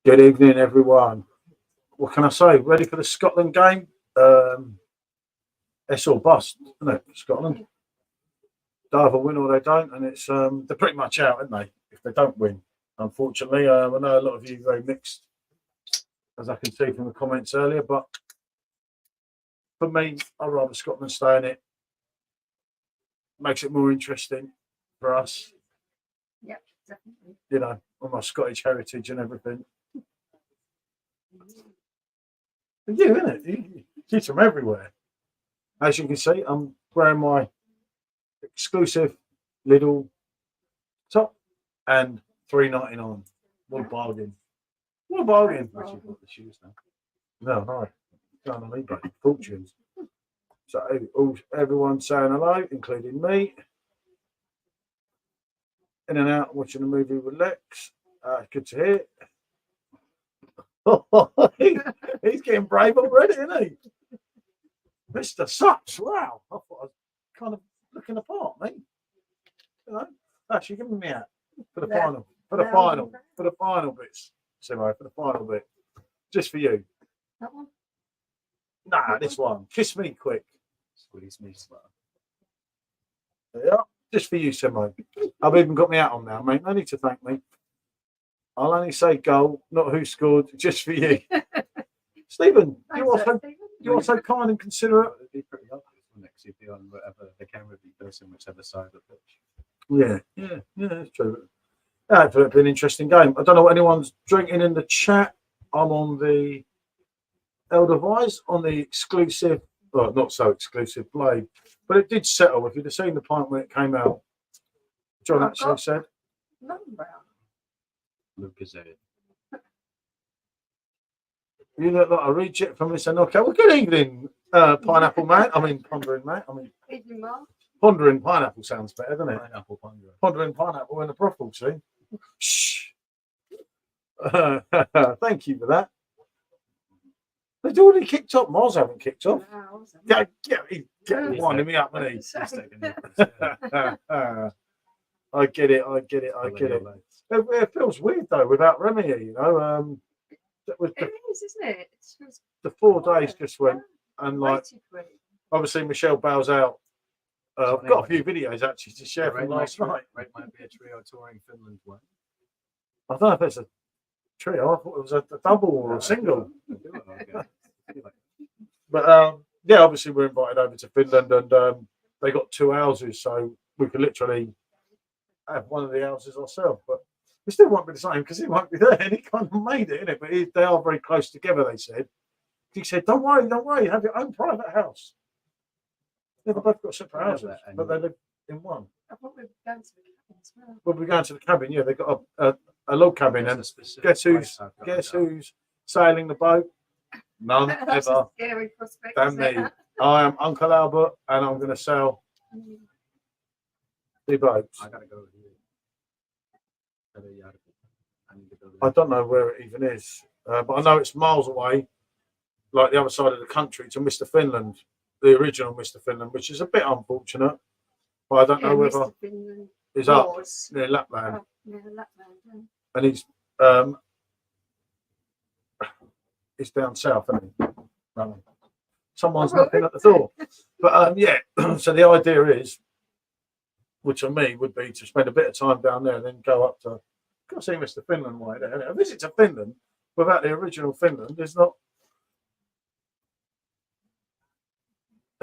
Good evening, everyone. What can I say? Ready for the Scotland game? It's all bust, isn't it? Scotland. They either win or they don't, and it's they're pretty much out, aren't they? If they don't win, unfortunately. I know a lot of you are very mixed, as I can see from the comments earlier. But for me, I'd rather Scotland stay in it. Makes it more interesting for us. Yeah, definitely. You know, on my Scottish heritage and everything. But you, isn't it? You kids from everywhere. As you can see, I'm wearing my exclusive little top and $3.99. What a bargain! What a bargain! Actually bought the shoes now. No, going on eBay, fortunes. So everyone's saying hello, including me. In and out watching a movie with Lex. Good to hear. He's getting brave already, isn't he? Mr. Sucks, wow. I thought I was kind of looking apart, mate. You know, actually give me out for the final. For the final bits. Simo, for the final bit. Just for you. That one? Nah, this one. Kiss me quick. Squeeze me slow. Yeah, just for you, Simo. I've even got me hat on now, mate. No need to thank me. I'll only say goal, not who scored, just for you. Stephen, you're so kind and considerate. It'd be pretty obvious, wouldn't it? 'Cause you'd be on whatever the camera would be facing, whichever side of the pitch. Yeah, that's true. Yeah, it's been an interesting game. I don't know what anyone's drinking in the chat. I'm on the Edelweiss on the exclusive, well, not so exclusive Blade, but it did settle. If you'd have seen the pint when it came out, John actually said. Lucas said. You look like a reject from Mr. Knockout. Well, good evening, Pineapple Man. I mean, Pondering Man. I mean, Pondering Pineapple sounds better, doesn't it? Pineapple pondering. Pondering Pineapple in the brothel, see? Shh. Thank you for that. They've already kicked off. Mars haven't kicked off. He's winding me up, isn't he? I get it. It feels weird, though, without Remy, you know. It is, isn't it? The 4 days just went, and like, obviously Michelle bows out. I've got a few videos actually to share from last night. Right, might be a trio touring Finland one. I don't know if it's a trio. I thought it was a double or a single. But yeah, obviously we're invited over to Finland, and they got 2 houses, so we could literally have one of the houses ourselves. But it still won't be the same because he won't be there, and he kind of made it, innit? But they are very close together. They said. He said, "Don't worry, have your own private house." Yeah, they've both got separate houses, but they live in one. I thought we were going to the cabin as well. Well, we're going to the cabin. Yeah, they've got a log cabin, and guess who's sailing the boat? None ever. Scary prospect. Than me. I am Uncle Albert, and I'm going to sail the boats. I gotta go with you. I don't know where it even is, but I know it's miles away, like the other side of the country, to Mr. Finland, the original Mr. Finland, which is a bit unfortunate. But I don't know whether he's up near Lapland. And he's down south, isn't he? Someone's knocking at the door. But yeah, so the idea is, which on me would be to spend a bit of time down there and then go up to go see Mr. Finland way there. A visit to Finland without the original Finland is not.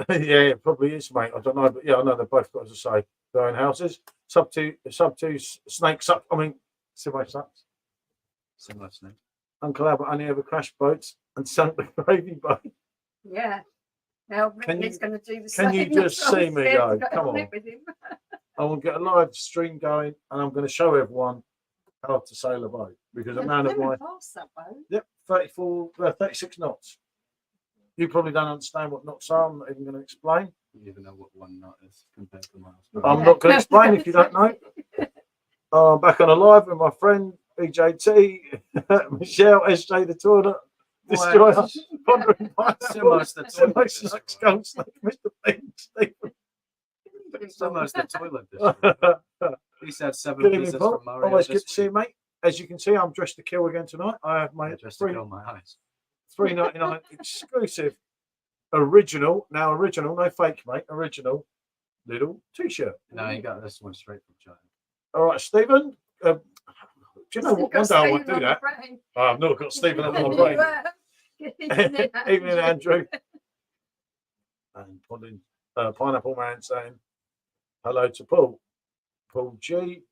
Yeah, it probably is, mate. I don't know, but yeah, I know they've both got, as I say, their own houses. Sub two snakes up. I mean, similar sucks. Similar snake. Uncle Albert only ever crashed boats and sunk the gravy boat. Yeah. Now Ripley's going to do the same. Can you just see me go? Come on. I will get a live stream going, and I'm going to show everyone how to sail a boat because a man of my 36 knots. You probably don't understand what knots are. I'm not even going to explain. You even know what 1 knot is compared to miles. I'm not going to explain if you don't know. I'm back on a live with my friend BJT, Michelle, SJ the toilet destroyer, pondering Almost the toilet destroyer, Mr. Pink, Stephen. It's almost the toilet destroyer. He said 7 pieces from Mario. Always good to see you, mate. as you can see, I'm dressed to kill again tonight. I have my Just to kill my eyes. $3.99 exclusive original, no fake, mate, original little t-shirt. No, you got this one straight from China. All right, Stephen. Do you know what? One day I would do that. Brain. I've not got Stephen on my brain. Evening, Andrew. And Pineapple Man saying hello to Paul. Paul G.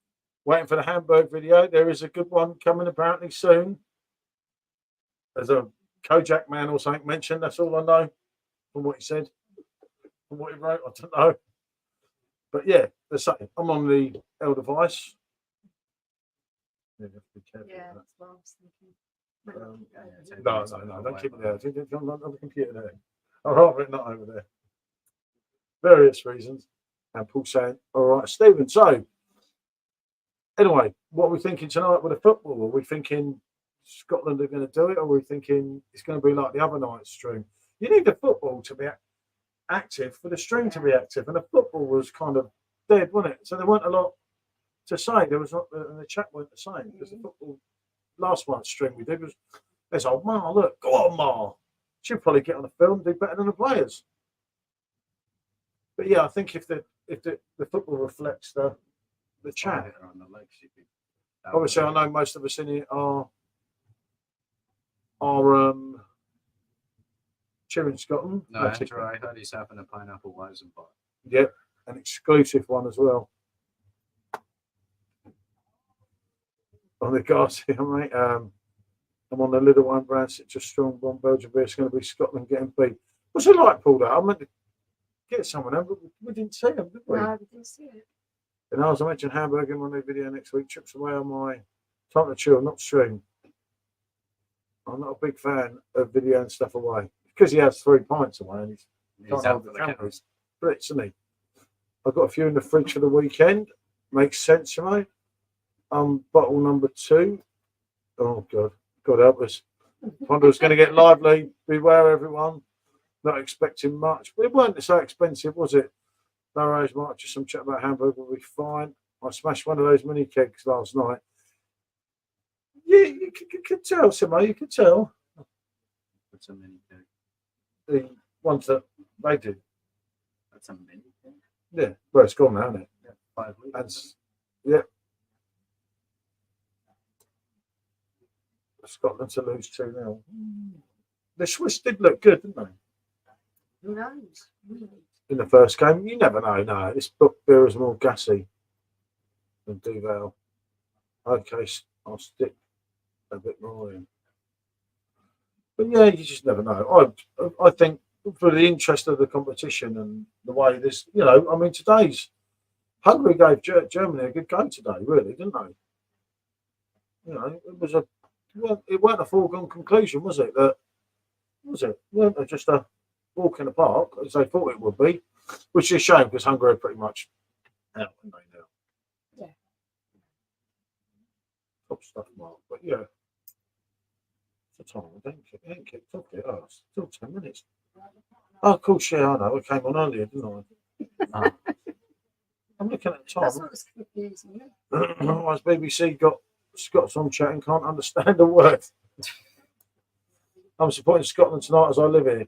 Waiting for the Hamburg video. There is a good one coming apparently soon. There's a Kojak man or something mentioned. That's all I know from what he said. From what he wrote, I don't know. But yeah, the same. I'm on the L device. Yeah, you have to be careful with that. That's what I was thinking. No, don't keep it there. I'm on the computer there. I'd rather it not over there. Various reasons. And Paul saying, all right, Stephen. So, anyway, what are we thinking tonight with the football? Are we thinking Scotland are going to do it? Or are we thinking it's going to be like the other night's stream? You need the football to be active for the stream to be active. And the football was kind of dead, wasn't it? So there weren't a lot to say. There was not, and the chat weren't the same because the football last night's stream we did was, there's old Mar, look, go on, Mar. She'll probably get on the film and do better than the players. But yeah, I think if the football reflects the chat. On the legs, Obviously, I know most of us in it are cheering Scotland. No, Andrew, I heard he's having a pineapple Weizenbach. Yep, an exclusive one as well. On the Garcia, mate. I'm on the little one brand, such a strong one. Belgium beer. It's going to be Scotland getting beat. What's it like, Paul? I meant to get someone, but we didn't see them, did we? No, we didn't see it. And as I mentioned, Hamburg in my new video next week. Trips away on my time to chill, not stream. I'm not a big fan of video and stuff away because he has 3 pints away and he's can't hold the cameras. Brits, isn't he? I've got a few in the fridge for the weekend. Makes sense, you know. Bottle number 2. Oh God, God help us. Ponder's going to get lively. Beware, everyone. Not expecting much, but it weren't so expensive, was it? Barrows might just some chat about Hamburg will be fine. I smashed one of those mini kegs last night. Yeah, you could tell, Simo, you could tell. That's a mini keg. The ones that they did. That's a mini keg? Yeah, well, it's gone now, isn't it? Yeah, 5 litres. Yeah. Scotland to lose 2-0. The Swiss did look good, didn't they? Who knows? In the first game, you never know. No, this book beer is more gassy than Duvel. Okay, I'll stick a bit more in. But yeah, you just never know. I think for the interest of the competition and the way this, you know, I mean, today's Hungary gave Germany a good go today, really, didn't they? You know, it weren't a foregone conclusion, was it? Was it? Weren't it just a walk in the park as they thought it would be? Which is a shame because Hungary are pretty much out when they know. Yeah. Top stuff, Mark. But yeah. It's the time. I didn't get off it. Oh, it's still 10 minutes. Oh, of course, yeah, I know. I came on earlier, didn't I? I'm looking at the time. That's what's confusing. Otherwise, BBC got Scots on chat and can't understand a word. I'm supporting Scotland tonight as I live here.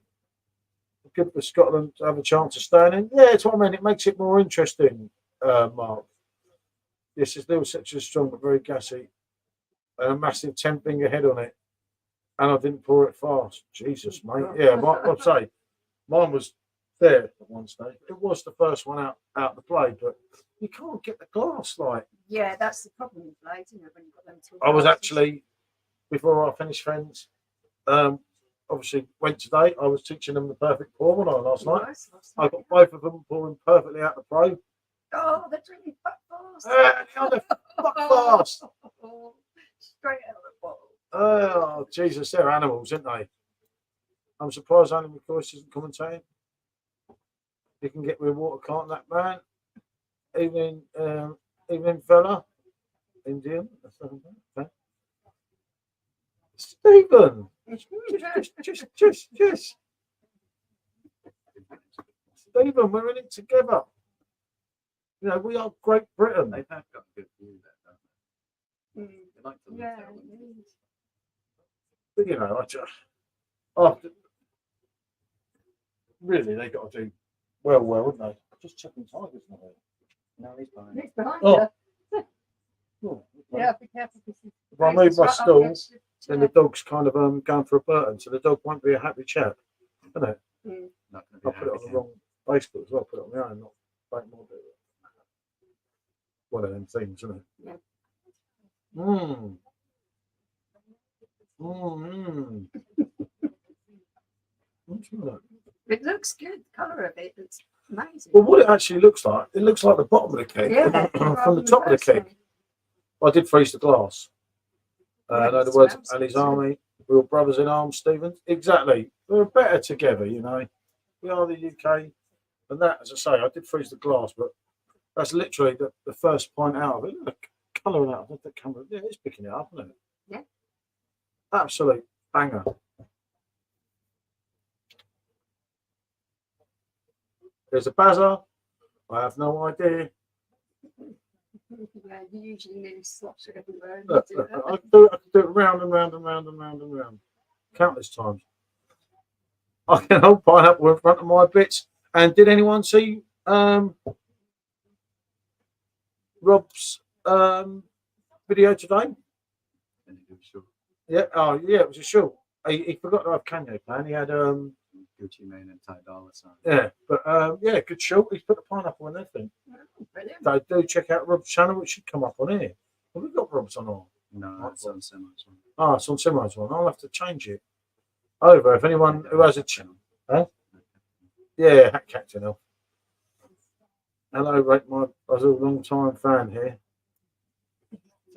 Good for Scotland to have a chance of staying in. Yeah, it's what I mean. It makes it more interesting, Mark. This is still such a strong but very gassy. And a massive 10-finger head on it. And I didn't pour it fast. Jesus, mate. Yeah, I'd say mine was there at one stage. It was the first one out the play, but you can't get the glass like. Yeah, that's the problem with Blade, isn't it? When you've got them two I was glasses. actually, before I finished Friends, obviously went today. I was teaching them the perfect pour when last night. Nice, I got both of them pouring perfectly out the pro. Oh, they're drinking fuck fast. They're fuck fast. Straight out of the bottle. Oh, Jesus, they're animals, aren't they? I'm surprised only McCoy isn't commentating. You can get me a water, can't that man? Evening, fella. Indian. Okay. Stephen. Just. Stephen, we're in it together. You know, we are Great Britain. They have got a good view there, don't they? They like to live Yeah. there, wouldn't they? But you know, I just after really they got to do well, wouldn't they? Just checking tigers now. No, he's fine. It's behind Oh. you. Oh, Yeah, be careful. Because if I move my right up stool, against the then the chair. dog's kind of going for a burn, so the dog won't be a happy chap, isn't it? Mm. Not going to be I'll put it on the happy. wrong Facebook as well. Put it on my own, not make more do it. One of them things, isn't it? Yeah. Mmm. Mmm. What's that? It looks good. The colour of it looks amazing. Well, what it actually looks like, it looks like the bottom of the keg Yeah, from the top of the keg. I did freeze the glass. Yeah, In other it words, smells and his good. army, we were brothers in arms, Stephen. Exactly. We're better together, you know. We are the UK. And that, as I say, I did freeze the glass, but that's literally the first point out of it. Look, colour out of the camera. Yeah, it's picking it up, isn't it? Yeah. Absolute banger. There's a buzzer. I have no idea. Yeah, you usually nearly slosh it everywhere. And Look, you do look, that. I can do it round and round and round and round and round. Countless times. I can hold pineapple in front of my bits. And did anyone see Rob's video today? Sure. Yeah, oh yeah, it was a show. He forgot to have Kanye plan. He had Gucci Mane and Ty Dolla Sign. yeah, but yeah, good show. He's put the pineapple in everything. Oh, brilliant. So do check out Rob's channel. It should come up on here. Have we got Rob's on our? No, it's on Simmons one. Ah, it's on Simran's one. I'll have to change it over. If anyone who has a channel, yeah, Hat Captain. Hello, Rick. I was a long time fan here.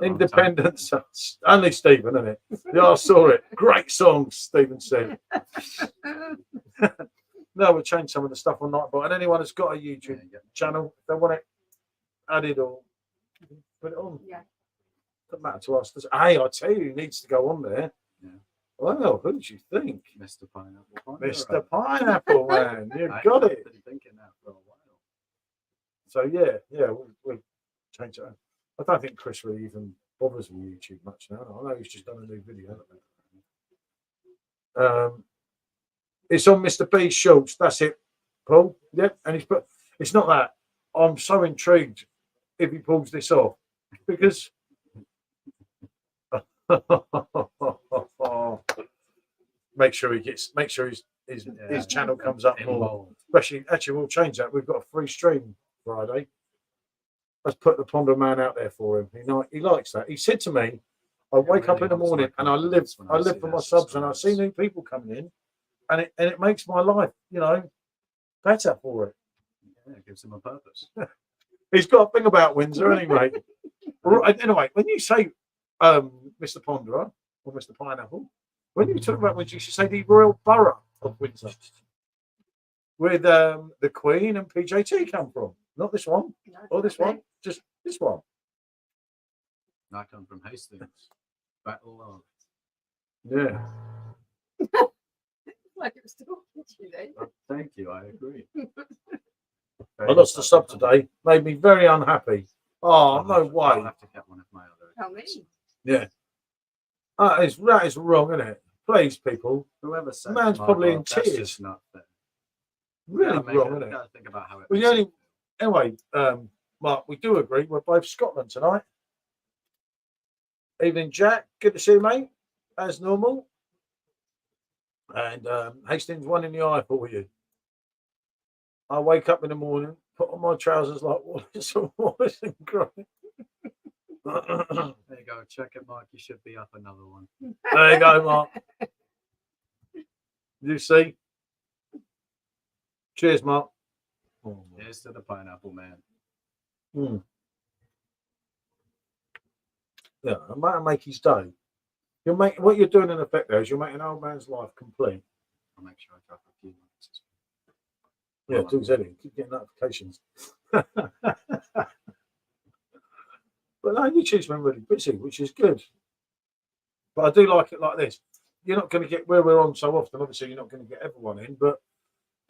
Independence. Only Stephen, isn't it? Yeah, I saw it. Great songs, Stephen said. No, we'll change some of the stuff on Nightbot. And anyone that's got a YouTube channel, if they want it added or put it on. Yeah. Doesn't matter to us. Hey, I tell you, he needs to go on there. Yeah. Well, who do you think? Mr. Pineapple. Mr. Pineapple, man. You've I got have it. been thinking that for a while. So, yeah, we'll change it. I don't think Chris really even bothers with YouTube much now. I know he's just done a new video. It's on Mr. B Schultz. That's it, Paul. Yep. And he's put, it's not that. I'm so intrigued if he pulls this off because make sure his channel comes up more. Especially, actually, we'll change that. We've got a free stream Friday. Let's put the Ponder Man out there for him. He likes that. He said to me, I wake up in the morning and I live for my subs and I see new people coming in and it makes my life, better for it. Yeah, it gives him a purpose. He's got a thing about Windsor, anyway. Right, anyway, when you say Mr. Ponderer or Mr. Pineapple, when you talk about Windsor, you should say the Royal Borough of Windsor, where the Queen and PJT come from. Not this one or this one, just this one. I come from Hastings. Battle of. Yeah. Like it was talking to you then. Thank you, I agree. I lost the sub today. Made me very unhappy. Oh, no I'll way. have to get one of my other. Tell me. Yeah. That is wrong, isn't it? Please, people. Whoever said Man's my probably God, in that's tears. just not fair. Really Gotta make wrong, it- isn't it? gotta think about how it Well, makes the it only- Anyway, Mark, we do agree. We're both Scotland tonight. Evening, Jack. Good to see you, mate. As normal. And Hastings, one in the eye for you. I wake up in the morning, put on my trousers like Wallace and Gromit. There you go. Check it, Mark. You should be up another one. There you go, Mark. You see? Cheers, Mark. Oh, Here's to the pineapple man. Yeah, it might make his day. What you're doing in effect there is you're making an old man's life complete. I'll make sure I drop a few minutes. Yeah, do Zeddy. Keep getting notifications. But no, YouTube's been really busy, which is good. But I do like it like this. You're not going to get where we're on so often. Obviously, you're not going to get everyone in, but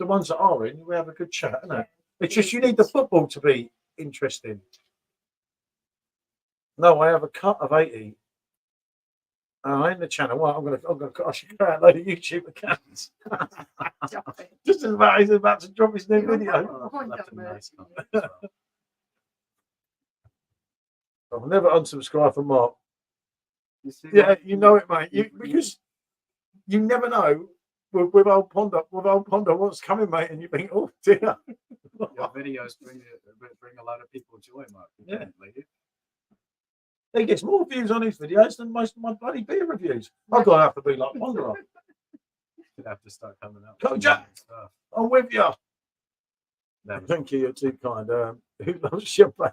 the ones that are in, we have a good chat, isn't it? It's just you need the football to be interesting. No, I have a cut of 80 In the channel. Well, I should create a load of YouTube accounts. Stop it. Just as about he's about to drop his new video. I've left a nice comment as well. I'll never unsubscribe from Mark. You see Yeah, what- you know it, mate. Because you never know with old Ponder what's coming, mate, and you think, oh dear. your videos bring a lot of people joy, Mark. Yeah. Definitely. He gets more views on his videos than most of my bloody beer reviews. I've got to have to be like Ponderer. You'd have to start coming up. Go, with Jack. new stuff. I'm with you. That was- Thank you, you're too kind. Who loves champagne?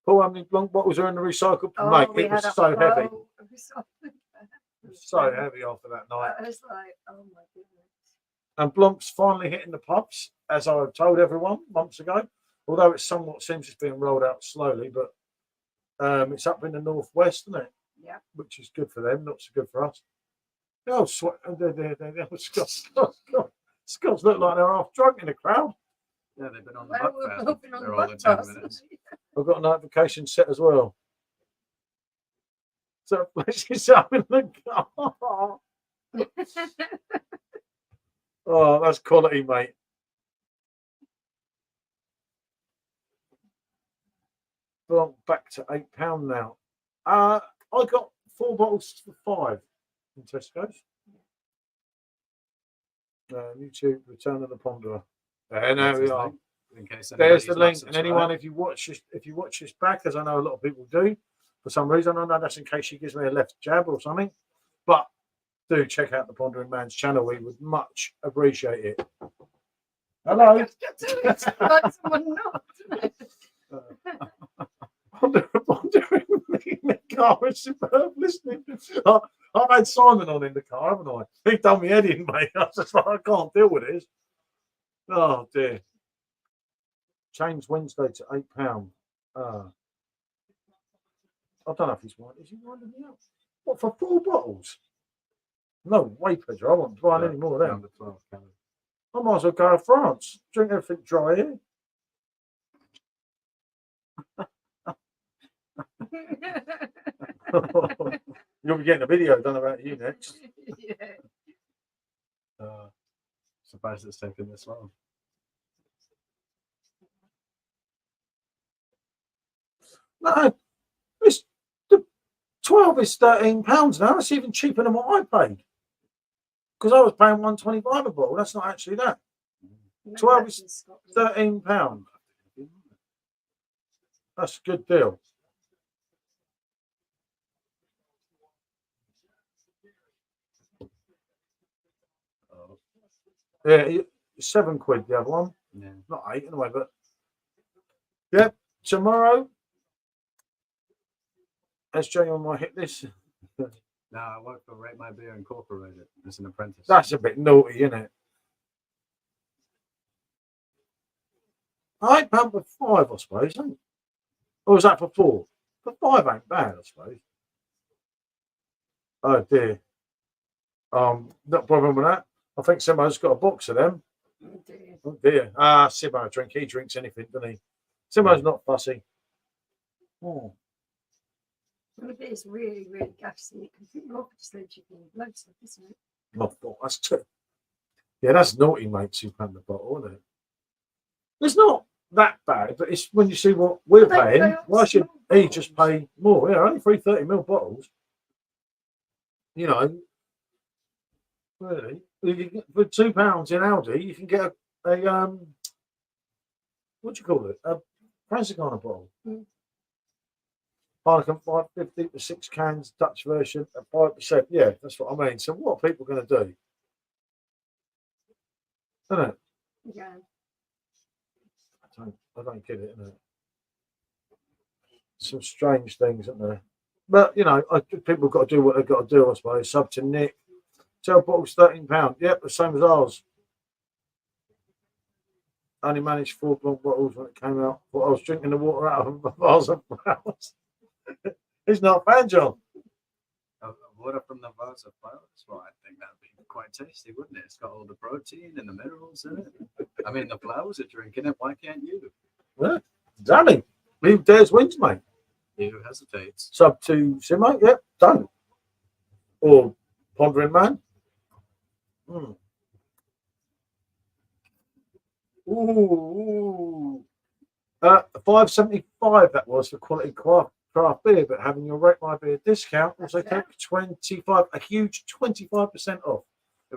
Paul, how many blanc bottles are in the recycle? Oh, Mate, we it had was a so heavy. whole- it was So heavy after that night. I was like, oh my goodness. And Blanc's finally hitting the pubs, as I told everyone months ago. Although it somewhat seems it's being rolled out slowly, but it's up in the northwest, isn't it? Yeah. Which is good for them, not so good for us. Oh, Scots look like they're half drunk in the crowd. Yeah, they've been on the Well, butt we're fast. hoping on They're the all the butt 10 fast. minutes. I've got a notification set as well. So she's up in the car. Oh, that's quality, mate. Well, back to £8 now. I got 4 bottles for £5 in Tesco's. YouTube Return of the Ponderer. And there That's we his are. link, in case There's the anybody's link. not And anyone, subscribed. if you watch this back, as I know a lot of people do, for some reason, I know that's in case she gives me a left jab or something. But do check out the Pondering Man's channel. We would much appreciate it. Hello. Like someone not. Pondering me in the car is superb listening. I've had Simon on in the car, haven't I? He done me head in, mate. I was just like, I can't deal with this. Oh dear. Change Wednesday to £8. I don't know if he's winding. Is he winding me up? What, for 4 bottles? No way, Pedro. I won't buy any more of them. Number 12 calories. I might as well go to France. Drink everything dry here. You'll be getting a video done about you next. Yeah. Surprised it's taken this long. No, it's the 12 is £13 now. That's even cheaper than what I paid. Because I was paying £1.25 a bottle. That's not actually that. Maybe 12 that's is in Scotland. £13. That's a good deal. Oh, Yeah, £7 the other one. yeah. Not 8 anyway, but yeah, tomorrow. As Jamie might hit this. No, I work for Rate My Beer Incorporated as an apprentice. That's a bit naughty, isn't it? £8 for 5, I suppose, ain't it? Or was that for 4? For 5 ain't bad, I suppose. Oh dear. Not a problem with that. I think Simo's got a box of them. Oh dear. Oh dear. Simo drink. He drinks anything, doesn't he? Simo's not fussy. Oh. Well, if it is really, really gassy, because people obviously chicken blood stuff, isn't it? That's true. Yeah, that's naughty, mate. £2 a bottle, isn't it? It's not that bad, but it's when you see what we're Well, they paying. are Why should small he just pay more? Yeah, only 3 30ml bottles. You know, really, you can get, for £2 in Aldi, you can get a what do you call it? A Francigana bottle. Mm. Heineken 550 for 6 cans, Dutch version at 5%. Yeah, that's what I mean. So what are people going to do? Isn't it? Yeah. I don't get it, innit? Some strange things, isn't there? But you know, people have got to do what they've got to do, I suppose. Sub to Nick. 12 bottles, £13. Yep, the same as ours. Only managed 4 bottles when it came out. Thought I was drinking the water out of a vase of flowers. He's not a fan, John. Water from the vase of flowers. Well, I think that'd be quite tasty, wouldn't it? It's got all the protein and the minerals in it. I mean, the flowers are drinking it. Why can't you? Yeah, exactly. Who dares wins, mate? Who hesitates? Sub to Simo. Yep, done. or Pondering Man. Mm. Ooh. 5.75 that was for quality craft beer, but having your Rate My Beer discount also take 25, a huge 25% off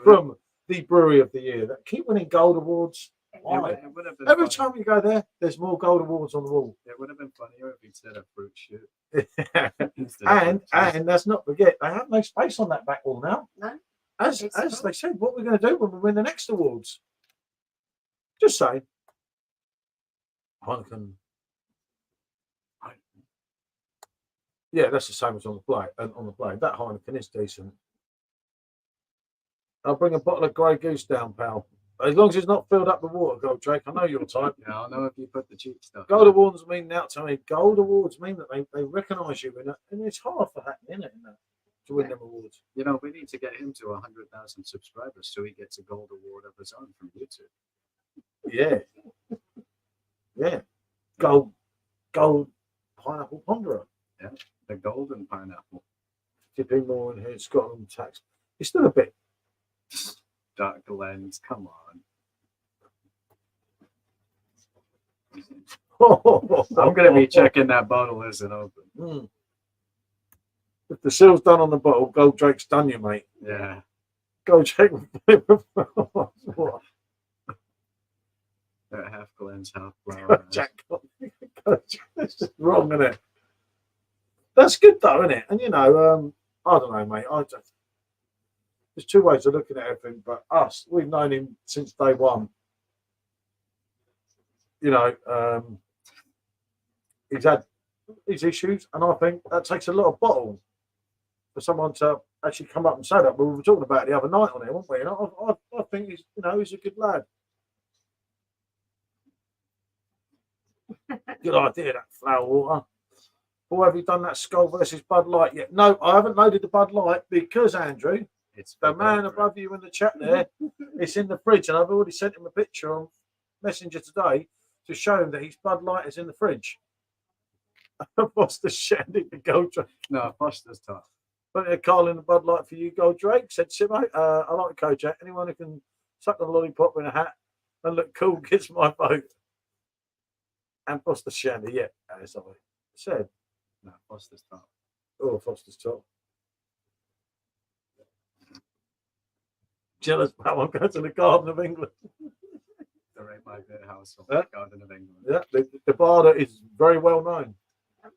from the Brewery of the Year. That keep winning gold awards. It would have been Every funny. time you go there, there's more gold awards on the wall. It would have been funnier if he'd said a fruit shoot. and let's not forget, they have no space on that back wall now. No. As they said, what we're going to do when we win the next awards. Just saying. Heineken. Yeah, that's the same as on the blade. That Heineken is decent. I'll bring a bottle of Grey Goose down, pal. As long as it's not filled up with water, Goldrake. I know your type. Yeah, I know if you put the cheap stuff. Gold awards mean now to me. Gold awards mean that they recognise you in it, and it's hard for that, isn't it? To win them awards. You know, we need to get him to 100,000 subscribers so he gets a gold award of his own from YouTube. Yeah. Yeah. Gold pineapple ponderer. Yeah. The golden pineapple. Tipping more in here. Scotland tax. It's still a bit. Dark lens. Come on. I'm going to be checking that bottle isn't open. Mm. If the seal's done on the bottle, Goldrake's done you, mate. Yeah. Goldrake. Half Glenn's, half flower. Jack. That's just wrong, isn't it? That's good though, isn't it? And you know, I don't know, mate. There's two ways of looking at everything, but we've known him since day one. You know, he's had his issues, and I think that takes a lot of bottle for someone to actually come up and say that. But we were talking about it the other night on it, weren't we? And I think he's a good lad. Good idea, that flower water. Or have you done that Skull versus Bud Light yet? No, I haven't loaded the Bud Light because, Andrew, it's the man above you in the chat there, it's in the fridge, and I've already sent him a picture on Messenger today to show him that his Bud Light is in the fridge. Foster's shandy the Goldrake. No, Foster's top. Plenty of Carl in the Bud Light for you, Goldrake, said Simo. I like Kojak. Anyone who can suck on a lollipop in a hat and look cool gets my vote. And Foster's shandy, yeah, as I said. No, Foster's top. Oh, Foster's top. Jealous, pal. I'm going to the Garden of England. The Rate My Beer house of Yeah. the Garden of England. Yeah, the Barda is very well known.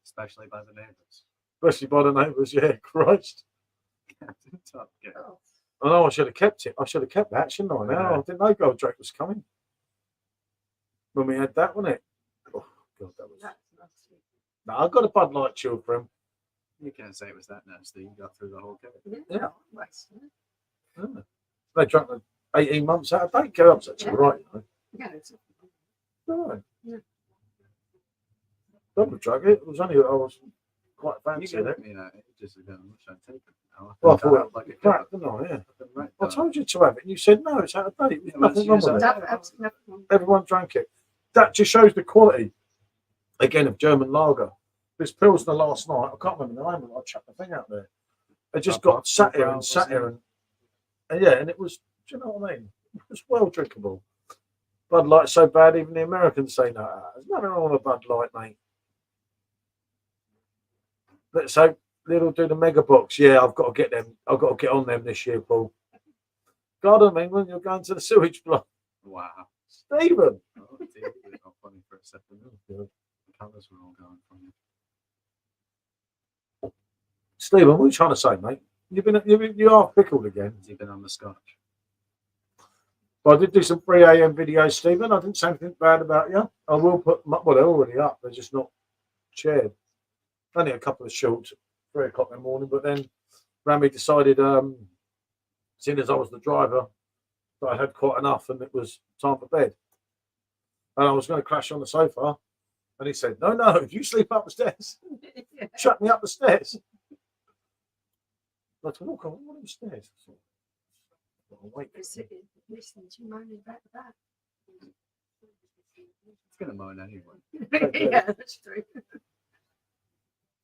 Especially by the neighbours. Especially by the neighbours, yeah, Christ. Captain Top Gear. Oh, I know I should have kept it. I should have kept that, shouldn't I? Now I didn't know Goldrake was coming. When we had that, wasn't it? Oh, God, that was. that's nasty. No, I got a Bud Light chill for him. You can't say it was that nasty. You got through the whole kit. Yeah. Nice, yeah. Yeah. They drank them 18 months out of date. Kellogg's actually right, you know. Yeah, it's Right. Yeah. Double drug it. It was only I was quite You fancy gave it. it me that ages ago. I wish I'd taken it now. Well, I thought out like a crap, kid. didn't I? Yeah. I've been right I down. told you to have it, and you said no, it's out of date. There's Yeah, well, nothing let's wrong use with it. that. absolutely. Everyone drank it. That just shows the quality, again, of German lager. This Pilsner last night, I can't remember the name of it. I chucked the thing out there. It just got sat here and sat here, and yeah, and it was. Do you know what I mean? It was well drinkable. Bud Light's so bad, even the Americans say no. There's nothing wrong with a Bud Light, mate. Let's hope Lidl do the mega box. Yeah, I've got to get them. I've got to get on them this year, Paul. Garden of England, you're going to the sewage block. Wow. Stephen. Oh, dear, it got funny for a second. The colours were all going from you. Stephen, what are you trying to say, mate? You are pickled again. Has he been on the scotch? Well, I did do some 3 a.m. videos, Stephen. I didn't say anything bad about you. I will put, well, they're already up. They're just not shared. Only a couple of shorts, 3 o'clock in the morning. But then Rami decided, seeing as I was the driver, that I had quite enough and it was time for bed. And I was going to crash on the sofa. And he said, no, you sleep up the stairs. Yeah. Shut me up the stairs. I had to walk on one of the stairs. I'll wait. Listening to you moaning about that. It's going to moan anyway. Yeah, that's true.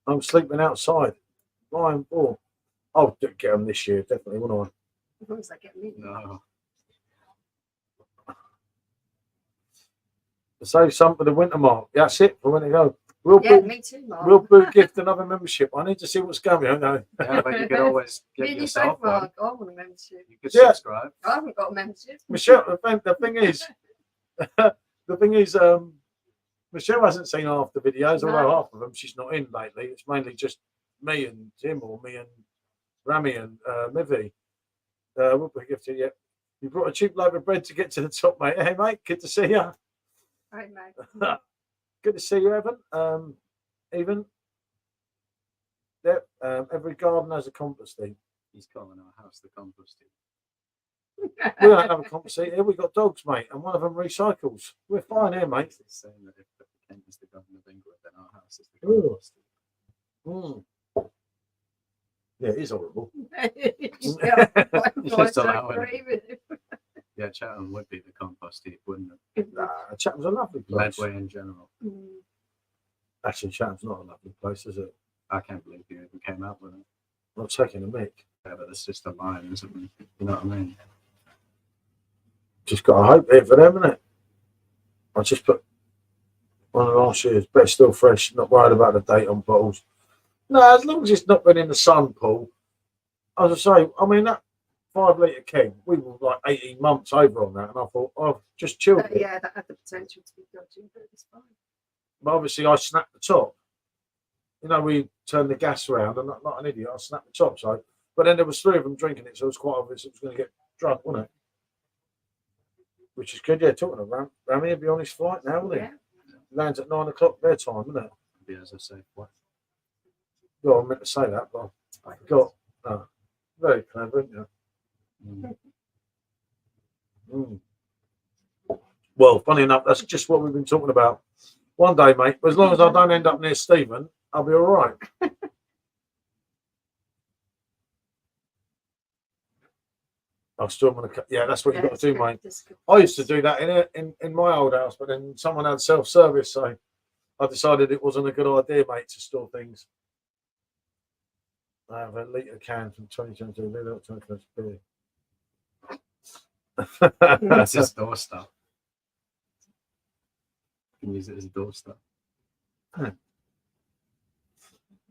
I'm sleeping outside. Ryan Ball. I'll get them this year, definitely, won't I? As long as I get me. No. So some for the winter mark. That's it for when it goes. Real Yeah, big, me too, Mark. real big gift, another membership. I need to see what's going on. Yeah, but you could always Me get and you yourself both, one. Mark. I want a membership. You could Yeah. subscribe. I haven't got a membership. Michelle, the thing is, Michelle hasn't seen half the videos, although No. half of them she's not in lately. It's mainly just me and Tim, or me and Rami and Mivy. We'll put a gift to you. You brought a cheap loaf of bread to get to the top, mate. Hey, mate, good to see you. Right, mate. Good to see you, Evan. Even. Yep. Every garden has a compost heap. He's calling our house the compost heap. We don't have a compost heap here. We've got dogs, mate, and one of them recycles. We're fine here, mate. He's saying that if Kent is the governor of England, then our house is the Ooh. compost heap. Yeah, it is horrible. Just allow it. Yeah, Chatham would be the compost heap, wouldn't it? Nah, Chatham's a lovely place. Medway in general. Actually, Chatham's not a lovely place, is it? I can't believe you even came out with it. I'm taking a mick. Yeah, but it's just a line, isn't it? You know what I mean? Just got to hope here for them, innit? I just put one of last year's, but it's still fresh. Not worried about the date on bottles. No, as long as it's not been in the sun, Paul. As I say, I mean, that 5 litre keg, we were like 18 months over on that, and I thought, I've just chilled it. Yeah, that had the potential to be dodgy, but it's fine. But obviously, I snapped the top. You know, we turned the gas around, and not an idiot, I snapped the top. So, but then there was 3 of them drinking it, so it was quite obvious it was going to get drunk, wasn't it? Which is good. Yeah, talking about Rami, he'll be on his flight now, won't he? Yeah. Lands at 9 o'clock their time, isn't it? Be as I say, what? Well, I meant to say that, but I forgot. Oh, very clever, isn't you? Well, funny enough, that's just what we've been talking about. One day, mate, as long as I don't end up near Stephen, I'll be all right. I'm still going to. Yeah, that's what you've got to do, mate. I used to do that in my old house, but then someone had self-service, so I decided it wasn't a good idea, mate, to store things. I have a litre can from 2022. That's just door stuff. You can use it as door stuff.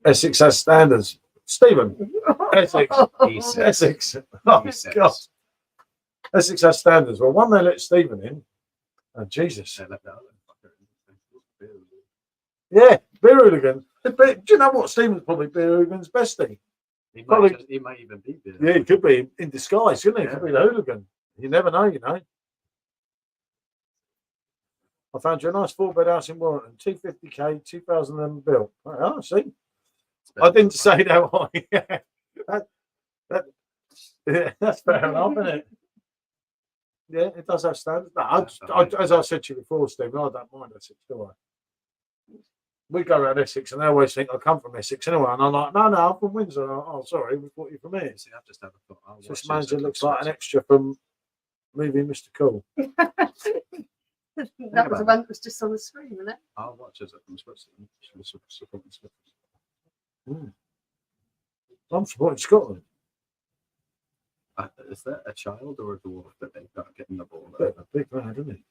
Essex has standards. Stephen, Essex. E6. Essex. Oh, E6. God. Essex has standards. Well, one, they let Stephen in. Oh, Jesus. They let that other fucker in. Yeah, beer hooligan. Do you know what? Stephen's probably beer hooligan's bestie. He Probably- might even be there. Yeah, he could be in disguise, couldn't he? He could be the hooligan. You never know, you know. I found you a nice 4-bed house in Warrington, 250k, 2000 built. Oh, see. I didn't say that. Yeah, that's fair enough, isn't it? Yeah, it does have standards. No, as I said to you before, Stephen, I don't mind Essex, do I? We go around Essex and they always think I come from Essex anyway. And I'm like, no, I'm from Windsor. Oh, sorry, we thought you from here. See, I've just had a thought. So this manager looks like an extra from movie Mr. Cool. That was the one that was just on the screen, wasn't it? I'll watch as it from Switzerland. Supporting Mm. Switzerland. I'm supporting Scotland. Is that a child or a dwarf that they've got getting the ball? Bit of a big lad, isn't he?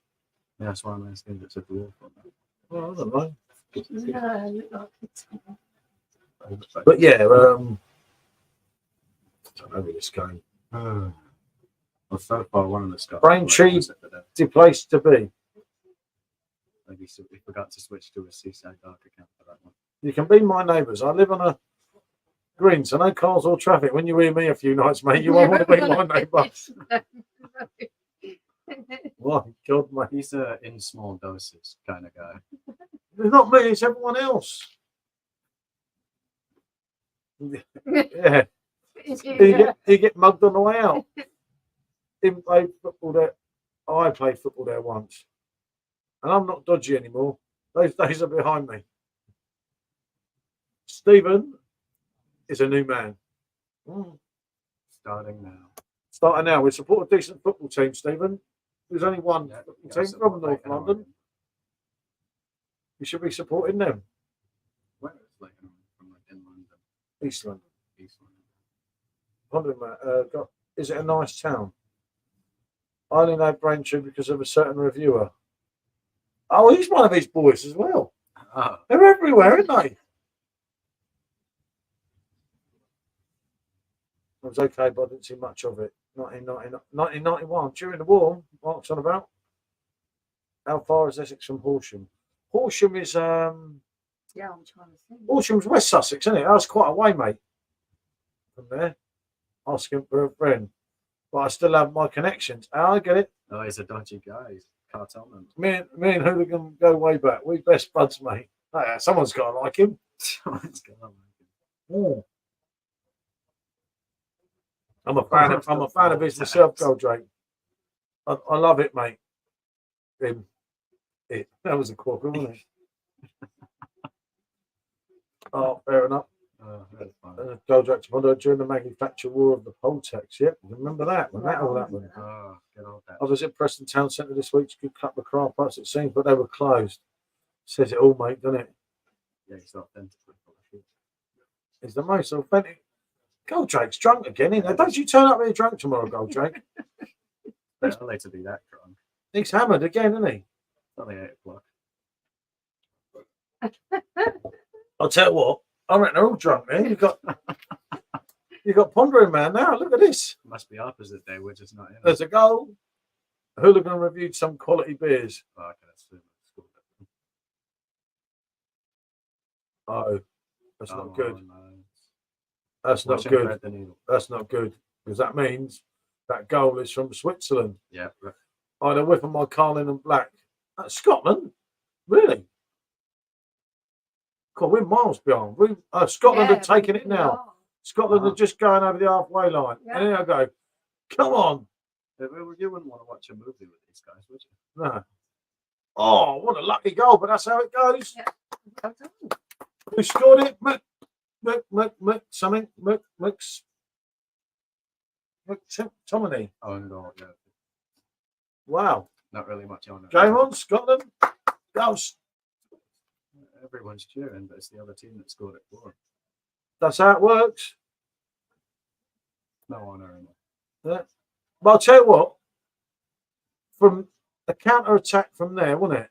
Yeah, that's why I'm asking if it's a dwarf or not. Well, I don't know. No, it looked like it's But yeah, I don't know where this going. well, so far one of the Scotland. Braintree. It's the place to be. Maybe so we forgot to switch to a Seaside Dark account for that one. You can be my neighbours. I live on a green, so no cars or traffic. When you hear me a few nights, mate, you won't want to be my neighbour. My God, mate. He's a in small doses kind of guy. It's not me, it's everyone else. Yeah. You get mugged on the way out. Didn't play football there. I played football there once. And I'm not dodgy anymore. Those days are behind me. Stephen is a new man. Starting now. Starting now. We support a decent football team, Stephen. There's only one Yeah, football you team gotta from support North Leighton London. Orient. You should be supporting them. Where is Leighton Orient from? Like in London, East London. East London. Pondering, is it a nice town? I only know Braintree because of a certain reviewer. Oh, he's one of his boys as well. Oh, They're everywhere, aren't they? It was okay, but I didn't see much of it. 1991, during the war, Mark's on about. How far is Essex from Horsham? Horsham is Yeah, I'm trying to think. Horsham's West Sussex, isn't it? That's quite a way, mate. From there, asking for a friend, but I still have my connections. I get it. oh, he's a dodgy guy. He's a cartelman. Me and Hooligan go way back. We best buds, mate. Oh, yeah, someone's got to like him. Someone's gonna Mm. I'm a fan of his myself, Goldrake. I love it, mate. That was a quagga, wasn't it? Oh, fair enough. Oh, that's fine. Goldrake to Mondo during the manufacture war of the Poltex. Yep, remember that when that all happened. Oh, good old that. I was at Preston Town Centre this week. It's a good couple of car parks, it seems, but they were closed. Says it all, mate, doesn't it? Yeah, he's authentic. It's the most authentic. Goldrake's drunk again, isn't he? Don't you turn up here drunk tomorrow, Goldrake? Better late to be that drunk. He's hammered again, isn't he? It's only 8 o'clock. I'll tell you what, I reckon they're all drunk, man. You've got Pondering Man now. Look at this. Must be opposite day. We're just not in. There's a goal. Hooligan reviewed some quality beers. Oh, I can assume it's called that. Oh, that's not good. No. That's not Watching good. Thread the Needle. That's not good. Because that means that goal is from Switzerland. Yeah. I had a whiff of my Carlin and Black. That's Scotland? Really? God, we're miles behind. Scotland are taking it now. Scotland are just going over the halfway line. Yeah. And then I go, come on. You wouldn't want to watch a movie with these guys, would you? No. Oh, what a lucky goal, but that's how it goes. Yeah. Well done. Who scored it? Tomini. Oh, and goal, yeah. Wow. Not really much on it. Game on, Scotland. Goals. Everyone's cheering, but it's the other team that scored it for them. That's how it works. No honour in it. Yeah. But I'll tell you what, from a counter attack from there, wasn't it?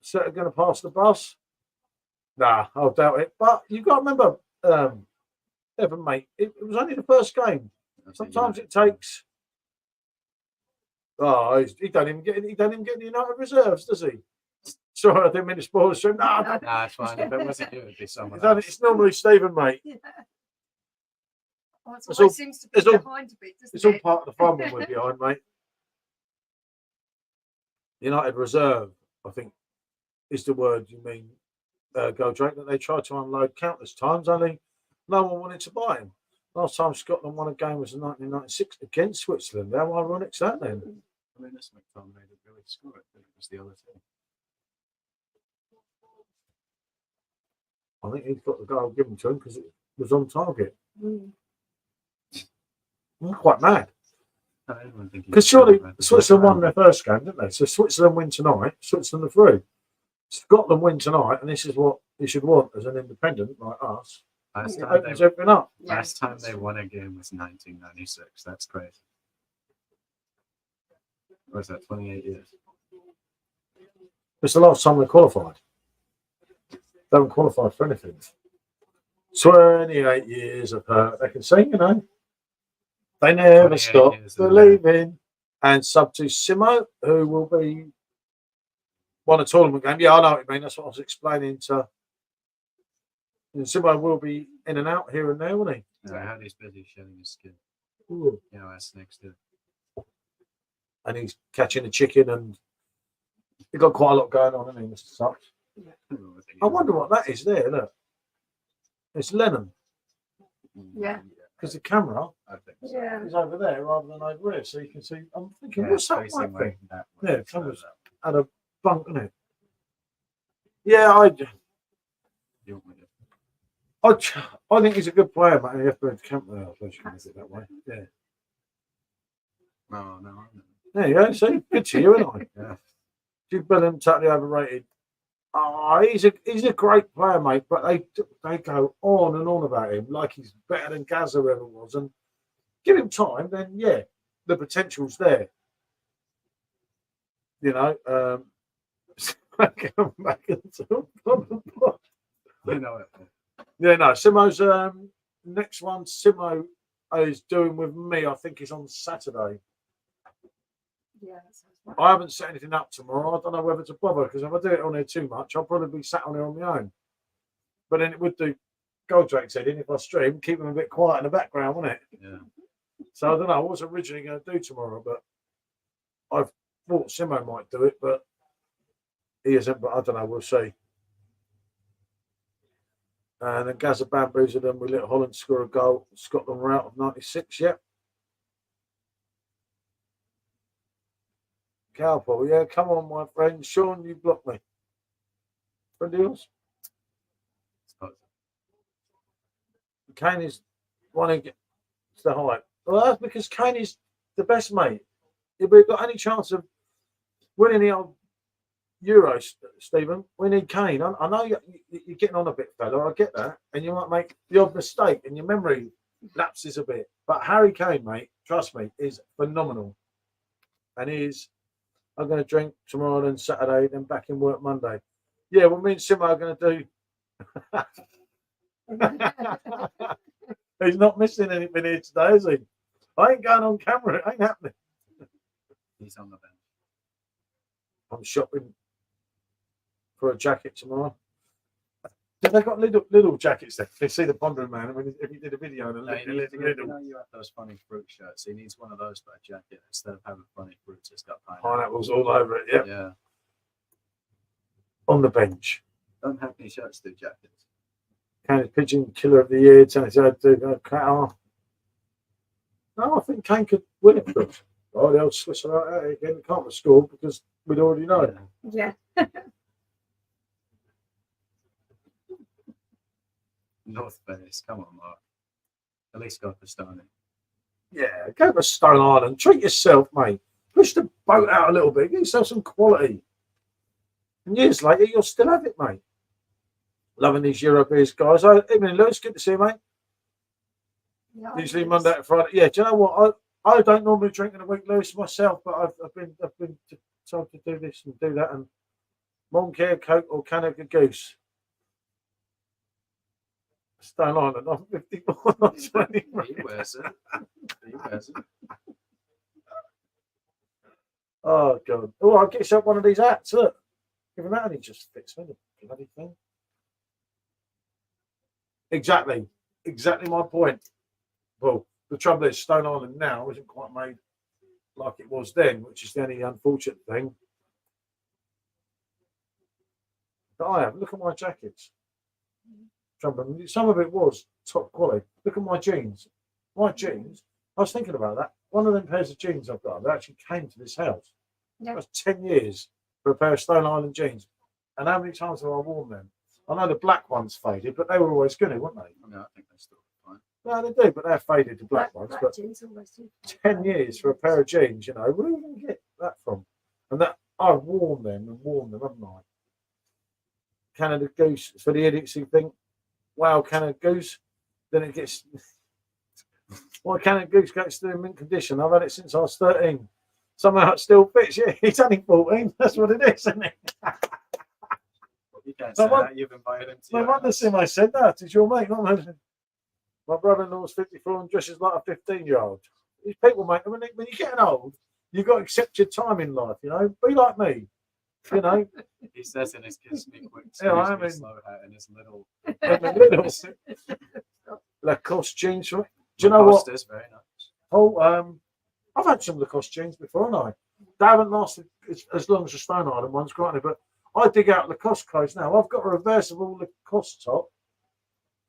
So they're going to pass the bus? Nah, I doubt it. But you've got to remember, Evan, mate, it was only the first game. Sometimes it takes. Oh, he don't even get the United reserves, does he? Sorry, I didn't mean to spoil the stream. Nah, Nah, it's fine. If it wasn't you, it'd be someone else. it's normally Stephen, mate. Yeah. Oh, it It's always all- seems to be it's all- behind a bit, doesn't It's all it? part of the fun when we're behind, mate. United reserve, I think, is the word you mean, Goldrake, that they tried to unload countless times, only no one wanted to buy him. Last time Scotland won a game was in 1996 against Switzerland. How ironic's that then? I mean, this McTominay didn't really score it, but it was the other team. I think he's got the goal given to him because it was on target. Mm. I'm quite mad. I don't think he Because was surely scoring, but- Switzerland won their first game, didn't they? So Switzerland win tonight, Switzerland are through. Scotland win tonight, and this is what you should want as an independent like us. Last It time, opens everything up. Yeah. last time they won a game was 1996. That's crazy. What was that, 28 years? It's the last time they qualified. They haven't qualified for anything. 28 years of hurt. They can sing, you know. They never 28 stop years of believing. And sub to Simo, who will be won a tournament game. Yeah, I know what you mean. That's what I was explaining to. And Simo will be in and out here and there, won't he? I heard he's busy shedding his skin. Ooh. You know, as snakes do. And he's catching a chicken, and he's got quite a lot going on, hasn't he, Mr. Sucks? I wonder what that is there. Look, it's Lennon Yeah. because the camera I think so. Yeah. is over there rather than over here, so you can see. I'm thinking, Yeah, what's it's that facing white like thing? that Yeah, way, it so comes- that- Had a bunk in it. Yeah, you want me to- I think he's a good player, but you have to camp there. I suppose you can look at it that way. Yeah. No, no, I'm not. There you go. See, good to you, isn't I? Yeah. Jude Bellingham totally overrated. Oh, he's a great player, mate. But they go on and on about him like he's better than Gazza ever was. And give him time, then yeah, the potential's there. You know, come back into You know it. yeah, no. Simo's next one. Simo is doing with me. I think is on Saturday. Yeah, that sounds right. I haven't set anything up tomorrow. I don't know whether to bother because if I do it on here too much, I'll probably be sat on here on my own. But then it would do Goldrake said in if I stream, keep them a bit quiet in the background, wouldn't it? Yeah. So I don't know. I was originally going to do tomorrow, but I've thought Simo might do it, but he isn't. But I don't know. We'll see. And then Gaza bamboozled them. We let Holland score a goal. Scotland were out of 96. Yep. Cowboy, yeah, come on, my friend. Sean, you blocked me. Friend of yours? Kane is one who gets the hype. Well, that's because Kane is the best mate. If we've got any chance of winning the old Euros, Stephen, we need Kane. I know you're getting on a bit, fella. I get that. And you might make the odd mistake and your memory lapses a bit. But Harry Kane, mate, trust me, is phenomenal. And I'm going to drink tomorrow and Saturday, then back in work Monday. Yeah, well, me and Simo are going to do. He's not missing anything here today, is he? I ain't going on camera. It ain't happening. He's on the bench. I'm shopping for a jacket tomorrow. They got little jackets there. They see the Pondering Man. I mean, if you did a video, No, you have those funny fruit shirts. He needs one of those for a jacket instead of having funny fruits. It's got pineapples all over it. Yep. Yeah. On the bench. Don't have any shirts do jackets. Kane's Pigeon Killer of the Year. No, I think Kane could win it for us. Oh, they'll Swiss her out again. It can't be scored because we'd already know it. Yeah. North Venice, come on, Mark. At least go for Stony. Yeah, go for Stone Island. Treat yourself, mate. Push the boat out a little bit. Get yourself some quality. And years later, you'll still have it, mate. Loving these Euro beers, guys. Evening, Lewis. Good to see you, mate. Yeah, Usually Monday to Friday. Yeah, do you know what? I don't normally drink in a week, Lewis, myself, but I've been told to do this and do that. And Moncare, Coke, or Canada Goose. Stone Island, I'm 54, not 20. He wears it. He wears it. Oh, God. Oh, I'll get yourself one of these hats. Look. Even that only just fits me, the bloody thing. Exactly. Exactly my point. Well, the trouble is Stone Island now isn't quite made like it was then, which is the only unfortunate thing. But I have. Look at my jackets. Some of it was top quality. Look at my jeans. My jeans. I was thinking about that. One of them pairs of jeans I've got that actually came to this house. Yeah. That was 10 years for a pair of Stone Island jeans. And how many times have I worn them? I know the black ones faded, but they were always good, weren't they? No, I think they're still fine. No, they do, but they're faded, the black ones. But jeans always do. 10 years for a pair of jeans, you know, where are you going to get that from? And that I've worn them, haven't I? Canada Goose, for the idiots who think, wow, Canada Goose, then it gets. Why Canada Goose gets still in mint condition? I've had it since I was 13. Somehow it still fits. Yeah, he's only 14. That's what it is, isn't it? You can't say that. You've invited him to No wonder Simo said that. It's your mate, not mine. My brother-in-law's 54 and dresses like a 15-year-old. These people, mate, when you're getting old, you've got to accept your time in life, you know? Be like me, you know? He says in his kiss me quick, Yeah, I am slow hat and his little Lacoste jeans. Do you know what? Is very nice. Oh, I've had some Lacoste jeans before, haven't I? They haven't lasted as long as the Stone Island ones, granted, but I dig out Lacoste clothes now. I've got a reversible Lacoste top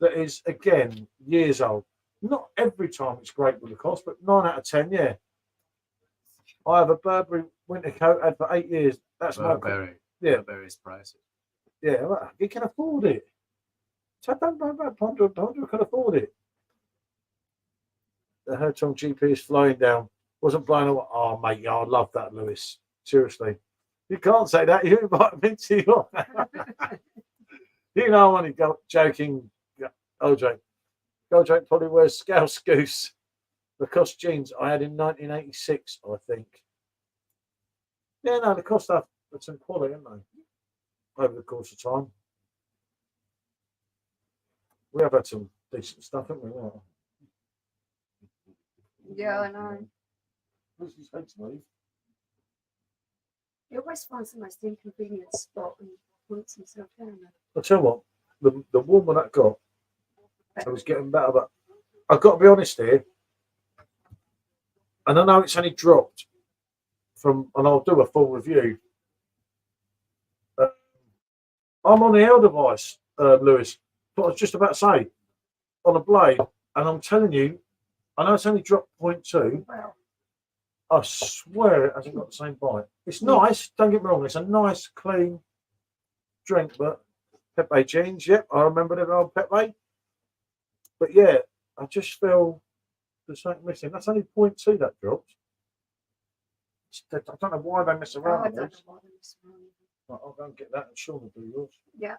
that is, again, years old. Not every time it's great with Lacoste, but 9 out of 10, yeah. I have a Burberry winter coat had for 8 years. That's Burberry. Yeah. Burberry's prices. Yeah, well, you can afford it. So don't worry about Ponder can afford it. The Hertong GP is flying down. Wasn't blown away. Oh, mate, yeah, I love that, Lewis. Seriously. You can't say that. You invite me to your. You know, I'm only joking. Goldrake probably wears Scouse Goose, Lacoste jeans I had in 1986, I think. Yeah, no, the cost have some quality, haven't they? Over the course of time. We have had some decent stuff, haven't we? Yeah, I know. What's his face, mate? He always finds the most inconvenient spot and points himself down there. I'll tell you what, the woman that got, I was getting better, but I've got to be honest here, and I know it's only dropped from, and I'll do a full review. I'm on the L device, Lewis. What I was just about to say, on a blade, and I'm telling you, I know it's only dropped 0.2. Well, I swear it hasn't got the same bite. It's nice, don't get me wrong, it's a nice, clean drink, but Pepe jeans, yep, I remember the old Pepe. But yeah, I just feel there's something missing. That's only 0.2 that dropped. I don't know why they mess I around don't with know this. why they mess around with it. Right, I'll go and get that and Sean will do yours. Yeah.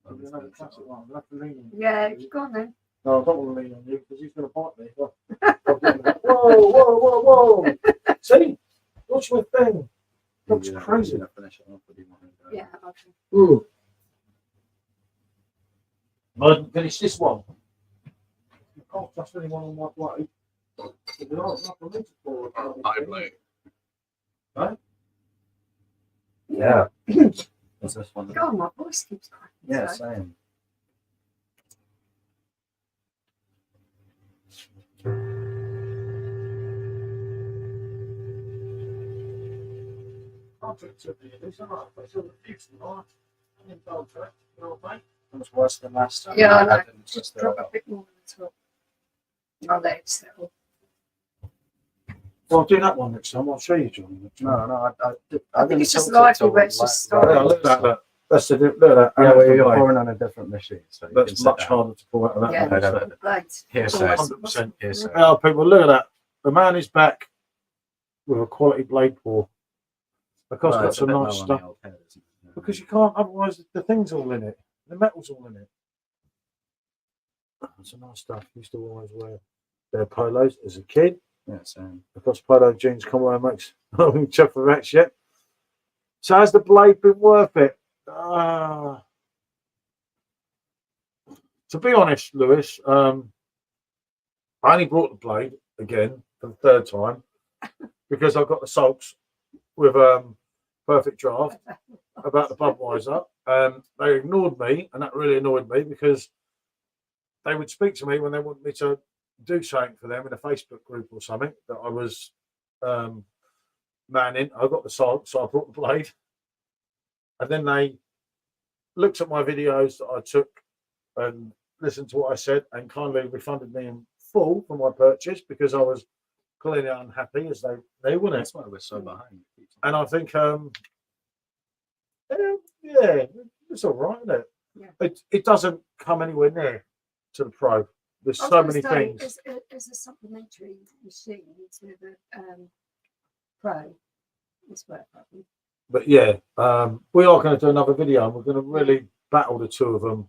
I'll do another classic one. I'll have to lean on you. Yeah, go on then. No, I don't want to lean on you because he's going to bite me. Whoa. See? What's your thing? Looks crazy. Yeah, okay. Ooh. I didn't finish this one. You can't trust anyone on my blade. There aren't enough for me to pour. I blade. Right? Yeah. What's this one? God, my voice keeps cracking. Yeah, so. same. I'll drink two of these. I'm not sure the future are. I'm in Goldrake. You know, mate. It was worse than last time. Yeah, I know. didn't Just throw drop it a up. bit more on the top. My legs settle. Well, I'll do that one next time. I'll show you, John. No, I I think didn't it's just tilt it lively till where it's just like- starting. Yeah, look at that. That's the look at that. Yeah, well, you're Blade. pouring on a different machine, so you can That's sit much down. harder to pull out of that Yeah, one. no, so. no. blades. Here, so Almost 100%. Here, so Now, people, look at that. The man is back with a quality blade pour. Because Well, got it's a some bit nice low on stuff. the old head, isn't it? Because you can't, otherwise the thing's all in it. The metal's all in it. Some nice stuff. Used to always wear their polos as a kid. Yeah, same. Because polo jeans come away and makes chuff of that shit. So has the blade been worth it? To be honest, Lewis, I only brought the blade again for the third time because I got the sulks with Perfect Draft about the Budweiser. They ignored me, and that really annoyed me because they would speak to me when they wanted me to do something for them in a Facebook group or something that I was manning. I got the sulks, so I brought the blade. And then they looked at my videos that I took and listened to what I said and kindly refunded me in full for my purchase because I was clearly unhappy as they wouldn't. That's why we're so behind. And I think, yeah, it's all right, isn't it? Yeah. It doesn't come anywhere near to the Pro. There's so many things. As a supplementary machine to the Pro, it's worth it. But yeah, we are going to do another video and we're going to really battle the two of them.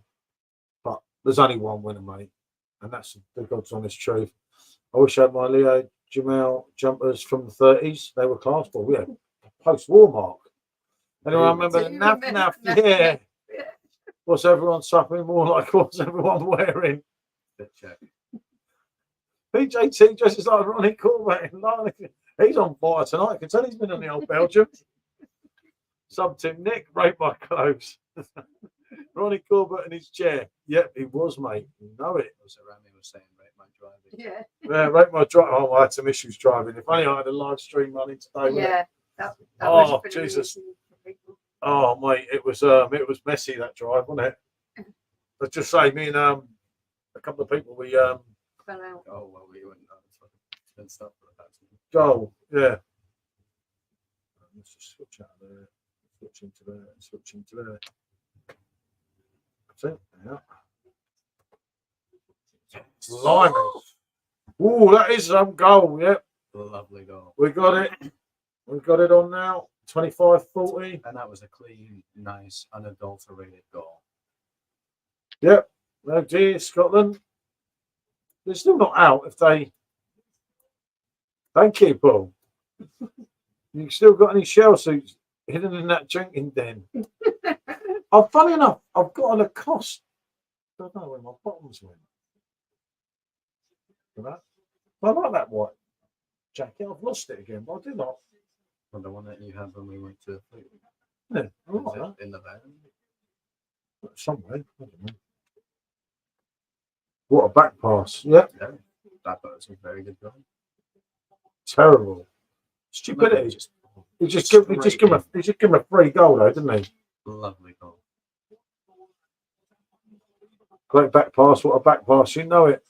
But there's only one winner, mate. And that's the God's honest truth. I wish I had my Leo Jamel jumpers from the 30s. They were class, but we had post-war mark. Anyone remember the naff? Yeah. What's everyone suffering more like? What's everyone wearing? PJT dresses like Ronnie Corbett. He's on fire tonight. I can tell he's been on the old Belgium. Sub Tim Nick, rate my clothes. Ronnie Corbett in his chair. Yep, he was, mate. You know it. Rami was saying, rate my driving. Yeah. Yeah, rate my drive. Oh, I had some issues driving. If only I had a live stream running today. Yeah. That Oh, would have been Jesus. amazing for people. Oh, mate, it was messy, that drive, wasn't it? Let's just say, me and a couple of people, we Fell out. Oh, well, we wouldn't know. It's been stuff for that. go, yeah. Let's just switch out of there, switch into there, switch into there. That's it. Yeah. Blimey. Ooh, that is some goal, yep. Lovely goal. We got it. We got it on now. 25-40. And that was a clean, nice, unadulterated goal. Yep. No dear, Scotland. They're still not out if they. Thank you, Paul. You still got any shell suits hidden in that drinking den? Oh, funny enough, I've got an Lacoste. I don't know where my bottoms went. For that. I like that white jacket. I've lost it again, but I do like. Well, the one that you had when we went to Fleetwood. Yeah, I Was like it that. in the van? Somewhere. I don't know. What a back pass. Yep. Yeah. That was a very good goal. Terrible. Stupidity. He just give him a free goal though, didn't he? Lovely goal. Great back pass. What a back pass. You know it.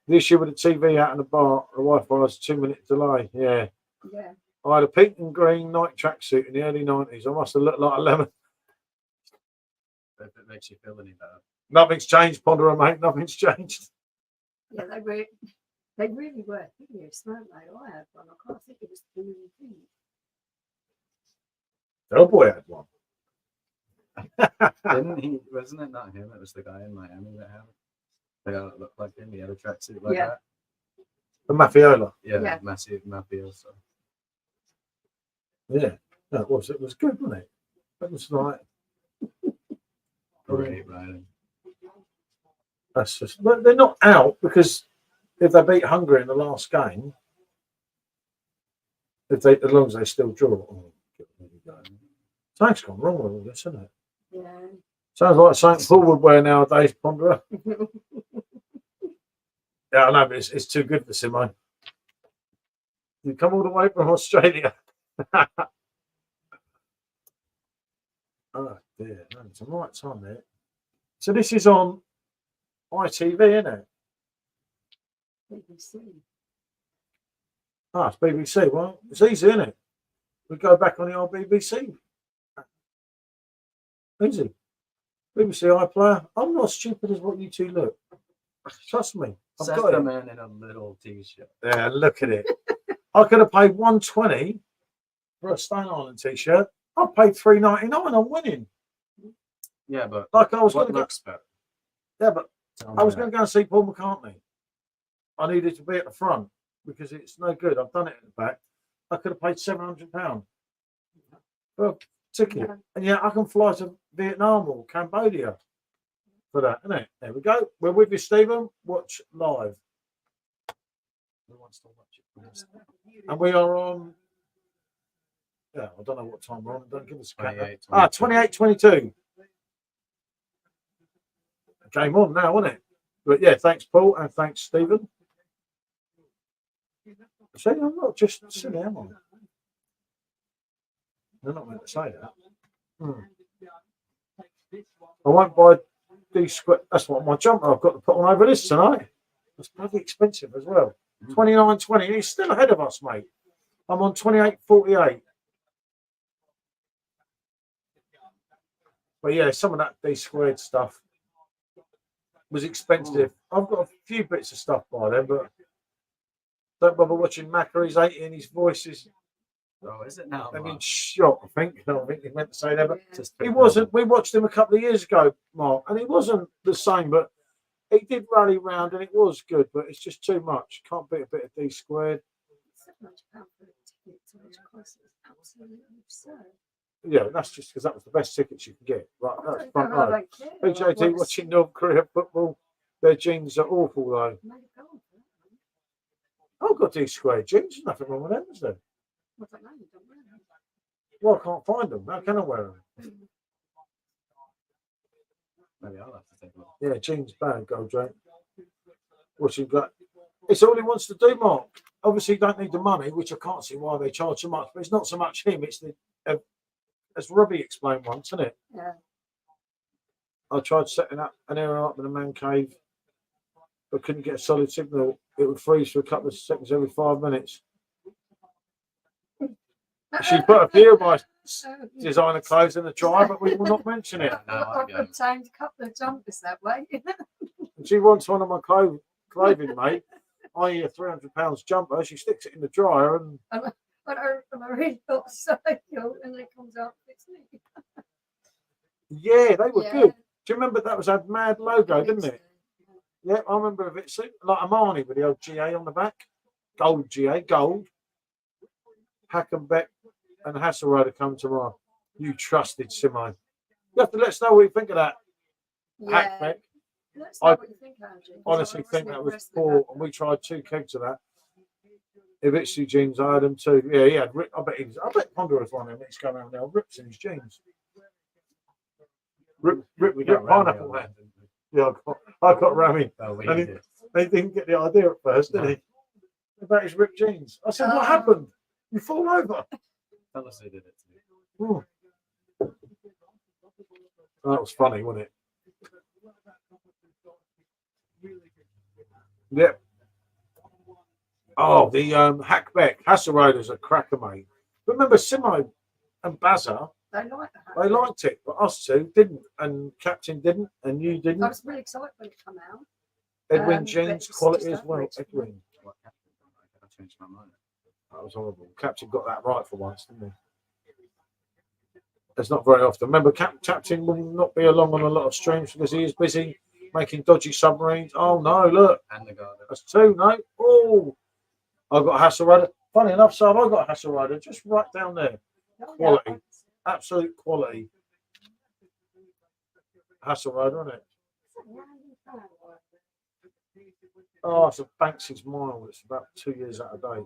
The issue with the TV out in the bar, the Wi-Fi was 2-minute delay. Yeah. Yeah. I had a pink and green night tracksuit in the early 90s. I must have looked like a lemon. If it makes you feel any better. Nothing's changed, Ponderer, mate. Nothing's changed. Yeah, they really were hideous, weren't they? I had one. I can't think it was the really thing. Hellboy had one. Didn't he? Wasn't it not him? It was the guy in Miami that had it. The guy that looked like him. He had a tracksuit like Yeah. that. The Mafiola. Yeah, Yeah. massive mafioso. Yeah. No, it was. It was good, wasn't it? It was like. Great riding. That's just. But they're not out because if they beat Hungary in the last game, as long as they still draw. Oh, there we go. Something's gone wrong with all this, isn't it? Yeah. Sounds like something Paul would wear nowadays, Ponderer. Yeah, I know, but it's too good for Simone. You come all the way from Australia. Oh dear, no, it's the right time there. So this is on ITV, isn't it? BBC. Ah, it's BBC. Well, it's easy, isn't it? We go back on the old BBC. Easy. BBC iPlayer. I'm not as stupid as what you two look. Trust me. I've Says got the it. man in a little t-shirt. Yeah, look at it. I could have paid $120 for a Stone Island t-shirt. I paid $3.99. I'm winning. Yeah, but Like I was going what to go. looks better? Yeah, but Tell I me was that. going to go and see Paul McCartney. I needed to be at the front because it's no good. I've done it at the back. I could have paid £700 for a ticket. Yeah. And yeah, I can fly to Vietnam or Cambodia for that, isn't it? There we go. We're with you, Stephen. Watch live. Who wants to watch it first? And we are on. Yeah, I don't know what time we're on. Don't give us a count. 28:22. Game on now, wasn't it? But yeah, thanks, Paul, and thanks, Stephen. See, I'm not just silly, am I? They're not meant to say that. I won't buy these square. That's what my jumper I've got to put on over this tonight. It's bloody expensive as well. 29.20. He's still ahead of us, mate. I'm on 28.48. But yeah, some of that D squared stuff was expensive. I've got a few bits of stuff by them, but don't bother watching Macca. He's 80 and his voice is. Oh, is it now? I mean, shot. I think. No, I think he meant to say that, but Just he wasn't. We watched him a couple of years ago, Mark, and it wasn't the same. But he did rally round, and it was good. But it's just too much. Can't beat a bit of D squared. £700 for a ticket to which cost is absolutely absurd. Yeah, that's just because that was the best tickets you could get. Right, that's front I row. don't care. PJT watching North Korea football. Their jeans are awful though. Maybe go on for that. I've got these square jeans. There's nothing wrong with them, is there? I don't know. You don't wear them. Well, I can't find them. How can I wear them? Maybe I'll have to take a look. Yeah, jeans bad, Goldrake. What's he got? It's all he wants to do, Mark. Obviously, he don't need the money, which I can't see why they charge so much. But it's not so much him. It's the, as Robbie explained once, isn't it? Yeah. I tried setting up an area up in a man cave, but couldn't get a solid signal. It would freeze for a couple of seconds every 5 minutes. She put a few of my designer clothes in the dryer, but we will not mention it. No, I I've get it. obtained a couple of jumpers that way. And she wants one of my clothing, mate. I.e. a £300 jumper. She sticks it in the dryer and I And I really thought so cool, and then it comes up, it's me. Yeah, they were Yeah. good. Do you remember that was a mad logo, didn't it? Yeah, I remember of it. Like Armani with the old GA on the back. Gold GA, gold. Hackenbeck and Hasselrider come tomorrow. You trusted Simo. You have to let us know what you think of that. Yeah. Hackbeck. Let's know what you think, Angie. 'cause I Honestly, wasn't think that was impressed with poor, and we tried 2 kegs of that. Ivitsy jeans, I had them too. Yeah, he had. I bet Ponderous one of them. He's going around now. Rips in his jeans. Rip pineapple man. Yeah, I got Rami. Oh, And he didn't get the idea at first, did he? About his ripped jeans. I said, what happened? You fall over. Fellas, they did it to me. Oh. That was funny, wasn't it? Yep. Oh, the Hackbeck Hasselrider's a cracker, mate. Remember Simo and Bazza, They like that. they liked it, but us two didn't, and Captain didn't, and you I didn't. was really excited when it came out. Edwin but Jeans it's quality just as well. average. Edwin. What happened? I changed my mind. That was horrible. Captain got that right for once, didn't he? It's not very often. Remember, Captain will not be along on a lot of streams because he is busy making dodgy submarines. Oh no, look, And the garden. that's 2, no. Oh, I've got a Hasselrider. Funny enough, so I've got a Hasselrider just right down there. Oh, Quality, absolute quality. Hasselrider, isn't it? Oh, it's a Banksy's mile. It's about 2 years out of date.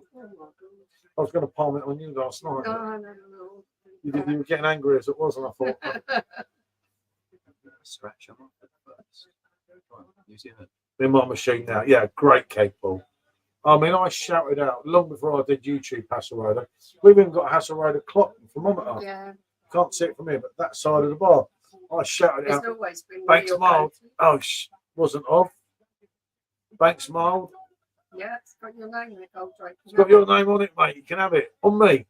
I was going to palm it on you last night. No. You were getting angry as it was, and I thought, Scratch them off at first. You see that? in my machine now. Yeah, great keg ball. I mean, I shouted out long before I did YouTube Hasselrider. We've even got a Hasselrider clock and thermometer. Yeah. Can't see it from here, but that side of the bar. I shouted It's out, always been Banks real mild. good. Oh, wasn't off. Banks mild. Yeah, it's got your name in it, Goldrake. It's got your name on it, mate. You can have it. On me.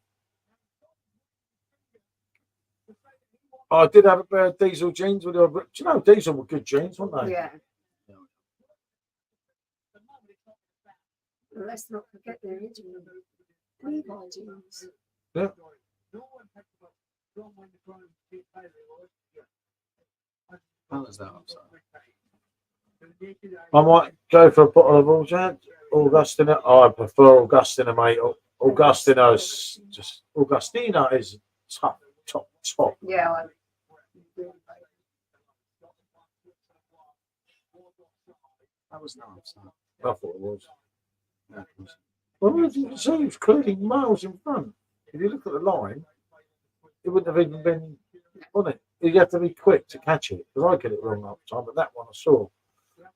I did have a pair of Diesel jeans with a. Do you know Diesel were good jeans, weren't they? Yeah. Well, let's not forget the original Levi jeans. Yeah. How is that upside? I might go for a bottle of Augustina. Oh, I prefer Augustina, mate. Augustina is just Augustina is top. Yeah. That was not upside. I thought it was. No, it was. Well, as you can see, it's clearly miles in front. If you look at the line, it wouldn't have even been on it. You have to be quick to catch it because I get it wrong half the time. But that one I saw.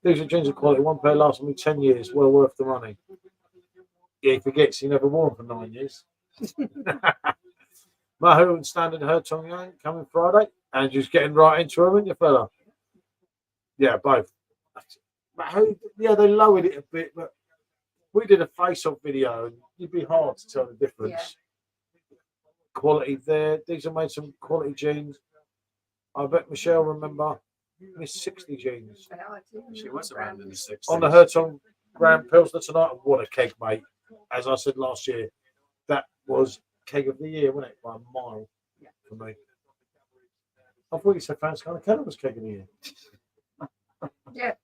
These are jeans of quality. One pair lasted me 10 years. Well worth the money. Yeah, he forgets he never wore them for 9 years. Mahu and Standard Hertong Yang coming Friday. And just getting right into them, isn't you, fella? Yeah, both. Mahu, yeah, they lowered it a bit, but we did a face-off video and you'd be hard to tell the difference. Yeah. Quality there. These are made some quality jeans. I bet Michelle remember Miss 60 jeans. Yeah, I do. She was around in the 60s. On the Hertong Grand Pilsner tonight. What a keg, mate. As I said last year, that was keg of the year, wasn't it? By a mile for me. I thought you said Fans Kind of Keller was keg of the year. Yeah.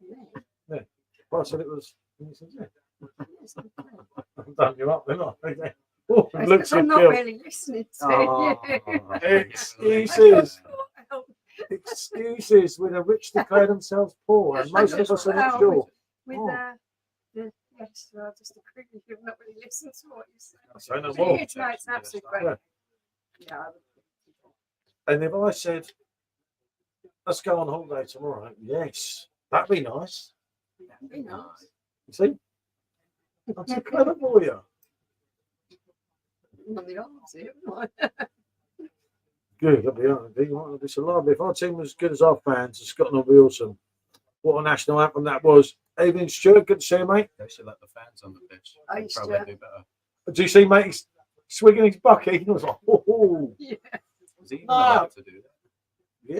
Well, I said it was. And you said, yeah. Yes, okay. I've done you up, then I? Oh, It's looks 'cause I'm not good. really listening to Oh, you. Excuses. Excuses with the rich declare themselves poor, and most of us are not sure. With Oh. yes, I just agree with you. I've not really listened to what you said. I say no But more. here tonight, it's absolutely great. Yeah. Yeah. And if I said, let's go on holiday tomorrow, yes, that'd be nice. That'd be nice. You see? I'm too clever for you. On the opposite, right? Good, that'd be so lovely. If our team was as good as our fans, Scotland would be awesome. What a national anthem that was. Evening, Stuart, good to see you, mate. They should let the fans on the pitch. I They'd used probably to. do better. Do you see, mate? He's swigging his bucket. He was like, oh. Yeah. Is he even Ah. allowed to do that?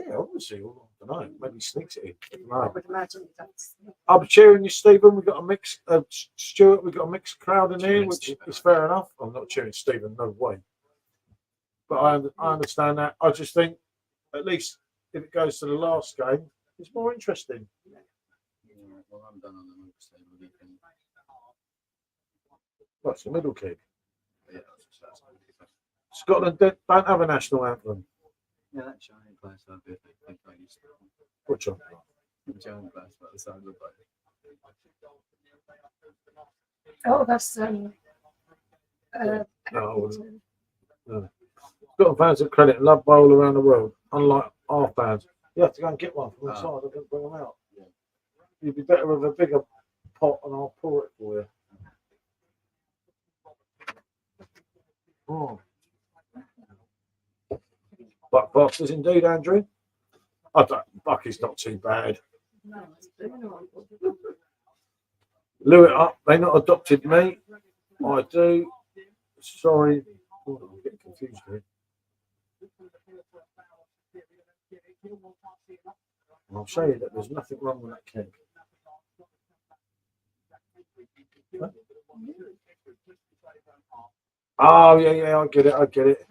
Yeah, obviously. don't know. Maybe he sneaks it in. I don't I know. would imagine that's I'm cheering you, Stephen. We've got a mixed Stuart. We've got a mixed crowd in here, Cheering which Stephen. is fair enough. I'm not cheering Stephen, no way. But I understand that. I just think, at least if it goes to the last game, it's more interesting. Yeah, well, I'm done on the moves. You can, What's the middle kick? yeah, Scotland don't have a national anthem. yeah, that giant glass I think I used to. Which one? The giant glass by the side of the boat. oh, that's No. Scotland fans of credit and love bowl around the world, unlike our fans. You have to go and get one from the side. I don't bring them out. Yeah. You'd be better with a bigger pot, and I'll pour it for you. Oh. Buck boxes indeed, Andrew. Bucky's not too bad. no, it's been on. Blew it up. They not adopted me. I do. Sorry. Oh, I'm getting confused here. I'll show you that there's nothing wrong with that keg. Huh? Oh, yeah, I get it.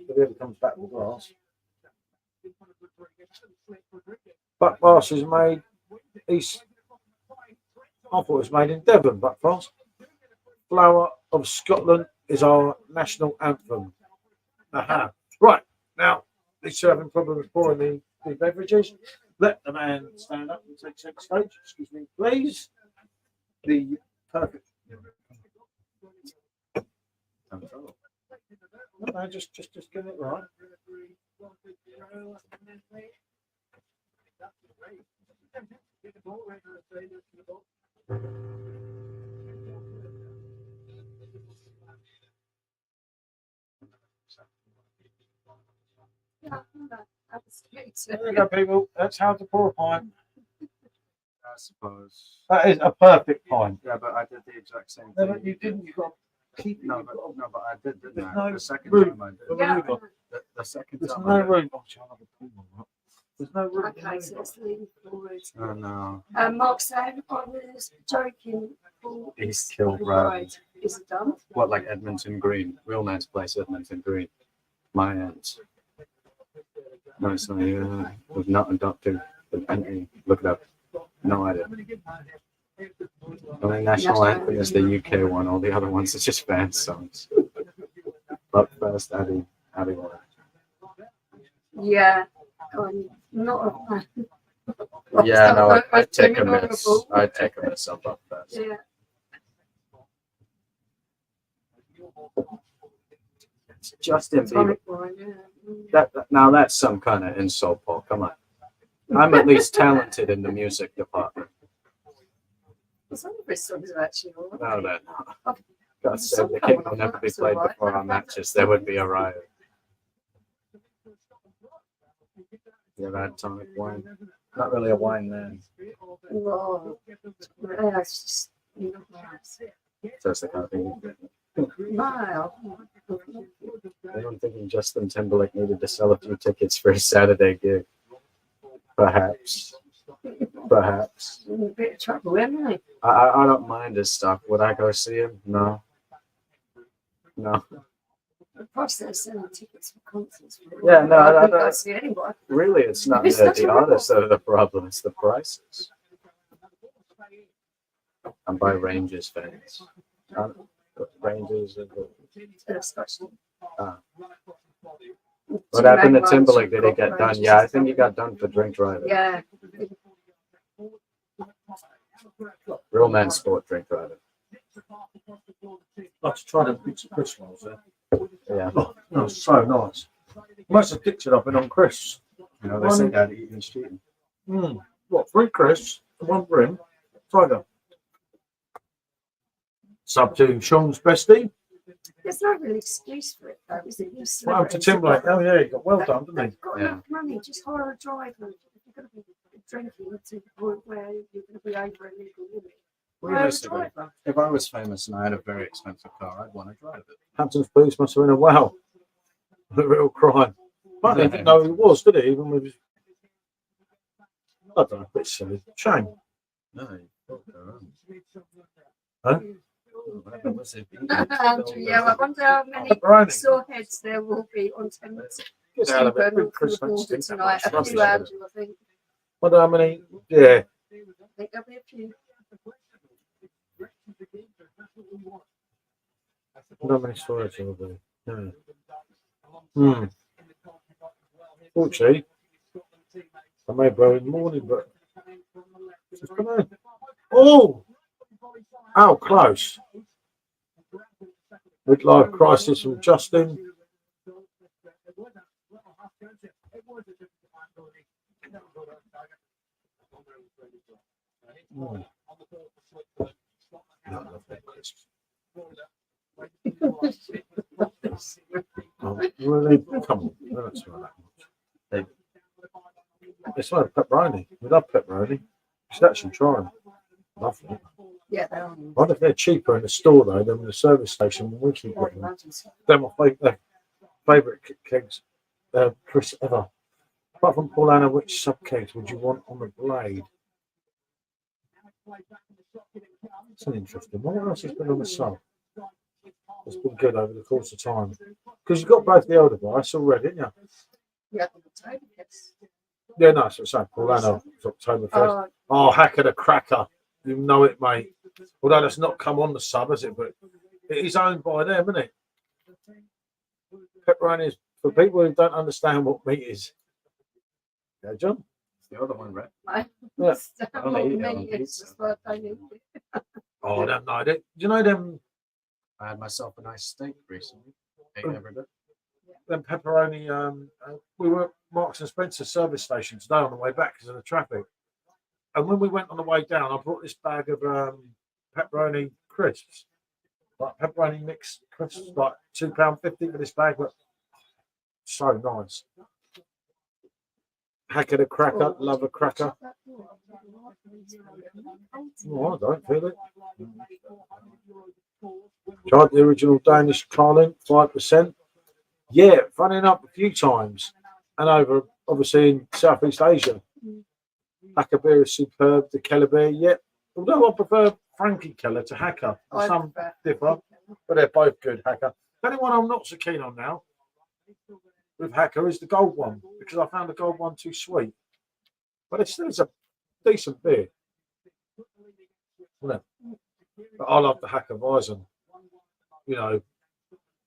But then it comes back with glass. Buck Bass is made east. I thought it was made in Devon, Buck Bass. Flower of Scotland is our national anthem. Aha. Right, now, these two having problems pouring the beverages. Let the man stand up and take second stage. Excuse me, please. The perfect. No, just get it right. Yeah, that's great. There we go, people. That's how to pour a pint. I suppose. That is a perfect pint. Yeah, but I did the exact same No, thing. but you didn't. You got to keep it. No, but I did, didn't There's I? no The second room. time I did. Yeah, The second There's time no I did. room. Oh, I'll have a poo on that. There's no room. okay, so let's lean forward. Oh no. Mark saying I was joking. For He's killed Right. Ryan. Is it done? What, like Edmonton Green? Real man's place, Edmonton Green. My ends. No, sorry, was not adopted. And look it up. No idea. The only national anthem is the UK one. All the other ones are just fan songs. But first, Addy won. Yeah. I'm not a fan. Yeah, no, I'd I've take been a miss. honourable. I'd take a miss up first. Yeah. It's Justin Bieber. Tonic wine, yeah. Now that's some kind of insult, Paul. Come on. I'm at least talented in the music department. Some of his songs are actually all right. No, they're not. God save the king will never be played before our matches. There would be a riot. You ever had tonic wine? Not really a wine then. Well, yeah, it's just not nice. So it's the kind of thing. Wow. I'm thinking Justin Timberlake needed to sell a few tickets for his Saturday gig. Perhaps. In a bit of trouble, isn't he? I don't mind his stuff. Would I go see him? No. The price they're selling tickets for concerts. Yeah, no, I wouldn't don't- go see anyone. Really, it's not It's the such a artists that are the problem. It's the prices. I'm by Rangers fans. Rangers. Especially. What happened to Timberlake? Did he get done? Yeah, I think he got done for drink driving. Yeah. Real man sport drink driving. I've tried to pizza crisp rolls there. Yeah. Oh, that was so nice. Most addicted I've been on crisps. You know, they say that eating's cheating. What, 3 crisps and 1 brim? Tiger. Sub to Sean's bestie. There's no real excuse for it, though, is it? You Well, to celebrities Timberlake. have Oh, yeah, he got well done, didn't he? got Yeah. enough money, just hire a driver. You're going to be drinking to the point where you're going to be over a legal limit. Hire a Realistically, driver. if I was famous and I had a very expensive car, I'd want to drive it. Hampton's police must have been a wow. A real crime. But he didn't know who he was, did he? Even with his... I don't know, a bit silly. Shame. No, you fucked her up. Huh? Whatever was it? Andrew, yeah, I wonder how many Pepperoni. sore heads there will be on Thames. Get out of it. Super Chris, North don't Border stink that tonight. much A rubbish, few, is it? Andrew, I think. Wonder how many. Yeah. I think there'll be a few. Wonder how many stories there will be. Yeah. Hmm. Fortunately, I may blow in the morning, but. Just don't know. Oh! How close. Midlife crisis from Justin. Hmm. No, I love that crisp. Oh, really? Come on. They don't smell that much. They smell pepperoni. We love pepperoni. You should actually try them. Lovely. Yeah, they are. I wonder if they're cheaper in the store though than in the service station when we keep I'd getting them. imagine so. They're my favourite kegs, Chris, ever. Apart from Paulana, which sub kegs would you want on the blade? It's an interesting one. What else has been on the sub? It's been good over the course of time. Because you've got both the older device already, haven't you? Yeah, the potato chips. Yeah, no, so it's like Paulana, it's October 1st. Oh, Hacker the Cracker. You know it, mate. Although that's not come on the sub, has it? But it is owned by them, isn't it? Pepperoni is for people who don't understand what meat is. Yeah, John? It's the other one, right? Yeah. I don't eat it on It's just what I need. Oh, I don't know. Do you know them I had myself a nice steak recently. Ate every bit. them pepperoni? We were at Marks and Spencer service station today on the way back because of the traffic. And when we went on the way down, I brought this bag of pepperoni crisps, like pepperoni mix crisps, like £2.50 for this bag, but so nice. Hacker the Cracker, love a cracker. Oh, I don't feel it. Tried the original Danish Carlin, 5%. Yeah, funny enough, a few times. And over, obviously, in Southeast Asia. Hacker beer is superb. The Keller beer, yeah. Although I prefer Frankie Keller to Hacker. Some differ, but they're both good, Hacker. The only one I'm not so keen on now with Hacker is the gold one, because I found the gold one too sweet. But it still is a decent beer. Isn't it? But I love the Hacker Weizen. You know,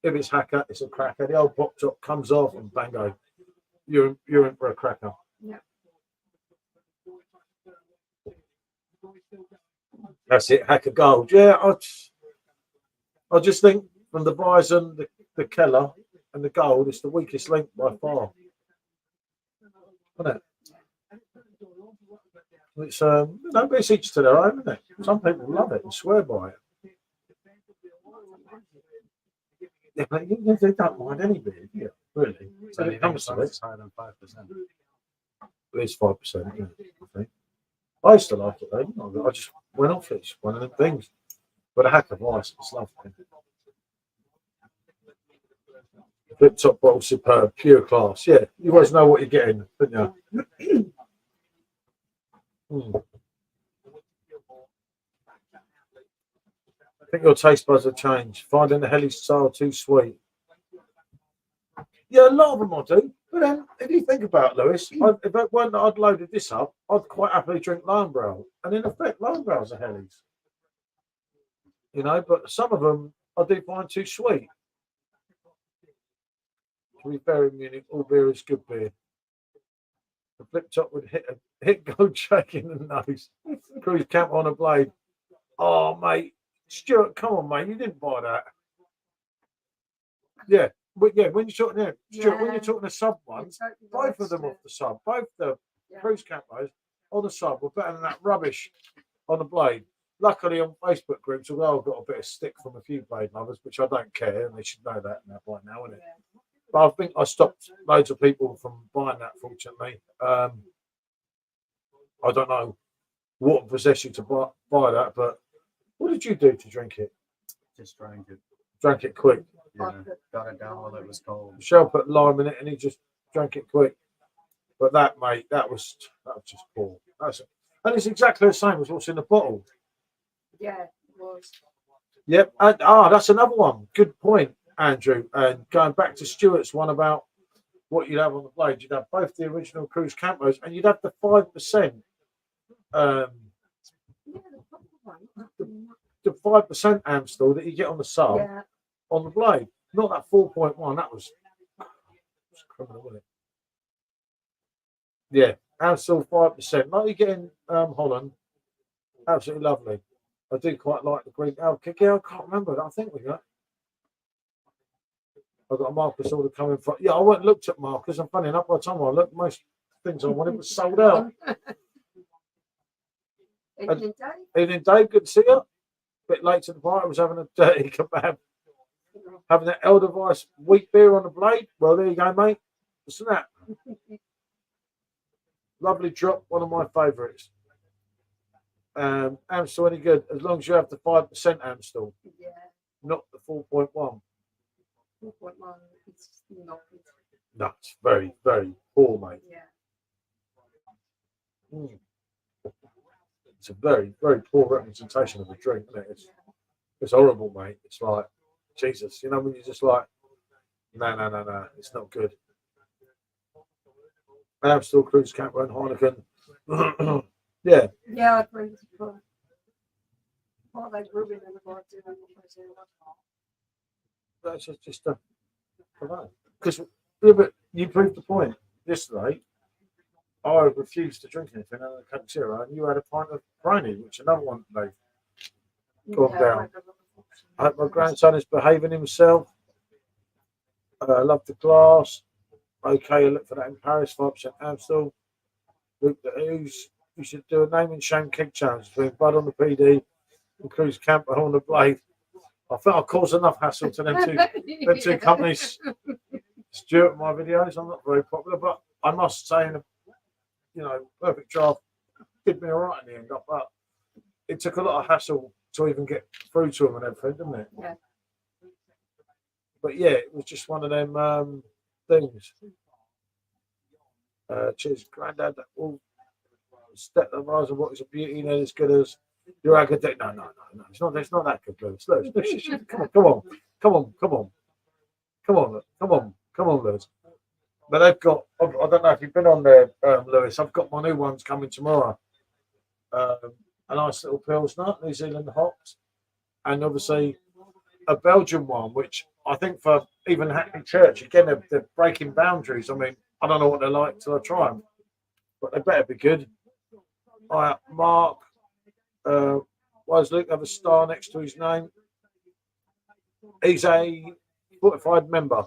if it's Hacker, it's a cracker. The old pop top comes off and bango. You're in for a cracker. Yeah. That's it, Hacker Gold. Yeah, I just think from the Weizen, the Keller, and the Gold, it's the weakest link by far. Isn't it? It's but it's each to their own, isn't it? Some people love it and swear by it. Yeah, but they don't mind any beer, yeah, really. So When it comes to it, it's higher than 5%. at least 5%. Yeah, I think. I used to like it though. I just went off it. It's one of the things. But a Hack of Ice, it's lovely. Flip top bottle, superb, pure class. Yeah, you always know what you're getting, don't you? I think your taste buds have changed. Finding the Helly style too sweet. Yeah, a lot of them I do. But then, if you think about it, Lewis, if it weren't that I'd loaded this up, I'd quite happily drink Lonebrow. And in effect, Lonebrows are Hellies. You know, but some of them I do find too sweet. To be fair in Munich, all beer is good beer. The flip top would hit Goldrake in the nose. Cruise camp on a blade. Oh, mate. Stuart, come on, mate. You didn't buy that. Yeah. But yeah, when you're talking, Stuart, when you're talking the sub ones, both of them off the sub, both the cruise campos on the sub were better than that rubbish on the blade. Luckily, on Facebook groups, although I've got a bit of stick from a few blade lovers, which I don't care, and they should know that by now, isn't it? But I think I stopped loads of people from buying that, fortunately. I don't know what possessed you to buy that, but what did you do to drink it? Just drank it. Drank it quick. Yeah, got it down while it was cold. Michelle put lime in it, and he just drank it quick. But that, mate, that was just poor. And it's exactly the same as what's in the bottle. Yeah, it was. Yep. And, that's another one. Good point, Andrew. And going back to Stuart's one about what you'd have on the blade, you'd have both the original Cruise Campos and you'd have the 5%. Yeah, the proper one. The 5% Amstel that you get on the sub Yeah, on the blade, not that 4.1. That was criminal, wasn't it? Yeah, Amstel 5%. Like you're getting Holland, absolutely lovely. I do quite like the green. Oh, yeah, I can't remember. I think we got. I've got a Marcus order coming from. Yeah, I went and looked at Marcus, and funny enough, by the time I looked, most things I wanted was sold out. Evening, Dave. Evening, Dave. Good to see you. Bit late to the party. I was having a dirty kebab, having that Elderweiss wheat beer on the blade. Well, there you go, mate. Listen to that. Lovely drop. One of my favourites. Amstel any good as long as you have the 5% Amstel, Yeah, not the 4.1. 4.1 is not good. No, it's very, very poor, mate. Yeah. It's a very, very poor representation of a drink, isn't it? It's horrible, mate. It's like, Jesus, you know, when you're just like, no, it's not good. Amstel, Cruise Camper, and Heineken. Yeah. Yeah, I agree with you. What are they brewing in the bar doing? That's just a. Because you proved the point yesterday. I refused to drink anything out of the Coke Zero, and you had a pint of brandy, which another one they've gone down. I hope my grandson is behaving himself. I love the glass. Okay, I look for that in Paris, 5% Amstel. Luke the Ooze. You should do a name and shame keg challenge between Bud on the PD and Cruise Camper on the Blade. I think I'll cause enough hassle to them two companies. Stuart, my videos, I'm not very popular, but I must say, Perfect Draft did me all right in the end, but it took a lot of hassle to even get through to them and everything, didn't it? Yeah. But yeah, it was just one of them things. Cheers, Grandad. That will step the rise of what is a beauty, and as good as your academic. No. It's not that good, Lewis. Come on, Lewis. But they've got. I don't know if you've been on there, Lewis. I've got my new ones coming tomorrow. A nice little Pilsner, New Zealand hops, and obviously a Belgian one, which I think for even Hackney Church, again, they're breaking boundaries. I mean, I don't know what they're like till I try them, but they better be good. All right, Mark. Why does Luke have a star next to his name? He's a fortified member.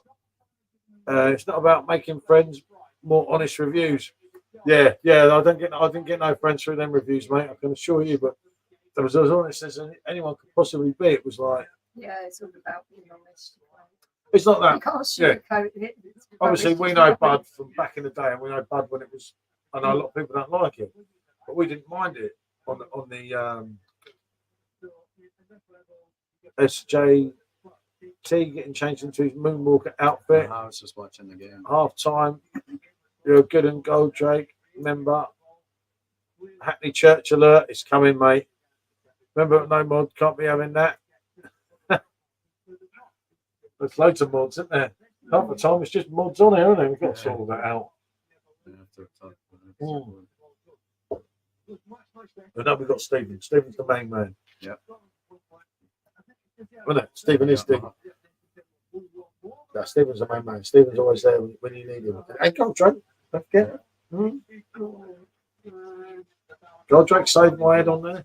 It's not about making friends, more honest reviews. Yeah. I didn't get no friends through them reviews, mate. I can assure you. But there was as honest as anyone could possibly be. It was like, yeah, it's all about being honest. It's not that. You can't sugarcoat it. Obviously, we know Bud from back in the day, and we know Bud when it was. I know a lot of people don't like it, but we didn't mind it on the SJT getting changed into his Moonwalker outfit. I was just watching the game. Half time. You're a good and Goldrake member. Hackney Church alert. It's coming, mate. Remember, no mod can't be having that. There's loads of mods, isn't there? Half the time it's just mods on here, isn't it? We've got to sort all that out. But no, we've got Stephen. Stephen's the main man. Yeah. Well, no, Stephen is the. No, Stephen's the main man. Stephen's always there when you need him. Hey, Goldrake, don't forget. Goldrake saved my head on there.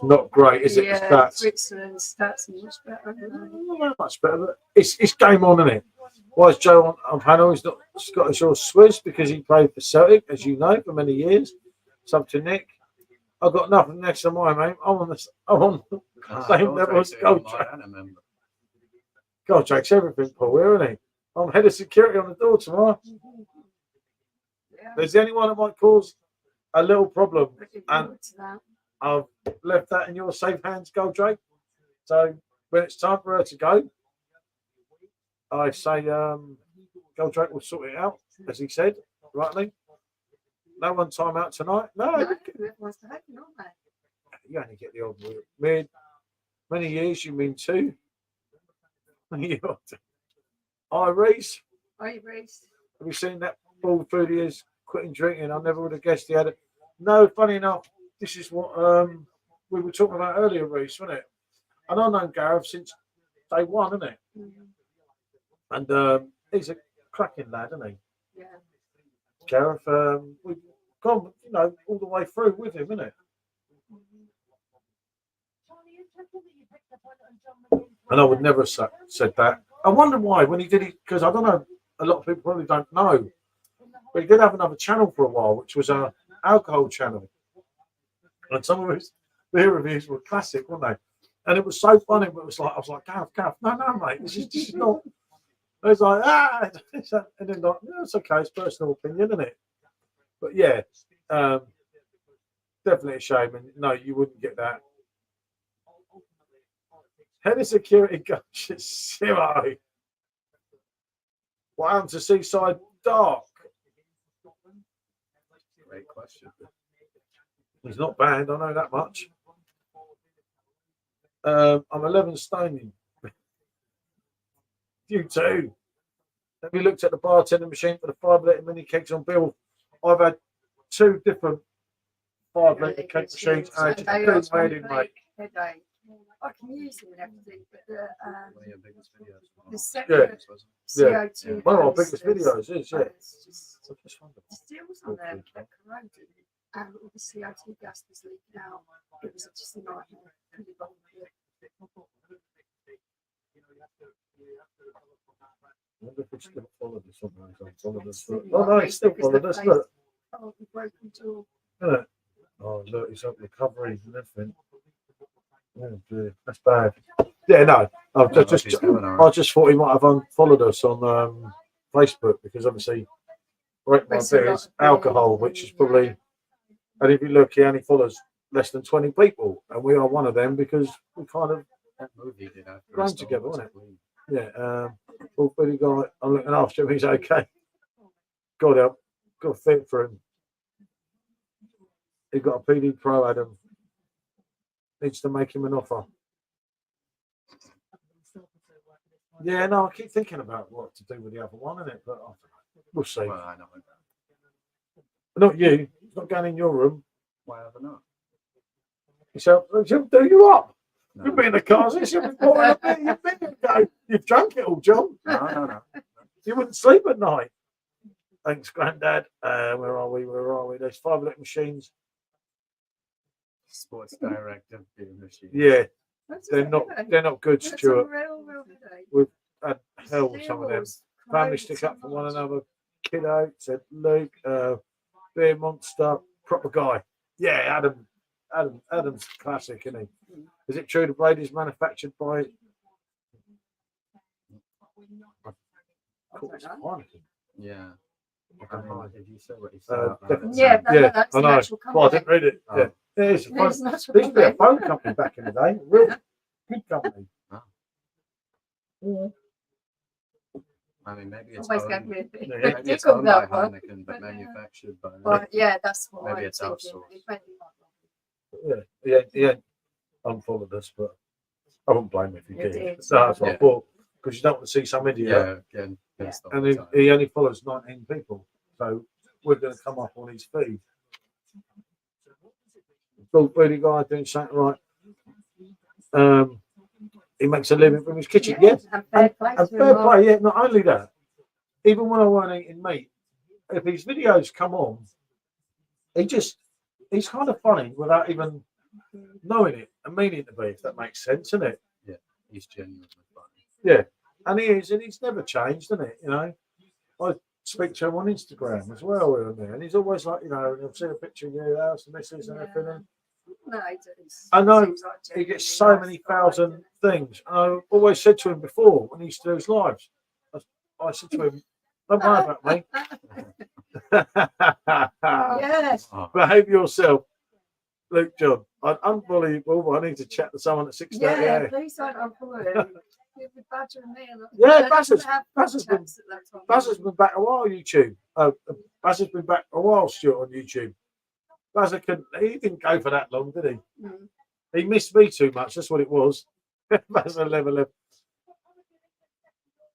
Not great, is it? Yeah, Stats. Switzerland's stats are much better. Much better. But it's game on, isn't it? Why is Joe on panel? He's not Scottish or Swiss because he played for Celtic, as you know, for many years. It's up to Nick. I've got nothing next to mine, mate. I'm on the same level as Goldrake. Goldrake's everything, Paul, isn't he? I'm head of security on the door tomorrow. Yeah. Is there anyone that might cause a little problem? Looking And forward to that. I've left that in your safe hands, Goldrake. So when it's time for her to go, I say, Goldrake will sort it out, as he said, rightly. No one time out tonight. No, everyone's behaving, aren't they? you only get the odd weird. Many years, you mean 2? Reese, Hey, Reese. have you seen that bald through the years quitting drinking? I never would have guessed he had it. No, funny enough, this is what we were talking about earlier, Reese, wasn't it? And I've known Gareth since day one, isn't it? And he's a cracking lad, isn't he? Yeah. Gareth, we've gone, all the way through with him, isn't it? And I would never have said that. I wonder why when he did it, because I don't know, a lot of people probably don't know, but he did have another channel for a while, which was an alcohol channel. And some of his beer reviews were classic, weren't they? And it was so funny, but it was like, I was like, Gav, no, mate, this is not. I was like, and then like, no, it's okay, it's personal opinion, isn't it? But yeah, definitely a shame. And no, you wouldn't get that. Head of security guard, zero. What happened to Seaside Dark? Great question. He's not banned, I know that much. I'm 11 stone. You too. Have you looked at the bartending machine for the 5-litre mini kegs on bill? I've had 2 different 5-litre keg machines, and I just made it, mate. I can use them and everything, but One of your biggest videos. the separate CO2. One of our biggest videos is, yeah. The steels on there kept corroding, and all the CO2 gas was leaking out. It was just a nightmare. Really wrong with it. I wonder if it's still followed us something. Oh no, it's still followed us. Look. Oh, the broken jaw. Isn't it? Oh look, it's up recovery and everything. Oh dear, that's bad. Yeah, no, I just thought he might have unfollowed us on Facebook because obviously, right, my beer is alcohol, which is probably, and if you look, he only follows less than 20 people, and we are one of them because we kind of grown together, wasn't it? Yeah. Well, pretty guy, I'm looking after him. He's okay. God help. Got fit for him. He got a PD Pro, Adam. Needs to make him an offer. Yeah, no, I keep thinking about what to do with the other one, innit? But we'll see. Well, I know. Not you. It's not going in your room. Why have I not? She'll do you up. No. You've been in the car since you've been pouring a bit. You've drunk it all, John. No. You wouldn't sleep at night. Thanks, Grandad. Where are we? There's 5-litre machines. Sports Director beer machine. Yeah, they're not good, Stuart. Real We've had hell with some of them. Family stick up for one another. Kiddo said Luke, Beer Monster, proper guy. Yeah, Adam's classic, isn't he? Is it true the Blade is manufactured by? Yeah. Did you say what he Yeah, that's I the know. actual company. Well, I didn't read it. Oh. Yeah, it's There's an actual there used to be a company. phone company back in the day. Real good company. Oh. Yeah. I mean, maybe it's Always owned, go with it. Yeah, maybe it's Difficult owned by that one. Heineken, but manufactured by. Well, yeah, that's what Maybe I'm it's thinking. outsourced. It may be like Yeah, he ain't unfollowed us, but I wouldn't blame him if he You did. did. So that's what I Yeah. thought, because you don't want to see some idiot. Yeah, again, Yeah. stuff And all the time. he only follows 19 people, so we're going to come up on his feed. Bald really guy doing something right. He makes a living from his kitchen. Yeah, And fair play and to fair him, play. Yeah, not only that, even when I weren't eating meat, if his videos come on, he's kind of funny without even knowing it and meaning to be, if that makes sense, isn't it? He's genuinely funny. Yeah, and he is, and he's never changed, isn't it? You know, I speak to him on Instagram as well, and he's always like, and he'll see a picture of your house and missus and everything. And No, he does. I know Seems like he gets genuinely so nice many guy, thousand doesn't things. And I always said to him before when he used to do his lives, I said to him, "Don't worry about me. Yes. Oh, Behave yourself." Luke John, I'm unbelievable. I need to chat to someone at 6:30. Yeah, Yeah. please don't unfollow him. With Badger and me. Yeah, Badger's Bazza's been back a while on YouTube. Bazza's been back a while, Stuart, on YouTube. Bazza he didn't go for that long, did he? Mm. He missed me too much. That's what it was. Bazza level.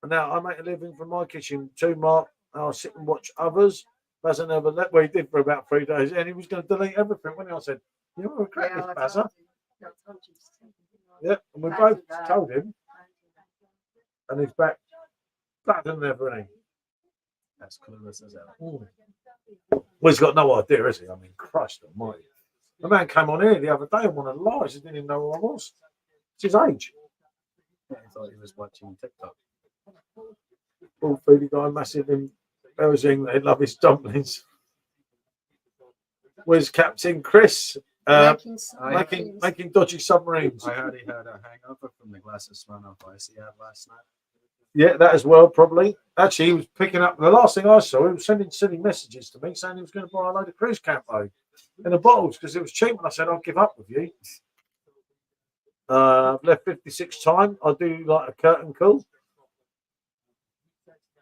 And now I make a living from my kitchen too, Mark. I'll sit and watch others. Bazza never let. Well, he did for about 3 days, and he was going to delete everything. When I said, "You want to regret this, Bazza?" Yeah, and we both told him, and he's back better than ever, isn't he? That's clueless as ever. Well, he's got no idea, is he? I mean, Christ almighty. The man came on here the other day and wanted lies. He didn't even know who I was. It's his age. Yeah, I thought he was watching TikTok. All foodie guy, massive in Belgium. They love his dumplings. Where's Captain Chris? Making dodgy submarines. I heard he had a hangover from the glass of Smirnoff Ice he had last night. Yeah, that as well, probably. Actually, he was picking up, the last thing I saw, he was sending silly messages to me saying he was going to buy a load of cruise campo in the bottles because it was cheap. And I said, I'll give up with you. I've left 56 time. I do like a curtain call.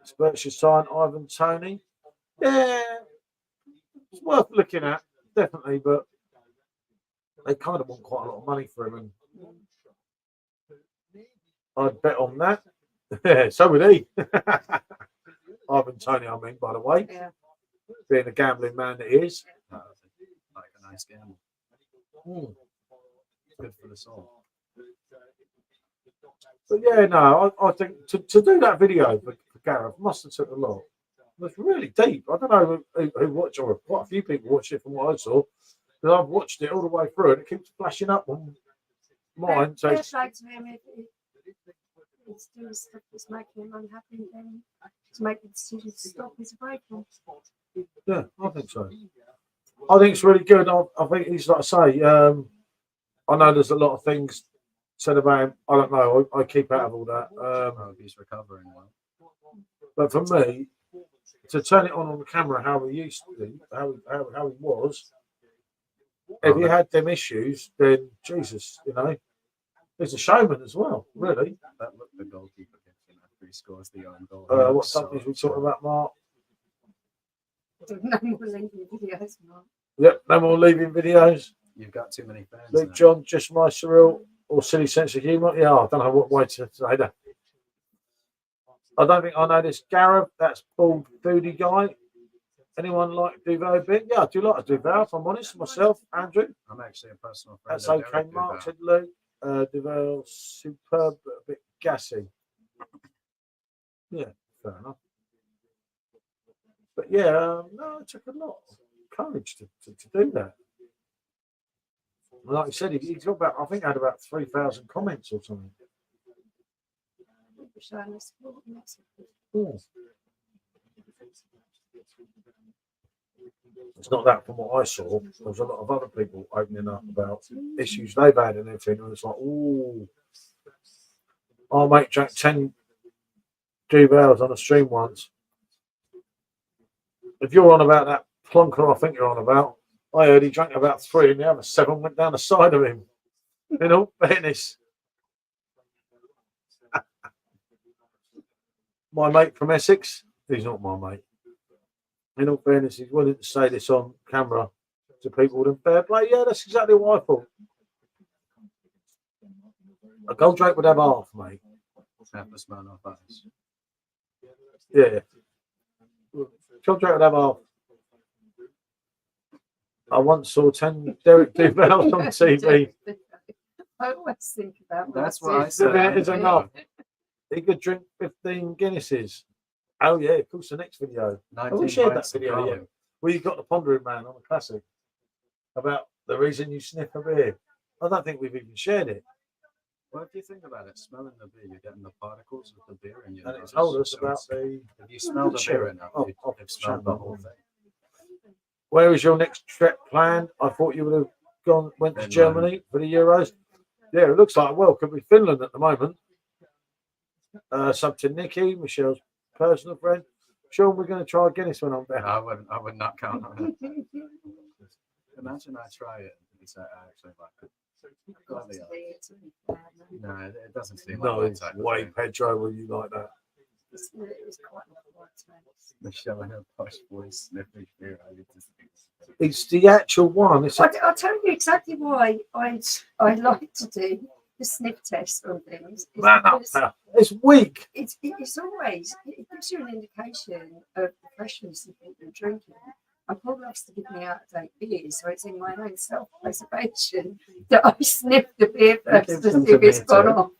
Spurgeon sign, Ivan Tony. Yeah, it's worth looking at, definitely, but they kind of want quite a lot of money for him. And I'd bet on that. Yeah, so would he. Ivan Tony, I mean, by the way. Yeah. Being a gambling man that he is. Like a nice gamble. Good for the soul. But yeah, no, I think to do that video for Gareth must have took a lot. It was really deep. I don't know who watched, or quite a few people watched it from what I saw. But I've watched it all the way through and it keeps flashing up on mine. So it's like to him if it's doing stuff that's making him unhappy, then to make the decision to stop his breaking. yeah, I think so. I think it's really good. I think he's like I say, I know there's a lot of things said about him. I don't know. I keep out of all that. I hope he's recovering well. But for me, to turn it on the camera how he used to be, how he was, if he had them issues, then Jesus, you know, he's a showman as well, really. That looked the goalkeeper gets him after he scores the own goal. What something we talking about, Mark? No more leaving videos, Mark. Yep, no more leaving videos. You've got too many fans. Luke now. John, just my surreal or silly sense of humour. Yeah, I don't know what way to say that. I don't think I know this Gareth. That's bald foodie guy. Anyone like Duval a bit? Yeah, I do like a Duval, if I'm honest. Myself, Andrew. I'm actually a personal friend. That's of okay, Derek Mark, Duval. said Luke. Duval, superb, but a bit gassy. Yeah, fair enough. But yeah, no, it took a lot of courage to do that. Like I said, he got about, I think, had about 3,000 comments or something. Yeah. It's not that from what I saw. There was a lot of other people opening up about issues they've had and everything. And it's like, oh, our mate drank 10 Duvals on a stream once. If you're on about that plonker, I think you're on about, I heard he drank about 3 and the other 7 went down the side of him. In all fairness. My mate from Essex, he's not my mate. In all fairness, he's willing to say this on camera to people with fair play. Yeah, that's exactly what I thought. A Goldrake would have half, mate. Half the Smirnoff Ice. Yeah. Goldrake would have half. I once saw 10 Derek Duvals on TV. I always think about That's what I said. That is enough. He could drink 15 Guinnesses. Oh, yeah, of course, the next video. We shared that video, yeah. Where you got the Pondering Man on the classic about the reason you sniff a beer. I don't think we've even shared it. Well, if you think about it, smelling the beer, you're getting the particles of the beer in your And nose. it told us So about it's- the. If you smell the beer enough, Oh, you've smelled the whole thing. Where is your next trip planned? I thought you would have went to Finland. Germany for the Euros. Yeah, it looks like, well, could be Finland at the moment. Sub to Nikki, Michelle's personal friend. Sean, we're going to try Guinness when I'm back. I would not count on it. Imagine I try it and say I actually like it. got to be it, to be fair, no. No, it doesn't seem like No that type of way, thing. Pedro, were you like that? It's quite a lot to me. Michelle and her posh voice sniffing beer. It's the actual one. It's I'll tell you exactly why I like to do the sniff test on things. It's man up because now. It's weak. it's always, it gives you an indication of the freshness of what you're drinking. And Paul loves to give me out of date beers, so it's in my own self preservation that I sniff the beer first gives to them see if to it's me gone too. off.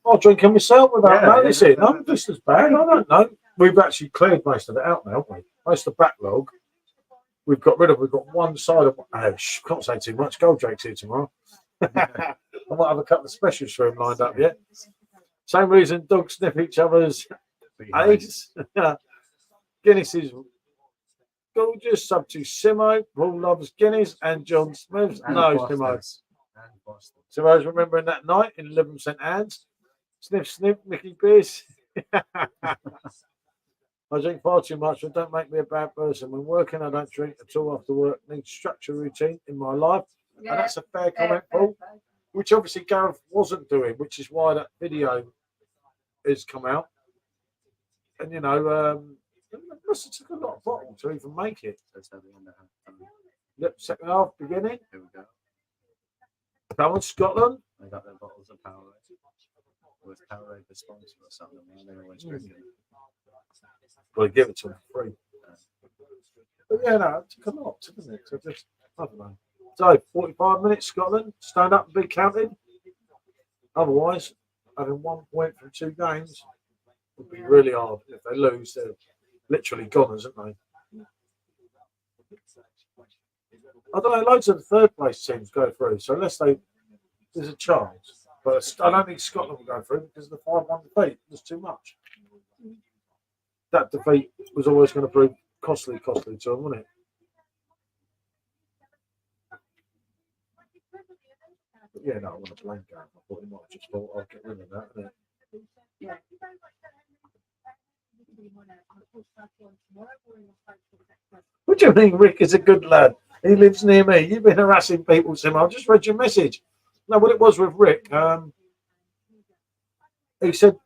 I'll drink them myself without Yeah, noticing. yeah. I'm just as bad. I don't know. We've actually cleared most of it out now, haven't we? Most of the backlog we've got rid of. We've got one side of. Can't say too much. Goldrake's here tomorrow. I might have a couple of specials for him lined up yet. Same reason dogs sniff each other's eggs. Guinness is gorgeous. Sub to Simo. Paul loves Guinness. And John Smith. No, Simo. Simo's remembering that night in Liverpool St Anne's. Sniff, sniff, Mickey Beers. I drink far too much, but don't make me a bad person. When working, I don't drink at all after work. Need structure routine in my life. And that's a fair comment, Paul, which obviously Gareth wasn't doing, which is why that video has come out. And, you know, it must have took a lot of bottle to even make it. Yep, second half, beginning. Here we go. Come on, Scotland. They got their bottles of Powerade. Was Powerade the sponsor or something? They're always drinking it. Well, give it to them for free. But yeah, no, it took a lot, didn't it? So just, I don't know. So, 45 minutes, Scotland. Stand up and be counted. Otherwise, having 1 point from 2 games would be really hard. If they lose, they're literally goners, aren't they? I don't know, loads of the third place teams go through. So, unless there's a chance. But I don't think Scotland will go through because the 5-1 defeat was too much. That defeat was always going to prove costly to them, wasn't it? But yeah, no, I want to blame Gareth. I thought he might have just thought, I'll get rid of that. Innit? Yeah. What do you mean Rick is a good lad? He lives near me. You've been harassing people, Sim. I just read your message. No, what it was with Rick, he said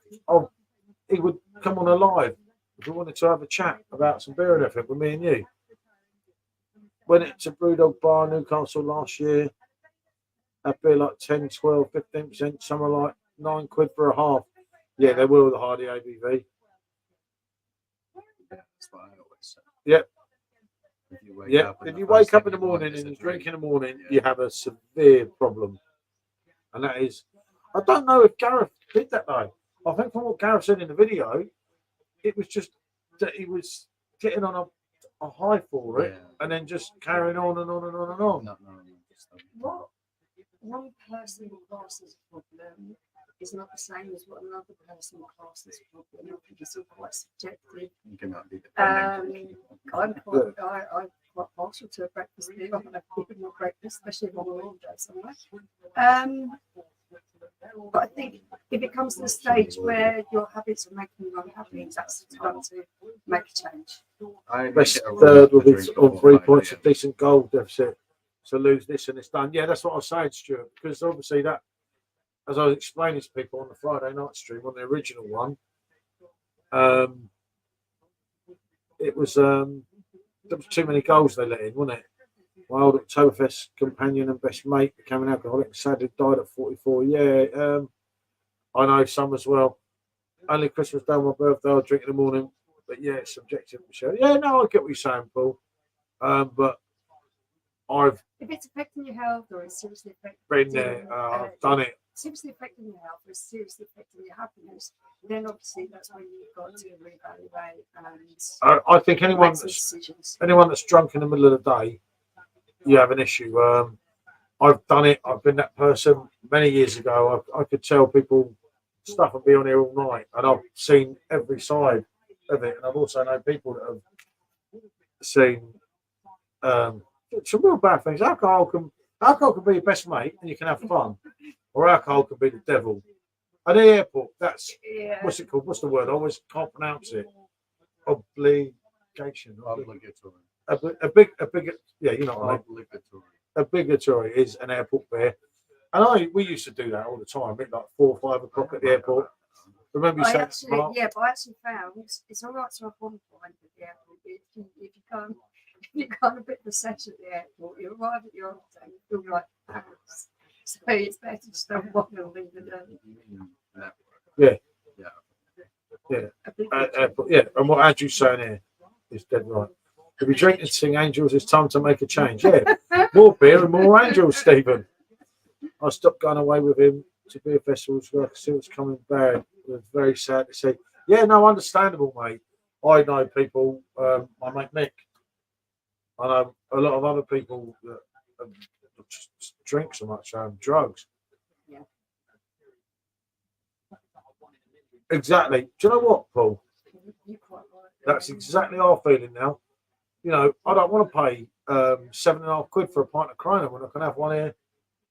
he would come on a live if we wanted to have a chat about some beer and everything with me and you. Went to Brewdog Bar, Newcastle last year. That beer like 10, 12, 15%. Some are like £9 for a half. Yeah, they were the Hardy ABV. Yeah, that's what I always say. Yep. If you wake Yeah, up if and you the wake first up thing in the you want morning is and a you drink drink, in the morning, yeah. you have a severe problem. And that is, I don't know if Gareth did that though. I think from what Gareth said in the video, it was just that he was getting on a high for it and then just carrying on and on and on and on. No, What one person classes a problem is not the same as what another person classes a problem. I think it's all quite subjective. you cannot be depending. I'm quite partial to a breakfast meal. I'm going to cook my breakfast, especially if I'm on holiday somewhere. But I think if it comes to the stage where your habits are making you unhappy, that's the time to make a change. Best third will be on 3 points, a decent goal deficit. So lose this and it's done. Yeah, that's what I was saying, Stuart, because obviously that, as I was explaining to people on the Friday night stream, on the original one, it was there was too many goals they let in, wasn't it? My old Oktoberfest companion and best mate became an alcoholic, sadly died at 44. Yeah, I know some as well. Only Christmas Day, my birthday, I'll drink in the morning. But yeah, it's subjective, Michelle. Yeah, no, I get what you're saying, Paul. But if it's affecting your health or it's seriously affecting been there, I've done it. Seriously affecting your health or it's seriously affecting your happiness, then obviously that's when you've got to reevaluate and I think anyone make some decisions. that's drunk in the middle of the day, you have an issue. I've done it. I've been that person many years ago. I could tell people stuff and be on here all night, and I've seen every side of it. And I've also known people that have seen some real bad things. Alcohol can be your best mate, and you can have fun, or alcohol can be the devil. At the airport, that's what's it called? What's the word? I always can't pronounce it. Obligation. Obligatory. A big, yeah, you know what I mean. Obligatory. Obligatory is an airport beer. And we used to do that all the time, at like 4 or 5 o'clock at the airport. Remember you I saying, actually, Mark? yeah, but I actually found it's all right to have one pint at the airport. If you can't a bit of a session at the airport, you arrive at your hotel, you feel like Paris. So it's better to just have one and leave it alone. Yeah. Yeah. Yeah. Yeah. And what Andrew's saying here is dead right. If you drink and sing angels, it's time to make a change. Yeah. More beer and more angels, Stephen. I stopped going away with him to beer festivals because I could see what's coming back. It was very sad to see. Yeah, no, understandable, mate. I know people, my mate Nick, I know a lot of other people that just drink so much drugs. Yeah. Exactly. Do you know what, Paul? You're quite right. That's exactly our feeling now. You know, I don't want to pay £7.5 for a pint of Corona when I can have one here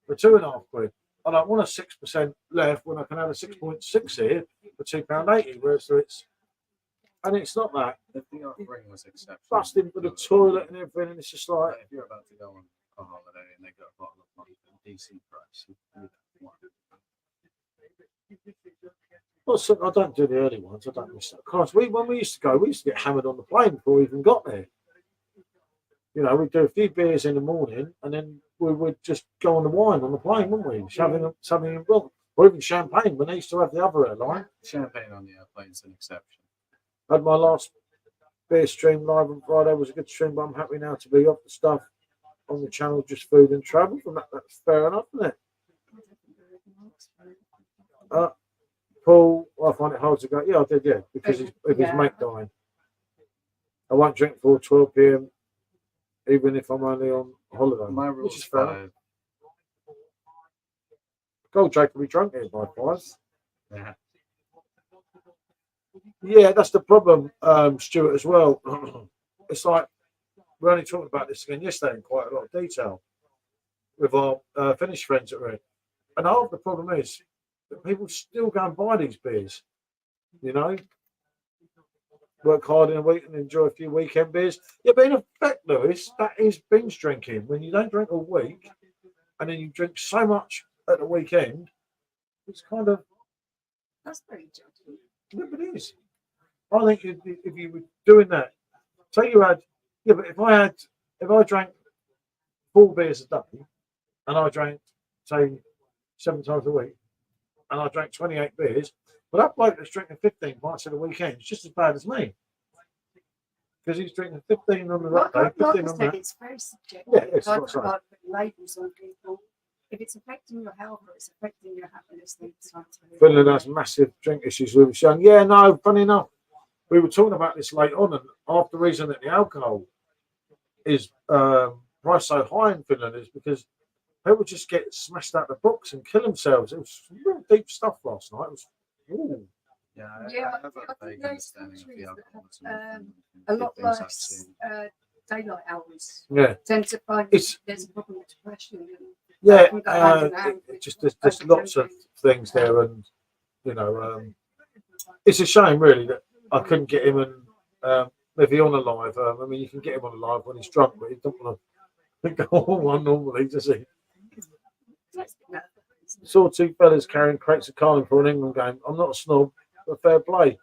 for £2.5. I don't want a 6% left when I can have a 6.6 here for £2.80. Whereas it's not that. The offering was exceptional. Busting for the toilet and everything, and it's just like, if you're about to go on a holiday and they got a bottle of wine for a decent price, you don't want it. well, so I don't do the early ones. I don't miss that. Because when we used to go, we used to get hammered on the plane before we even got there. You know, we'd do a few beers in the morning, and then we would just go on the wine on the plane, wouldn't we? Shoving something in block, or even champagne. When they used to have the other airline, Champagne on the airplane's an exception. I had my last beer stream live on Friday. It was a good stream, but I'm happy now to be off the stuff on the channel, just food and travel. And that's fair enough, isn't it? Paul, I find it hard to go. Yeah, I did, yeah, because of his mate dying. I won't drink before 12 p.m. even if I'm only on holiday. My Which rule's is fair. 5. Goldrake will be drunk here by 5. Yeah. Yeah, that's the problem, Stuart, as well. It's like we're only talking about this again yesterday in quite a lot of detail with our Finnish friends that were in. And half the problem is that people still go and buy these beers, you know, work hard in a week and enjoy a few weekend beers. Yeah, but in effect, Lewis, that is binge drinking. When you don't drink all week and then you drink so much at the weekend, it's kind of. That's very judgy. Yeah, but it is. I think if you were doing that, say you had, yeah, but if I drank 4 beers a day and I drank, say, 7 times a week and I drank 28 beers, well, that bloke that's drinking 15 pints at the weekend is just as bad as me. Because he's drinking 15 on the right day, 15 on that. It's very subjective. Yeah, it's I what's don't right. like putting labels on people. If it's affecting your health or it's affecting your happiness, then it's time to. Finland has massive drink issues with his young. Yeah, no, funny enough, we were talking about this late on, and half the reason that the alcohol is priced so high in Finland is because people just get smashed out the box and kill themselves. It was real deep stuff last night. It was, ooh. Yeah, Yeah, I have I a think vague those understanding of the countries that alcoholism. a lot things I've less seen. daylight hours Yeah, tend to find It's- there's a problem with depression. And yeah. can go hand in hand with There's lots of things there, and you know, it's a shame really that I couldn't get him and maybe on a live. I mean, you can get him on a live when he's drunk, but he don't want to go on one normally, does he? Saw 2 fellas carrying crates of Carling for an England game. I'm not a snob, but fair play.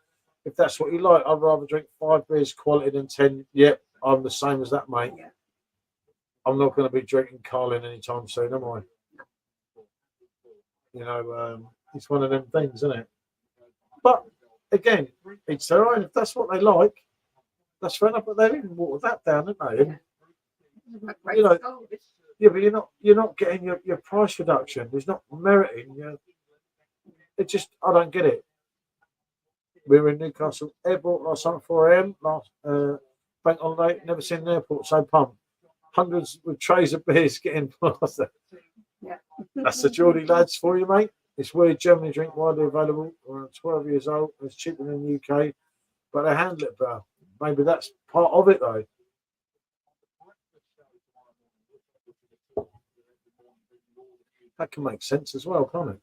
If that's what you like, I'd rather drink 5 beers quality than 10. Yep, I'm the same as that, mate. Yeah. I'm not going to be drinking Carling anytime soon, am I? You know, it's one of them things, isn't it? But again, it's their own. If that's what they like, that's fair enough. But they've even watered that down, haven't they? And, you know, yeah, but you're not getting your price reduction. There's not meriting. It just, I don't get it. We were in Newcastle Airport last night at 4 a.m. last bank holiday. Never seen an airport so pumped. Hundreds with trays of beers getting past there. Yeah. That's the Geordie lads for you, mate. It's weird. Germany drink widely available. We're 12 years old. It's cheaper than the UK, but they handle it better. Maybe that's part of it, though. That can make sense as well, can't it?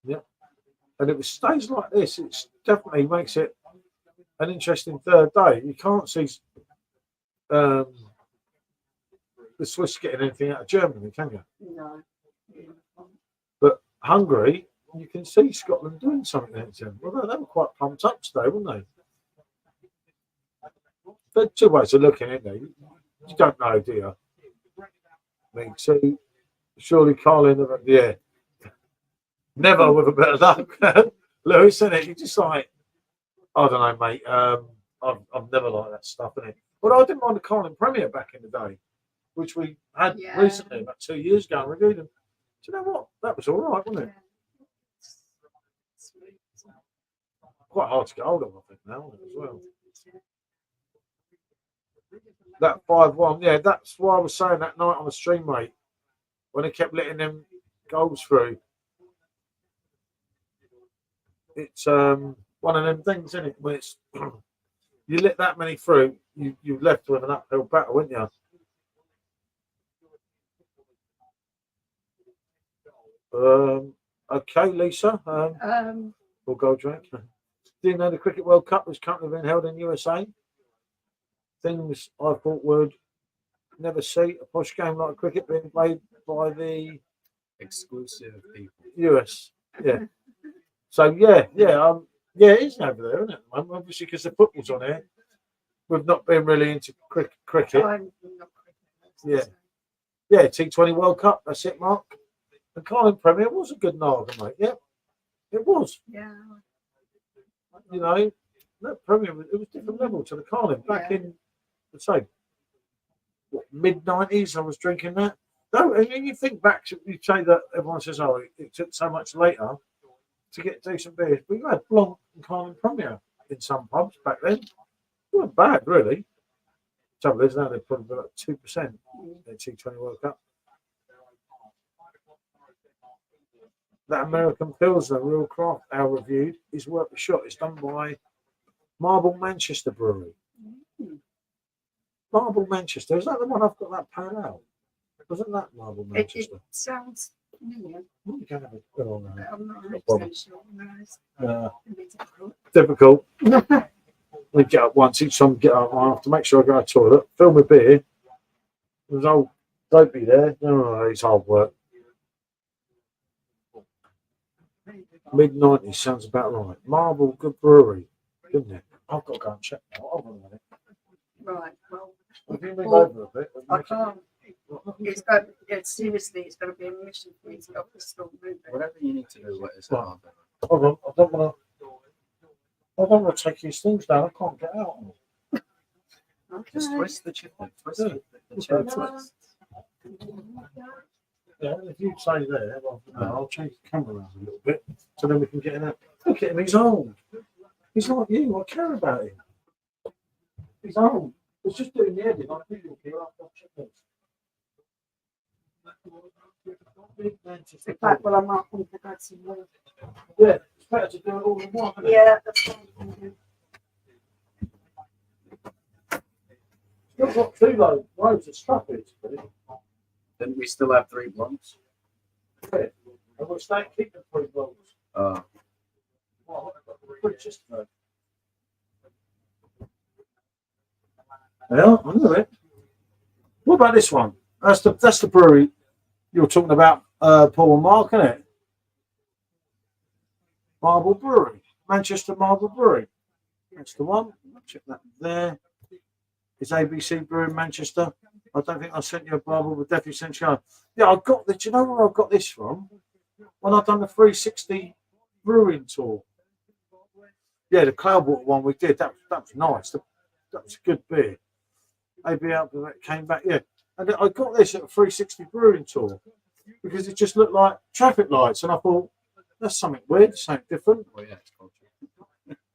Yeah. And if it stays like this, it definitely makes it an interesting third day. You can't see the Swiss getting anything out of Germany, can you? No. But Hungary, you can see Scotland doing something there. Well, they were quite pumped up today, weren't they? There are two ways of looking at it. You don't know, do you? Me too. Surely Carlin, yeah. Never with a bit of luck. Lewis, isn't it? You're just like, I don't know, mate. I've never liked that stuff, innit? But I didn't mind the Carlin Premier back in the day, which we had recently, about 2 years ago, and reviewed them. Do you know what? That was all right, wasn't it? Quite hard to get hold of, I think, now as well. That 5-1, yeah, that's why I was saying that night on the stream, mate, when they kept letting them goals through. It's one of them things, isn't it? When it's you let that many through, you left with an uphill battle, weren't you? Okay, Lisa. Or Goldrake. Do you know the Cricket World Cup was currently being held in USA? Things I thought would never see a posh game like cricket being played by the Exclusive people. US. Yeah. So yeah, it is over there, isn't it? Obviously, because the football's on here. We've not been really into cricket. I'm not Yeah. Yeah, T20 World Cup. That's it, Mark. The Carlin Premier was a good Naga, mate. Yeah, it was. Yeah. You know, that Premier, it was different level to the Carlin back in, let's say, mid-90s. I was drinking that. No, and then you think back to, you say that everyone says, oh, it took so much later to get decent beers. But you had Blanc and Carlin Premier in some pubs back then. It weren't bad, really. Trouble is, now they're probably about 2% in the T20 World Cup. That American Pilsner Real Craft Ale reviewed is worth a shot. It's done by Marble Manchester Brewery. Marble Manchester, is that the one I've got that pale out? Wasn't that Marble Manchester? It sounds familiar. You can have a go on there. I'm not No problem. 100% sure. No, it's Difficult. We get up once each time, get up. I have to make sure I go to the toilet, fill my beer. There's old Dopey there. No, it's hard work. Mid-90s sounds about right. Marble, good brewery, didn't it? I've got to go and check now. Hold on a minute. Right. Well, If you move over a bit, I can't. Seriously, it's going to be a mission for me to go to store moving. Whatever you need to do, what is Right. Hold on, I don't want to take these things down. I can't get out. Okay. Just twist the chip. Twist Yeah. the chip twist. Yeah, if you say there, I'll change the camera around a little bit so then we can get in that. Look at him, he's old. He's like you. I care about him. He's old. He's just doing the edit. Like you here. I'll check this. In fact, well, I might want to add some more. Yeah, it's better to do it all in one. Isn't it? Yeah, that's fine. Still got two loads of stuff in it. Didn't we still have 3 blunts? Yeah. And we'll stay keep the 3 blocks. Oh, Yeah, I know it. What about this one? That's the brewery you're talking about, Paul and Mark, isn't it? Marble Brewery, Manchester Marble Brewery. That's the one. Check that there. It's ABC Brewery in Manchester. I don't think I sent you a Bible, but definitely sent you. Yeah, I got the. Do you know where I got this from? When I've done the 360 brewing tour. Yeah, the Cloudwater one we did. That was nice. That was a good beer. AB out came back. Yeah, and I got this at a 360 brewing tour because it just looked like traffic lights, and I thought that's something weird, something different. well, yeah, it's culture.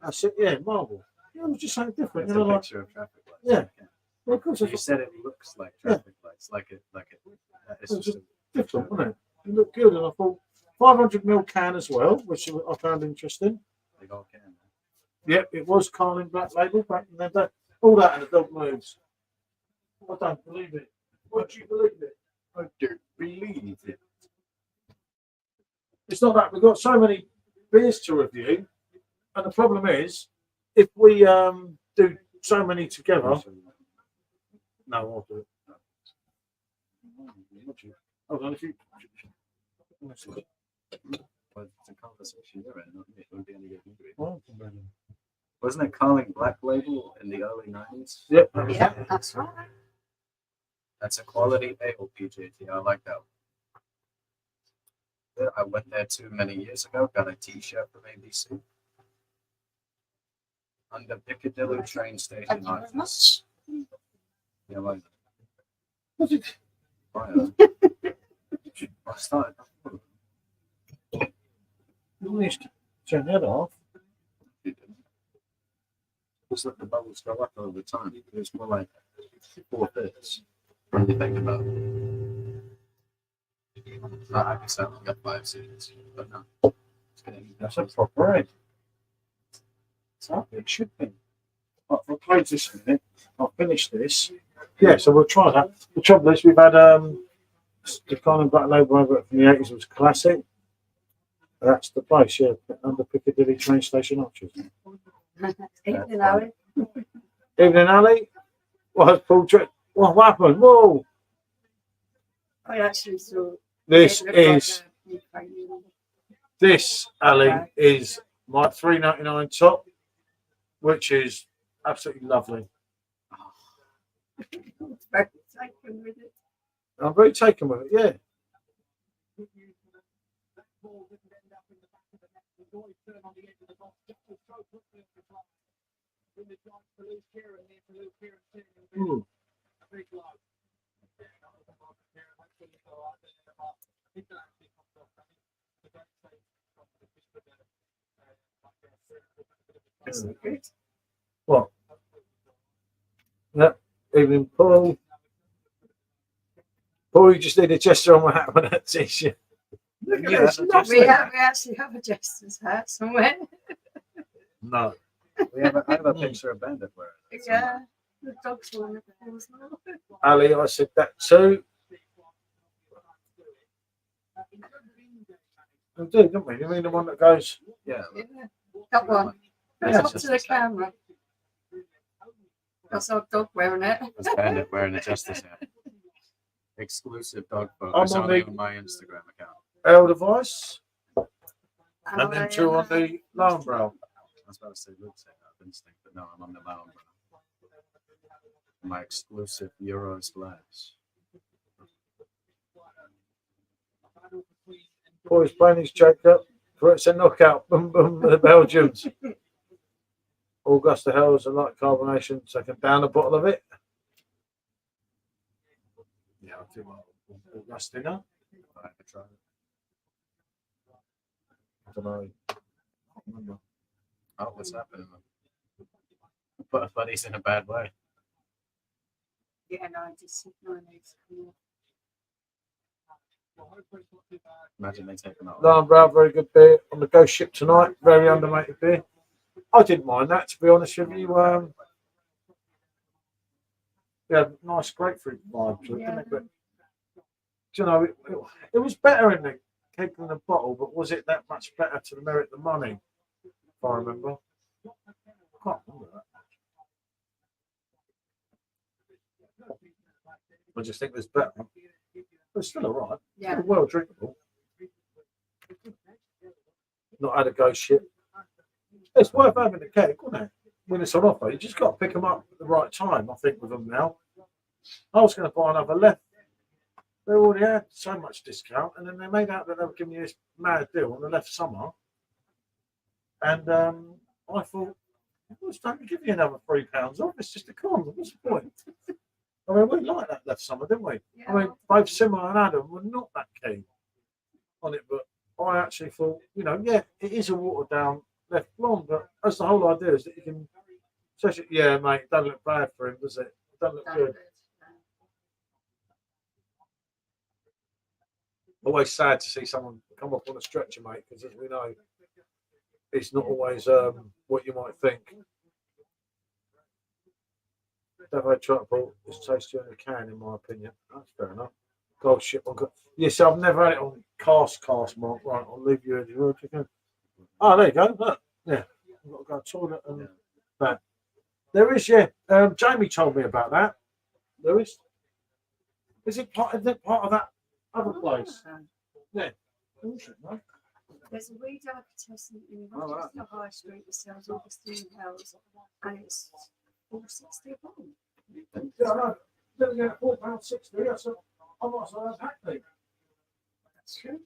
That's it. Yeah, marble. Yeah, it was just something different. It's You a know, like, picture of traffic lights. yeah. Well, of course, You said it looks like traffic lights, like it. It's It's just a, different, wasn't it? It looked good, and I thought 500ml can as well, which I found interesting. big old can. Yep, it was Carlin Black Label back in the day. All that and the dog moves. I don't believe it. Would you believe it? I don't believe it. It's not that we've got so many beers to review, and the problem is if we do so many together. No, I'll do it. would you? Hold on, if you. Well, it's a conversation you're in, not me. It wouldn't be any good to me. Well, Wasn't it Carling Black Label in the early 90s? yep. Yeah, that's right. That's a quality ale, PJT. I like that one. Yeah, I went there too many years ago, got a t-shirt from ABC. Under Piccadilly train station. Thank you very much. Yeah, like What's it? fire. I started. You need to turn that off. Just let the bubbles go up over time. It's more like 4 bits. When you think about it. I guess I only got 5 seconds, but no. It's getting That's a proper egg. So it should be. Right, I'll close this a minute. I'll finish this. Yeah, so we'll try that. The trouble is, we've had the kind of black label over from the 80s was classic. That's the place, yeah, under Piccadilly train station arches. Evening, Owen. Evening, Ali. What Paul trick? What happened? Whoa! I actually saw. This it looked like is a Ukrainian. this, Ali, is my $3.99 top, which is absolutely lovely. Very taken with it. I'm very taken with it, yeah. Mm. That's good. What? Yep. Evening, Paul. Paul, you just need a gesture on my hat with that t-shirt. Look at Yeah, this. that's We actually have a jester's hat somewhere. No. I have a picture of Bandit wearing it. Yeah, the dog's one of the as well. Ali, I said that too. We do, don't we? You mean the one that goes? Yeah. Yeah, that one. Goes Yeah. up to the camera. That's our dog wearing it. That's Bandit wearing a Justice hat. Exclusive dog I'm photos on only the- on my Instagram account. L device, and then two on the Lone Brow. I was about to say Luke said that instinct, but no, I'm on the Lounge. My exclusive Euros glass. Boys playing his Jacob. It's a knockout. Boom, boom, the Belgians. Augusta Hells and light carbonation, so I can down a bottle of it. Yeah, I'll do my Augustina. I haven't tried it. I don't know. I can't remember. Oh, what's happening? But buddy's in a bad way. Yeah, no, I just no, it's cool. Imagine they take him out. Lone Brow, very good beer. On the ghost ship tonight, very underrated beer. I didn't mind that, to be honest with you. Yeah, nice grapefruit vibe to it, didn't it? But, you know, it was better in the keg than the bottle, but was it that much better to merit the money? If I remember. I can't remember that. I just think there's better. But it's still alright. Yeah. Still well drinkable. Not had a ghost ship. It's worth having a keg, wouldn't it? When it's on offer, you just got to pick them up at the right time. I think with them now. I was going to buy another left. They already had so much discount, and then they made out that they were giving you this mad deal on the left summer. And I thought, well, don't give you another £3 off. It's just a con. What's the point? I mean, we liked that left summer, didn't we? Yeah. I mean, both Simmer and Adam were not that keen on it, but I actually thought, you know, yeah, it is a watered down left blonde, but that's the whole idea is that you can, especially, yeah, mate, it doesn't look bad for him, does it? It doesn't look good. Always sad to see someone come up on a stretcher, mate, because as we know, it's not always what you might think. Devo Tropical is tastier in a can, in my opinion. That's fair enough. Gold ship on. Yes, I've never had it on cast, Mark. Right, I'll leave you in your chicken. Oh, there you go. Look. Yeah, I've got to go to the toilet and that. There is, yeah. Jamie told me about that. There is. Is it part of that other place? Yeah. There's a wee delicatessen in Oh, right. Rochester High Street that sells Augustine Hells, and it's £4.60 a bottle. Yeah, I know. Don't get £4.60. That's I might as well have Hackney. That's true.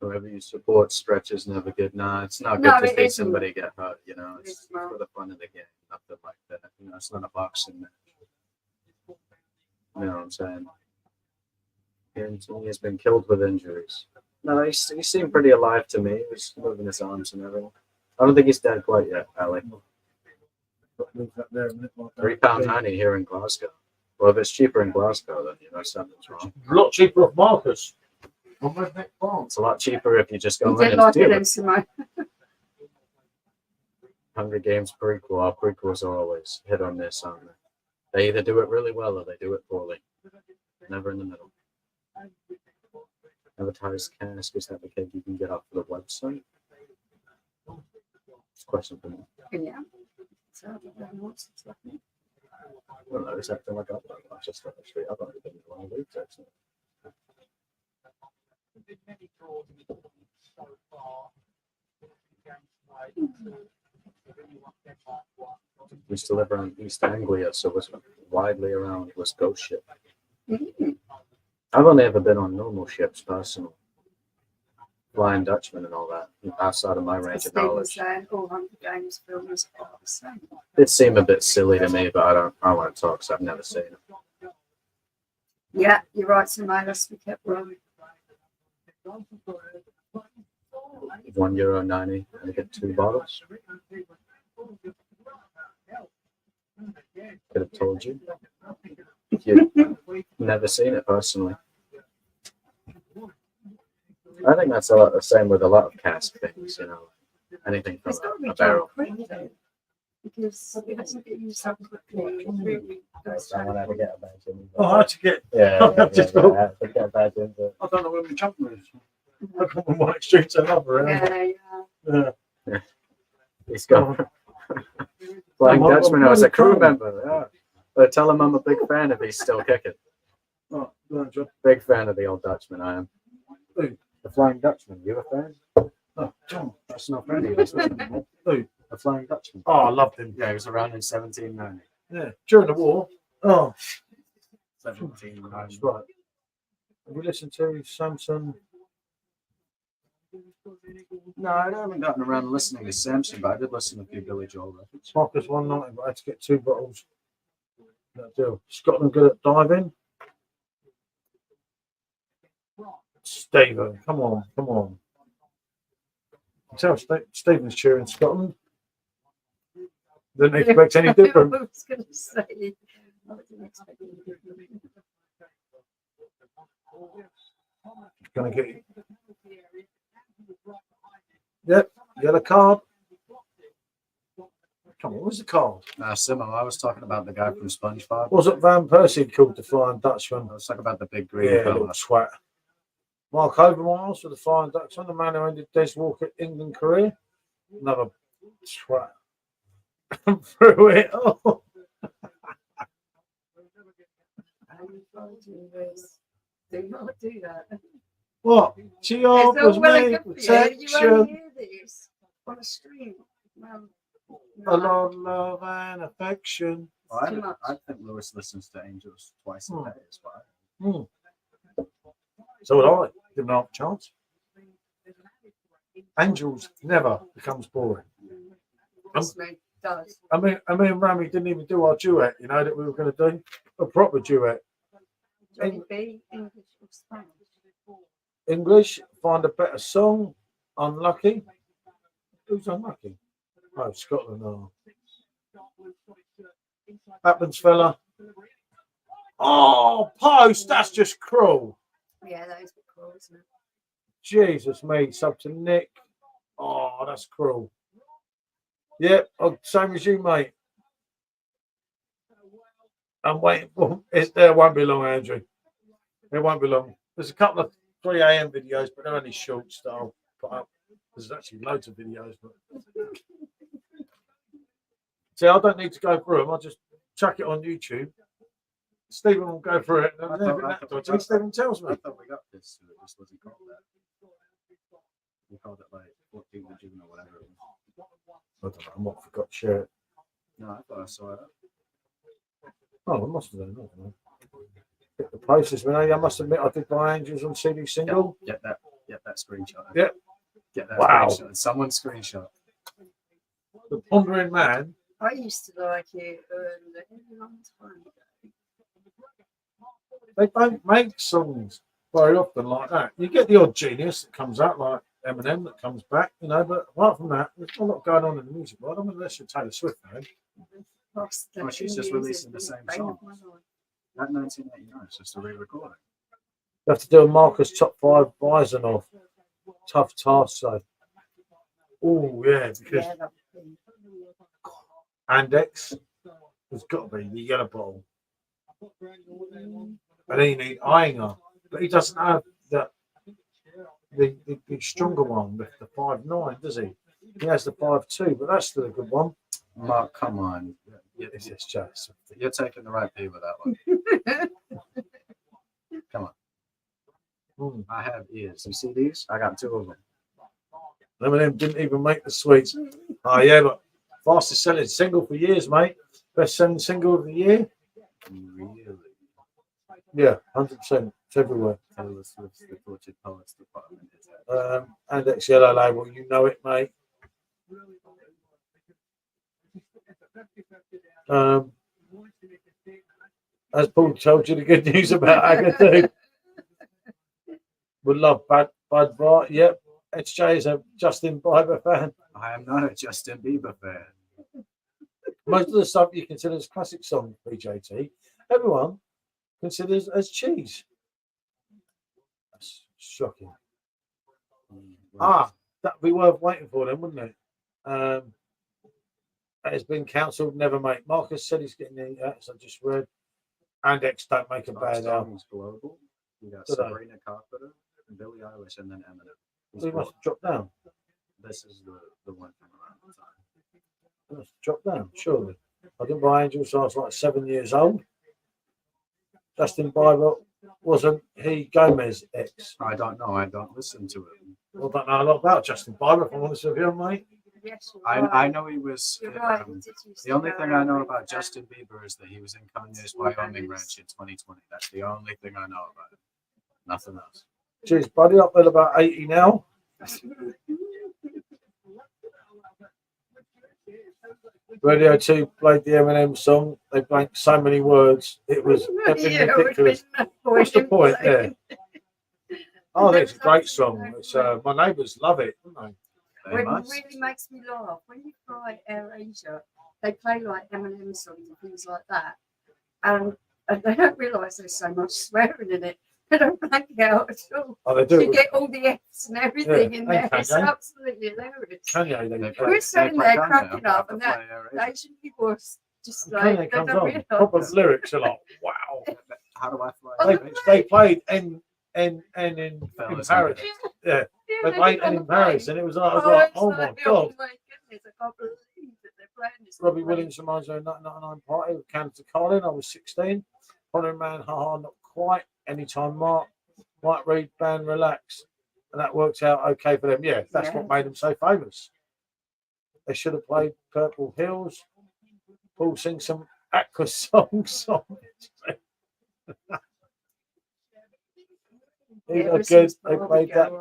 Whoever you support stretches never good. Nah, it's not good No, to it see isn't. somebody get hurt. You know, it's It's not. for the fun of the game, nothing like that. You know, it's not a boxing match. You know what I'm saying? He has been killed with injuries. No, he seemed pretty alive to me. He was moving his arms and everything. I don't think he's dead quite yet, Ali. £3.90 here in Glasgow. Well, if it's cheaper in Glasgow, then you know something's wrong. A lot cheaper off Marcus. On Redneck Farm. It's a lot cheaper if you just go You in did and like steal it, it. then, Simone. Hunger Games prequel. Our prequels are always hit on this, aren't they? They either do it really well or they do it poorly. Never in the middle. Advertised cask, is that the cake you can get off the website? It's a question for me. Yeah. So, I don't know what's happening. Well, no, it's acting like I just up the street. I've only been in one week, actually. We used to live around East Anglia, so it was widely around was ghost ship. Mm. I've only ever been on normal ships, personally. Flying Dutchman and all that, outside of my range of Steve was knowledge. saying all Hunger Games films are the same. It seemed a bit silly to me, but I want to talk because I've never seen it. Yeah, you're right, Simone. Let's be careful. €1.90 and I get 2 bottles. Could have told you. You've never seen it personally. I think that's a lot the same with a lot of cask things, you know. Anything from It's got to be a barrel. done quick, though, because it doesn't get used up quickly. It really goes Someone had to down. get a badge in. Oh, how'd you get? Yeah, I just thought- I had to get a badge in. But I don't know where my jumper is. I come from one extreme to another. Yeah. Yeah. he's got Flying Come on, Dutchman. I was a crew come on. member. Yeah. But tell him I'm a big fan if he's still kicking. Oh, no, John. Big fan of the old Dutchman, I am. Who? The Flying Dutchman. You a fan? Oh, John. That's not friend of yours. Who? The Flying Dutchman. Oh, I loved him. Yeah, he was around in 1790. Yeah. During the war. Oh, 1790. that's right. Have you listened to Samson? No, I haven't gotten around to listening to Samson, but I did listen to a few Billy Joel records. Marcus 190, but I had to get 2 bottles. That deal. Scotland good at diving. Stephen, come on, come on. You tell Stephen's cheering Scotland. Didn't expect any different. I was going to say, I didn't expect any different. Gonna get you. Yep, yellow card. Come on, what's the card? Simo, I was talking about the guy from SpongeBob. Wasn't Van Persie called the Flying Dutchman? I was talking about the big green Yeah, fella. little twat. Mark Overmars for the Flying Dutchman, the man who ended Des Walker's England career. Another twat. Through it all. Do not do that. What? She It's offers all well and me good for you. You protection, won't hear this on a stream. No. a lot of love and affection. Well, Too much. I think Lewis listens to Angels twice a day as well. Hmm. So would I. Give him half a chance. Angels never becomes boring. Trust me, it does. I mean, and Rami didn't even do our duet, you know, that we were going to do. A proper duet. Johnny B, English or Spanish? English, find a better song. Unlucky. Who's unlucky? Oh, Scotland. Oh. Happens, fella. Oh, Post, that's just cruel. Yeah, that is a bit cool, isn't it? Jesus, me, sub to Nick. Oh, that's cruel. Yep, same as you, mate. I'm waiting for it. There won't be long, Andrew. It won't be long. There's a couple of 3 a.m. videos, but they're only shorts that I'll put up. There's actually loads of videos, but see, I don't need to go through them. I'll just chuck it on YouTube. Stephen will go through it. I And thought- then I thought we dodgy, got Stephen tells me. I thought we got this, so it just wasn't called that. We called it like 14th of June or whatever it was. I don't know. I might have forgot to share it. No, I thought I saw it. Oh, I must have done. I don't know. Get the process, man. I must admit, I did buy Angels on CD single. Get that screenshot. Yeah. Get that Wow. screenshot. Someone screenshot. The Pondering Man. I used to like it a long time ago. They don't make songs very often like that. You get the odd genius that comes out, like Eminem, that comes back, you know. But apart from that, there's not a lot going on in the music world. I mean, unless you're Taylor Swift, man. Oh, she's just releasing the same song. That 1989 is just a re-recording. You have to do a Marcus top 5 Bisonov. Tough task, so. Oh, yeah, because Yeah, that Andex has got to be the yellow bottle. And then you need Iinger. But he doesn't have the stronger one, the 5.9, does he? He has the 5.2, but that's still a good one. Mark, come on. It's just. You're taking the right P with that one. Come on. I have ears. You see these? I got 2 of them. Eminem didn't even make the sweets. Oh, yeah, but fastest selling single for years, mate. Best selling single of the year. Really? Yeah, 100%. It's everywhere. Taylor Swift's the Tortured Poets Department. Andex Yellow Label, you know it, mate. As Paul told you the good news about Agatha. Would love Bud Bart. Yep. HJ is a Justin Bieber fan. I am not a Justin Bieber fan. Most of the stuff you consider as classic song, BJT, everyone considers as cheese. That's shocking. That'd be worth waiting for them, wouldn't it? It's been cancelled. Never make. Marcus said he's getting the as I just read. Andex don't make a bad album. Global. You got Do they? Sabrina Carpenter, Billie Eilish, and then Eminem. So he must have dropped down. This is the one from around the time. He must have dropped down, surely. I didn't buy Angels till I was like 7 years old. Justin Bieber wasn't he Gomez ex? I don't know. I don't listen to it. I don't know a lot about Justin Bieber, if I'm honest with you, mate. Yes, you're I right. know he was. You're right. The only thing I know about Justin Bieber is that he was in Kanye's Wyoming ranch in 2020. That's the only thing I know about him. Nothing else. Jeez, buddy, up there about 80 now. Radio 2 played the Eminem song. They blanked so many words. It was effing ridiculous. What's the point there? Oh, that's a great song. It's, my neighbours love it, don't they? They It must. really makes me laugh. When you fly Air Asia, they play like Eminem songs and things like that. And they don't realise there's so much swearing in it. They don't blank it out at all. Oh, they do. You get all the F's and everything Yeah, in they there. can, It's eh? absolutely hilarious. Kanye, they They play. We're sitting there Kanye. cracking I'm up, about and to that play Air the Asia. Asian people are just like, Kanye they comes don't on. realise. Proper lyrics are like, wow. How do I fly? Oh, They played N in Fellas, Paris. Yeah, they played N in Paris, and it was like, I was like, oh my god. Oh my goodness, I can't believe that they're playing this. Robbie Williams reminds me of 1999 party with Canada Carlin. I was 16. Pondering Man, haha, not quite. Anytime Mark. Might Reed band Relax. And that worked out okay for them. Yeah, that's what made them so famous. They should have played Purple Hills. Paul sings some Aqua songs. These are good. They played that.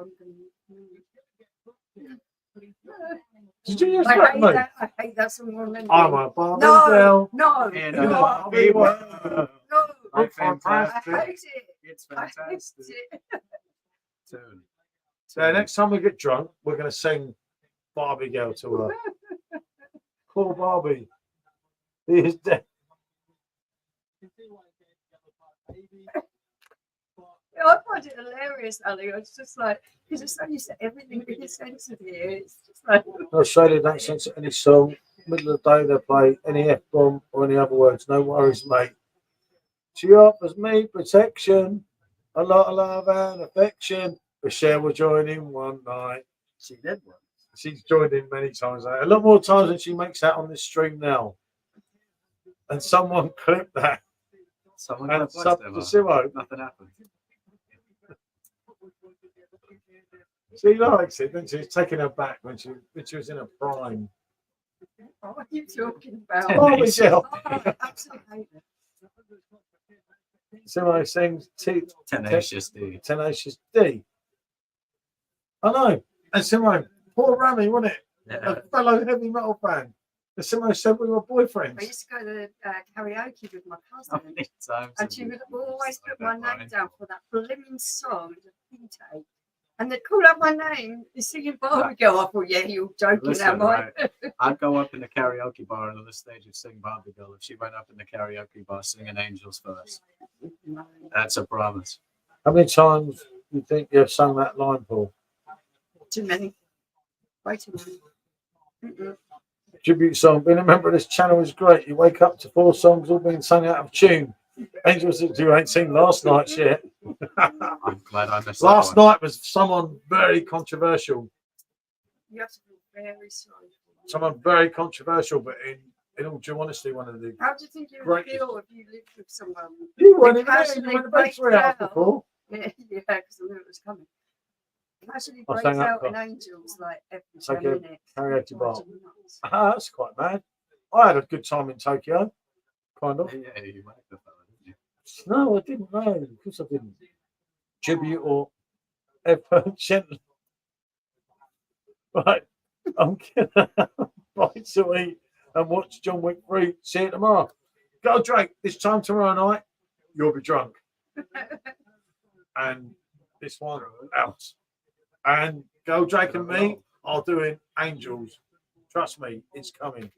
Did you use that, mate? I hate that song more than I'm a Barbie No, girl. no, In no, a no. Barbie world. I'm I fantastic. hate it. It's I hate fantastic. it. Tune. So next time we get drunk, we're going to sing Barbie Girl to her. Poor Barbie. He is dead. Yeah, I find it hilarious, Ali. It's just like, because it's so used to everything being sensitive here. It's just like, Australia don't censor any song. Middle of the day, they play any F-bomb or any other words. No worries, mate. She offers me protection, a lot of love and affection. Michelle will join in one night. She did one. She's joined in many times. A lot more times than she makes out on this stream now. And someone clipped that. Someone and got sub voiced to him. Simo. Nothing happened. She likes it, doesn't she? It's taking her back when she was in her prime. What are you talking about? Oh, Michelle. Oh, I absolutely hate it. Simo sings Tenacious D. Tenacious D. I know. And Simo, poor Rami, wasn't it? Yeah. A fellow heavy metal fan. And Simo said we were boyfriends. I used to go to karaoke with my How cousin, many times and have she you would always said put my that, name Brian? down for that blimmin' song, the intake. And they'd call out my name, you're singing Barbie Girl. I thought, yeah, you're joking, Listen, am I? right. I'd go up in the karaoke bar and on the stage and sing Barbie Girl. If she went up in the karaoke bar singing Angels first, that's a promise. How many times do you think you've sung that line, Paul? Too many. Way too many. Mm-mm. Tribute song. Being a member of this channel is great. You wake up to 4 songs all being sung out of tune. Angels that you ain't seen last night's yet. I'm glad I missed Last that one. night was someone very controversial. You have to be very sorry. Someone very controversial, but in all due honesty, one of the. How do you think you would Great. feel if you lived with someone? You weren't even there. You Casually went to bed 3 hours breaks down. before. Yeah, because I knew it was coming. Casually I breaks sang that out in part. Angels like every Like 10 a minutes. karaoke It bar. drives you nuts. Ah, that's quite mad. I had a good time in Tokyo. Kind of. Yeah, you liked the fella, didn't you? No, I didn't know. Of course I didn't. Tribute or ever gently. Right. I'm gonna buy to eat and watch John Wick 3. See you tomorrow. Go Drake. This time tomorrow night, you'll be drunk. And this one out. And Go Drake and me are doing Angels. Trust me, it's coming.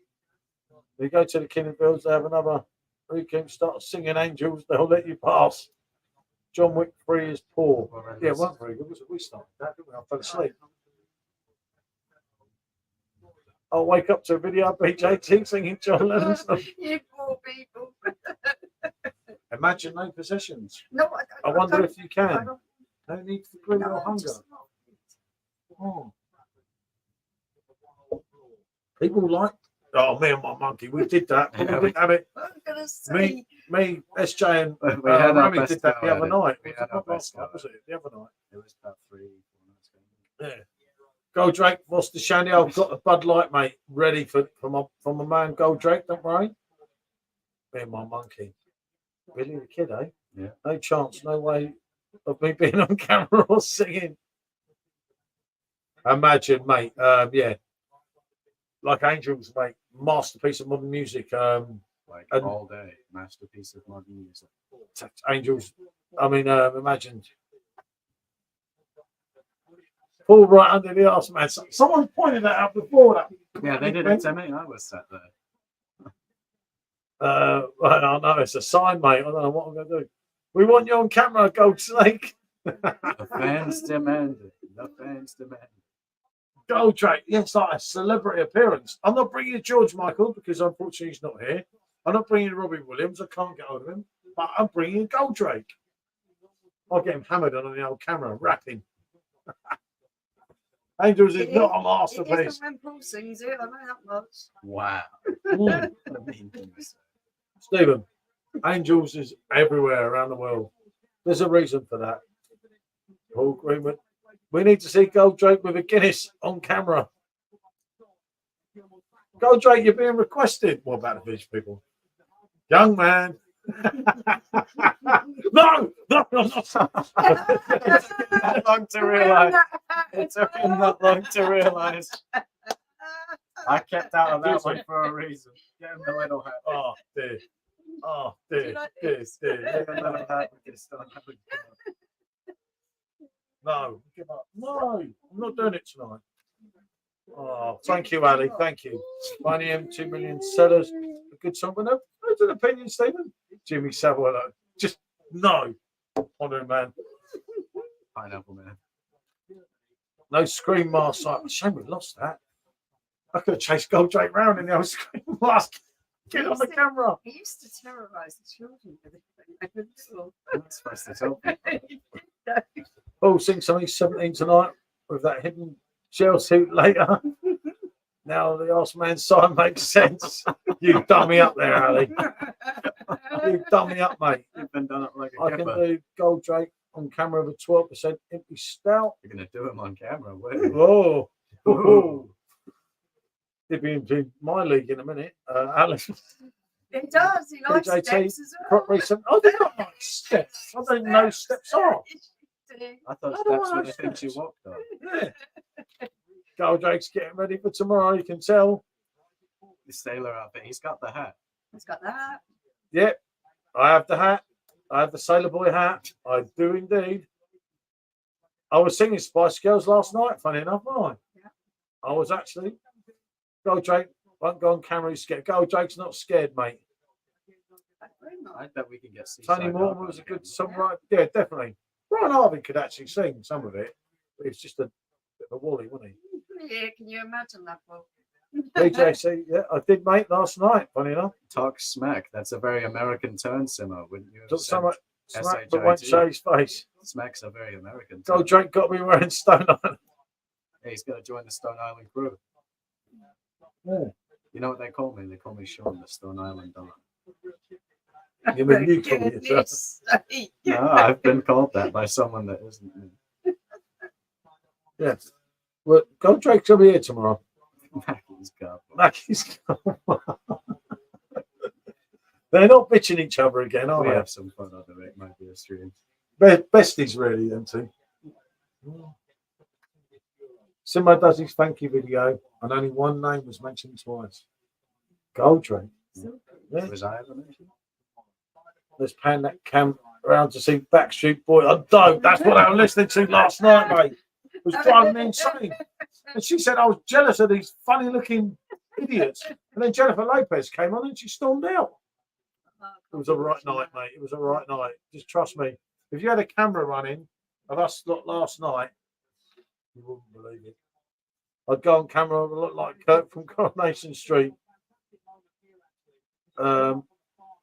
You go to the King of Fields, they have another weekend, start singing Angels, they'll let you pass. John Wick 3 is poor. Yeah, it wasn't very good. We started that, didn't we? I fell asleep. I'll wake up to a video of BJT singing John Lennon's. You poor people. Imagine no possessions. No, I wonder if you I can. don't No need for greed or know. hunger. Just not. Oh. People like, oh, me and my monkey, we did that. But Yeah, we didn't have it. I'm gonna say Me, SJ, and We had our Rami best did that the go other at it. night. We Was had it our not last best night, go was it? The other night. It was about 3-4 nights ago. Yeah. Go Drake, Foster Shandy. I've got a Bud Light, mate, ready for my man Go Drake. Don't worry. Me and my monkey. Billy the Kid, eh? Yeah. No chance, no way of me being on camera or singing. Imagine, mate. Yeah. Like Angels, mate. Masterpiece of modern music. Like And- all day, masterpiece of modern music. Angels. I mean, imagine. Fall right under the arse, man. Someone pointed that out before that. Yeah, they did it to me. I was sat there. Well, I know it's a sign, mate. I don't know what I'm going to do. We want you on camera, Gold Snake. The fans demanded. The fans demanded. Gold Drake. Yeah, it's like a celebrity appearance. I'm not bringing you George Michael because unfortunately he's not here. I'm not bringing you Robbie Williams. I can't get hold of him. But I'm bringing you Gold Drake. I'll get him hammered on the old camera, rapping. Angels is not a it masterpiece. isn't when Paul sings it. I know that much. Wow. Mm. What a mean thing to say. Stephen, Angels is everywhere around the world. There's a reason for that. Paul Greenwood. We need to see Gold Drake with a Guinness on camera. Gold Drake, you're being requested. What about the village people? Young man. No, no, no, no. That long to realise. It took him that long to realise. I kept out of that one for a reason. Get him the little hat. Oh, dear. Oh, dear. you like Dear, this? dear. Get him the little hat. We can still have it. No, give up. No, I'm not doing it tonight. Oh, thank you, Ali. Thank you. Money M, 2 million sellers. A good song, but no, what's an opinion, Stephen? Jimmy Savile. Just no. Honor, man. Pineapple Man. No screen mask. Shame we lost that. I could have chased Gold Drake round in the old screen mask. Get on the camera. He used to terrorise the children with it. I'm not supposed to tell people. Oh, sing something 17 tonight with that hidden shell suit later. Now the ass man sign makes sense. You dummy up there, Ali. You done me up, mate. You've been done up like a I can kipper. do Goldrake on camera with a 12% empty stout. You're gonna do him on camera. Wait. Oh, Ooh. he'll be into my league in a minute. Alex, It does. He likes PJT, steps as well. crop recent. Oh, they're not like steps. I don't even know steps are. I thought I don't steps know were the things you steps. walked on. Yeah. Goldrake's getting ready for tomorrow. You can tell. The sailor outfit. He's got the hat. He's got that. Yep, I have the hat. I have the sailor boy hat. I do indeed. I was singing Spice Girls last night. Funny enough, wasn't I? Yeah. I was actually. Goldrake won't go on camera. He's scared. Goldrake's not scared, mate. I bet we can get Tony Mortimer was a good songwriter. Yeah, definitely. Brian Harvey could actually sing some of it. But it's just a bit of a wally, wasn't he? Yeah, can you imagine that? Well, BJC, yeah, I did, mate, last night. Funny enough. Talk smack. That's a very American turn, Simo, wouldn't you? Does so much smack, SHIT. but won't show his face. Smack's a very American term. Goldrake got me wearing Stone Island. Hey, he's got to join the Stone Island crew. Yeah. You know what they call me? They call me Sean, the Stone Island Don. You mean you call it yourself? goodness sake. No, I've been called that by someone that isn't me. Yes. Well, Goldrake's will be here tomorrow. Mackie's got one. Mackie's They're not bitching each other again, are We they? have some fun over it. Might be a stream. Besties, really, them two. Simo does his Thankyou video, and only one name was mentioned twice. Goldrake. Yeah. Was I ever mentioned? Let's pan that cam around to see Backstreet Boy. I don't. That's what I was listening to last night, mate. It was driving me insane. And she said I was jealous of these funny-looking idiots. And then Jennifer Lopez came on and she stormed out. It was a right night, mate. It was a right night. Just trust me. If you had a camera running of us lot last night, you wouldn't believe it. I'd go on camera and look like Kirk from Coronation Street.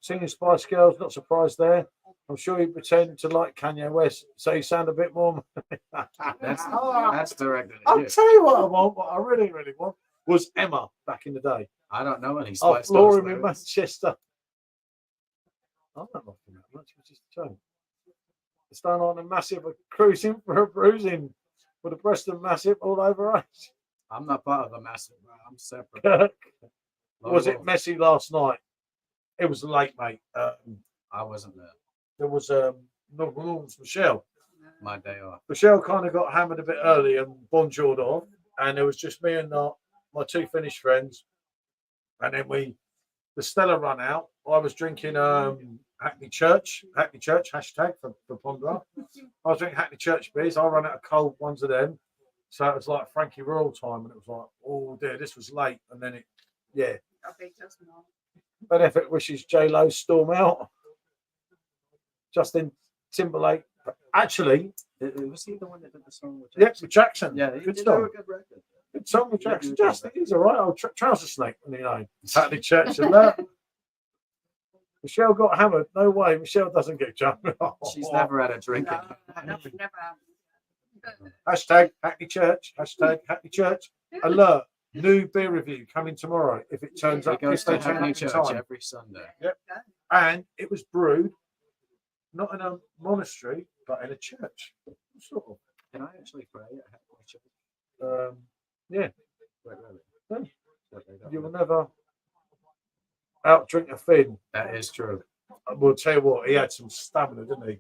Singing Spice Girls, not surprised there. I'm sure he pretended to like Kanye West, so he sound a bit more. That's directed at I'll you. tell you what I want. What I really, really want was Emma back in the day. I don't know any I'll Spice floor Girls him in lyrics. Manchester. I'm not looking that much, which is the joke. It's done on a massive cruising for a bruising with a breast and massive all over us. I'm not part of the massive. I'm separate. Kirk, was Lone it messy last night? It was late, mate. Wolf, I wasn't there. There was Michelle. My day off. Michelle kind of got hammered a bit early and bonjoured off, and it was just me and my two Finnish friends. And then the Stella run out. I was drinking Hackney Church hashtag for Pondra. I was drinking Hackney Church beers. I ran out of cold ones of them, so it was like Frankie Royal time, and it was like, oh dear, this was late. And then A big doesn't know. Benefit wishes J-Lo storm out. Justin Timberlake. Actually, Was he the one that did the song with yeah, with Jackson. Yeah, he good did song. a good record. Good song with Yeah, Jackson. he did Justin, he's all right. Old trouser snake, you know. Hackney Church and that. Michelle got hammered. No way. Michelle doesn't get jumped. She's never had a drink. No, never happened. Hashtag Hackney Church. Hashtag Hackney Church. Alert. New beer review coming tomorrow. If it turns He up, goes to 15 Hackney minutes in Church time. every Sunday. And it was brewed not in a monastery, but in a church. Sort of. Can I actually pray at Hackney Church? Yeah. Wait, really? Yeah. But they don't You will know. never outdrink a Finn. That is true. We'll tell you what, he had some stamina, didn't he?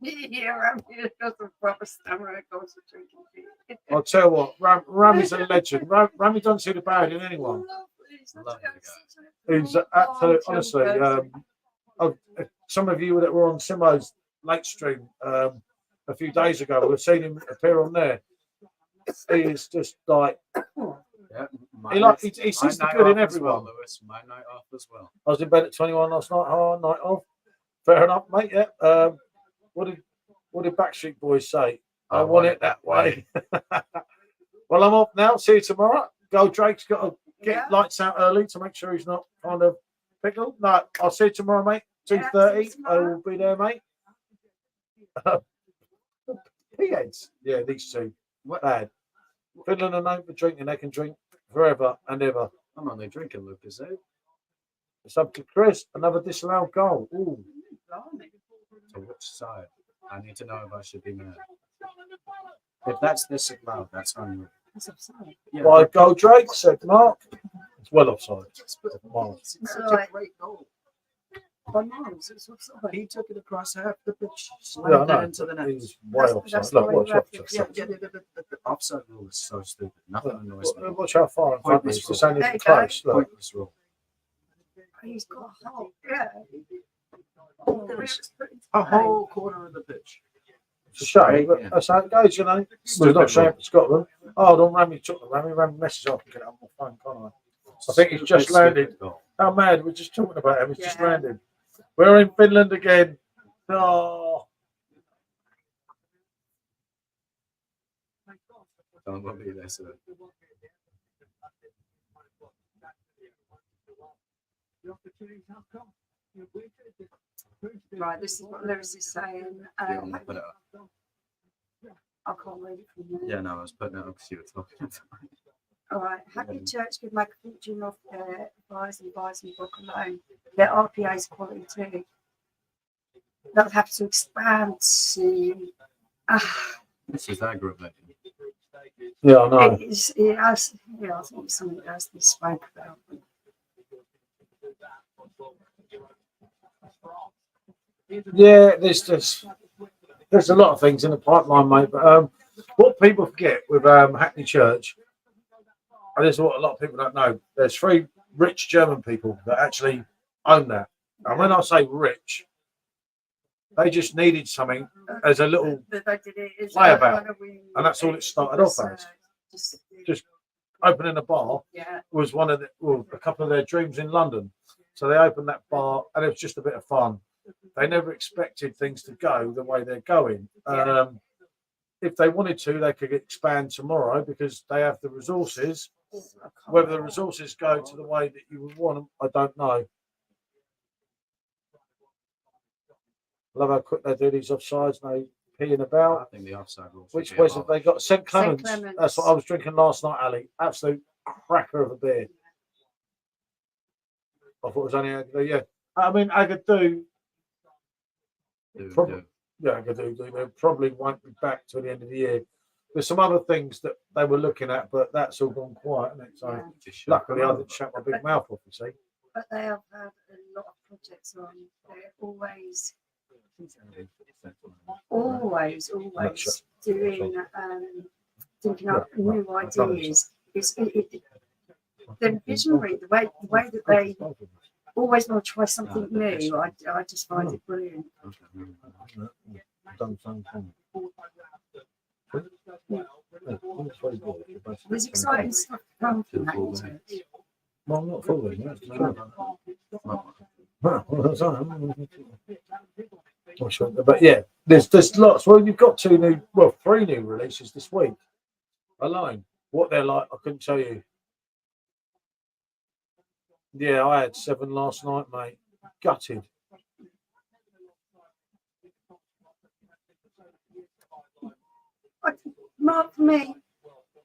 Yeah, Rami does a proper stammer. It goes to drinking beer. I'll tell you what, Rami's a legend. Rami doesn't see the bad in anyone. Lovely guy. He's absolute, honestly. Some of you that were on Simo's late stream a few days ago, we've seen him appear on there. He is just like, Yeah, he sees the good in everyone. Lewis, my night off as well. I was in bed at 21 last night. Oh, night off. Fair enough, mate. Yeah. What did Backstreet Boys say? I want it that way. Well, I'm off now. See you tomorrow. Goldrake's got to get lights out early to make sure he's not kind of pickled. No, I'll see you tomorrow, mate. 2:30. I will be there, mate. P-heads. Yeah, these two. Bad. Finland are known for drinking. They can drink forever and ever. I'm only drinking Lucas, eh? It's up to Chris. Another disallowed goal. Ooh. Blimey. To which side? I need to know if I should be mad. If that's disallowed, that's unreal. That's offside. Yeah, By Goldrake, said Mark. It's well offside. Miles. it's Right. such a great goal. By Miles, it's offside. He took it across half the pitch, Yeah, I slammed it know. into the net. He's way That's offside. why Look, you watch, have watch. to- Yeah, the offside rule is so stupid. Nothing annoys me. Watch how far in front he is. It's only There you close. Look. Pointless rule. He's got a hole. Yeah. There's a whole corner of the pitch. It's a shame, but Yeah. that's how it goes, you know. Well, it's not a shame for Scotland. Oh, don't Rami took the Rami message off and get it on my phone, can't I think he's just landed. Goal. How mad, we're just talking about him, he's just Yeah. landed. We're in Finland again. Oh, Don't want me there, sir. Right, this is what Lewis is saying. Yeah, I'm gonna put it up. I can't read it from there. Yeah, no, I was putting it up because you were talking about it. All right. Happy Church could make a fortune off their buys and book alone. Their RPA is quality too. They'll have to expand to. This is aggravating. yeah, I know. It is, it has, yeah, I think it's something else to spoke about. Yeah, there's a lot of things in the pipeline, mate. But what people forget with Hackney Church, and this is what a lot of people don't know. There's 3 rich German people that actually own that. And when I say rich, they just needed something as a little But they did it as play a- about, like a wing- and that's all it started was, off as. Just, Opening a bar yeah. was one of a couple of their dreams in London. So they opened that bar, and it was just a bit of fun. They never expected things to go the way they're going. Yeah. If they wanted to, they could expand tomorrow because they have the resources. Whether the resources go to the way that you would want them, I don't know. Love how quick they do these offsides, no peeing I about. think the offside rules. Which should be was have they got? St. Clements. Clements. That's what I was drinking last night, Ali. Absolute cracker of a beer. I thought it was only Agadoo, yeah. I mean, Agadoo, Do, probably- do. yeah, Agadoo, they probably won't be back till the end of the year. There's some other things that they were looking at, but that's all gone quiet, isn't it? So Yeah. Just shut luckily, I them didn't shut my big mouth off, you see. But they have had a lot of projects on. They're always doing, thinking up new ideas. They're visionary. The way that they always want to try something new. I just find it brilliant. Done the same thing. There's exciting stuff to come from Hackney Church. Well, I'm not fooling. That's the truth. Not sure, but yeah, there's lots. Well, you've got 3 new releases this week alone. What they're like, I couldn't tell you. Yeah, I had 7 last night, mate. Gutted. Mark, for me,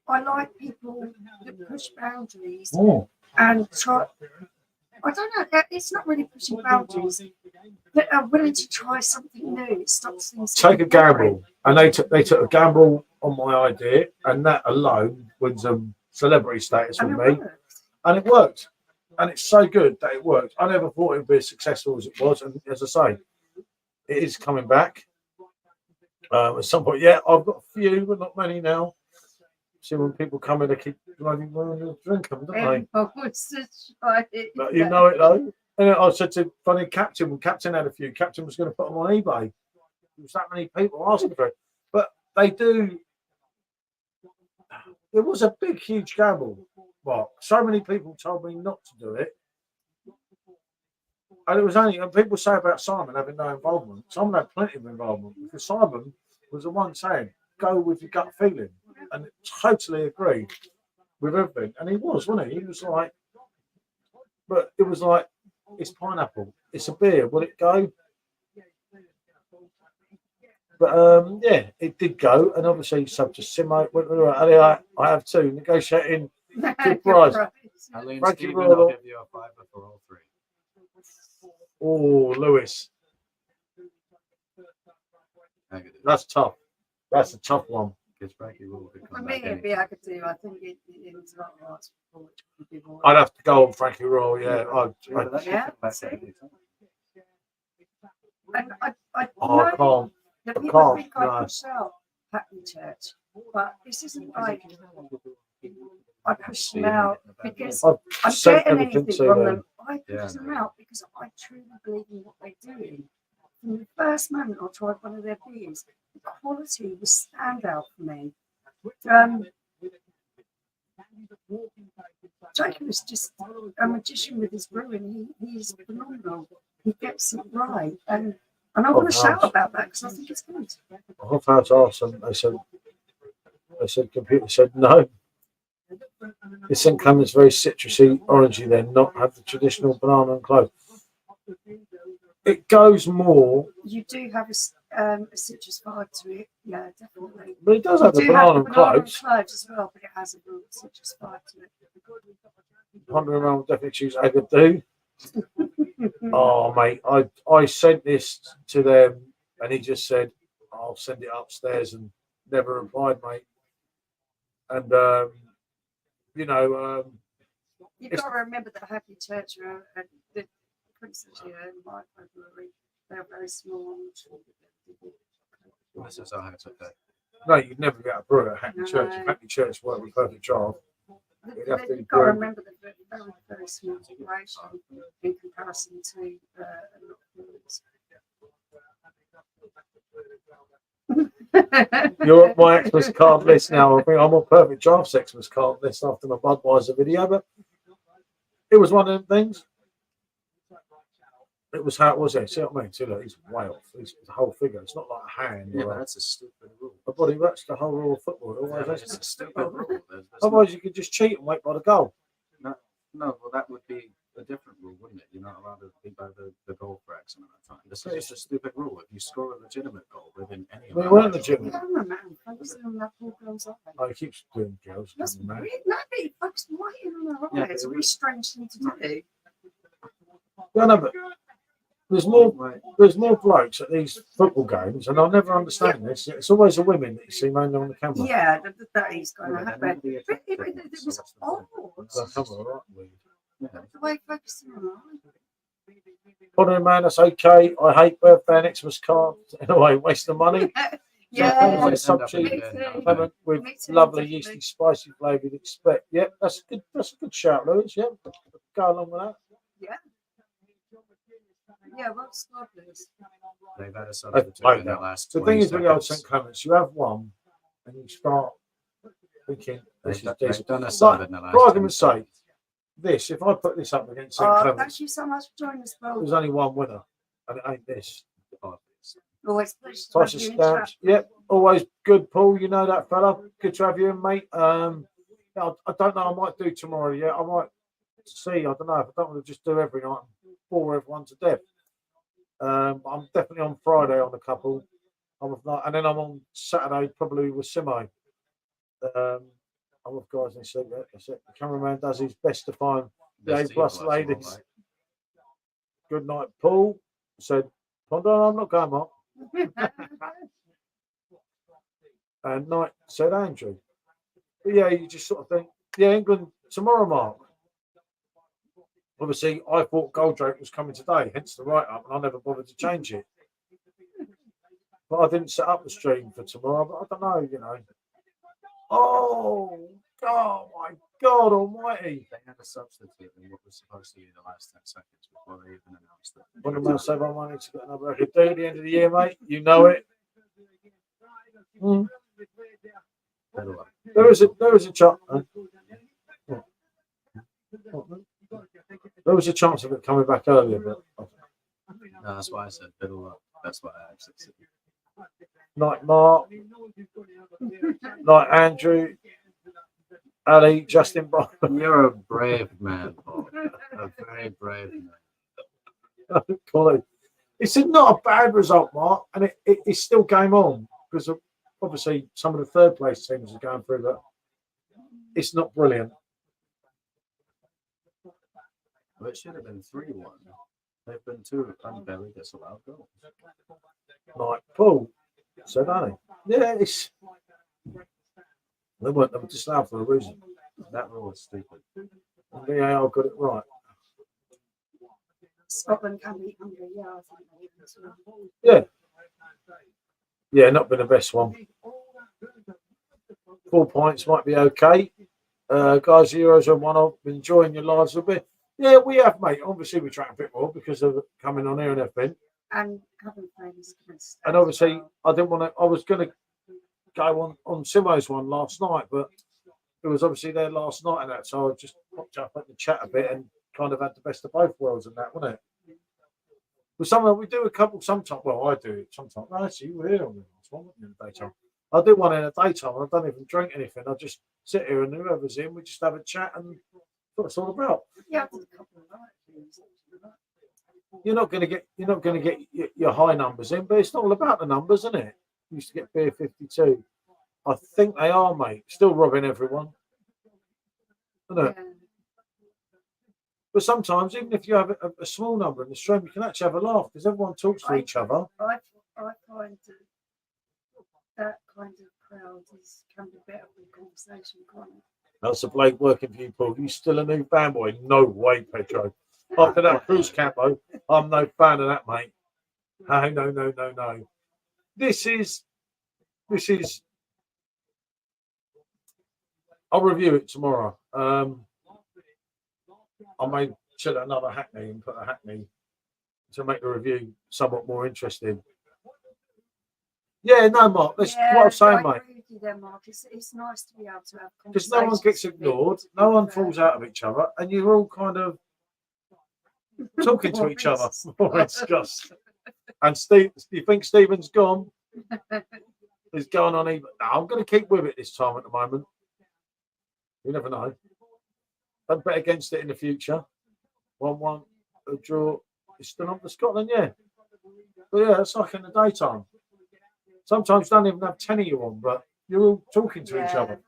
I like people that push boundaries Oh, and try. I don't know. It's not really pushing boundaries. That are willing to try something new. It stops things. take a getting boring. gamble, and they took a gamble on my idea, and that alone wins them celebrity status with And me. it works. And it worked. And it's so good that it worked. I never thought it would be as successful as it was. And as I say, it is coming back. At some point, yeah, I've got a few, but not many now. See, when people come in, they keep bloody wanting to drink them, don't they? Wants to try it. But you know it though. And I said to funny Captain, when Captain had a few, Captain was going to put them on eBay. There was that many people asking for it. But they do. It was a big, huge gamble. Well, so many people told me not to do it. And it was only, and people say about Simon having no involvement. Simon had plenty of involvement because Simon was the one saying, go with your gut feeling. And totally agreed with everything. And he was, wasn't he? He was like, but it was like, it's pineapple. It's a beer. Will it go? But yeah, it did go. And obviously, subject to Simo. Anyway, I have 2 negotiating. Good price. Eileen's Frankie Stephen, I'll Royal. give you a 5 for all 3. Oh, Lewis. That's tough. That's a tough one. Because Frankie Rule could For come me, back it'd be anytime. Hakatu. I think it's not hard. I'd have to go on Frankie Royal, yeah. Yeah, Back see? anytime. And I Oh, I know can't. that I people can't, think I no. push out Hackney Church, but this isn't like I push them out because I've I'm sent getting everything anything to from them. them. I push Yeah, them no. out because I truly believe in what they do. From the first moment I tried one of their beers, the quality was standout for me. Jacob is just a magician with his brewing. He's phenomenal. He gets it right, and I want to shout about that because I think it's good. I've had to ask them. They said computer said no. It's St. Clement's very citrusy, orangey. Then not have the traditional banana and clove. It goes more, You do have a citrus vibe to it, yeah, definitely. but it does have the You do banana have and the banana and cloves. cloves as well, but it has a real citrus vibe to it. 100ml definitely choose Agadoo. Oh mate, I sent this to them and he just said I'll send it upstairs and never replied, mate. And you know, You've got to remember that Happy Church and the Princess Microbrewery, they're very small. This is how it's okay. no, you'd never get a brewer at Hackney No. Church. If Hackney Church worked with Perfectdraft, You'd have to You've got to grow. remember that they're very, very small operation in comparison to a lot of breweries. You're on my Xmas card list now. I think I'm on Perfectdraft's Xmas card list after my Budweiser video, but it was one of them things. It was how it was there. See what I mean? See, look, he's way off. He's the whole figure. It's not like a hand. Yeah, or but a that's a stupid rule. body. That's the whole rule of football. It always It's is. a stupid rule. There's Otherwise, you could just cheat and wait by the goal. no, well, that would be a different rule, wouldn't it? You're not allowed to be by the goal for X amount of time. This is just a stupid rule. If you score a legitimate goal within any We amount weren't of legitimate. Cameraman focusing on that poor girl's eye. Oh, he keeps doing girls. That's doesn't he, weird. No, but he focused right in on her eye. Yeah, It's a but really strange thing to do. Yeah, no, but there's more blokes at these football games, and I'll never understand this. It's always the women that you see mainly on the camera. Yeah, that is going to Yeah, happen. they're But it not was odd. The camera, right? Weird. The way he focused on her eye. Honor man, that's okay. I hate birthday and Xmas cards. Anyway, waste of money. Yeah, Clement End up cheese. in the bin, Clement with Me too, lovely definitely. yeasty spicy flavour you'd expect. Yep, that's good. That's a good shout, Lewis. Yep, go along with that. Yeah, what's lovely? They've had a They've substitute played in the that. last The 20 thing is with the old seconds. St Clements, you have one, and you start thinking this is They've decent. done a sub in the last For 10 argument's sake, seconds. this if I put this up against St Oh, Clements, thank you so much for joining us, Paul. there's only one winner, and it ain't this. Always a pleasure to have Tasha you in Stamps. chat. Yep, always good, Paul. You know that fella. Good to have you in, mate. I don't know. I might do tomorrow. Yeah, I might see. I don't know if I don't want to just do every night and bore everyone to death. I'm definitely on Friday on a couple. And then I'm on Saturday probably with Simo. I'm with guys and said that. The cameraman does his best to find the A plus ladies. Good night, Paul. Said, hold on, I'm not going, Mark. And night, said Andrew. But yeah, you just sort of think, yeah, England tomorrow, Mark. Obviously, I thought Goldrake was coming today, hence the write up, and I never bothered to change it. But I didn't set up the stream for tomorrow, but I don't know, you know. Oh, my God almighty. They had a substitute in what was supposed to be the last 10 seconds before they even announced it. When I'm going to save our money to get another record deal at the end of the year, mate, you know it. There is a chance. There was a chance of it coming back earlier, but No, that's why I said middle up. That's why I actually said. like Mark, like Andrew, Ali, Justin Bieber. You're a brave man, Paul. A very brave man. Colin. It's not a bad result, Mark, and it's still game on because obviously some of the third place teams are going through that. It's not brilliant. Well, it should have been 3-1. They've been two unburied disallowed goals. Like Paul said, ain't he? Yeah, it's they were disallowed for a reason. That rule is stupid. And VAR got it right. Scotland can beat Hungary, yeah, I think they can as well. Yeah. Yeah, not been the best one. 4 points might be okay. Guys, Euros are one of enjoying your lives a bit. Yeah, we have, mate. Obviously, we try a bit more because of coming on here and everything. And having friends. And obviously, I didn't want to. I was going to go on Simo's one last night, but it was obviously there last night and that, so I just popped up at the chat a bit and kind of had the best of both worlds and that, wasn't it? But somewhere we do a couple sometimes. Well, I do it sometimes. No, actually, you were here on the last one, weren't you, in the daytime? I do one in the daytime. I don't even drink anything. I just sit here and whoever's in, we just have a chat and that's what it's all about. Yeah, there's a couple of nights. You're not going to get your high numbers in, but it's not all about the numbers, isn't it? You used to get beer 52. I think they are, mate. Still robbing everyone, isn't it? Yeah. But sometimes, even if you have a small number in the stream, you can actually have a laugh because everyone talks to each other. I find that kind of crowd can be better for conversation, can't it? That's the Blade working for you, Paul. You still a new fanboy? No way, Pedro. After that cruise campo, I'm no fan of that, mate. No. This is. I'll review it tomorrow. I may chill another Hackney and put a Hackney to make the review somewhat more interesting. Yeah, no, Mark. That's what I'm saying, mate. Agree with you there, Mark. It's nice to be able to have Because no one gets ignored, no one falls out of each other, and you're all kind of talking to each other. More disgust. And Steve, do you think Stephen's gone? He's going on even. No, I'm going to keep with it this time at the moment. You never know. Don't bet against it in the future. 1-1, a draw. It's still on for Scotland, yeah. But yeah, it's like in the daytime. Sometimes you don't even have 10 of you on, but you're all talking to each other.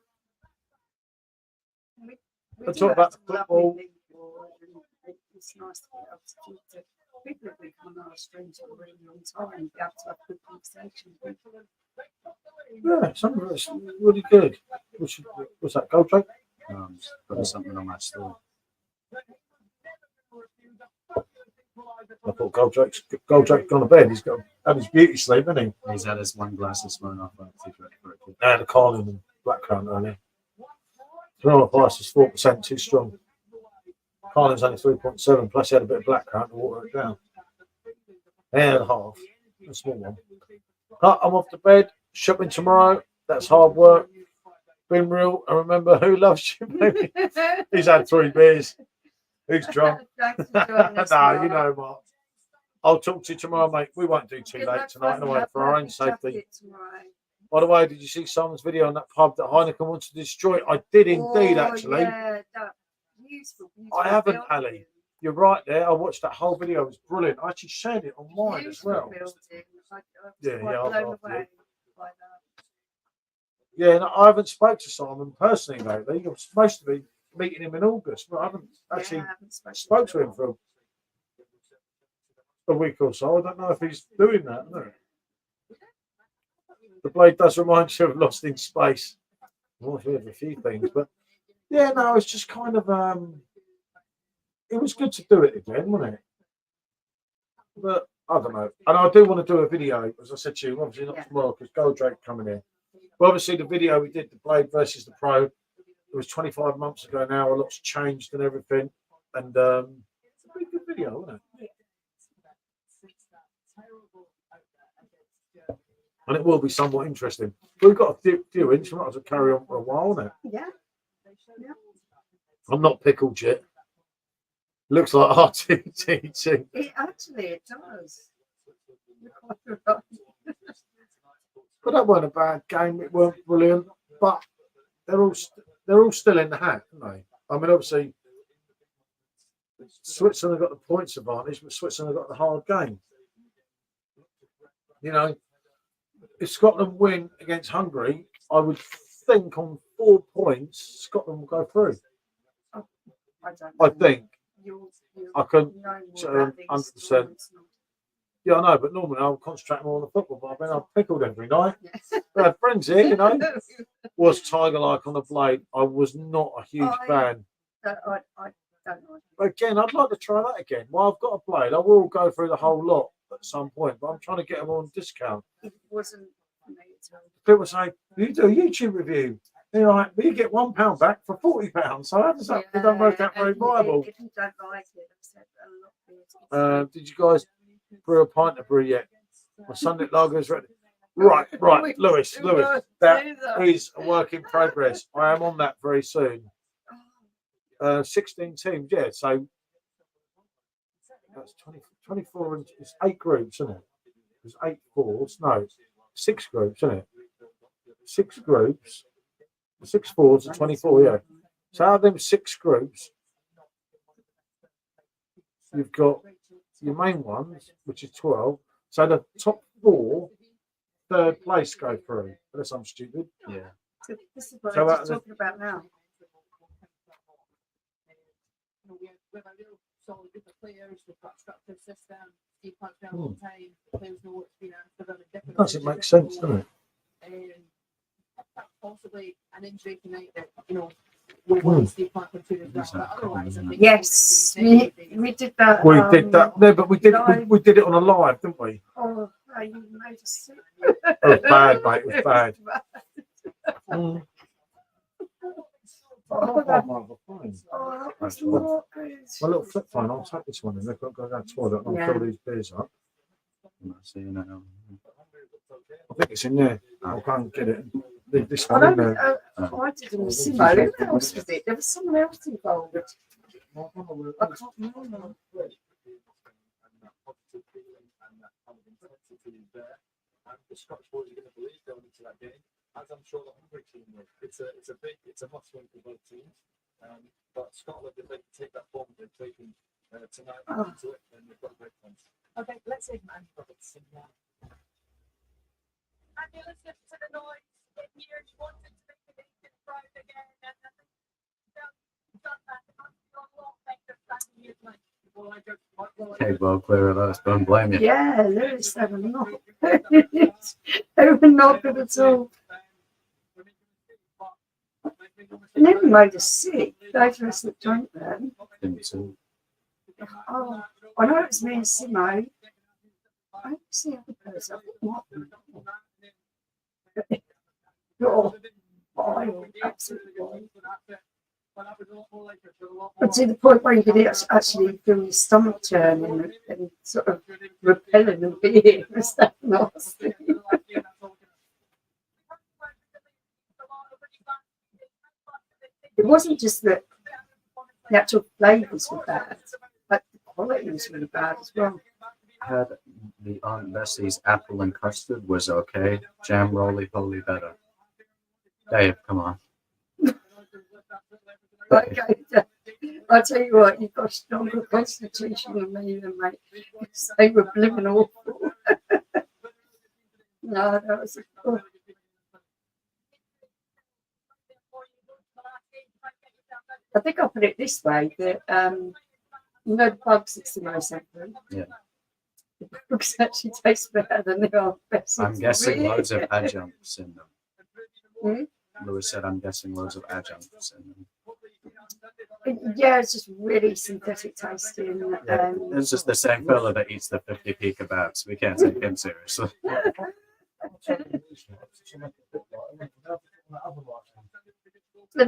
We talk about the football. It's nice to be able to talk to people that we come on our streams for a really long time and be able to have good conversation with. Yeah, some of it's really good. What's that, Goldrake? Putting something on my story. I thought Goldrake's gone to bed. He's got had his beauty sleep, hasn't he? He's had his one glass of Smirnoff for it. And the Carlin and Blackcurrant earlier. Smirnoff Ice is 4% too strong. Carlin's only 3.7, plus he had a bit of Blackcurrant to water it down. And a half, a small one. I'm off to bed. Shopping tomorrow. That's hard work. Been real. And remember, who loves you, baby? He's had 3 beers. Who's drunk? Thanks for joining us, No, Mark. you know, Mark. I'll talk to you tomorrow, mate. We won't do too Good late luck tonight finding anyway that for our own perfect safety. jacket tomorrow. By the way, did you see Simon's video on that pub that Heineken wants to destroy? I did indeed, actually. Yeah, beautiful. I haven't, building. Ali. You're right there. I watched that whole video. It was brilliant. I actually shared it on mine as Beautiful well. building. I was Yeah, quite yeah, I'll blown go after away by that. Yeah, and I haven't spoke to Simon personally lately. I'm supposed to be meeting him in August, but I haven't actually I haven't spoke to him for a week or so. I don't know if he's doing that. No. The Blade does remind you of Lost in Space. Well, we have a few things, but yeah, no, it's just kind of it was good to do it again, wasn't it? But I don't know. And I do want to do a video, as I said to you, obviously not tomorrow because Goldrake coming in. But obviously the video we did, the Blade versus the Pro, it was 25 months ago now. A lot's changed and everything. And it's a pretty good video, wasn't it? And it will be somewhat interesting. We've got a few in, so we might as well carry on for a while, isn't it? Yeah. Yeah. I'm not pickled yet. Looks like RTT. It does. You're quite right. But that weren't a bad game. It weren't brilliant. But they're all still in the hat, aren't they? I mean, obviously, Switzerland have got the points advantage, but Switzerland have got the hard game. You know, if Scotland win against Hungary, I would think on 4 points, Scotland will go through. I don't know. I think. I couldn't. No more So, about these 100%. stories. Yeah, I know, but normally I'll concentrate more on the football. But I mean, I'm pickled every night. Yeah. I had friends here, you know. Was Tiger like on the blade? I was not a huge fan. I don't know. But again, I'd like to try that again. Well, I've got a blade. I will go through the whole lot at some point, but I'm trying to get them on discount. It wasn't for me at all. People say, you do a YouTube review. You're like, well, you get £1 back for £40. So how does that? It don't work out very and viable. If you don't like it, I've said a lot of Did you guys brew a pint of brew yet? My Sunday lager is ready. Right, Lewis. That is a work in progress. I am on that very soon. 16 teams, yeah. So that's 24 and it's 8 groups, isn't it? There's 8 fours. No, 6 groups, isn't it? 6 groups. 6 fours are 24, yeah. So out of them 6 groups, you've got your main ones, which is 12. So the top 4, third place go through. Unless I'm stupid. Yeah. This is what So I'm just talking about now. We've a real solid group of players. We've got a structured system. Steve Park's been a long time. The players know what's been asked of them. Does it make sense, doesn't it? Possibly an injury tonight that, will want Steve Park to as well. But otherwise, I think Yes, we did that. We did that. No, but we did it on a live, didn't we? Oh, you made us sick. It was bad, mate. It was bad. Oh, that was not good. My little flip phone, I'll take this one and they've got to go down to the toilet and I'll fill these beers up. I'm not seeing that now. I think it's in there. I'll go and get it. Leave this I one in don't there. I didn't see Who else was it? There was someone else involved. I can't remember. The Scottish boys are going to believe going into that game, as I'm sure the Hungary team will. It's a must-win for both teams. But Scotland, if they can take that form they've taken tonight into it, then they've got a great chance. Okay, let's see man. And you listen to the noise in here. You wanted to make the nation proud again, and I think you've done that. It must be a lot better than you tonight. Okay, well, clear of us. Don't blame you. Yeah, Lewis, they were not. They were not good at all. And then we made us sick. Those of us that drank them. Didn't see. Oh, I know it was me and Simo. I don't see the other person. I think Martin. Oh, vile, absolutely vile. But to the point where you could actually feel your stomach turning and sort of repelling a bit. It was that nasty. It wasn't just that the actual flavours were bad, but the quality was really bad as well. Had the Aunt Bessie's apple and custard was okay. Jam roly-poly better. Dave, come on. Okay, I'll tell you what, you've got a stronger constitution than me, then, mate. They were blimmin' awful. No, that was oh. I think I'll put it this way, that the bugs that's the most effort. Yeah. The bugs actually taste better than the Aunt Bessie's. I'm guessing really. loads of adjuncts in them. Hmm? Lewis said, I'm guessing loads of adjuncts in them. Yeah, it's just really synthetic tasting. Yeah, it's just the same fella that eats the 50p kebabs. We can't take him seriously. But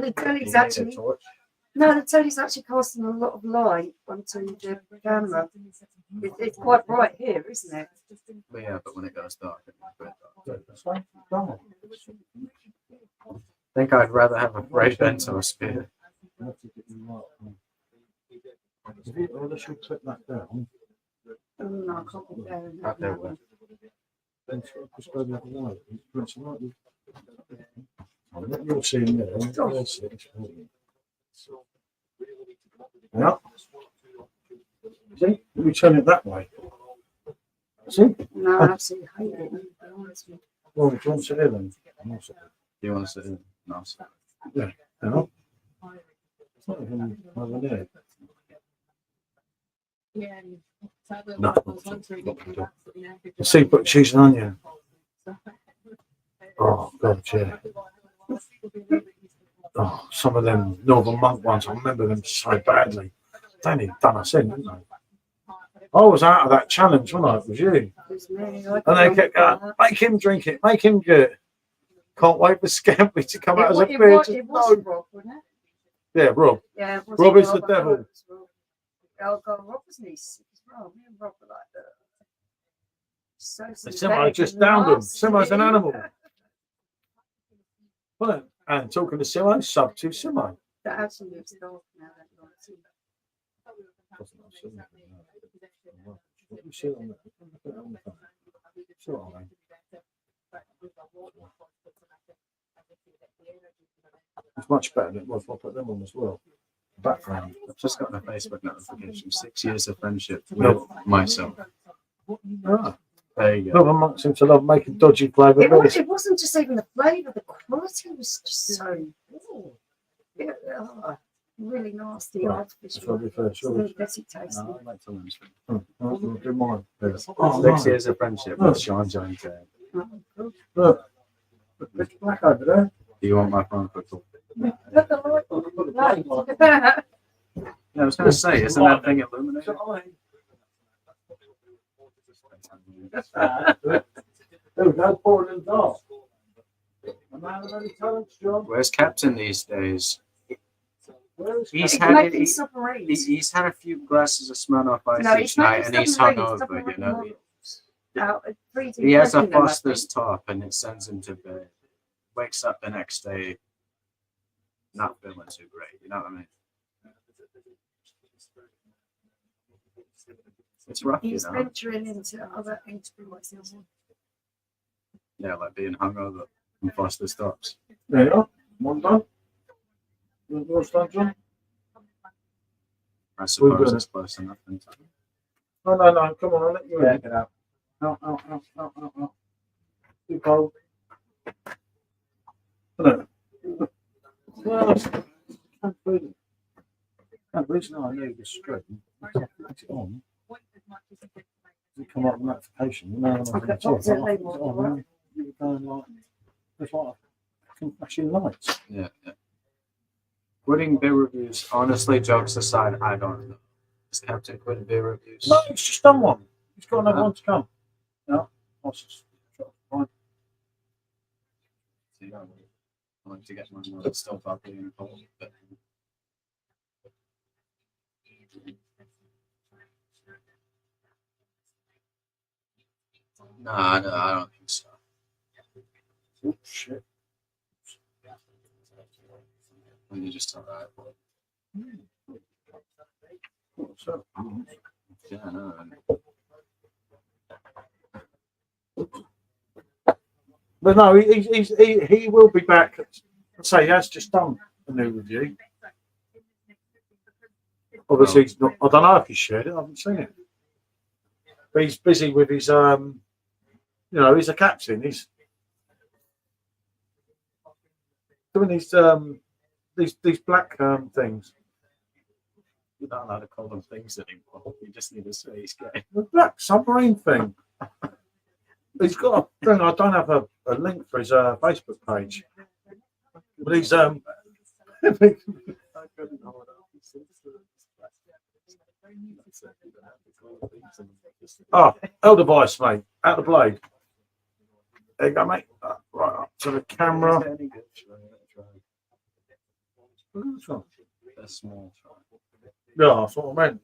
the telly's actually casting a lot of light onto the camera. It's quite bright here, isn't it? But yeah, but when it goes dark, it's a bit dark. I think I'd rather have a great bento spear. Unless you click that down, No, I can't be there. Okay, well. then just go the other way. It's like what you're seeing there, you'll see it. Yeah. See, we turn it that way. See? No, I absolutely hate it. Well, do you want to sit there then? Do you want to sit in? No, sir. Yeah. Hang on. It's not even over there. Yeah. No. See, but cheese and onion. Oh god, yeah. Oh, some of them Northern Monk ones, I remember them so badly. They only done us in, didn't they? I was out of that challenge, wasn't I? It was you. It was me. I And they kept got going, make him drink it, make him do it. Can't wait for Scampy to come out as a it beer. was, Just it was no. Rob, wasn't it? Yeah, Rob. Yeah, it was Rob is the I devil. thought it was Rob. Oh god, Rob was nice as well. Me and Rob were like that. So Simo just downed him. Simo's an animal. Well, and talking to Simo, sub to Simo. That actually lives off now. That one. What you see on that? It's much better than it was. I'll put them on as well. Background. I've just got a Facebook notification. 6 years of friendship with myself. Ah, There you go. Northern Monk seem to love making dodgy flavour beers. It wasn't just even the flavour, the quality was just so really nasty, Right, artificial. shall we first, shall we? Synthetic tasting. No, I like to learn stuff. Do mine. Oh, 6 years of friendship with Sean Johnson. Look, it's black over there. Do you want my phone for talk? Put the light on. Yeah, I was going to say, isn't that thing illuminated? There we go, pouring in dark. A man of many talents, John. Where's Captain these days? Where is He's He's had making he- submarines. He's had a few glasses of Smirnoff Ice No, each he's night, making and he's submarines, hungover. You know, models. Out at 3D he has a printing them, I Foster's think. top, and it sends him to bed. Wakes up the next day, not feeling too great. You know what I mean? It's rough, you He's know. venturing into other experiences. Yeah, like being hungover and Foster's tops. There you are. One done. Yours done, John? I We're suppose good. it's close enough. Isn't it? No, no, no. Come on, I'll let you Yeah, in. get out. No. Too cold. No. Well, can't read it. The reason I knew the screen, I put it on, it come up with notification. You know, when I was on the top, What's it I label? put it on, and you were going like, it's like fucking flashing lights. Yeah. Quitting beer reviews, honestly, jokes aside, I don't know. Is Captain quitting beer reviews? No, it's just done one. He's got another one to come. No, I'll just try to find. See, I like to get my mother still bubbly and cold. But... No, I don't think so. Oh, shit. When you just arrive. What's up? Yeah, no. But no, he will be back. I say he has just done a new review. Obviously, he's not. I don't know if he shared it. I haven't seen it. But he's busy with his. You know, he's a captain. He's doing these black things. You're not allowed to call them things anymore. You just need to say he's gay. The black submarine thing. He's got a thing. I don't have a link for his Facebook page, but he's oh, elder device, mate, out of the blade. There you go, mate. Right up to the camera. Which one? A small try. Yeah, that's what I meant.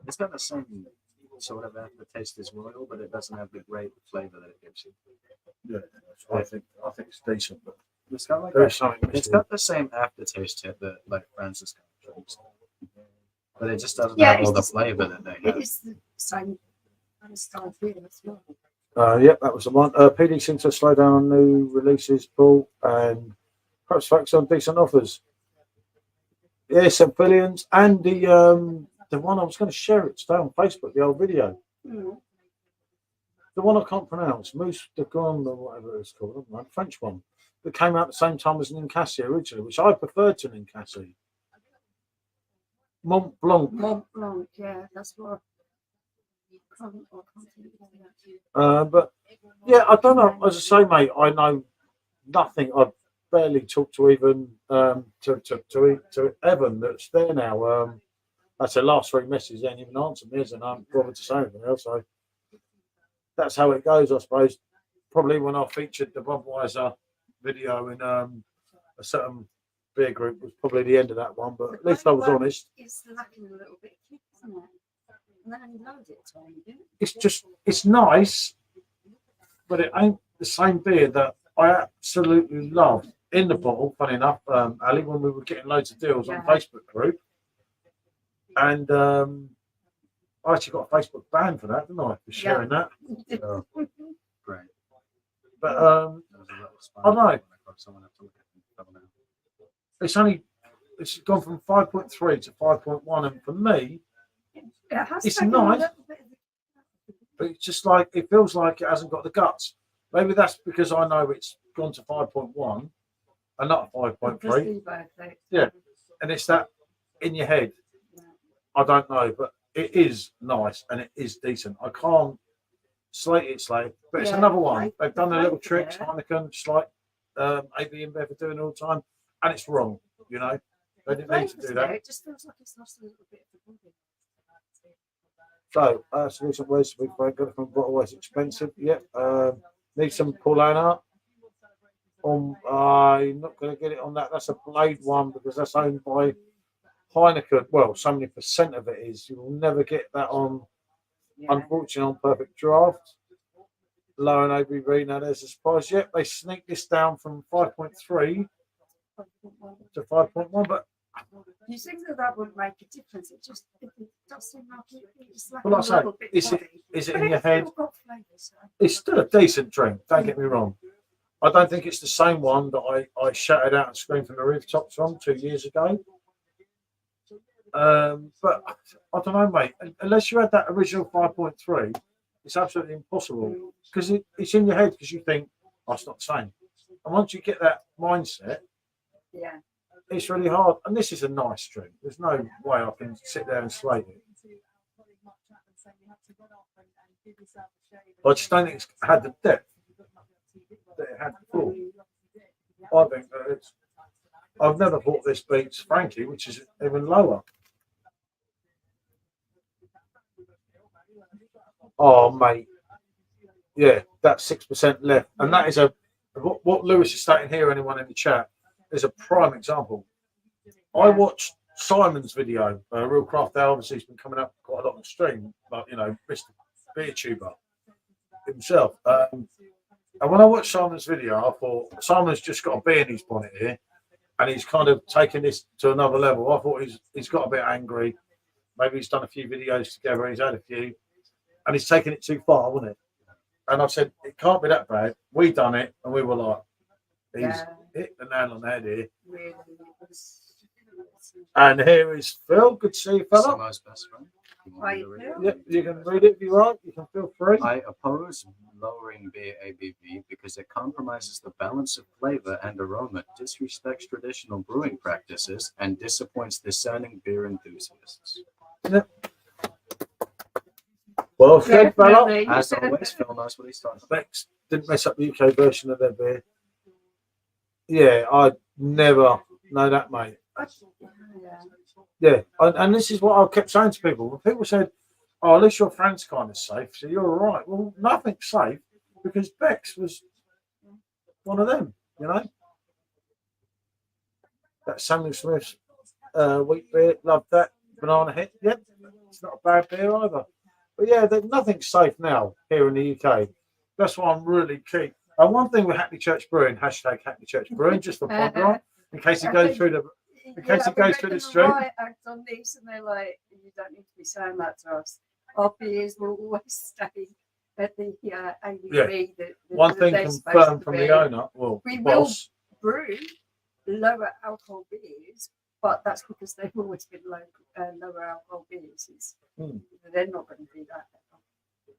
It's got the same sort of aftertaste as Royal, but it doesn't have the great flavor that it gives you. Yeah, that's what I think it's decent, but It's got like there's something. it's got the same aftertaste hit that like Francis kind of drinks, but it just doesn't Yeah, have all it's the just- flavor that they It have. is the same style beer as well. Yep, that was the one. PD seems to slow down on new releases, Paul, and perhaps focus on decent offers. Yeah, some billions, and the one I was going to share it today on Facebook, the old video, Mm. the one I can't pronounce, Mousse de Grande or whatever it's called, the French one. that came out at the same time as Ninkasi originally, which I preferred to Ninkasi. Mont Blanc. Mont Blanc, yeah, that's what. I can't think of that. But yeah, I don't know. As I say, mate, I know nothing. I've barely talked to even to Evan that's there now. That's the last 3 messages. They ain't even answered me, and I haven't bothered to say anything else. So that's how it goes, I suppose. Probably when I featured the Budweiser video in a certain beer group was probably the end of that one, but at least I was honest. It's lacking a little bit, isn't it? And then you load it, Tom. It's nice, but it ain't the same beer that I absolutely love in the bottle. Funny enough, Ali, when we were getting loads of deals on Facebook group, and I actually got a Facebook ban for that, didn't I? For sharing that. Oh, great. But I don't know. It's gone from 5.3 to 5.1, and for me, it's nice. But it's just like it feels like it hasn't got the guts. Maybe that's because I know it's gone to 5.1 and not 5.3. Yeah, and it's that in your head. I don't know, but it is nice and it is decent. I can't slate it, but it's another one. They've done their little tricks, Heineken, just like AB and Bev are doing all the time, and it's wrong. You know, they didn't need to do that. It just feels like it's lost a little bit of the body. So, solution ways to be got it from bottle was expensive. Yep. Need some Paulana. I'm not going to get it on that. That's a Blade one because that's owned by Heineken. Well, so many percent of it is. You will never get that on, unfortunately, on Perfect Draft. Low and ABV. Now, there's a surprise. Yep, they sneaked this down from 5.3 to 5.1, but you think that would make a difference? It just does seem like it's like well, like a little bit. Is it in your head? Flavors, It's still a decent drink. Don't get me wrong. I don't think it's the same one that I shouted out and screamed from the rooftops from 2 years ago. But I don't know, mate. Unless you had that original 5.3, it's absolutely impossible because it's in your head because you think, oh, it's not the same. And once you get that mindset, it's really hard. And this is a nice drink. There's no way I can sit there and slate it. I just don't think it's had the depth that it had before. I think that I've never thought this beats Frankie, which is even lower. Oh, mate. Yeah, that's 6% left. And that is what Lewis is stating here, anyone in the chat, is a prime example. I watched Simon's video, Real Craft Ale, obviously he's been coming up quite a lot on stream, but Mr. Beer Tuber himself. And when I watched Simon's video, I thought Simon's just got a bee in his bonnet here, and he's kind of taken this to another level. I thought he's got a bit angry. Maybe he's done a few videos together, he's had a few, and he's taken it too far, wasn't it? And I said, it can't be that bad. We done it, and we were like, he's hit the nail on the head here. Really. And here is Phil. Good to see you, fella. Simo's best friend. Yep, you can read it if you like. You can feel free. I oppose lowering beer ABV because it compromises the balance of flavor and aroma, disrespects traditional brewing practices, and disappoints discerning beer enthusiasts. Yep. Well said, fella. As always, Phil knows what he's talking about. Bex didn't mess up the UK version of their beer. Yeah, I'd never know that, mate. Yeah, and this is what I kept saying to people. When people said, oh, at least your friend's kind of safe, so you're all right. Well, nothing's safe because Bex was one of them, That Samuel Smith's wheat beer, love that. Banana hit, yep. It's not a bad beer either. But yeah, nothing's safe now here in the UK. That's why I'm really keen. And one thing with Hackney Church Brewing, hashtag Hackney Church Brewing, just for fun, in case it goes through the the stream. Act on these, and they're like, you don't need to be saying that to us. Our beers will always stay at the ABV. One thing confirmed from the owner, we will brew lower alcohol beers, but that's because they've always been lower alcohol beers. They're not going to do that.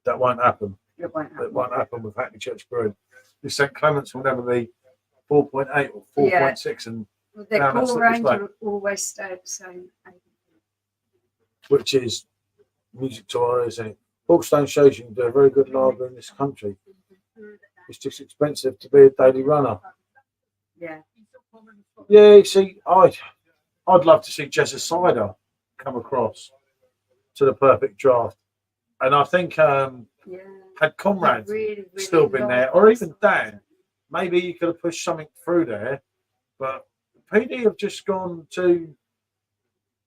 That won't happen. It won't happen. It won't happen with Hackney Church Brewing. The St. Clements will never be 4.8 or 4.6, and Their down that core slippery range slope. will always stay at the same. which is music to our ears. And Hawkstone shows you can do a very good lager in this country. It's just expensive to be a daily runner. Yeah. Yeah, see, I'd love to see Jezza Cider come across to the Perfect Draft, and I think Yeah. had Conrad Really still been there, or even Dan, maybe you could have pushed something through there. But PD have just gone to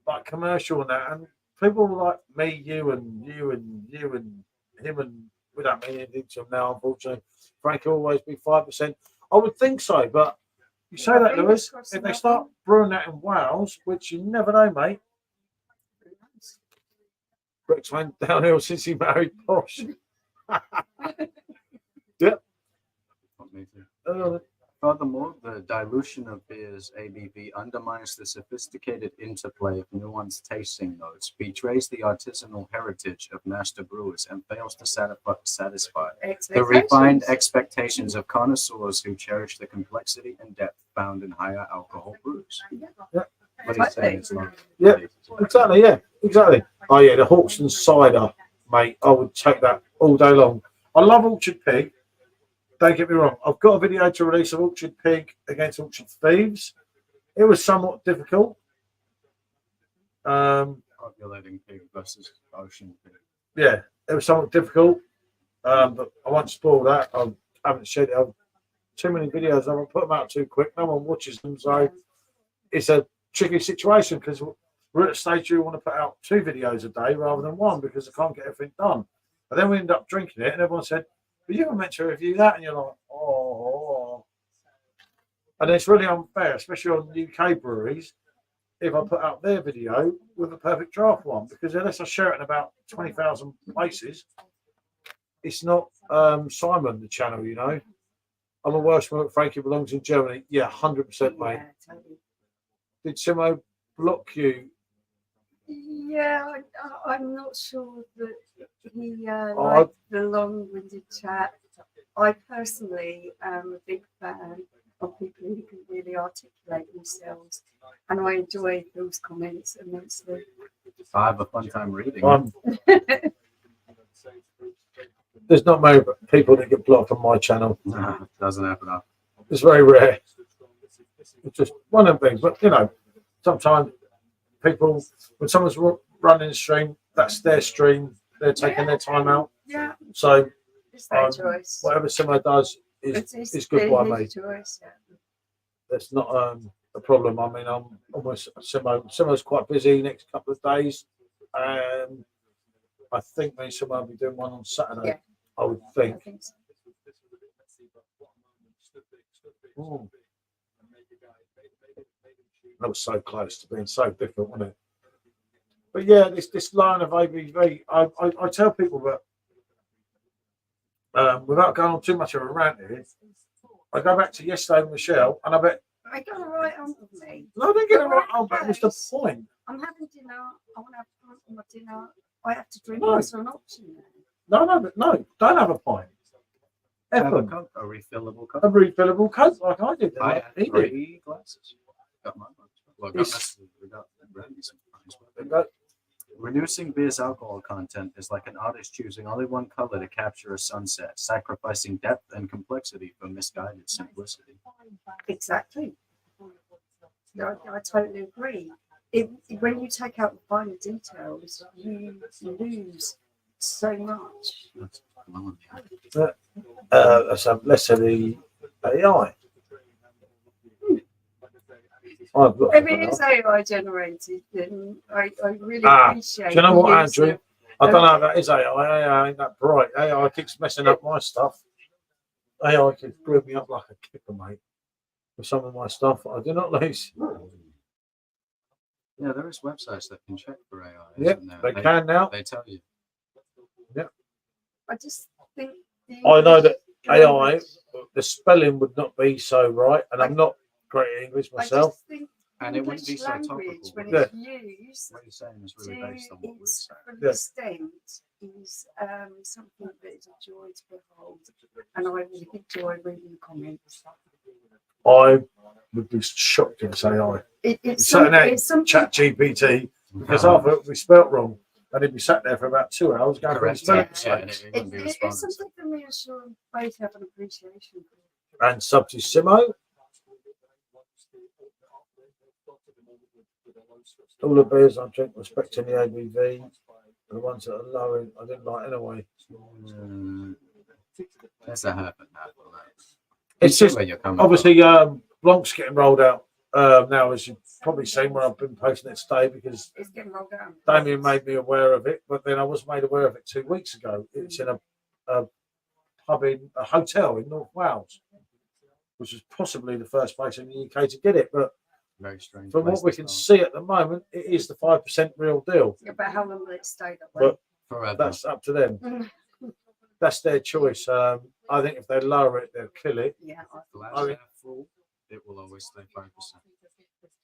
like commercial and that, and people like me, you and him, and we don't mean anything to him now, unfortunately. Frank will always be 5%. I would think so, but you say that, Lewis, if they start brewing that in Wales, which you never know, mate. Rex went downhill since he married Posh. Yep. Furthermore, the dilution of beer's ABV undermines the sophisticated interplay of nuanced tasting notes, betrays the artisanal heritage of master brewers, and fails to satisfy the refined expectations of connoisseurs who cherish the complexity and depth found in higher alcohol brews. Yeah. What he's saying is not. Yeah, exactly. Yeah, exactly. Oh yeah, the Hawkstone cider, mate. I would take that all day long. I love Orchard Pig. Don't get me wrong. I've got a video to release of Orchard Pig against Orchard Thieves. It was somewhat difficult. Populating pig versus ocean pig. Yeah, it was somewhat difficult. But I won't spoil that. I haven't shared it. Too many videos. I won't put them out too quick. No one watches them, so it's a tricky situation because we're at a stage where we want to put out 2 videos a day rather than 1 because I can't get everything done. And then we end up drinking it, and everyone said, "But you were meant to review that," and you're like, "Oh." And it's really unfair, especially on UK breweries, if I put out their video with a Perfect Draft one, because unless I share it in about 20,000 places, it's not Simon the channel, you know. I'm a Welshman. Frankie belongs in Germany. Yeah, 100%, mate. Did Simo block you? Yeah, I'm not sure that he liked the long-winded chat. I personally am a big fan of people who can really articulate themselves, and I enjoy those comments immensely. I have a fun time reading. There's not many people that get blocked on my channel. Nah, it doesn't happen often. It's very rare. It's just one of the things. But, you know, sometimes people, when someone's running a stream, that's their stream. They're taking their time out. Yeah. So, It's their choice. whatever Simo does is good by me. Choice, yeah. That's not a problem. I mean, I'm almost Simo's quite busy next couple of days. I think me and Simo will be doing one on Saturday. Yeah. I would think. I think so. Ooh. That was so close to being so different, wasn't it? But yeah, this line of ABV, I tell people that without going on too much of a rant here, I go back to yesterday with Michelle, and I bet I got it right on with me. no, I didn't get it right on, but it was the point. I'm having dinner. I want to have fun with my dinner. I have to drink. No. Is there an option there? No, don't have a pint. Have a Effort. cup, a refillable cup. A refillable Coke like I did. I had He did. 3 glasses. Got my lunch. Well, we got brandy sometimes. Reducing beer's alcohol content is like an artist choosing only one color to capture a sunset, sacrificing depth and complexity for misguided simplicity. Exactly. I totally agree. When you take out the finer details, you lose so much. That's phenomenal. So less of the AI. If it is AI generated, then I really appreciate. Do you know what, the use Andrew? of- I don't know if that is AI. AI ain't that bright. AI keeps messing up my stuff. AI keeps screwing me up like a kicker, mate. With some of my stuff, I do not lose. Yeah, there is websites that can check for AI. Yep, isn't there? they can now. They tell you. I just think. I know that AI, the spelling would not be so right, and I'm not great at English myself. I just think And it wouldn't be English so language, topical. when Yeah. it's used What you're saying is really based on to what we're its saying. full Yeah. extent is something that is a joy to behold, and I really enjoy reading the comments. I would be shocked if it's AI. It's Sat in there, it's something. chat GPT, because half of it would be spelt wrong. And he'd be sat there for about 2 hours going through Correct. spelling Yeah, and mistakes. it wouldn't be It's responsive. something for me to sure both have an appreciation for. And Subtissimo, all the beers I drink respecting the ABV, the ones that are low, I didn't like anyway. That's a half and half. It's just where you're coming obviously Blanc's getting rolled out now, as you've probably seen when I've been posting it today, because It's getting rolled down. Damien made me aware of it, but then I was made aware of it 2 weeks ago. It's in a pub in a hotel in North Wales, which is possibly the first place in the UK to get it. But Very strange. from place what we to can start. see at the moment, it is the 5% real deal. Yeah, but how long will it stay that way? But Forever. that's up to them. That's their choice. I think if they lower it, they'll kill it. Yeah. Glass half full, it will always stay 5%.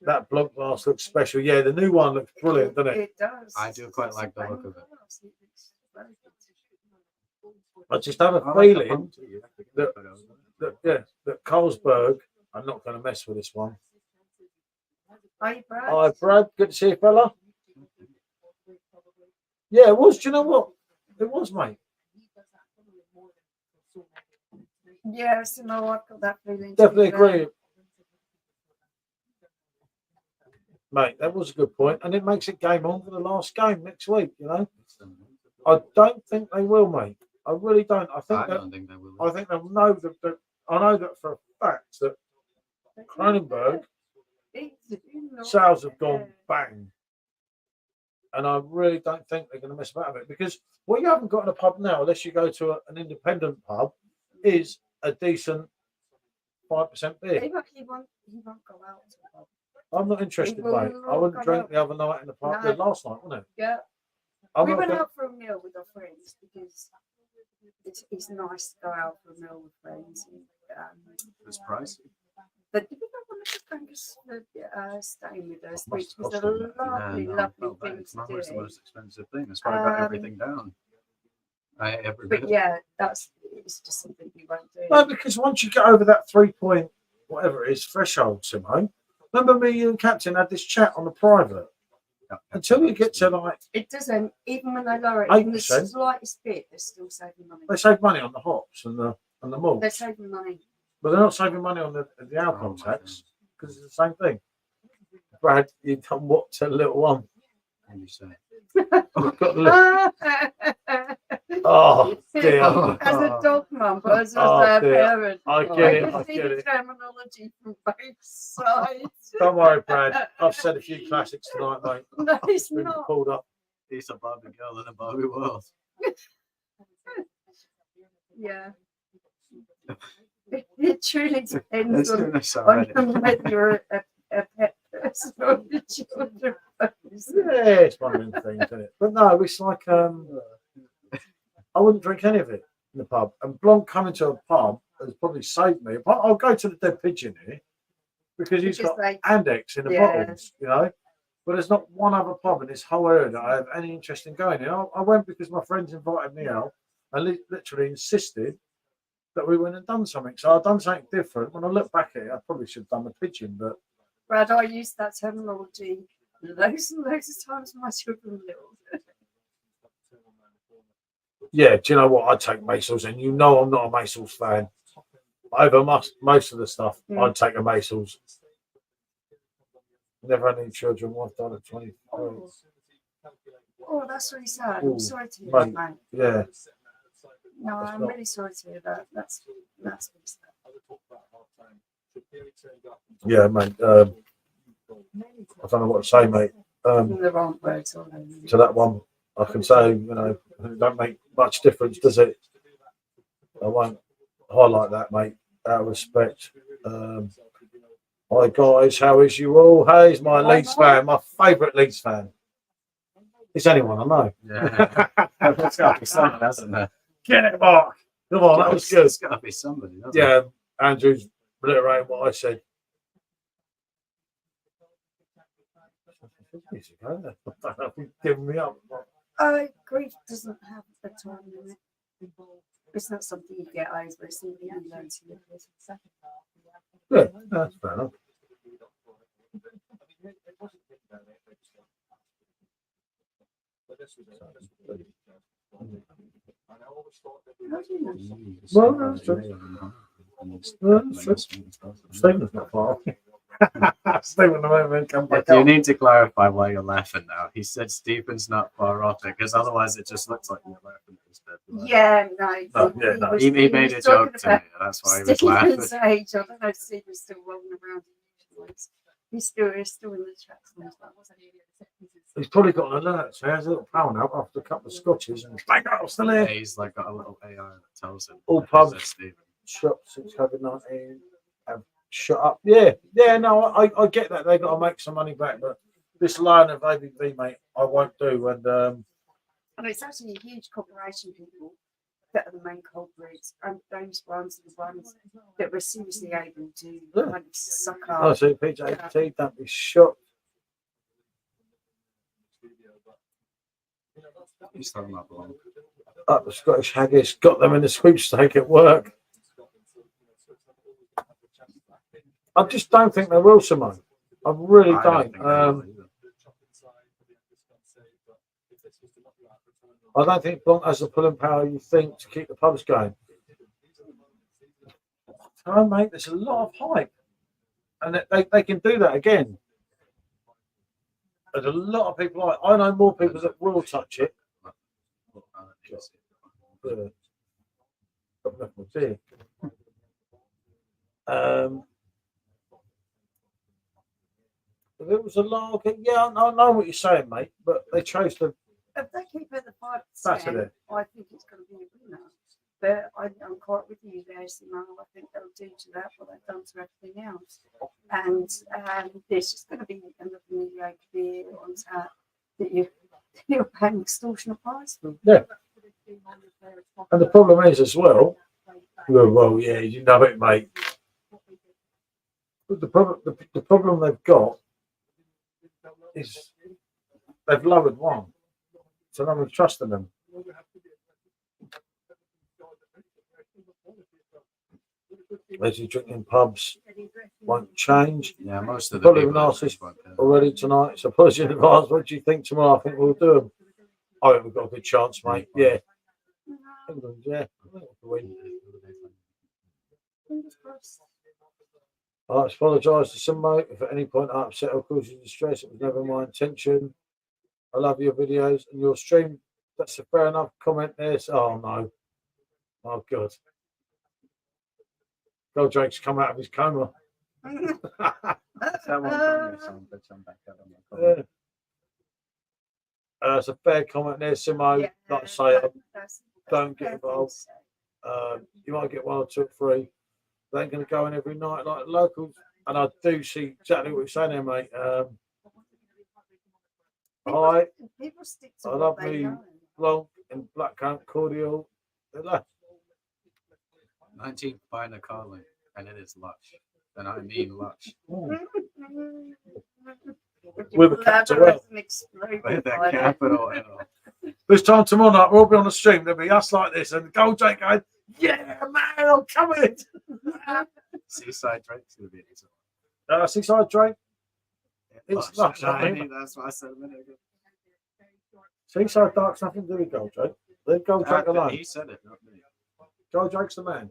That Blanc glass looks special. Yeah, the new one looks brilliant, doesn't it? It does. I do quite like the look of it. I just have a I like the feeling pump too. You have to get that- the photos of it. that Carlsberg, I'm not going to mess with this one. Hi, Brad. Hi, Brad. Good to see you, fella. Yeah, it was. Do you know what? It was, mate. Yes, no, I've got that feeling. Definitely too, agree. Mate, that was a good point. And it makes it game on for the last game next week, you know? I don't think they will, mate. I really don't. I think I don't think they will. I think they'll know that I know that for a fact that Cronenberg sales have gone bang. And I really don't think they're going to mess about with it, because what you haven't got in a pub now, unless you go to an independent pub, is a decent 5% beer. He won't go out. I'm not interested, will mate. I not wouldn't go drink out. the other night in the pub. No. Last night, wasn't it? Yeah. I'm We not went gonna- out for a meal with our friends because it's nice to go out for a meal with friends. It's pricey. But did we not want to thank us for staying with us, which Must was cost a them that. lovely, I lovely felt bad. thing It's to not always the do. most expensive thing. That's why I got everything down. Every bit But of yeah, it's just something we won't do. No, because once you get over that 3 point, whatever it is, threshold, Simone, remember me and Captain had this chat on the private. it. Until you get to like, It doesn't, even when they lower it, 8%. even the slightest bit, they're still saving money. they save money on the hops and the malt, They're saving money. but they're not saving money on the alcohol Oh, my tax, because it's the same thing. Brad, you done what to the little one? And you say, I've got the little, oh dear. As a dog mum, but as Oh, a dear. parent, I I get it. can I see get the it. terminology from both sides. Don't worry, Brad. I've said a few classics tonight, mate. No, it's Been not. pulled up. it's a Barbie girl in a Barbie world. Yeah. It truly depends Let's do on this already. whether you're a pet person or a children person. Yeah, it's one of them things, isn't it? But no, it's like I wouldn't drink any of it in the pub. And Blanc coming to a pub has probably saved me. I'll go to the Dead Pigeon here because he's Because got they- Andex in the Yeah. bottles, you know. But there's not one other pub in this whole area that I have any interest in going in. I went because my friends invited me out and literally insisted that we went and done something. So I've done something different. When I look back at it, I probably should have done the pigeon, but Brad, I used that terminology loads and loads of times when my children were little. yeah, do you know what? I'd take Maysles, and you know I'm not a Maysles fan. Over most of the stuff, I'd take a Maysles. Never had any children. Wife died at 23. Oh, that's really sad. Ooh, I'm sorry to hear that, mate. man. Yeah, No, That's I'm not- really sorry to hear that. That's really sad. yeah, mate. I don't know what to say, mate. The wrong words all over. To that one, I can say, you know, it don't make much difference, does it? I won't highlight that, mate. Out of respect. Hi guys, how is you all? Hey, he's my Leeds fan, my favourite Leeds fan. It's anyone I know. Yeah. There's got to be someone, hasn't there? Get it, Mark. Come on, that was good. There's got to be somebody. Hasn't there? Yeah, Andrew's reiterating what I said. Giving me up. Grief doesn't have a time limit. It's not something you get over, it's something you learn to live with. Yeah, that's fair enough. Well, that's true. Stephen's not far. Stephen, the moment come back You up. need to clarify why you're laughing now. He said Stephen's not far off it, because otherwise it just looks like you're laughing instead. Yeah, No, yeah, no. He made was a talking joke to me, about that's why he was laughing. Stephen's age. I don't know if Stephen's still rolling around. He's still in the tracks. He's probably got an alert, so he has a little pound up after a couple of scotches and bang, I'm still Yeah, here. he's like got a little AI that tells him. All that pubs. he's Stephen. Shut since COVID-19 have shut up. Yeah, no, I get that. They've got to make some money back, but this line of ABV, mate, I won't do. And And it's actually a huge corporation, people that are the main culprits, and those ones are the ones that were seriously able to kind of suck I up. see PJT, don't be shot. He's talking about blonde. Up the Scottish Haggis, got them in the sweepstake at work. I just don't think they will, Simone. I really I don't. think they will either. I don't think Blanc has the pulling power you think to keep the pubs going. Oh, mate, there's a lot of hype. And they can do that again. There's a lot of people. I know more people that will touch it. Yeah. Got enough more beer. If it was a lager, yeah, I know what you're saying, mate, but they chose to If they keep it at the Saturday. 5%, I think it's going to be a winner. But I'm quite with you there, Simone. I think they'll do to that what they've done to everything else. And there's just going to be another mediocre beer on tap that you're paying extortionate price for. Yeah. And the problem is as well, yeah, you know it, mate. But the problem they've got is they've lowered one. So no one's trusting them. As you drink in pubs won't change. Yeah, most of the Probably people been that asked this drink vodka. already tonight. So apologies in advance. What do you think tomorrow? I think we'll do them. I think we've got a good chance, mate. Yeah. England, yeah. I think we'll win. I apologise to some mate if at any point I upset or caused you distress. It was never my intention. I love your videos and your stream. That's a fair enough comment there. Oh no. Oh God. Goldrake's come out of his coma. That's that one from me, so I'm back out on my comment. It's a fair comment there, Simo. Yeah, Like I say, that's don't fair get involved. thing to say. You might get one or two free. They ain't going to go in every night like locals. And I do see exactly what you're saying there, mate. People stick to I what love they me know. Blanc and blackcurrant cordial. They're like, 19th Piner Carling, and it is lush. And I mean lush. With a capital L. With the capital L. This time tomorrow night, we'll be on the stream. There'll be us like this, and Goldrake going, "Yeah, man, I'm coming." Seaside Drake's going to be an Seaside Drake. It's lush. lush, I mean. That's what I said a minute ago. Seaside Dark's nothing to do with Goldrake. Leave Goldrake alone. He said it, not me. Goldrake's the man.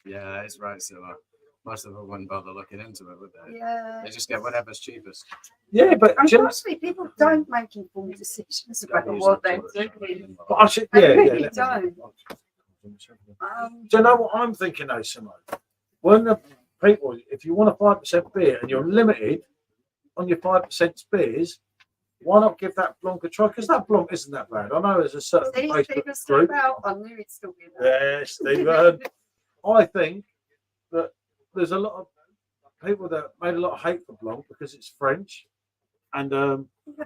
Yeah, that's right, Silla. Most of them wouldn't bother looking into it, would they? Yeah. They just get whatever's cheapest. Yeah, but Unfortunately, people don't make informed decisions about what they're doing. But I should, They yeah, really yeah. don't. Do you know what I'm thinking though, Simone? When the people, if you want a 5% beer and you're limited on your 5% beers, why not give that Blanc a try? Because that Blanc isn't that bad. I know there's a certain These Facebook people still group. out. I knew it'd still be there. Yeah, Stephen. I think that there's a lot of people that made a lot of hate for Blanc because it's French. And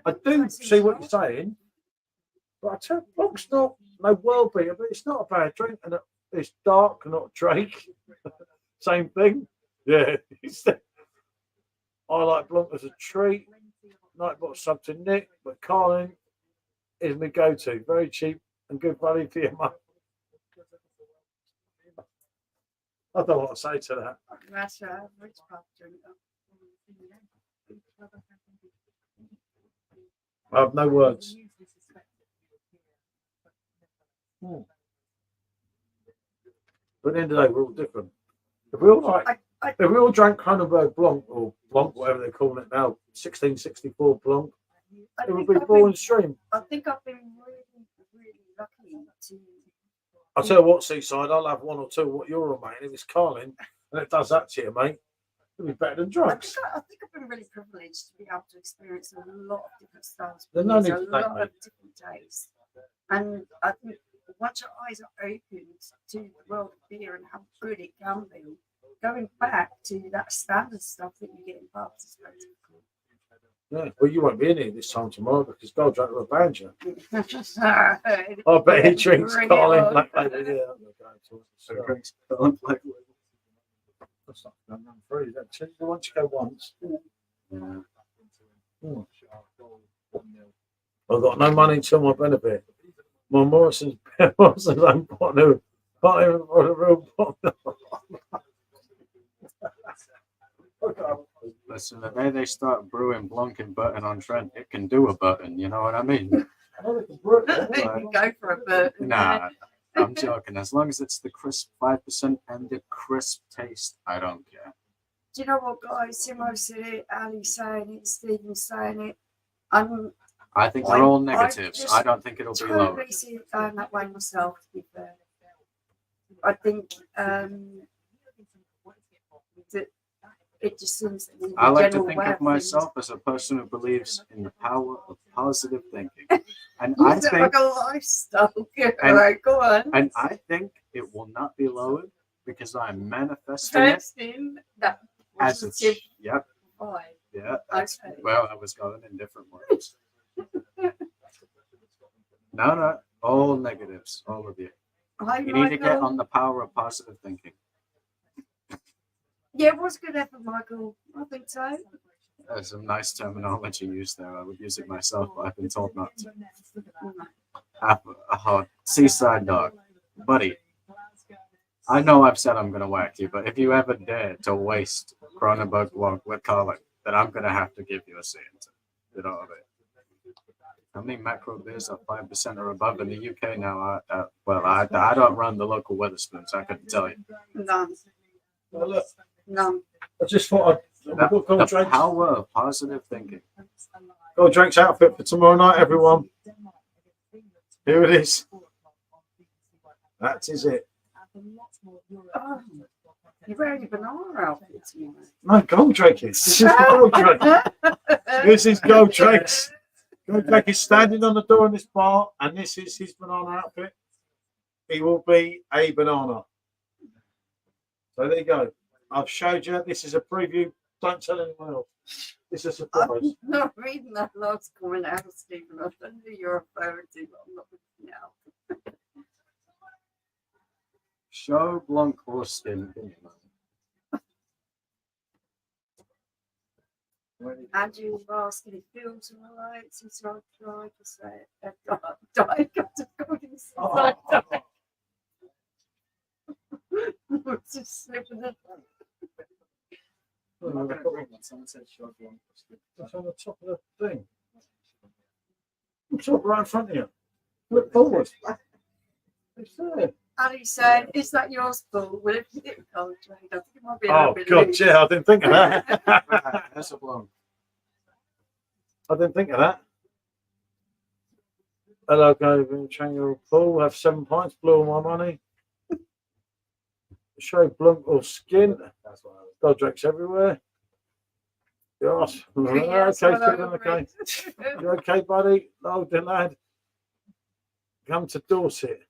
I do see what you're saying. But I tell you, Blanc's not no world beater, but it's not a bad drink. And it's dark, not Drake. Same thing. Yeah. I like Blanc as a treat. Night bottle sub to Nick, but Carling is my go-to. Very cheap and good value for your money. I don't know what to say to that. That's a rich pub drink. I have no words. But at the end of the day, we're all different. If we all if we all drank Kronenberg Blanc or Blanc, whatever they call it now, 1664 Blanc, it would be boring stream. I think I've been really, really lucky to. I'll tell you what, Seaside, I'll have one or two what you're on, mate. If it's Carlin and it does that to you, mate, it'll be better than drugs. I think I've been really privileged to be able to experience a lot of different styles, There's no need a to thank lot me. of different tastes. And I think once your eyes are opened to the world of beer and how good it can be, going back to that standard stuff that you get in pubs is very difficult. Yeah, well, you won't be in here this time tomorrow because Goldrake will have banned you. I I bet he drinks Carlin Black Label. Yeah, I'm not going to. So drinks Carlin Black Label. That's not going on free. Once you go once. Yeah. I've got no money to my benefit. My Morrison's own partner, can't even afford a real partner. Listen, the day they start brewing Blanc in Burton-on-Trent, it can do a Burton, you know what I mean? You go for a bit. Nah, I'm joking. As long as it's the crisp 5% and the crisp taste, I don't care. Do you know what, guys? Simo said it, Ali's saying it, Stephen's saying it. I think they're all I negatives. just I don't think it'll be lower. totally see it going that way myself, to be fair. I think that it just seems that the I like to general think way of things- myself as a person who believes in the power of positive thinking. And You I sound think like a lifestyle. And- All right, go on. and I think it will not be lowered because I'm manifesting it Testing that as it's positive yep, vibe. yeah. Okay. Well, I was going in different words. No, all negatives, all of you. Hi, You need to get Michael. on the power of positive thinking. Yeah, it was a good effort, Michael. I think so. There's some nice terminology used there. I would use it myself, but I've been told not to. Seaside dog, buddy. I know I've said I'm gonna whack you, but if you ever dare to waste Kronenberg Blanc with Carlin, then I'm gonna have to give you a cent. You know what I mean? How many macro beers are 5% or above in the UK now? I don't run the local Wetherspoons. I couldn't tell you. None. Well, look, None. I just thought I'd The Goldrake's power of positive thinking. outfit for tomorrow night, everyone. Here it is. That is it. Oh, you're wearing a banana outfit tomorrow. No, Goldrake is. This is Goldrake. This is Goldrake's. Goldrake is standing on the door in this bar, and this is his banana outfit. He will be a banana. So there you go. I've showed you. This is a preview. Don't tell anyone else. It's a surprise. I'm not reading that last comment out, Stephen. I don't know who you're referring to, but I'm not reading it out. Show Blanc or skin. Andrew was asking if Bill's alright since I tried to say it. Died got to go inside. Just slipping it. Someone said show Blanc. That's on the top of the thing. Top right in front of you. Look forward. It's there. Ali said, "Is that yours, Paul? Will it fit Goldrake? I think it might be a Oh, little bit God, loose." yeah, I didn't think of that. That's a Blanc. I didn't think of that. Hello, Gavin, Chango, Paul. Have 7 pints, blew all my money. Show Blanc or skin. Goldrake's everywhere. Yes. Yes, Okay, hello, Stephen, okay. mate. You okay, buddy? Oh, dear lad. Come to Dorset.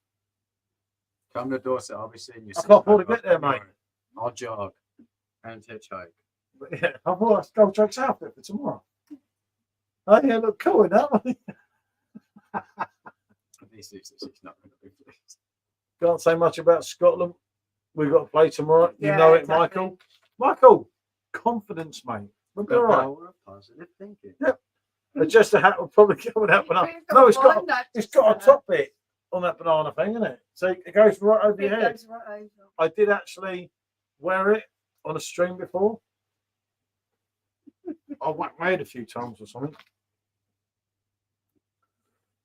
Come to Dorset. I'll be seeing you. I can't afford to get there, mate. I'll jog and hitchhike. But yeah, I thought that's Goldrake's outfit for tomorrow. Oh, yeah, look cool in that one. He's not going to be pleased. Can't say much about Scotland. We've got to play tomorrow. You Yeah, know it, exactly. Michael. Michael, confidence, mate. We'll be The all right. power of positive thinking. Just a hat will probably go with that banana. We've No, it's got one that it's just got a said top bit on that banana thing, isn't it? So it goes right over that. your It head. goes right over. I did actually wear it on a stream before? I've whacked my head a few times or something.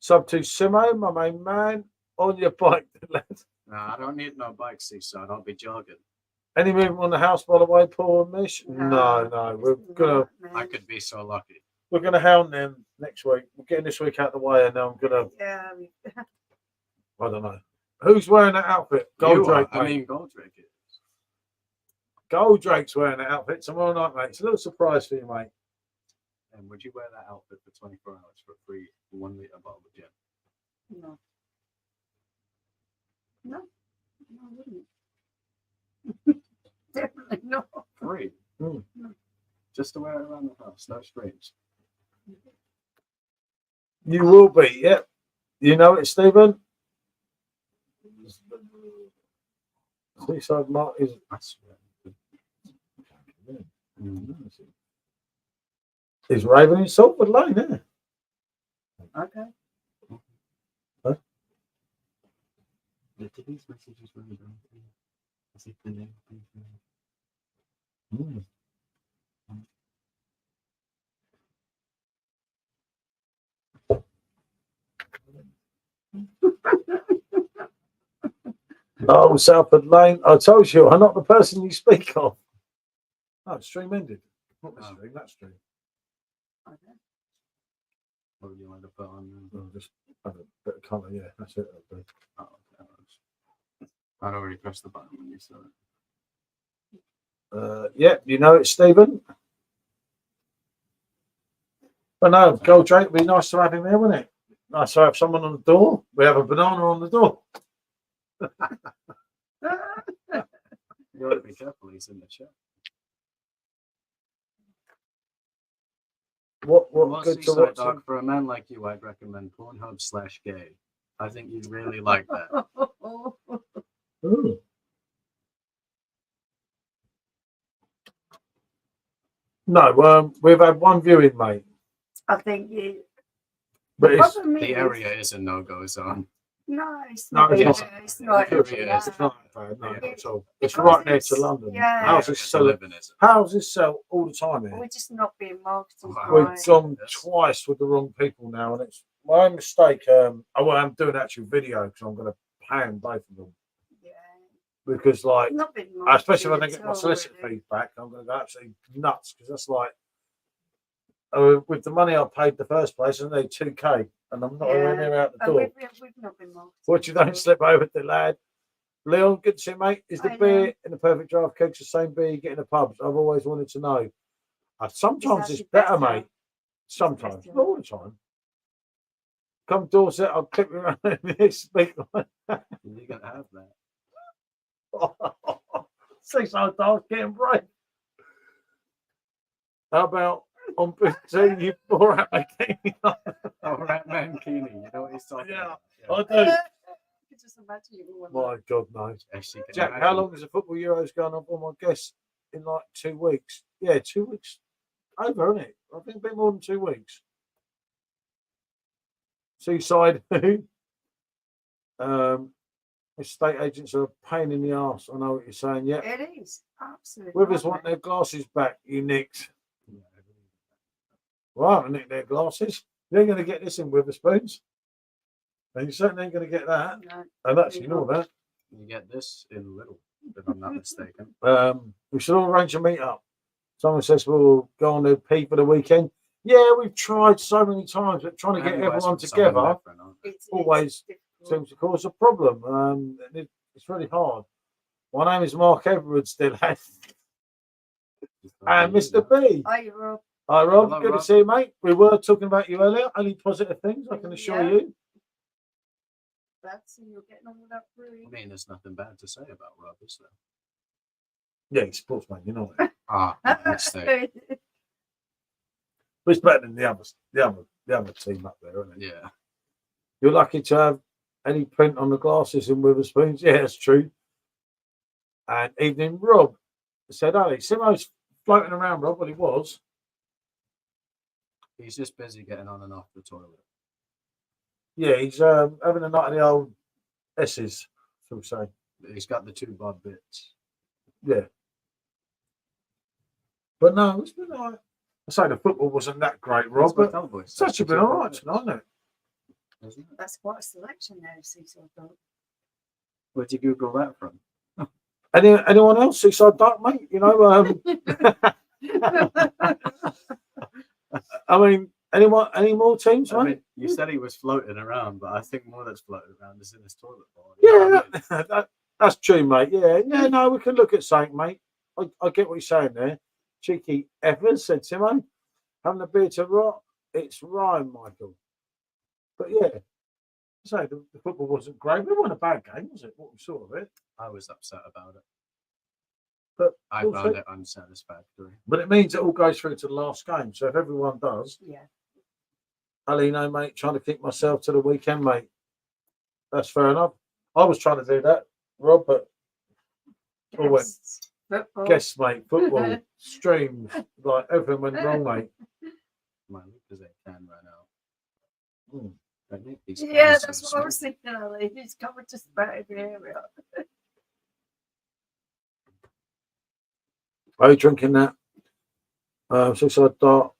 Sub to Simo, my main man, on your bike, lad. No, I don't need no bike, so I don't be jogging. Any movement on the house, by the way, Paul and Mish? No, we're gonna I could be so lucky. hound them next week. We're getting this week out of the way, and now I'm gonna. Yeah. I don't know. Who's wearing that outfit? Goldrake, I mean, Goldrake is. Goldrake's wearing that outfit tomorrow night, mate. It's a little surprise for you, mate. And would you wear that outfit for 24 hours for a free 1 litre bottle of gin? No. No. No, I wouldn't. Definitely not. Free? Mm. No. Just to wear it around the house, no strings. You will be, yep. You know it, Stephen. Seaside Mark is. Is Raven in Salford Lane, yeah. Okay. Did these messages really go through? As if the name Oh, Salford Lane. I told you, I'm not the person you speak of. Oh, stream ended. Not the stream, that stream. Okay. What would you like to put on? Oh, just have a bit of colour, yeah, that's it. Oh, okay. I'd already pressed the button when you saw it. Yeah, you know it, Stephen. But no, Goldrake would be nice to have him here, wouldn't it? Nice to have someone on the door. We have a banana on the door. You ought to be careful, he's in the chat. What Well, good to Seaside watch? Dog, for a man like you, I'd recommend Pornhub/gay. I think you'd really like that. Ooh. No, we've had one viewing, mate. I think you. But it's The area is a no-go zone. No, it's No, not. it's It's, not. it's not. Yeah, it's not bad, no, Yeah. not at all. It's Because right next it's- to London. yeah. Houses to sell live in, is it? houses sell all the time here. We're just not being marketed Wow. We've right. gone twice with the wrong people now, and it's my own mistake. I'm doing an actual video because I'm going to pan both of them Yeah. because, like, Not being especially when I marketed get at my all, solicitor really. feedback, I'm going to go absolutely nuts because that's like with the money I paid the first place, I need 2K, and I'm not anywhere near out the And door. we've not been marketed. What you at don't all. slip over the lad. Leon, good to see you, mate. Is the Hi, beer Leon. in the Perfect Draft kegs the same beer you get in the pubs? I've always wanted to know. Sometimes it's actually better, better. mate. Sometimes, better. not all the time. Come Dorset, I'll click me around and speak. You're going to have that. Seaside Dog getting brave. How about on 15 you bore out bikini? Oh, Rat Mankini, you know what he's talking Yeah, about? I do. I could just imagine you all My God, no. Yes, you can Jack, how imagine. long is the football Euros going on? I guess in like 2 weeks. Yeah, 2 weeks. Over, isn't it? I think a bit more than 2 weeks. Seaside, estate agents are a pain in the arse. I know what you're saying. Yeah, It is absolutely. Withers want their glasses back. You nicked. Well, I haven't nicked their glasses. You ain't going to get this in Witherspoons. And you certainly ain't going to get that. No. And actually, you know that. You get this in little, if I'm not mistaken. We should all arrange a meet up. Someone says we'll go on to P for the weekend. Yeah, we've tried so many times, but trying to get Unless everyone with someone together different, aren't It's always difficult. seems to cause a problem. It's really hard. My name is Mark Edwards, still and Mr. B. Hi, Rob. Hi, Rob. Hello, Good Rob. to see you, mate. We were talking about you earlier. Only positive things, I can assure Yeah. you. That's you're getting on with that I brewing. mean, there's nothing bad to say about Rob, is there? Yeah, he's sportsman, you know that. Ah, mistake. But it's better than the other team up there, isn't it? Yeah. You're lucky to have any print on the glasses in Witherspoons. Yeah, that's true. And evening, Rob said, "Ali, Simo's floating around, Rob." Well, he was. He's just busy getting on and off the toilet. Yeah, he's having a night of the old S's, shall we say. He's got the 2 bob bits. Yeah, But no, it's been all right. I say the football wasn't that great, Rob, but it's actually been all right tonight, hasn't it? That's quite a selection there, Seaside Dog. Where'd you Google that from? Anyone else Seaside Duck, mate? You know, I mean, any more teams, I mate? mean, you said he was floating around, but I think more that's floating around is in his toilet bowl. You know what I mean? That's true, mate. Yeah, no, we can look at something, mate. I get what you're saying there. Cheeky effers, said Timo. Having a beer to rot, it's Ryan, Michael. But yeah, say the football wasn't great. It wasn't a bad game, was it? What we saw of it. I was upset about it. But I found it unsatisfactory. But it means it all goes through to the last game. So if everyone does, Yeah. Alino, mate, trying to keep myself to the weekend, mate. That's fair enough. I was trying to do that, Rob, but all went. Football. Guess, mate, football, streams, like everything went wrong, mate. My Lucas can right now. Mm. Yeah, that's what I was thinking, Ali. He's covered just about every area. Are you drinking that? Suicide Dart,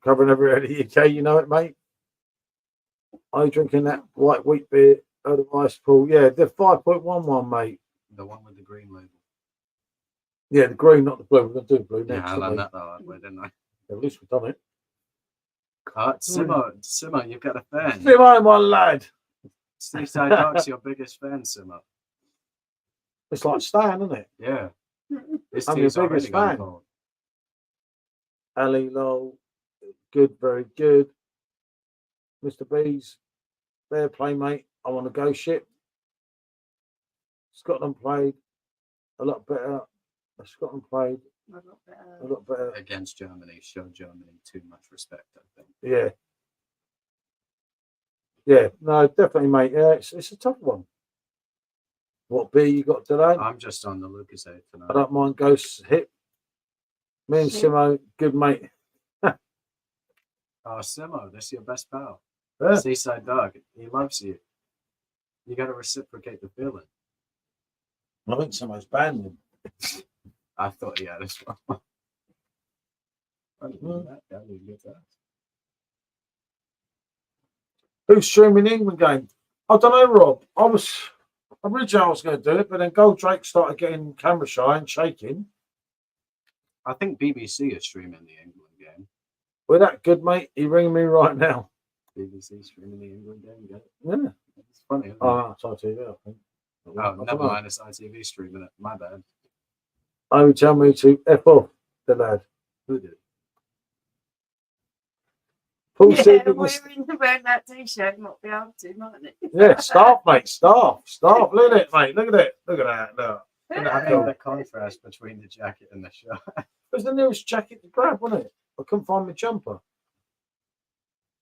covering every area of the UK, you know it, mate. Are you drinking that white wheat beer out of Ice Pool? Yeah, they're 5.11, mate. The one with the green label. Yeah, the green, not the blue. We're going to do blue Yeah, next. I learned that the hard way, didn't I? At least we've done it. Simo, you've got a fan. Simo, my lad. Seaside Dog's your biggest fan, Simo. It's like Stan, isn't it? Yeah. This I'm your team's already biggest gone fan. cold. Ali Lowell, good, very good. Mr. B's, fair play, mate. I want to go ship. Scotland played a lot better. Scotland played a lot better. Against Germany, showed Germany too much respect, I think. Yeah. Yeah, no, definitely, mate. Yeah, it's a tough one. What beer you got today? I'm just on the Lucas 8 tonight. I don't mind Ghost Hip. Me and Simo, good mate. Oh, Simo, this is your best pal. Yeah. Seaside Dog, he loves you. You got to reciprocate the feeling. I think Simo's banned him. I thought he had as well. Who's streaming the England game? I don't know, Rob. Originally I was going to do it, but then Goldrake started getting camera shy and shaking. I think BBC is streaming the England game. We're that good, mate. You ringing me right now? BBC streaming the England game, Yeah. It's funny, isn't it? Oh, it's ITV, I think. Oh, never mind. It's ITV streaming it. My bad. I would tell me to F off the lad. Who did? Paul Yeah, said it we're was, wearing that t-shirt, not be able to, mightn't it? yeah, staff, mate, staff. Look at it, mate. Look at it. Look at that. Look. I think the contrast between the jacket and the shirt. It was the nearest jacket to grab, wasn't it? I couldn't find my jumper.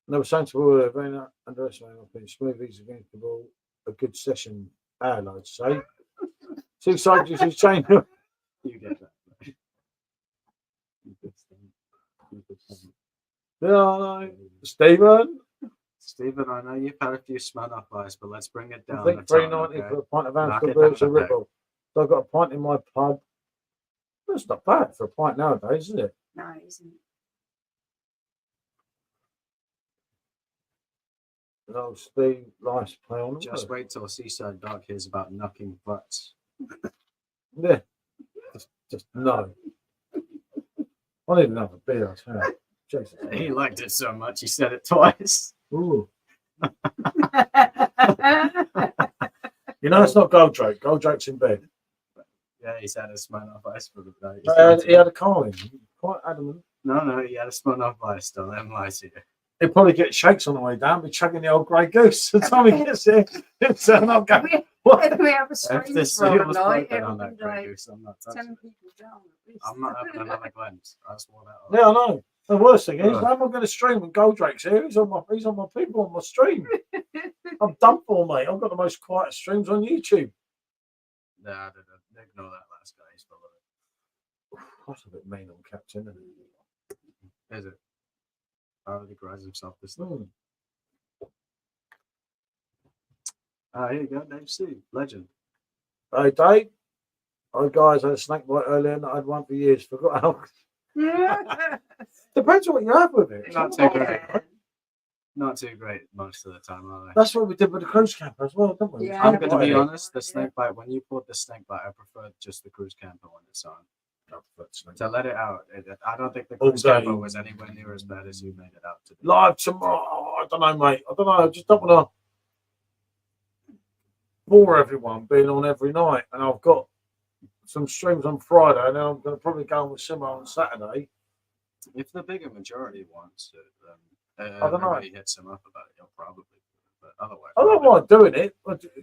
And they were saying to all very not underestimating my opinion. Smoothies against the ball. A good session, I'd say. Two sides is changed. You get that. Yeah, I know. Stephen, Stephen, I know you've had a few Smirnoff Ice, but let's bring it I down. think a ton, $3.90 okay? for a pint of Knock it Amstel down a a bit. ripple. So I've got a pint in my pub. That's not bad for a pint nowadays, is it? No, it isn't. No, Steve likes to play on. Just wait till Seaside Dog hears about knocking butts. Yeah. Just no. I need another beer, I tell you. Jesus. He liked it so much, he said it twice. Ooh. You know, it's not Goldrake. Goldrake's in bed. Yeah, he's had a Smirnoff Ice for the night. He had a car in. Quite adamant. No, he had a Smirnoff Ice. Don't let him lie to you. He'll probably get shakes on the way down. Be chugging the old grey goose. By the time he gets here, it's not going. If we have a If stream the for all seal's night, broken it'll on be that grey like goose, I'm not touching 10 it. people down at least. I'm not having another glimpse. I swore that off. Yeah, I know. The worst thing is, Ugh. how am I going to stream when Goldrake's here? He's on my people on my stream. I'm done for, mate. I've got the most quiet streams on YouTube. Nah, I didn't. Ignore that last guy. He's full of it. That's a bit mean on Captain, isn't it? Is it? How he grinds himself this thing. Mm. Here you go, Dave C. Legend. Hey, Dave. Hi, guys. I had a snake bite earlier and I had one for years. Forgot how Yeah. Depends what you have with it. Not Some too are great. right. Not too great most of the time, are they? That's what we did with the cruise camper as well, didn't we? Yeah. I'm going to be Yeah. honest, the snake bite, when you poured the snake bite, I preferred just the cruise camper when it's on. To let it out, I don't think the All cruise day. camper was anywhere near as bad as you made it out to be. Live tomorrow. Oh, I don't know, mate. I don't know. I just don't want to bore everyone being on every night. And I've got some streams on Friday, and then I'm going to probably go on with Simo on Saturday. If the bigger majority wants it, then I don't know. everybody hits him up about it, he'll probably do it. But otherwise, I don't mind doing it.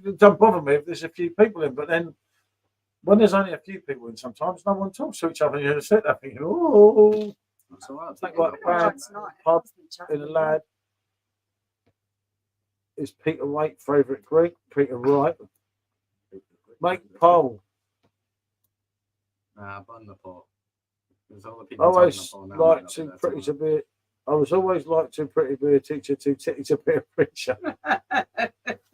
It don't bother me if there's a few people in. But then when there's only a few people in, sometimes no one talks to each other. And you just sit there thinking, oh, That's all right. it's like a bad pub in a lad. Is Peter Wright favourite Greek? Peter Wright. Make poll. Nah, bun the pot. There's all the I people always talking the pot now, like might too not be pretty there to be. I was always like too pretty to be a teacher, too titty to be a preacher.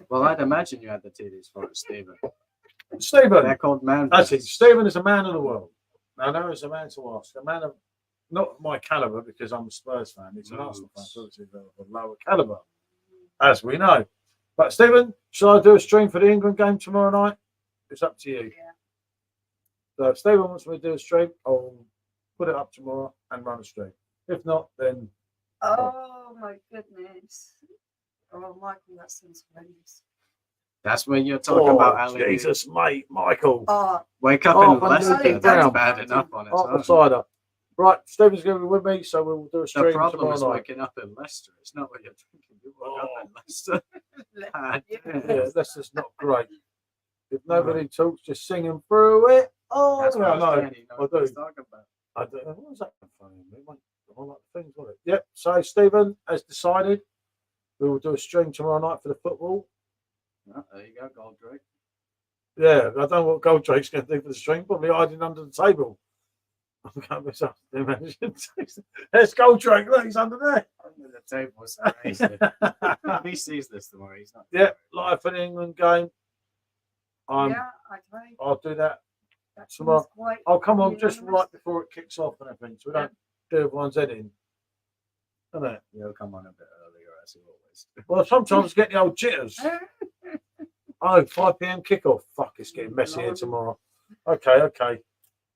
Well, I'd imagine you had the titties for it, Stephen. Stephen, They're called man. that's it. Stephen is a man of the world. Now there is a man to ask, a man of not my caliber because I'm a Spurs fan. He's an Arsenal fan, so obviously of a lower caliber, as we know. But Stephen, shall I do a stream for the England game tomorrow night? It's up to you. Yeah. So if Stephen wants me to do a stream, I'll put it up tomorrow and run a stream. If not, then Oh my goodness. Oh, Michael, that sounds horrendous. That's when you're talking about oh, Ali. Jesus, mate, Michael. Oh, Wake up Oh, in Leicester. Fantastic That's Brown. bad enough on its Half a own. cider. Right, Stephen's going to be with me, so we'll do a The stream problem tomorrow is night. waking up in Leicester. It's not what you're drinking. You woke up in Leicester. God damn. Yeah, that's just not great. If nobody talks, just singing through it. Oh, That's yeah, I what know. Danny knows I what do. he's talking about. I do. What was that funny? I like the things, wasn't it? Yep. So Stephen has decided we will do a stream tomorrow night for the football. Oh, there you go, Goldrake. Yeah, I don't know what Goldrake's going to do for the stream. Probably hiding under the table. I'm going to myself. There's Goldrake. Look, he's under there. Under the table is crazy. If he sees this tomorrow, he's not. Yeah, live for the England game. yeah, okay. I'll do that. That tomorrow. sounds quite I'll come on just unanimous. right before it kicks off and everything, so we don't do everyone's head in. Isn't it? He'll come on a bit earlier, as he always do. Well, sometimes get the old jitters. Oh, 5 p.m. kickoff. Fuck, it's getting messy here tomorrow. Okay.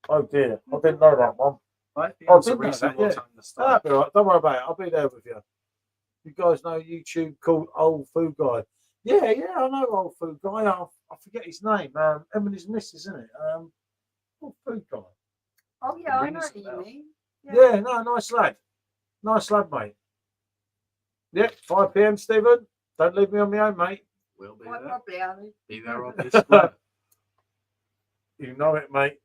Oh dear, I didn't know that one. 5 Oh, p.m. is a didn't know that, reasonable yeah. time to start. That'll be all right. Don't worry about it. I'll be there with you. You guys know YouTube called Old Food Guy. Yeah, I know Old Food Guy. I forget his name. Emily's missus, isn't it? Old Food Guy. Oh yeah, I know Rings what you bells. mean. Yeah, no, nice lad. Nice lad, mate. Yep, 5 p.m. Stephen. Don't leave me on my own, mate. We'll be Quite there. probably, Ali. Be there on this square. You know it, mate.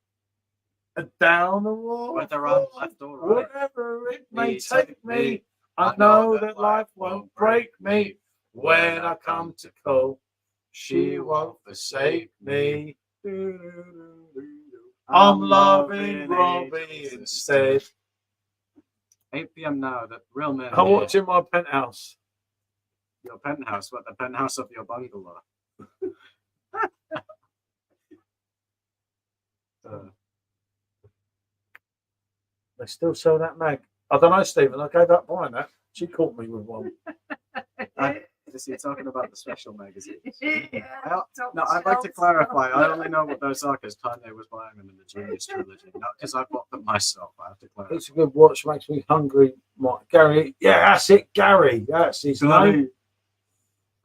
And down the wall. Whether I'm left or right. Wherever it may Me take me, I know that life won't break me. When I come to call, she won't forsake me. I'm loving Robbie instead. 8 p.m. now. The real men. I'm here. watching my penthouse. Your penthouse, what the penthouse of your bungalow? They still sell that mag. I don't know, Stephen. I gave up buying that. She caught me with one. Is he talking about the special magazines? Yeah, No, I'd like to clarify. I only know what those are because Kanye was buying them in the Genius trilogy, not because I bought them myself. I have to clarify. It's a good watch. Makes me hungry. Gary. Yeah, that's it. Gary. That's his name.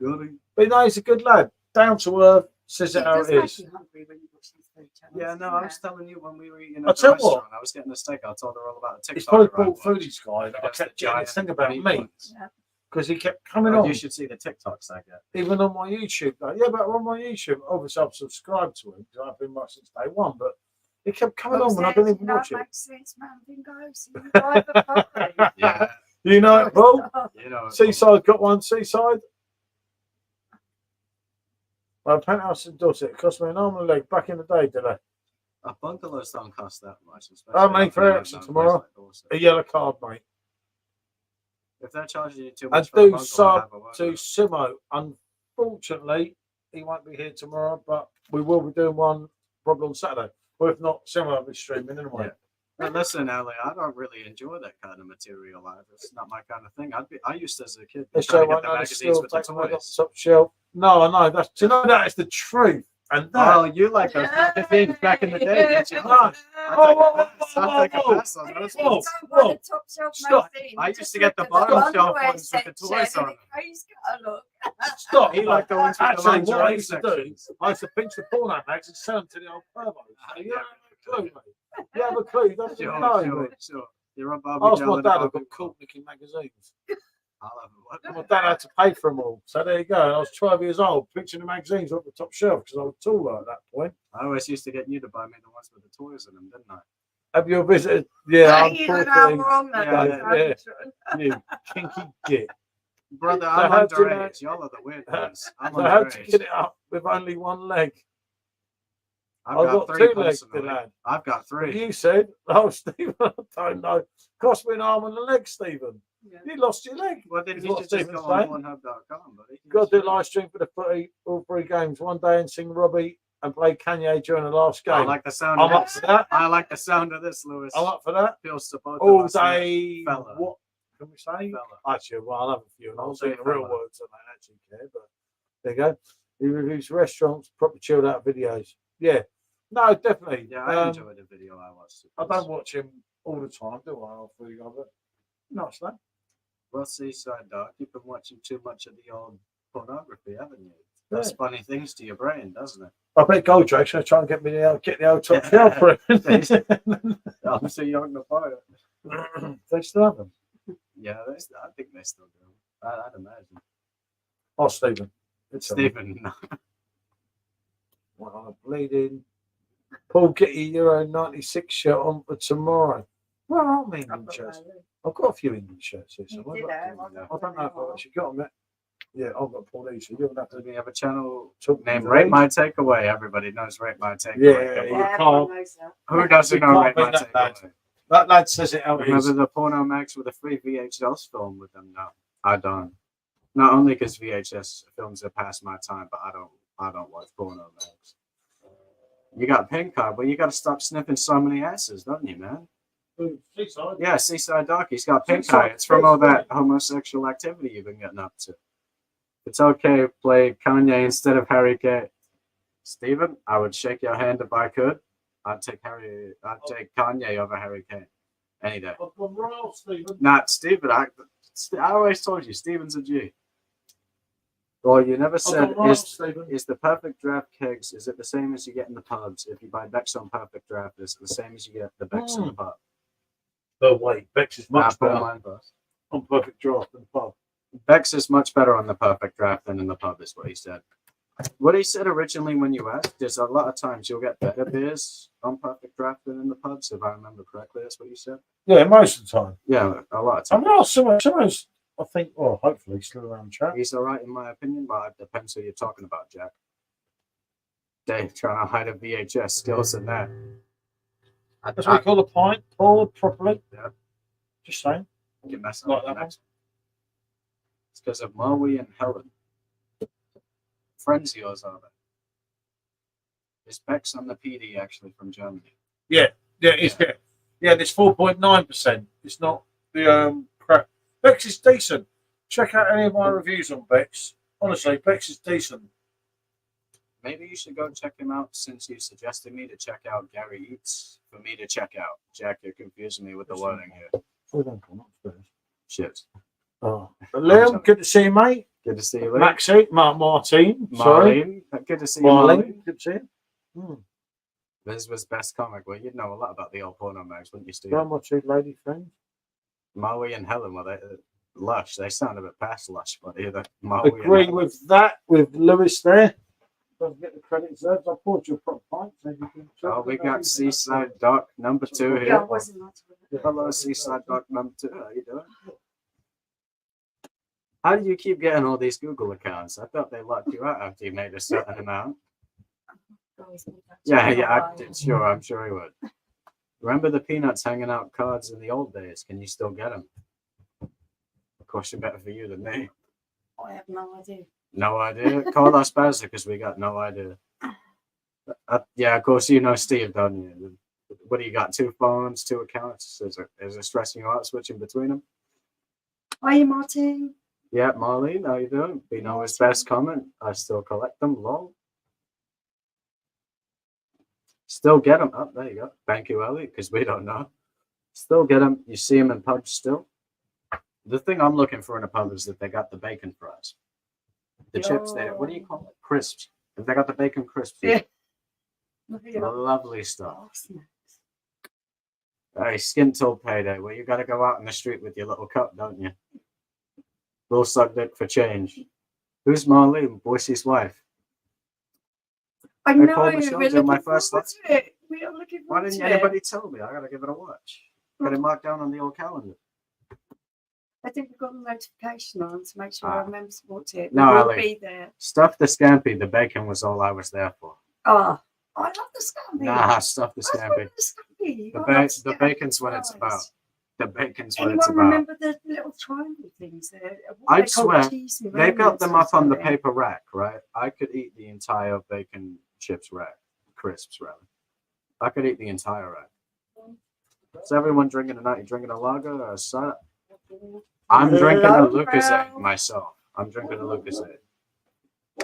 Goody. But no, he's a good lad. Down to earth. Says it how does it make is. you hungry when you watch these food channels. Yeah, no, doesn't I was it? telling you when we were eating I'll at the tell you what. restaurant, I was getting a steak. I told her all about a TikTok. He's probably I bought watched. foodies guy. I That's the kept getting this thing giant about meat meat ones. Yeah. because he kept coming Oh, on. you should see the TikToks I get. Even on my YouTube. Like, yeah, but on my YouTube, obviously I've subscribed to him because I've been watching since day one. But he kept coming on when I didn't even watch it. Makes sense, man. Bingo. See you drive the property. Yeah, You know it, Paul. you know. Seaside got one. Seaside. My penthouse in Dorset. It cost me an arm and a leg back in the day, did I? Bungalows don't cost that much. How many especially for not Ericsson in a tomorrow? place like Dorset. A yellow card, mate. If they're charging you too I much for a do bungalow, sub have a word to with Simo. Unfortunately, he won't be here tomorrow, but we will be doing one probably on Saturday. Or if not, Simo will be streaming anyway. Yeah. But listen, Ellie, I don't really enjoy that kind of material either. It's not my kind of thing. I used to, as a kid, Let's try show to get one the now. magazines Still with the taking away off toys. the top shelf. No, I know. That's, do you know that is the truth. And that. Oh, you like those magazines back in the day, didn't you? No. I'll take a pass on those Whoa, ones. whoa, the top shelf Stop. magazine. I used Just to get the look at bottom shelf underwear ones with the toys section on and them. He's got a look. Stop. He liked the ones with the Actually, what I lingerie used to do, sections. I used to pinch the porno mags and sell them to the old pervos. So you have a clue, mate. You have a clue. Don't you know, mate? Sure. You're a Barbie Ask girl my in a dad. I've Barbie got caught nicking magazines. I'll have a My what? dad had to pay for them all. So there you go. And I was 12 years old, pinching the magazines off the top shelf because I was taller at that point. I always used to get you to buy me the ones with the toys in them, didn't I? Have you visited? Yeah, You know how unfortunately. wrong that is. Yeah. You kinky git. Brother, So I'm how'd you underage. Y'all are the weird ones. I'm So how to underage. get it up with only one leg? I've I've got three two legs, personally. lad. I've got three. You said, oh, Stephen, I don't know. Cost me an arm and a leg, Stephen. Yeah. You lost your leg. Well, then Is you what should just Stephen's go on saying. pornhub.com, buddy. You've got to do a live stream for the footy, all three games, one day and sing Robbie and play Kanye during the last game. I like the sound I'm of up this. for that. I like the sound of this, Lewis. I'm up for that. Feels supportive. All day. fella. What can we say? Fella. Actually, well, I'll have a few and I'll All say day the real fella. words. I don't actually care, but there you go. He reviews restaurants, proper chilled out videos. Yeah. No, definitely. Yeah, I enjoyed the video I watched. I don't watch him all the time, do I? I'll fully of it. Nice, that. Well, Seaside Dog, you've been watching too much of the old pornography, haven't you? Does funny things to your brain, doesn't it? I bet Goldrake's going to try and get me get the old top shelf for him. I'm too young to buy it. They still have them. Yeah, I think they still do. I'd imagine. Oh, Stephen. It's Stephen, no. What I'm bleeding. Paul, get your Euro 96 shirt on for tomorrow. Where are my England shirts? I've got a few England shirts here. So You did have, I don't know if I've actually got them yet. Yeah, I've got Paul East. So you'll have to We have a channel talk named to Rate these. My Takeaway. Everybody knows Rate My Takeaway. Yeah, Come on. you Yeah, can't- everyone knows that. Who doesn't You know can't Rate My beat that, lad. Takeaway? That lad says it out Remember his. the Porno Max with a free VHS film with them? No, I don't. Not only because VHS films are past my time, but I don't watch Porno Max. You got pink eye, but you got to stop sniffing so many asses, don't you, man? Seaside. Yeah, Seaside Doc, he's got pink Seaside, eye. It's from all that homosexual activity you've been getting up to. It's okay, play Kanye instead of Harry K. Stephen, I would shake your hand if I could. I'd take Kanye over Harry K. Any day. I've gone royal, Stephen. Not Stephen. I always told you, Stephen's a G. Well, you never I've said, gone royal, Stephen. is the perfect draft kegs, is it the same as you get in the pubs? If you buy Beck's on Perfect Draft, is it the same as you get the Beck's in the pub? No way. Bex is much Nah, better mine first. on Perfect Draft than Pub. Beck's is much better on the Perfect Draft than in the pub, is what he said. What he said originally when you asked is a lot of times you'll get better beers on Perfect Draft than in the pubs, if I remember correctly. That's what you said. Yeah, most of the time. Yeah, a lot of I times. know someone's, I think, well, hopefully still around chat. He's all right in my opinion, but it depends who you're talking about, Jack. Dave trying to hide a VHS skills in there. That's what we call a pint, poured properly. Yeah. Just saying. You mess Like up that the next one. It's because of Maui and Helen. Friends of yours, are they? Is Beck's on the PD actually from Germany? Yeah, it's yeah. Yeah, it's 4.9%. It's not the crap. Bex is decent. Check out any of my reviews on Bex. Honestly, Bex is decent. Maybe you should go check him out since you suggested me to check out Gary Eats for me to check out. Jack, you're confusing me with the wording here. Oh, don't come upstairs. Shit. Oh. Liam, good to see you, mate. Good to see you, Lee. Maxie, Martine. Sorry. Marlene. Good to see you, Marlene. Marlene. Good to see you. This was best comic. Well, you'd know a lot about the old porno mags, wouldn't you, Steve? One more two lady friends. Maui and Helen, well, they lush. They sound a bit past lush, but either Maui Agree and with that, with Lewis there. Don't get the credits there. I poured you a proper pint. So you can Oh, we got Seaside Doc number 2 Yeah, here. it wasn't that. Hello, Seaside Doc number 2. How you doing? How do you keep getting all these Google accounts? I thought they locked you out after you made a certain amount. Yeah, I did. Sure, I'm sure he would. Remember the Peanuts hanging out cards in the old days? Can you still get them? Of course, you're better for you than me. I have no idea. No idea. Call us Bazza because we got no idea. Yeah, of course you know Steve, don't you? What do you got? 2 phones, 2 accounts? Is it stressing you out switching between them? Hi, Martin. Yeah, Marlene, how you doing? Being always best comment. I still collect them. Lol. Still get them. Oh, there you go. Thank you, Ellie, because we don't know. Still get them. You see them in pubs still. The thing I'm looking for in a pub is that they got the bacon fries. The chips there. What do you call it? Crisps. If they got the bacon crisps. Yeah. Lovely stuff. Oh, snacks. Hey, skin till payday. Well, you got to go out in the street with your little cup, don't you? We'll suck dick for change. Who's Marlene? Boise's wife. I Hey, know. Paul We're Michelle, looking you're my forward first to it. We are looking Why forward didn't to it. anybody tell me? I got to give it a watch. Got it marked down on the old calendar. I think we've got a notification on to make sure Ah. our members watch it. No, We'll Ali. be there. Stuff the scampi. The bacon was all I was there for. Oh, I love the scampi. Nah, stuff the I love scampi. the scampi. The, I ba- love the scampi bacon's what it's fries. about. The bacon's what Anyone it's about. remember the little triangle things there? I'd swear, They've got them up on the paper rack, right? I could eat the entire bacon chips rack, crisps rather. I could eat the entire rack. Is everyone drinking tonight? You drinking a lager or a cider? I'm drinking a Hello, Lucasade bro. myself. I'm drinking a Lucasade.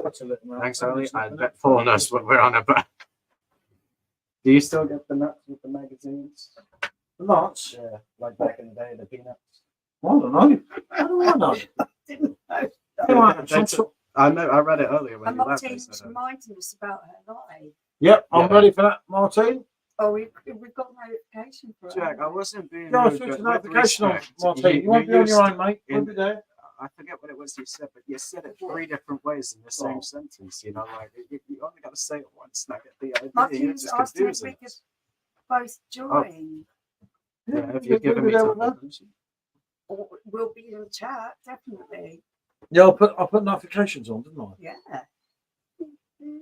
What's a little man? Thanks, Ali. I bet Paul knows what we're on about. Do you still get the nuts with the magazines? The nuts? Yeah, like back in the day, the peanuts. I don't know. How do I know? Didn't know. Anyway, some sort- I know. I read it earlier when And you left. They Martin's said, reminding us about her life. Yep, I'm Yeah. ready for that, Martine. Oh, we've got notification for it. Jack, I wasn't being Yeah, I'll rude, switch but the with notification on, respect, Martine. You won't be on used your to- own, mate. We'll be there. I forget what it was you said, but you said it 3 different ways in the same Oh. sentence. You know, like you only got to say it once, and I get the idea. You're Martin's just asked if confusing we could us. both join. Yeah, if you you're giving me there time. with that? permission. Or we'll be in the chat, definitely. Yeah, I put notifications on, didn't I? Yeah.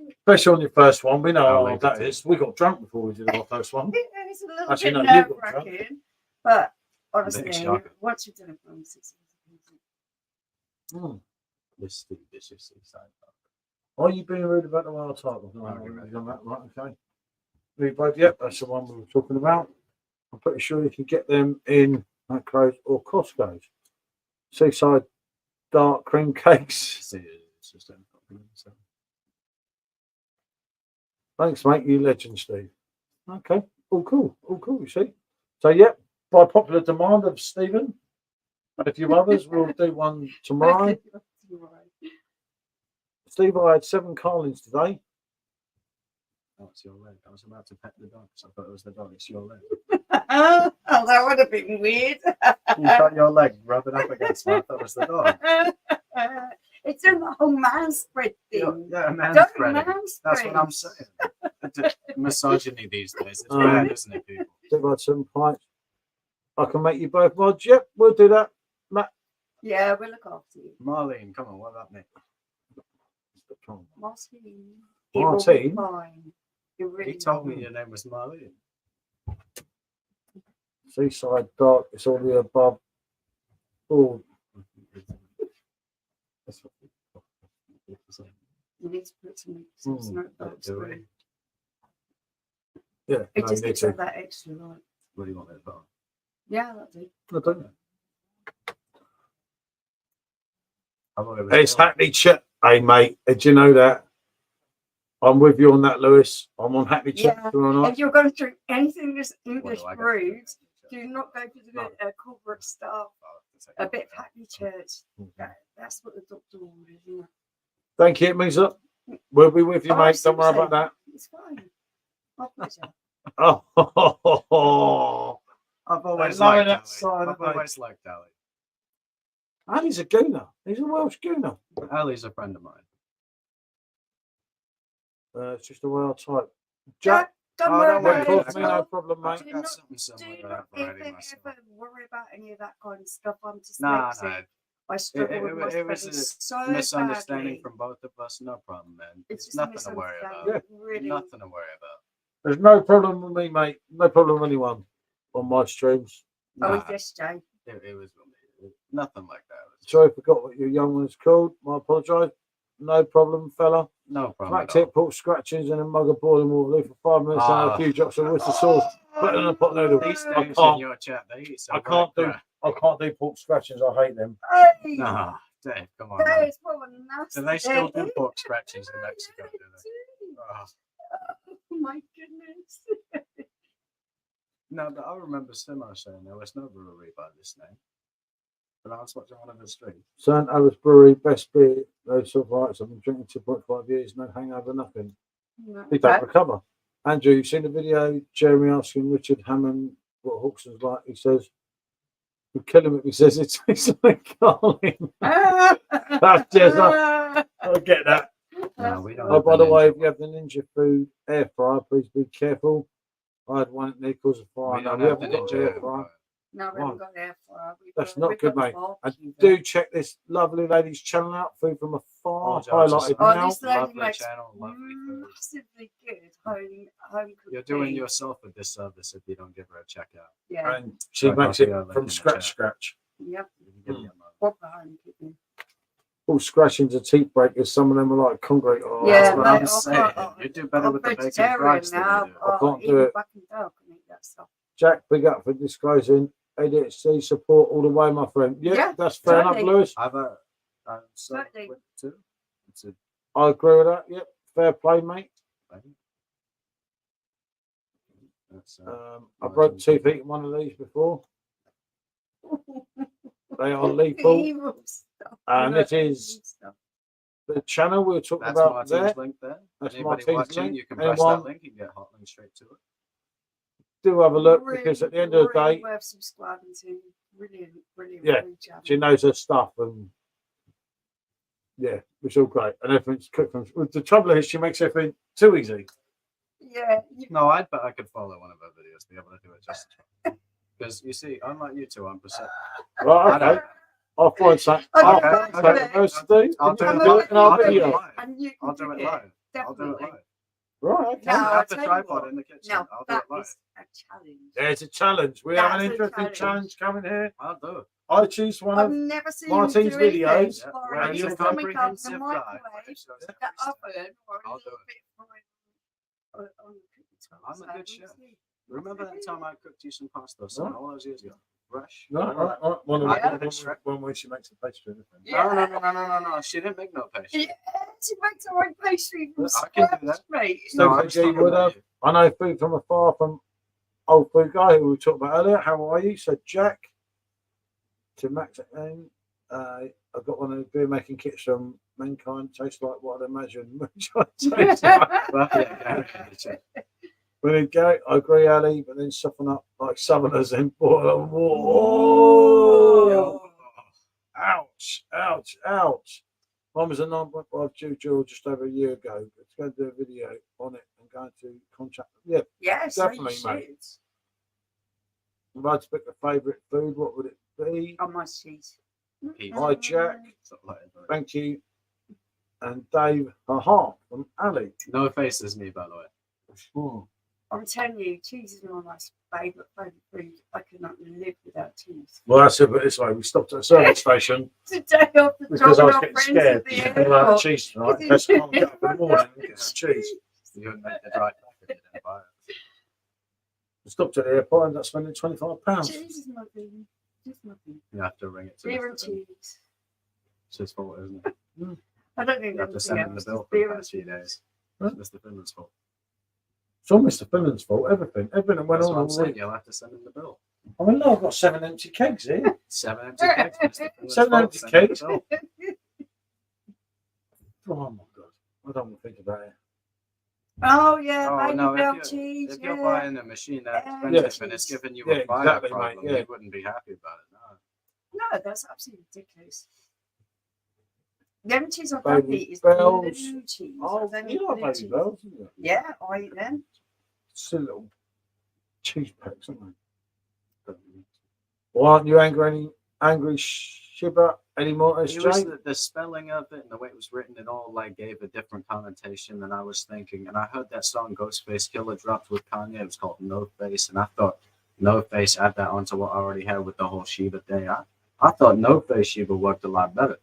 Especially on your first one. We know I'll how leave that it. is. We got drunk before we did our first one. It's a little Actually, bit no, you got nerve-wracking, but Bit honestly, shocking. once you've done it for 6 Mm. This thing, this is inside. Are you being rude about the wild title? No, I'll be we've right done that, right? Okay. We both, yep, that's the one we were talking about. I'm pretty sure you can get them in Macros or Costco's. Seaside dark cream cakes. See, it's just so. Thanks, mate. You legend, Steve. Okay. All cool. All cool, you see. So, yep, by popular demand of Stephen and a few others, we'll do one tomorrow. Steve, I had 7 Carlins today. Oh, it's your leg. I was about to pet the dog, so I thought it was the dog. It's your leg. Oh, that would have been weird. You got your leg rubbing up against me. I thought it was the dog. It's doing the whole man spread thing. Yeah, man. Don't spreading. man That's what I'm spread. saying. Misogyny these days. It's bad, isn't it, people? Steve, I had 7 pints. I can make you both mods. Yep, we'll do that. Matt. Yeah, we'll look after you. Marlene, come on, what about me? Martin. Martin? Fine. You're really He told me your name was Marlene. Seaside dark. It's all the above. Oh, That's what You need to put some Hmm. smoke box do through. it. yeah. It no, just you gives need it that extra light. What do you want me to put on? Yeah, that'll do. to. I don't know. I thought it was It's Dylan. Hackney Chat. Hey, mate, did you know that? I'm with you on that, Lewis. I'm on Hackney Chat. Yeah. Tomorrow night. If you're going to drink anything that's What English do I get? brewed, do not go for the No. corporate stuff. I'll have to take A it. bit of Hackney Church. That's what the doctor ordered, isn't it? Thank you, it means up. We'll be with you, Oh, mate. Don't worry seriously? about that. It's fine. My pleasure. Oh, I've always I know liked that Ali. side, I've mate. always liked Ali. Ali's a gooner. He's a Welsh gooner. Ali's a friend of mine. It's just the way I type. Jack, Jack, don't Oh, worry don't yeah, worry, about talk it. to me, no problem, I've mate. Do got not- something Do similar to not that already ever, myself. ever worry about any of that kind of stuff. I'm Nah, dyslexic. nah. I struggle with my It was spelling a so misunderstanding badly. from both of us. No problem, man. It's It's just a nothing to worry about. misunderstanding. Really. Nothing to worry about. There's no problem with me, mate. No problem with anyone on my streams. Oh, Nah, yes, Jay. it was nothing like that. It was Sorry, I forgot what your young one's called. I apologise. No problem, fella. No problem. Smacked At all. it, put scratchings in a mug of boiling water for 5 minutes and Ah. a few drops of Worcester sauce. Put it in a pot noodle. These I days in can't. your chat, they eat so I can't do. I can't do pork scratchings. I hate them. Hey, No, Dave, come on. that Man. is what a nasty. Do they still do pork scratchings in Mexico? Do they? Oh. Oh my goodness. No, but I remember Simo saying there was no brewery by this name. But I was watching one of the streets. St. Alice Brewery, best beer. Those sort of rights. I've been drinking 2.5 years, no hangover, nothing. No. He don't recover. Andrew, you've seen the video? Jeremy asking Richard Hammond what Hawkson's like. He says, "You kill him if he says it tastes like garlic." That's just. I get that. No, we don't. Oh, have by the Ninja way, if one. you have the Ninja Food air fryer, please be careful. I had one at Nichols fire. We No, don't we have the haven't got Ninja. air fryer. No, we haven't got air fryer. That's not good, mate. And And do check this lovely lady's channel out. Food from afar, Oh, George, highlighted Oh, now. this lady Lovely makes channel, lovely food. massively good home cooked You're doing food. yourself a disservice if you don't give her a check out. Yeah. And she Right, makes I'll it put a link from in the scratch. chat. Yep. You can give me a moment. Proper home cooking. All scratchings and teeth breakers. Some of them are like concrete. Oh, Yeah, That's what I'm mate, saying. You do better I'm with the bacon vegetarian fries than now. you do. I can't do even it. back and down can eat that stuff. Jack, big up for disclosing ADHD support all the way, my friend. Yeah, Yeah, that's fair totally. enough, Lewis. I've so Totally. with two. It's a I agree with that. Yep, fair play, mate. that's, I broke teeth eating one of these before. They are lethal. Evil stuff. And it Evil is stuff. the channel we were talking That's about Martin's there. link there. That's Anybody Martin's watching, link. you can press Anyone that link and get hot link straight to it. do have a look Really, because at the end of the really day, worth subscribing to. Brilliant, brilliant. Yeah, food channel. she knows her stuff and yeah, it's all great. And everything's cooked from. The trouble is, she makes everything too easy. Yeah, No, I bet I could follow one of her videos to be able to do it just because you see, unlike you two, I'm percent. Right, okay. I'll find something. I'll Okay, find okay. something else to do. I'll do and it do live. it in our I'll do it video. live. And you can I'll do it live. I'll do it Definitely. live. Right, okay. No, I I'll have the tell you tripod what. in the kitchen. Now, I'll do that it live. is a challenge. There's a challenge. We have an That's a interesting challenge coming here. I'll do it. I choose one I've of never seen Martin's you do anything. videos, Yeah, Or where it's you're just the something up the comprehensive guy. microwave, the oven, or a I'll little do it. bit on the cooking tool. I'm a So good we'll chef. see. Remember that time I cooked you some pasta son, all those years ago? Fresh. Right. One of Yeah. one way she makes the pastry. No, no. She didn't make no pastry. Yeah, she makes her own pastry from I can do scratch, that. mate. No, I'm I just talking would about have. you. I know food from afar from old food guy who we talked about earlier. How are you? So Jack to Max and I've got one of the beer making kits from Mankind. Tastes like what I'd imagine moonshine tastes like. Well, yeah, Gary. When in Gary, I agree, Ali, but then soften up like Southerners and boil them. Whoa! Ouch! Mine was a 9.5 Juju just over a year ago. It's going to do a video on it and going to contract. Yeah, Yes, Definitely, so you mate. should. if I had to pick a favourite food, what would it be? Oh, my cheese. Hi, Jack. Something like that. Thank you. And Dave, haha, from Ali. No faces, me, by the way. Hmm. I'm telling you, cheese is one of my favourite food. I cannot live without cheese. Well, that's it, but this way. We stopped at a service station Today after because I was dropping getting off friends scared. at the Because I airport. had cheese tonight. In case I can't get up in the morning and get some cheese. You didn't make the dry packet, you didn't buy it. We stopped at the airport and ended up spending £25. Cheese is nothing. Just nothing. You have to ring it to Beer and Mr. Finn. cheese. It's his fault, isn't it? I don't think You have to anything send him the else. bill Just for the beer and past few cheese. days. Huh? It's Mr. Finland's fault. It's all Mr. Finland's fault. Everything that went That's on what I'm all saying. week. You'll have to send him the bill. I mean, look, I've got 7 empty kegs here. 7 empty cakes. Mr. Finland's 7 fault, empty send him the cakes. bill. Oh my god, I don't want to think about it. Oh, yeah, Oh, baby no, bell cheese. If you're yeah. buying a machine that Yeah. expensive Yeah. and it's giving you Yeah, a fire exactly, mate, problem, yeah. you wouldn't be happy about it. No. No, that's absolutely ridiculous. The only cheese I Baby don't eat is bells. blue cheese. Oh, I don't you eat like blue baby cheese. bells, isn't it? Yeah, I eat them. Silly little cheese packs, aren't they? Well, aren't you angry Shiba anymore, It was SJ? the spelling of it and the way it was written, it all like gave a different connotation than I was thinking. And I heard that song Ghostface Killer dropped with Kanye. It was called No Face, and I thought No Face add that onto what I already had with the whole Shiba thing. I thought No Face Shiba worked a lot better.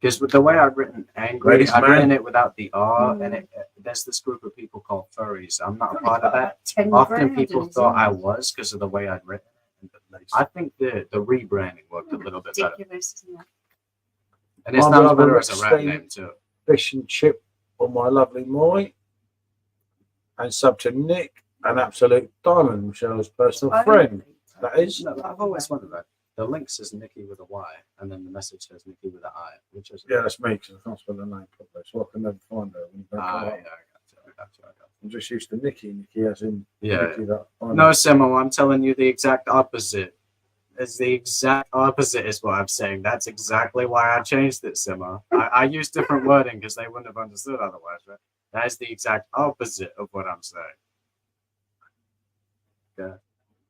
Because with the way I've written angry, Ladies I've man. written it without the R, Mm. and there's this group of people called furries. I'm not a Probably part of got that. about 10 Often grand people in his thought I email. was because of the way I'd written it. I think the rebranding worked a little bit better. Ridiculous, isn't it? And it My sounds brother better as a rap Steve- name too. Fish and chip on my lovely Moy. And sub to Nick, an absolute diamond, Michelle's personal friend. That is. No, I've always wondered that. The link says Nikki with a Y, and then the message says Nikki with an I, which is Yeah, that's me because I can't spell the name properly, so I can never find her. When you don't yeah, come I up. got you. I'm just used to Nikki. Nikki as in Yeah. Nikki that I know. No, Simo, I'm telling you the exact opposite. It's the exact opposite is what I'm saying. That's exactly why I changed it, Simo. I used different wording because they wouldn't have understood otherwise, right? That is the exact opposite of what I'm saying. Yeah.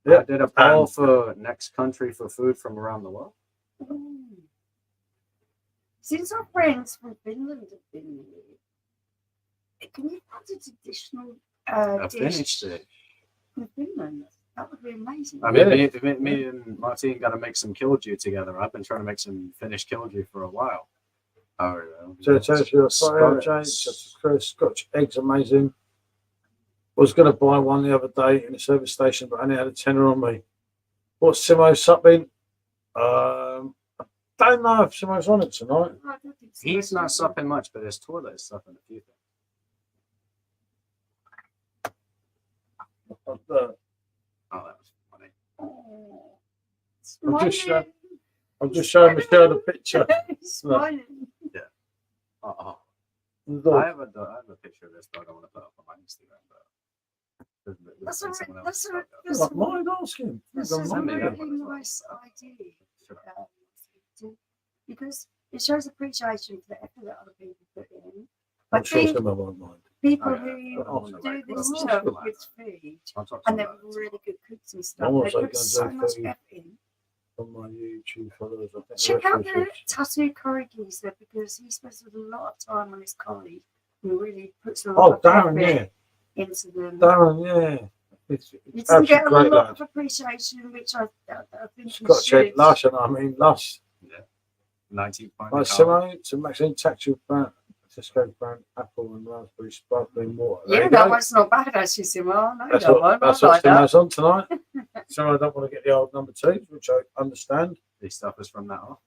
Yep. I did a poll for next country for food from around the world. Mm. Since our friends from Finland have been here, can you find a traditional A dish Finnish dish. from Finland? That would be amazing. I mean, Yeah. me and Martin got to make some killdew together. I've been trying to make some Finnish killdew for a while. Oh, So it says your fire James, Scotch eggs amazing. Was going to buy one the other day in the service station, but I only had a tenner on me. What's Simo's supping? I don't know if Simo's on it tonight. I don't think so. He's not supping much, but his toilet is supping a few things. Oh, that was funny. Oh, I'm just showing Michelle the picture. Smiling. Uh-oh. The I dog. have a picture of this dog I want to put up on my Instagram, but That's a, someone that's else's a, dog. that's Like a, mine asking. that's It's a on me mine. that. really nice idea. Sure. Because it shows appreciation for the effort that other people put in. I'm But sure think Simo won't mind. people Oh, yeah. who I want to do like- this well, stuff well, with food I'll talk to and him they're about it really good cooks and I'm stuff, they also put gonna so do much food. effort in. On my YouTube followers, I think Check the out rest the of it's- tattoo curry geezer because he spends a lot of time on his curry and really puts a lot Oh, of Darren, effort yeah. into them. Darren, yeah. It's You doesn't get a absolutely great lot lad. of appreciation, which I think he Scotch egg should. lush, and I mean lush. 19 point. Like Simo, to Maxine Tactual brand, Cisco brand, apple and raspberry sparkling water. There Yeah, you that go. one's not bad actually, Simon. No, That's that what, one. that's I what like that. Simo's on tonight. Simo, I don't want to get the old number two, which I understand. These stuff is from that off.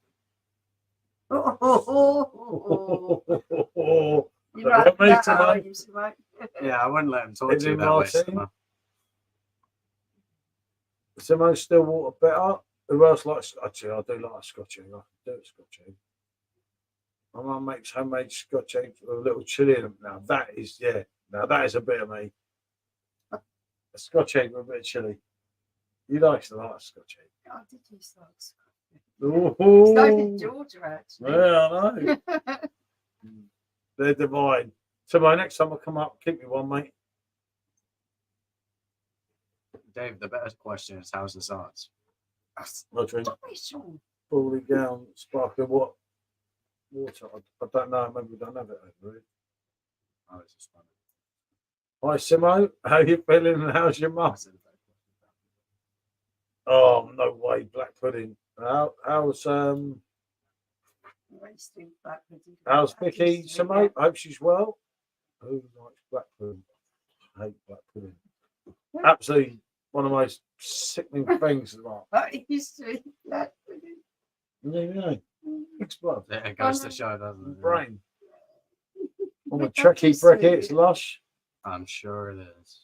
Oh, oh, oh, oh, oh. You Don't like want me that, to are know. you, Simon? Yeah, I wouldn't let him talk Is to you it that way. Martin? Simo. Simo still water better. Who else likes Scotch egg? I do like a Scotch egg. I can do a Scotch egg. My mum makes homemade Scotch eggs with a little chilli in them. Now that is, yeah. Now that is a bit of me. A Scotch egg with a bit of chilli. You like to like a Scotch egg. I did use those. It's not in Georgia, actually. Yeah, I know. They're divine. So my next time I come up, keep me one, mate. Dave, the better question is how's the sauce? I drink Don't be sure. fully gown sparkling water. I don't know. Maybe we don't have it over here. Oh, it's just funny. Hi, Simo. How you feeling and how's your mum? Oh, no way. Black pudding. How's Vicky, Simo? I hope she's well. Who likes black pudding? I hate black pudding. Absolutely one of the most sickening things. Like, I used to eat black pudding. yeah, explode. Yeah, it goes to show, doesn't it? Brain. On the Look how Trekkie tasty bricky, it it's is. lush. I'm sure it is.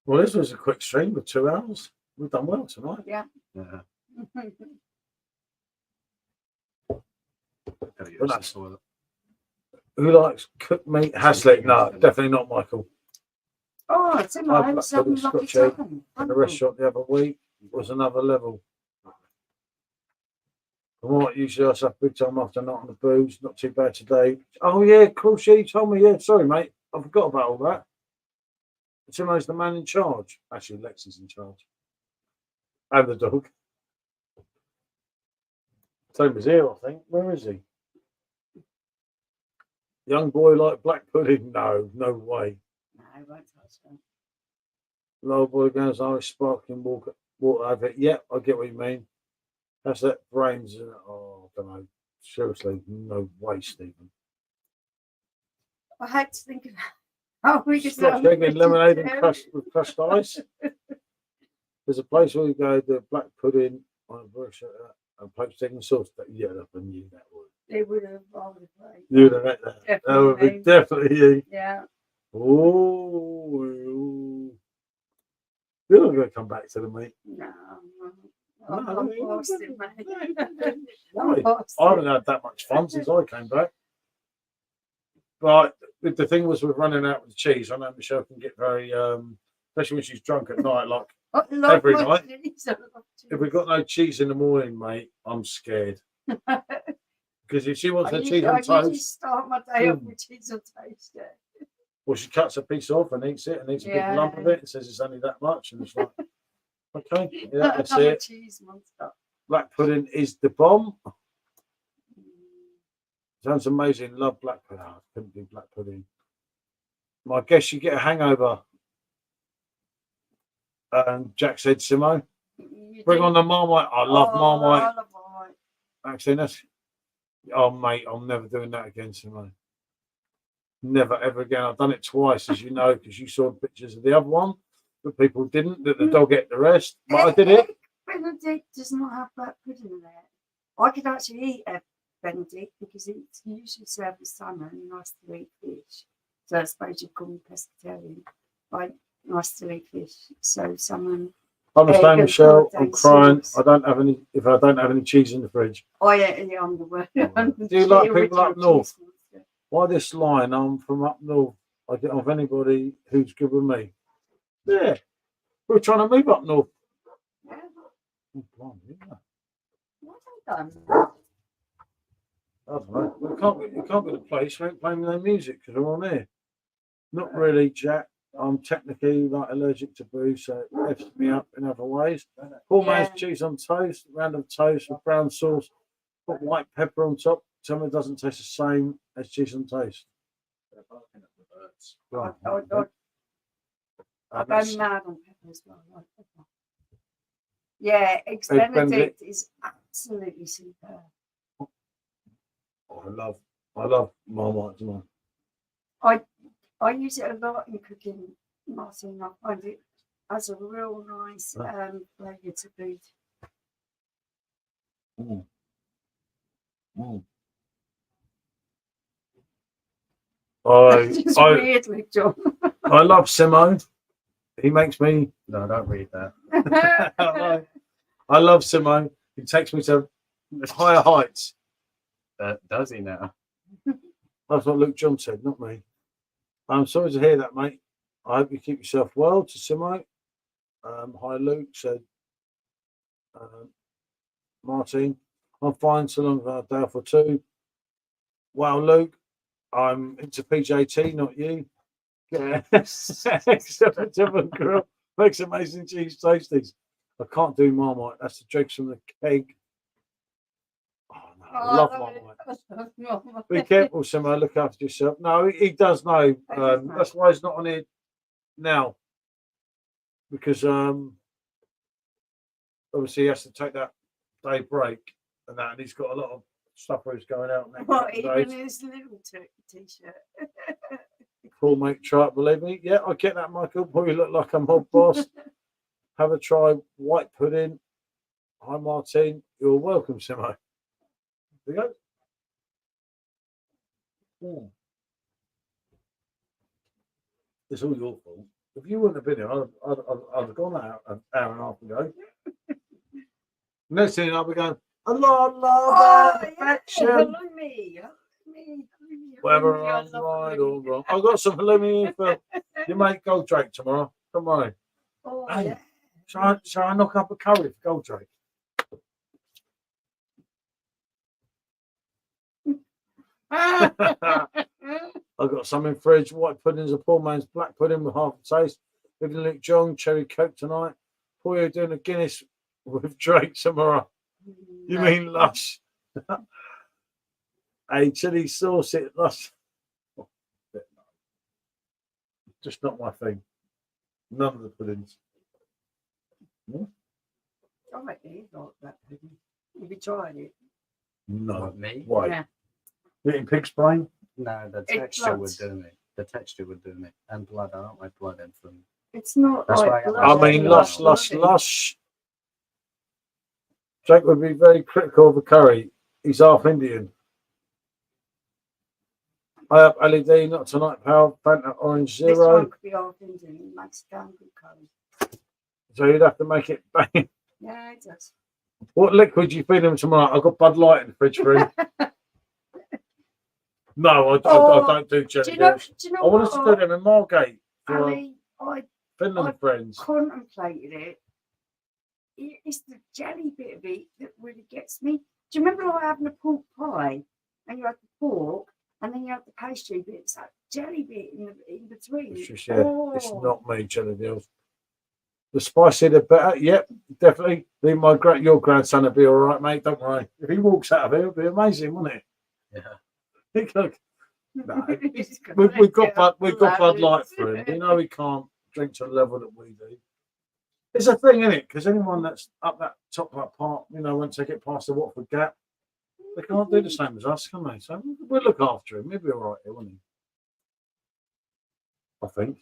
Well, this was a quick stream of 2 hours. We've done well tonight. Yeah. Oh, Gotta use Well, the that's- toilet. Who likes cooked meat? Hazlitt? No, definitely not Michael. it's in my I've house. got Having Scotch lucky egg time. In the restaurant the other week was another level. I might usually I have big time after not on the booze. Not too bad today. Oh yeah, cool. She told me. Yeah, sorry, mate. I forgot about all that. Simo's the man in charge. Actually, Lex is in charge. And the dog. Same as here, I think. Where is he? Young boy like black pudding? No, no way. No, I won't touch that. Low boy goes Irish sparkling water out of it. Yeah, I get what you mean. That's that brains. Oh, I don't know. seriously, no way, Stephen. I had to think of how we could Scotch egg and lemonade and with crushed ice. There's a place where you go, the black pudding on a brush and poached egg and sauce. Yeah, I knew that would. They would have already played. You would have had that. That would be definitely you. Yeah. Oh, you're not going to come back to the meat. No. No, I'm you past it, wouldn't. mate. Why? I'm past I haven't it. had that much fun since I came back. But the thing was, with running out with the cheese, I know Michelle can get very, especially when she's drunk at night, like I love every my night. cheese, I love If we've got no cheese in the morning, mate, I'm scared. cheese. Because if she wants her I cheese on usually toast, start my day off with cheese on toast. Yeah. well, she cuts a piece off and eats it and eats a big lump of it and says it's only that much. And it's like, okay, yeah, that's I'm a it. cheese monster. Black pudding is the bomb. Sounds amazing. Love black pudding. I couldn't do black pudding. I guess you get a hangover. Jack said, Simo, bring on the Marmite. I love Marmite. I love Marmite. Actually, that's, oh, mate, I'm never doing that again, Simo. Never, ever again. I've done it twice, as you know, because you saw pictures of the other one, but people didn't, that the dog ate the rest. But I did it. Benedict does not have black pudding in there. I could actually eat a Benedict because it's usually served with salmon and nice to eat fish. So I suppose you'd call me pescatarian. Like nice to eat fish. So salmon. I'm the Egg same, and Michelle. I'm corned crying. sauce. I don't have any. If I don't have any cheese in the fridge, Oh yeah, I'm the word. Do you like people up north? Why this line? I'm from up north. I get off anybody who's good with me. Yeah, we're trying to move up north. Yeah. Oh, blimey, yeah. What have I done? I don't know. We can't get a place. We ain't playing no music because we're on here. Not really, Jack. I'm technically like allergic to booze, so it F's me up in other ways. Poor man's cheese on toast, random toast with brown sauce, put white pepper on top. Tell me it doesn't taste the same as cheese on toast. Right. I've gone mad on pepper as well. I like pepper. Yeah, Eggs Benedict is absolutely superb. Oh, I love Marmite tonight. I use it a lot in cooking, Martin. I find it has a real nice flavour to food. Mm. Mm. It's weird with John. I love Simo. He makes me. No, don't read that. I love Simo. He takes me to higher heights. Does he now? That's what Luke John said, not me. I'm sorry to hear that, mate. I hope you keep yourself well. To Simo. Hi, Luke said. Martin, I'm fine so long as I have a day off or two. Wow, Luke, I'm into PJT, not you. Yes. Excellent girl. Makes amazing cheese toasties. I can't do Marmite. That's the dregs from the keg. Oh, no, I love Marmite. Be careful, Simo. Look after yourself. No, he does know. That's why he's not on here now. Because obviously he has to take that day break and that, and he's got a lot of stuff where he's going out next What, even days. his little t-shirt? Cool, mate. Try it, believe me. Yeah, I get that, Michael. Probably look like a mob boss. Have a try. White pudding. Hi, Martin. You're welcome, Simo. There you go. Yeah. It's all your fault. If you wouldn't have been here, I'd have gone out an hour and a half ago. Next thing I'll be going, Allah, perfection. Halloumi. Whether I'm right or wrong. I've got some halloumi in for your mate Goldrake tomorrow. Come on. Oh, Hey, yeah. shall I knock up a curry for Goldrake? I've got some in fridge. White pudding's a poor man's black pudding with half a taste. Living Luke John, cherry coke tonight. Poor you doing a Guinness with Drake tomorrow. You mean lush? A chili sauce, it lush. Just not my thing. None of the puddings. I reckon he's like that pudding. Have you tried it? No. What, me? Why? Yeah. You eating pig's brain? No, the It's texture would blood. do me. The texture would do me. And blood. I don't like blood in food. It's not That's why I like got blood. my I Yeah, mean, yeah, lush, yeah. lush, lush. Jake would be very critical of the curry. He's half Indian. I have LED, not tonight, pal. Fanta Orange This Zero. one could be half Indian. It makes damn good curry. So you'd have to make it bang. Yeah, it does. What liquid do you feed him tomorrow? I've got Bud Light in the fridge for him. No, I don't do jelly Do you know? deals. Do you know I wanted to do what? them in Margate for Ali, I Finland friends. contemplated it. It's the jelly bit of it that really gets me. Do you remember like having a pork pie and you had the pork and then you had the pastry bit? It's that jelly bit in between. It's just, yeah, it's Oh. not me, jelly deals. The spicier the better. Yep, definitely. Then your grandson will be all right, mate. Don't worry. If he walks out of here, it'll be amazing, won't it? Yeah. Look, no, we've got Bud Light for him. You know he can't drink to the level that we do. It's a thing, isn't it? Because anyone that's up that top that part, you know, once they get past the Watford Gap, they can't do the same as us, can they? So we'll look after him. He'll be all right here, won't he? I think.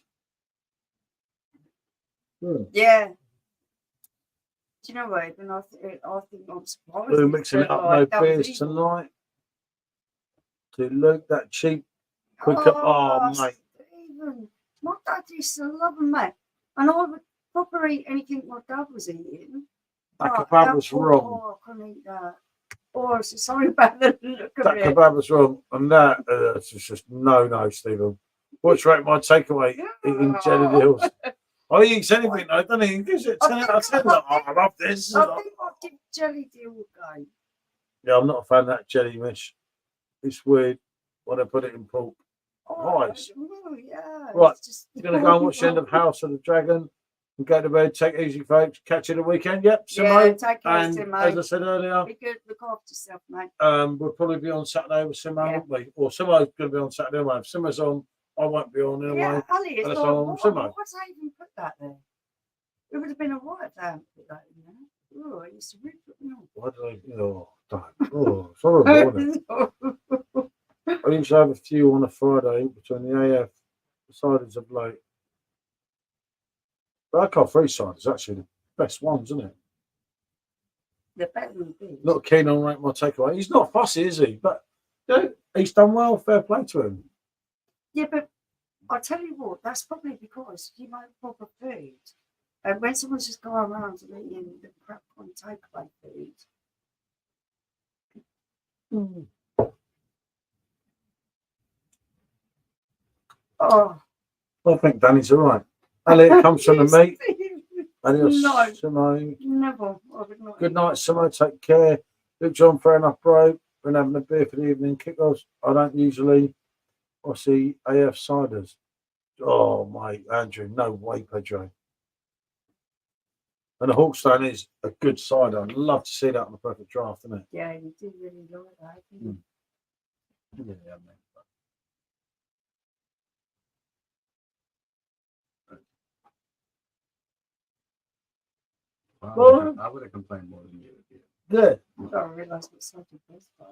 Yeah. Do you know what? Even I think I'm surprised. We're mixing it up. No Like, that was beers evil. tonight. To Luke, that cheap quick up. Oh, mate. Stephen, my dad used to love them, mate. And I would probably eat anything my dad was eating. That But kebab was wrong. Oh, I couldn't eat that. Oh, it's just something about the look of That it. kebab was wrong. And that, it's just no, Stephen. What's right, my takeaway? Eating jelly deals. Oh, he eats anything, though, doesn't he? He gives it 10 out of 10. Like, oh, I love this. I think I'll give jelly deal a go. Yeah, I'm not a fan of that jelly mish. It's weird when I put it in pork. Oh, Nice. yeah. Right, It's just... You're going to go and watch the end of House of the Dragon and go to bed. Take it easy, folks. Catch you the weekend. Yep, Simo. Yeah, take care, And Simo. as I said earlier, Be good, look after yourself, mate. we'll probably be on Saturday with Simo, Yeah. won't we? Or Simo's going to be on Saturday anyway. If Simo's on, I won't be on anyway. Yeah, Ali, it's And like, so on why Simo. did I even put that there? It would have been a right to put that in there. Oh, I used to really put me on. Why did I? Oh, don't. Oh, it's horrible, isn't it? I used to have a few on a Friday between the AF ciders of late. But I can't free ciders, actually the best ones, isn't it? They're better than these. Not keen on rank my takeaway. He's not fussy, is he? But you know, he's done well. Fair play to him. Yeah, but I'll tell you what, that's probably because you make proper food. And when someone's just going around and eating the crap on takeaway food. Oh. I think Danny's all right. Elliot comes from the meat. Adios, No. Simo. Never. I would not Good eat night, that. Simo. Take care. Luke John, fair enough, bro. Been having a beer for the evening kickoffs. I don't usually. I see AF ciders. Oh, mate, Andrew, no way, Pedro. And the Hawkstone is a good cider. I'd love to see that on the perfect draft, isn't it? Yeah, you do really like that. didn't you? Yeah, mate. I would have complained more than you. Yeah. I don't realise what side of this part.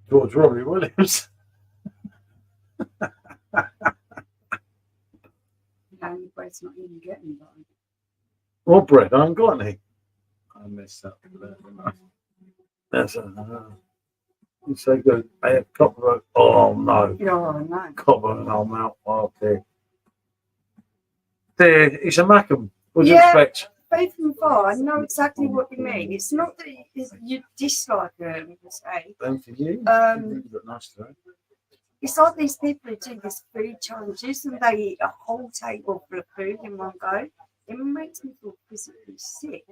George Robbie Williams. And your bread's not even getting by. What bread? I ain't got any. I messed up. That's it's so good. I have copper. Oh no, Oh, no. copper and I'll mount. Okay. There, it's a Mackham. What do you Yeah. expect? Faith and far, I know exactly what you mean. It's not that you dislike them, per se. Then for you, Um, you look nice today. It's like these people who do these food challenges and they eat a whole table full of food in one go. It makes me feel physically sick.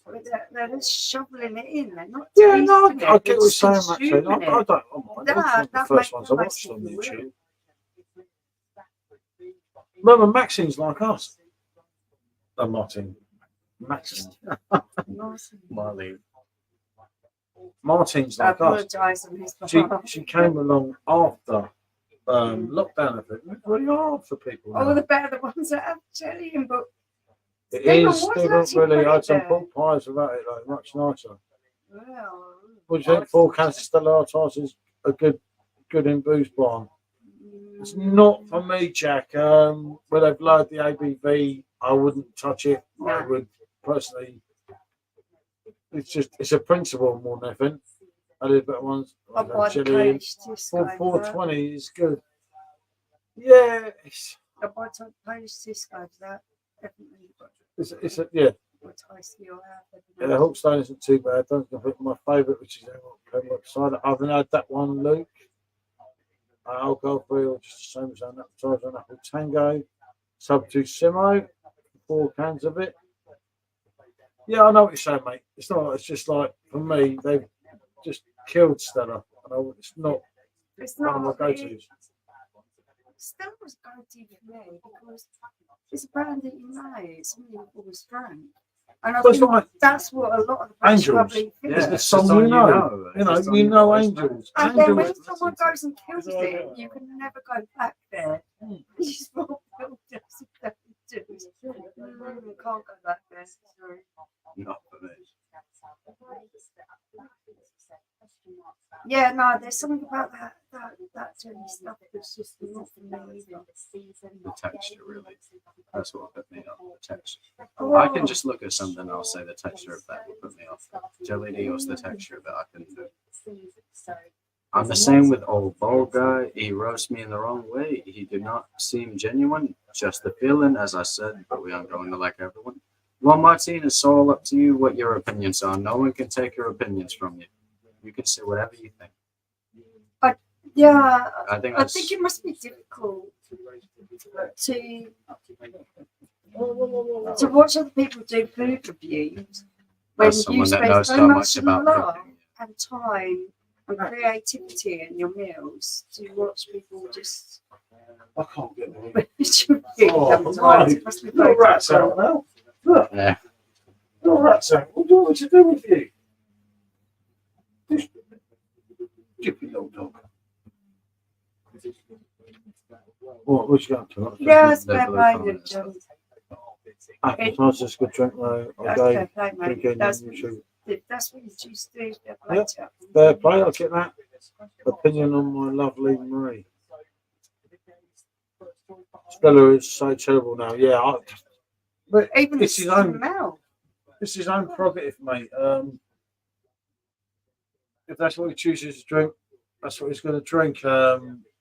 But they're just shoveling it in. They're not Yeah, no, tasting I it, get they're what you're just saying, actually. I consuming don't. it. I'm That one of the makes first me ones I feel watched on sick. YouTube. Remember, Maxine's like us. No, Martin. Maxine. Marley. Martin's I like us. apologise on his She behalf. came along after lockdown. I think it's really hard for people. Oh, now. the better the ones that have jelly in, but It Stephen, is. what's Stephen actually really put had it some there? pork pies without it, like much nicer. Well, What do you think? 4 cans of Stella Artois is a good in booze barn. It's not for me, Jack. When they've lowered the ABV, I wouldn't touch it. I No. would personally. It's a principle more than anything. I did better ones. I Like buy the chili. Polish Cisco. 420 is good. Yeah, I buy the Polish Cisco for that. Definitely. it's a yeah. What taste you have. Yeah, Hawkstone isn't too bad. Don't think my favourite, which is cider. I haven't had that one, Luke. Alcohol free or just the same as an appetizer and apple tango. Sub to Simo. 4 cans of it. Yeah, I know what you're saying, mate. It's not. It's just like for me, they've just killed Stella. It's not It's one of my not. go-tos. Stella was go-to for me because it's a brand that you know. It's something you've always drank. And I But it's think like that's what a lot of the British Angels. public think. It's Yeah, the it's song just you on know. It's just on You your know voice, Angels. And then when Angels. someone goes and kills It's like, it, you can never go back there. You just won't feel just can't go back there. Sorry. Not for me. Yeah, no, there's something about that dirty stuff that's just not for me either. The texture, really. That's what put me off. The texture. Oh, I can just look at something and I'll say the texture of that will put me off. Jelly deals, the texture of it, I can do. I'm the same with old bald guy. He roasts me in the wrong way. He did not seem genuine. Just the feeling, as I said, but we aren't going to like everyone. Well, Martin, it's all up to you what your opinions are. No one can take your opinions from you. You can say whatever you think. yeah, I think I think it must be difficult to watch other people do food reviews when as you someone that spend knows so so much much about love cooking. and time and creativity in your meals to watch people just I can't get the review Oh, sometimes. no. It must be Little very rats difficult. out now. Look, Yeah. little rats out. What do you want me to do with you? Stupid little dog. What you got to? Yeah, it's The fair blue play, comments. John. Appetizer's good drink though. That's Okay. fair play, mate. Drinking That's usually. what you choose to do. Fair play Yep. to you. Fair play, I'll get that. Opinion on my lovely Marie. Stella is so terrible now. Yeah, but Even it's his own. smell. It's his own prerogative, mate. If that's what he chooses to drink, that's what he's going to drink. I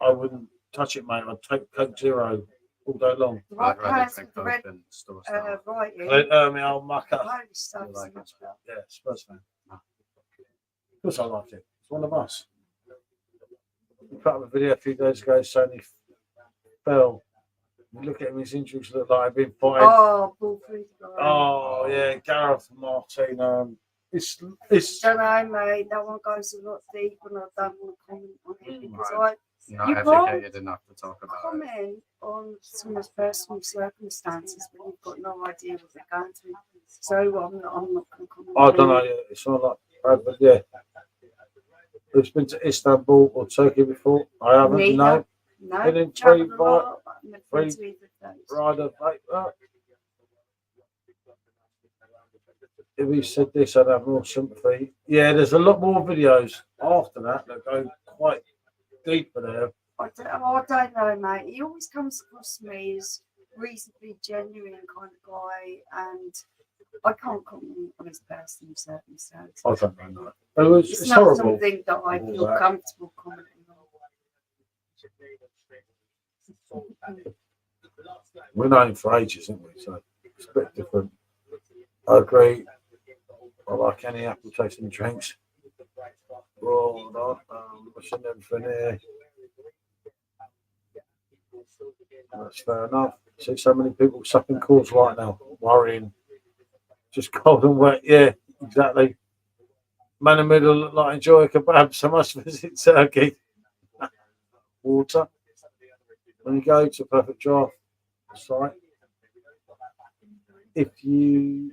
wouldn't touch it, mate. I'd take Coke Zero all day long. The I'd right rather hands drink with the Coke red than store stuff. writing. My old mucker. Polish stuff You so like much it? better. Yeah, Spurs fan. Of course I like it. It's one of us. We put up a video a few days ago saying he fell. You look at him, his injuries look like they've been fighting. Oh, ball food. Oh, yeah, Gareth and Martin. It's Don't know, mate. That one goes a lot deeper, and I don't want to comment on it because Right. Not You educated enough to talk I about it. comment on someone's personal circumstances when you've got no idea what they're going through. So I'm not going to comment. I don't know. Yeah, it's not like bad, but yeah. Who's been to Istanbul or Turkey before? I haven't. Neither. No. No, Been in travelled free a lot, but I've never been free to either of those. Rider vapor. If he said this, I'd have more sympathy. Yeah, there's a lot more videos after that go quite deeper there. I don't know, mate. He always comes across to me as reasonably genuine kind of guy, and I can't comment on his personal circumstances. I don't know. It's It's not horrible. something that I feel that. comfortable commenting on. We've known him for ages, haven't we? So it's a bit different. I agree. I like any apple tasting drinks. Rolled on, wishing everything here. That's fair enough. See so many people sucking cords right now, worrying. Just cold and wet. Yeah, exactly. Man in the middle look like enjoy a kebab, so must visit Turkey. Water. When you go to Perfect Draft site, if you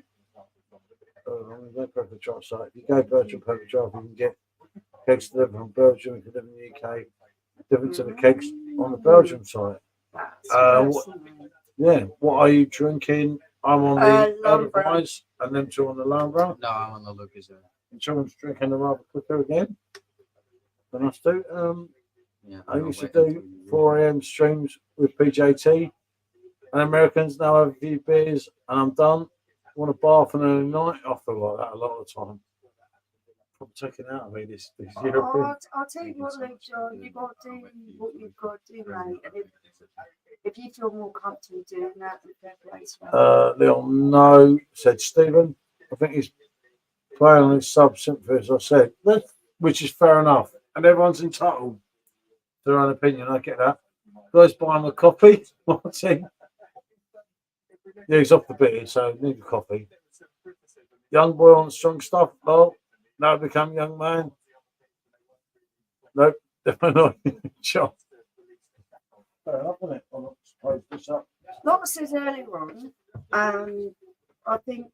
Perfect Draft site, if you go Belgium Perfect Draft, you can get kegs delivered from Belgium if you live in the UK, different to the kegs on the Belgium site. That's What- personal. Yeah, what are you drinking? I'm on Lone the Elder Brown. Vines, and them two on the Lone Brown. No, I'm on the Lucas. And someone's drinking the rather quicker again than us do. Yeah, I used to do 4 a.m. streams with PJT, and Americans now have a few beers, and I'm done. Want a bath and a night? I feel like that a lot of the time. I'm taking out of me this European. I'll tell you what, Luke, you've got to do what you've got to do, mate. And if you feel more comfortable doing that, then fair play to you. Leon, no, said Stephen. I think he's playing on his sub simply as I said, which is fair enough. And everyone's entitled to their own opinion. I get that. Guys buying a coffee. What's he? Yeah, he's off the beer, so need a coffee. Young boy on strong stuff. Oh, now become young man. Nope, definitely not. Sure. Fair enough, isn't it? I'm not supposed to this up. Like I said earlier on, I think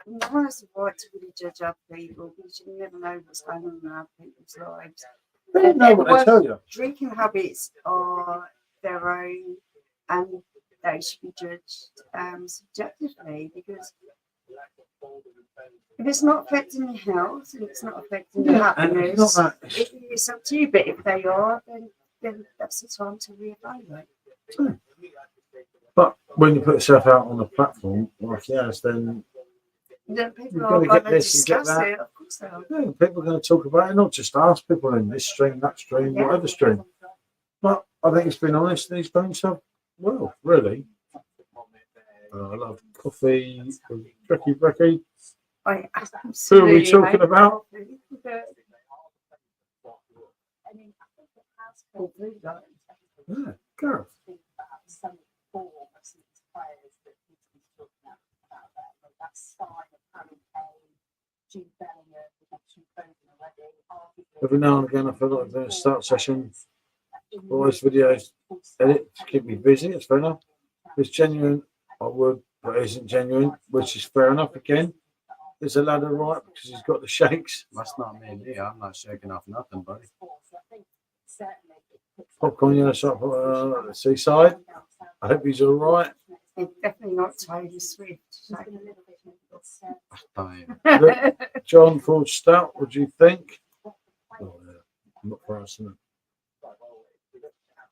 no one has the right to really judge other people because you never know what's going on in other people's lives. They don't know what they tell you. Drinking habits are their own and they should be judged subjectively because if it's not affecting your health and it's not affecting your happiness, it's up to you. But if they are, then that's the time to reevaluate. But when you put yourself out on a platform like yours, then People you've are got to going get to this and get discuss that. it. Of course they are. Yeah, people are going to talk about it, not just us, people in this stream, that stream, Yeah. whatever stream. But I think he's been honest and he's done himself well, really. I love coffee, Tricky Brecky. I Who are we absolutely talking hate about? coffee. Oh, blue light. Yeah, Gareth. Every now and again, I feel like I'm doing a start session. Always videos, edit to keep me busy. It's fair enough. If it's genuine, I would, but it isn't genuine, which is fair enough. Again, is the ladder right because he's got the shakes? That's not me and you. I'm not shaking off nothing, buddy. Popcorn, yeah, shop at the seaside. I hope he's all right. It's definitely not Taylor Swift. Fine. John Ford Stout, what do you think? Oh, yeah. Not for us, isn't it?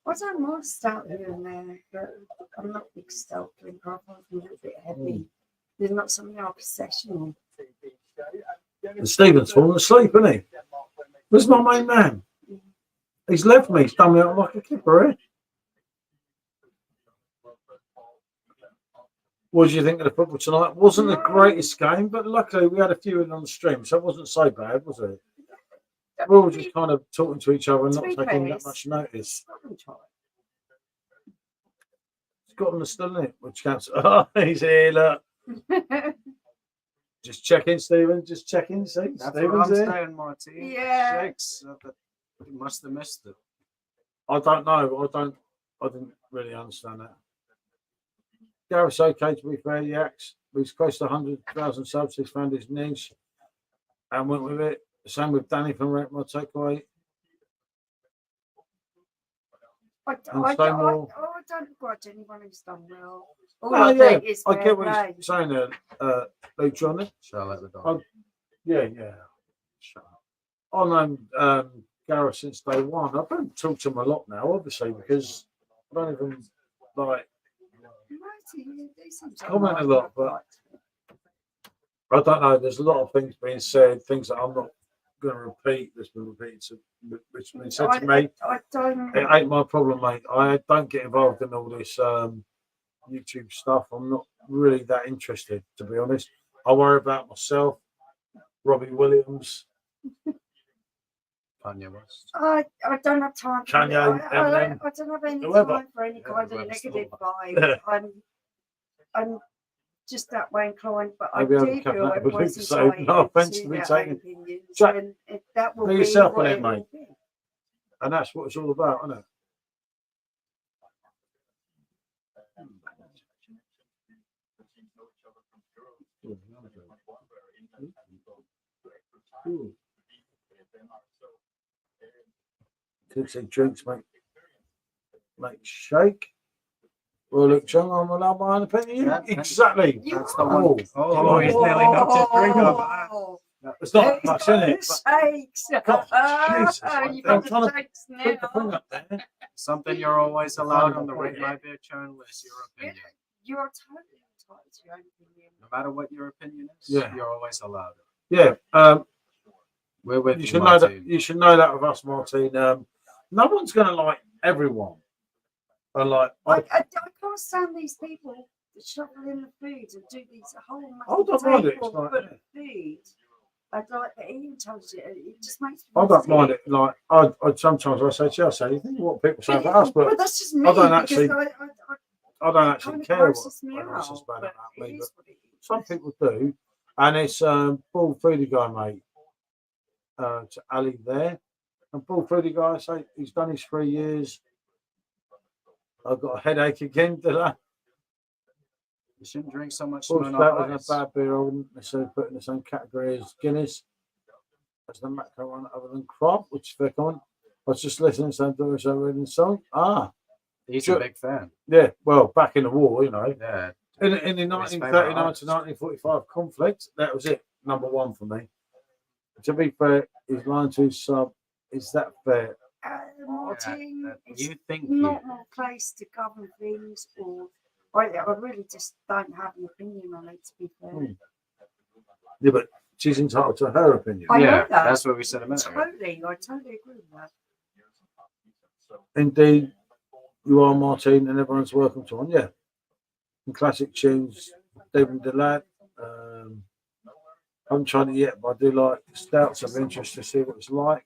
I don't mind stout here and there, but I'm not a big stout drinker. I find it a little bit heavy. There's not something like a session. And Stephen's fallen asleep, isn't he? Where's my main man? He's left me. He's done me out like a kipper, eh? What did you think of the football tonight? Wasn't the greatest game, but luckily we had a few in on the stream, so it wasn't so bad, was it? We were all just kind of talking to each other and not taking that much notice. Scotland is still in it, which counts. Oh, he's here, look. Just checking, Stephen. Just checking. See, That's Stephen's what I'm here. saying, Martin. Yeah. Shakes. You must have missed it. I don't know. I didn't really understand that. Gareth's okay, to be fair. Yaks. He's close to 100,000 subs. He's found his niche and went with it. Same with Danny from Rent My Takeaway. I And Stonewall. don't grudge anyone who's done well. All Oh, I yeah, think is I fair get what play. he's saying there, Luke Johnny. Shall I let the dog? Yeah. Shut up. I've known Gareth since day one. I don't talk to him a lot now, obviously, because I don't even like comment a lot, but I don't know. There's a lot of things being said, things that I'm not going to repeat. That's been repeated, which has been said to me. I don't. It ain't my problem, mate. I don't get involved in all this YouTube stuff. I'm not really that interested, to be honest. I worry about myself, Robbie Williams, Kanye West. I don't have time. For Kanye, I Eminem, don't have any whoever. time for any kind of whoever's negative still vibe. I'm just that way inclined, but I Maybe I'll do cut feel that everyone's with so entitled no offence to to be their taken. own opinions, Jack, and that will be be yourself what on it, it will mate. be. and that's what it's all about, isn't it? Cooks and drinks make shake. Well, look, John, I'm allowed my own opinion. Yeah. Exactly. That's the Oh, one. Oh, he's nearly knocked his drink over. Oh, it's not he's much got in it. the But shakes. God, Jesus, You I'm got trying the to shakes put the thing now. up there. Something you're always allowed on the Rate My Beer channel is your opinion. You are totally entitled to your own opinion. No matter what your opinion is, Yeah. you're always allowed it. Yeah. We're with You you, should know that. Martin. You should know that with us, Martin. No one's going to like everyone. And like, I can't stand these people that shovel in the food and do these whole I don't massive mind it. table It's like, full of food. I'd like the eating tells you, it just makes me I don't mind sick. it. Like, I sometimes I say to you, I say, you think what people say about us, but that's just me. I don't because actually- I don't it actually kind of care what grosses me everyone says out, about but me. it But is what it is. some people do, and it's Bull Foodie Guy, mate. To Ali there, and Bull Foodie Guy, say he's done his 3 years. I've got a headache again today. You shouldn't drink so much Bull Smirnoff Stout is Ice. a bad beer. I wouldn't necessarily put in the same category as Guinness. That's the macro one, other than Crop, which is their comment. I was just listening to some Doris reading the song. He's Sure. a big fan. Yeah, well, back in the war, you know. Yeah. In the His 1939 favourite to artist. 1945 conflict, that was it. Number one for me. To be fair, his line to his sub, is that fair? Martin, that it's you think not you- my place to govern things, or I really just don't have an opinion on it. To be fair, Yeah, but she's entitled to her opinion. I know Yeah, that. that's what we said a minute ago. I totally agree with that. Indeed, you are, Martin, and everyone's welcome to one. Yeah. And classic tunes, David Delad. I haven't tried it yet, but I do like stouts. I'm interested to see what it's like.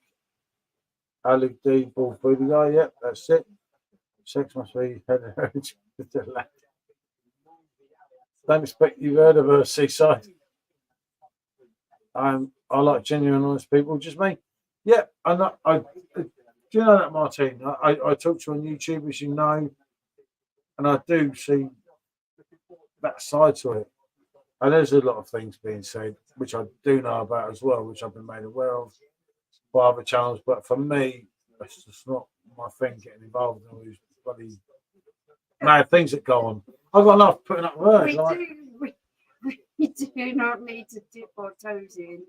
Ali D, Bull Foodie Guy. Yep, that's it. Sex must be head of heritage with Delad. Don't expect you've heard of her, Seaside. I like genuine, honest people, just me. Yeah, do you know that, Martin? I talk to you on YouTube, as you know, and I do see that side to it. And there's a lot of things being said, which I do know about as well, which I've been made aware of by other channels. But for me, it's just not my thing getting involved in all these bloody mad things that go on. I've got enough putting up with her. We do not need to dip our toes in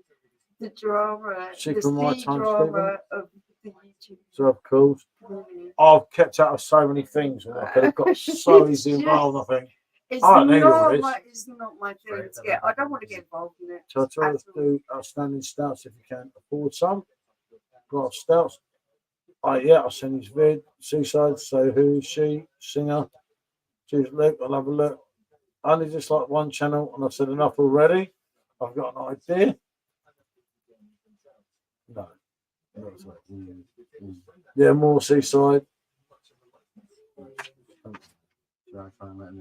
the drama, See, the from my sea time, drama of the YouTube So of course, community. I've kept out of so many things and I could have got so It's easily involved. I think. It's I don't need all not this. it's not my thing to get. I don't want to get involved in it. So I try to at all. do outstanding stouts if you can afford some. Glass stouts. I'll send his vid. Seaside. So who is she? Singer. She's Luke. I'll have a look. I only just like one channel, and I've said enough already. I've got an idea. No. Yeah, more Seaside.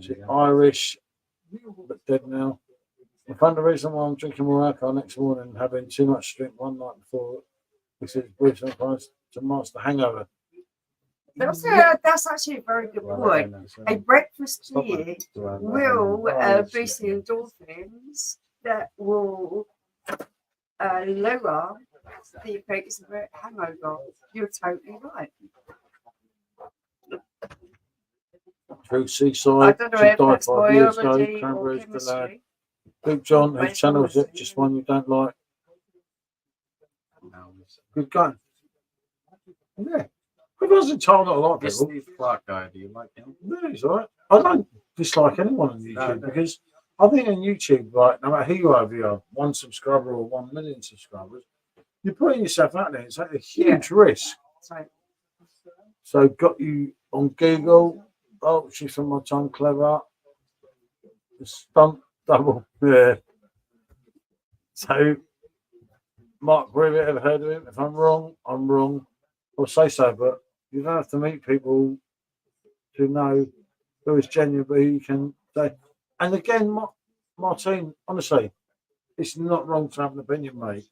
She's Irish, but dead now. I found the reason why I'm drinking more alcohol next morning and having too much drink one night before, because it's brief sometimes to master hangover. That's actually a very good point. A breakfast tea will boost the endorphins that will lower the effects of a hangover. You're totally right. Through I Seaside, don't know she if died that's 5 years ago. biology or Cranberries, the lad. chemistry. Luke John, Based whose channel is on it? Just one you don't like. Good going. Yeah. Everyone's entitled not to like This people. Steve Clark guy, do you like him? No, he's all right. I don't dislike anyone on YouTube No. because I think on YouTube, like, no matter who you are, if you have 1 subscriber or 1 million subscribers, you're putting yourself out there. It's like a huge risk. So, So, got you on Google. Oh, she's from my time, clever. The stunt double. Yeah. So, Mark Brewer, ever heard of him? If I'm wrong, I'm wrong. I'll say so, but you don't have to meet people to know who is genuine, but you can say. And again, Martin, honestly, it's not wrong to have an opinion, mate.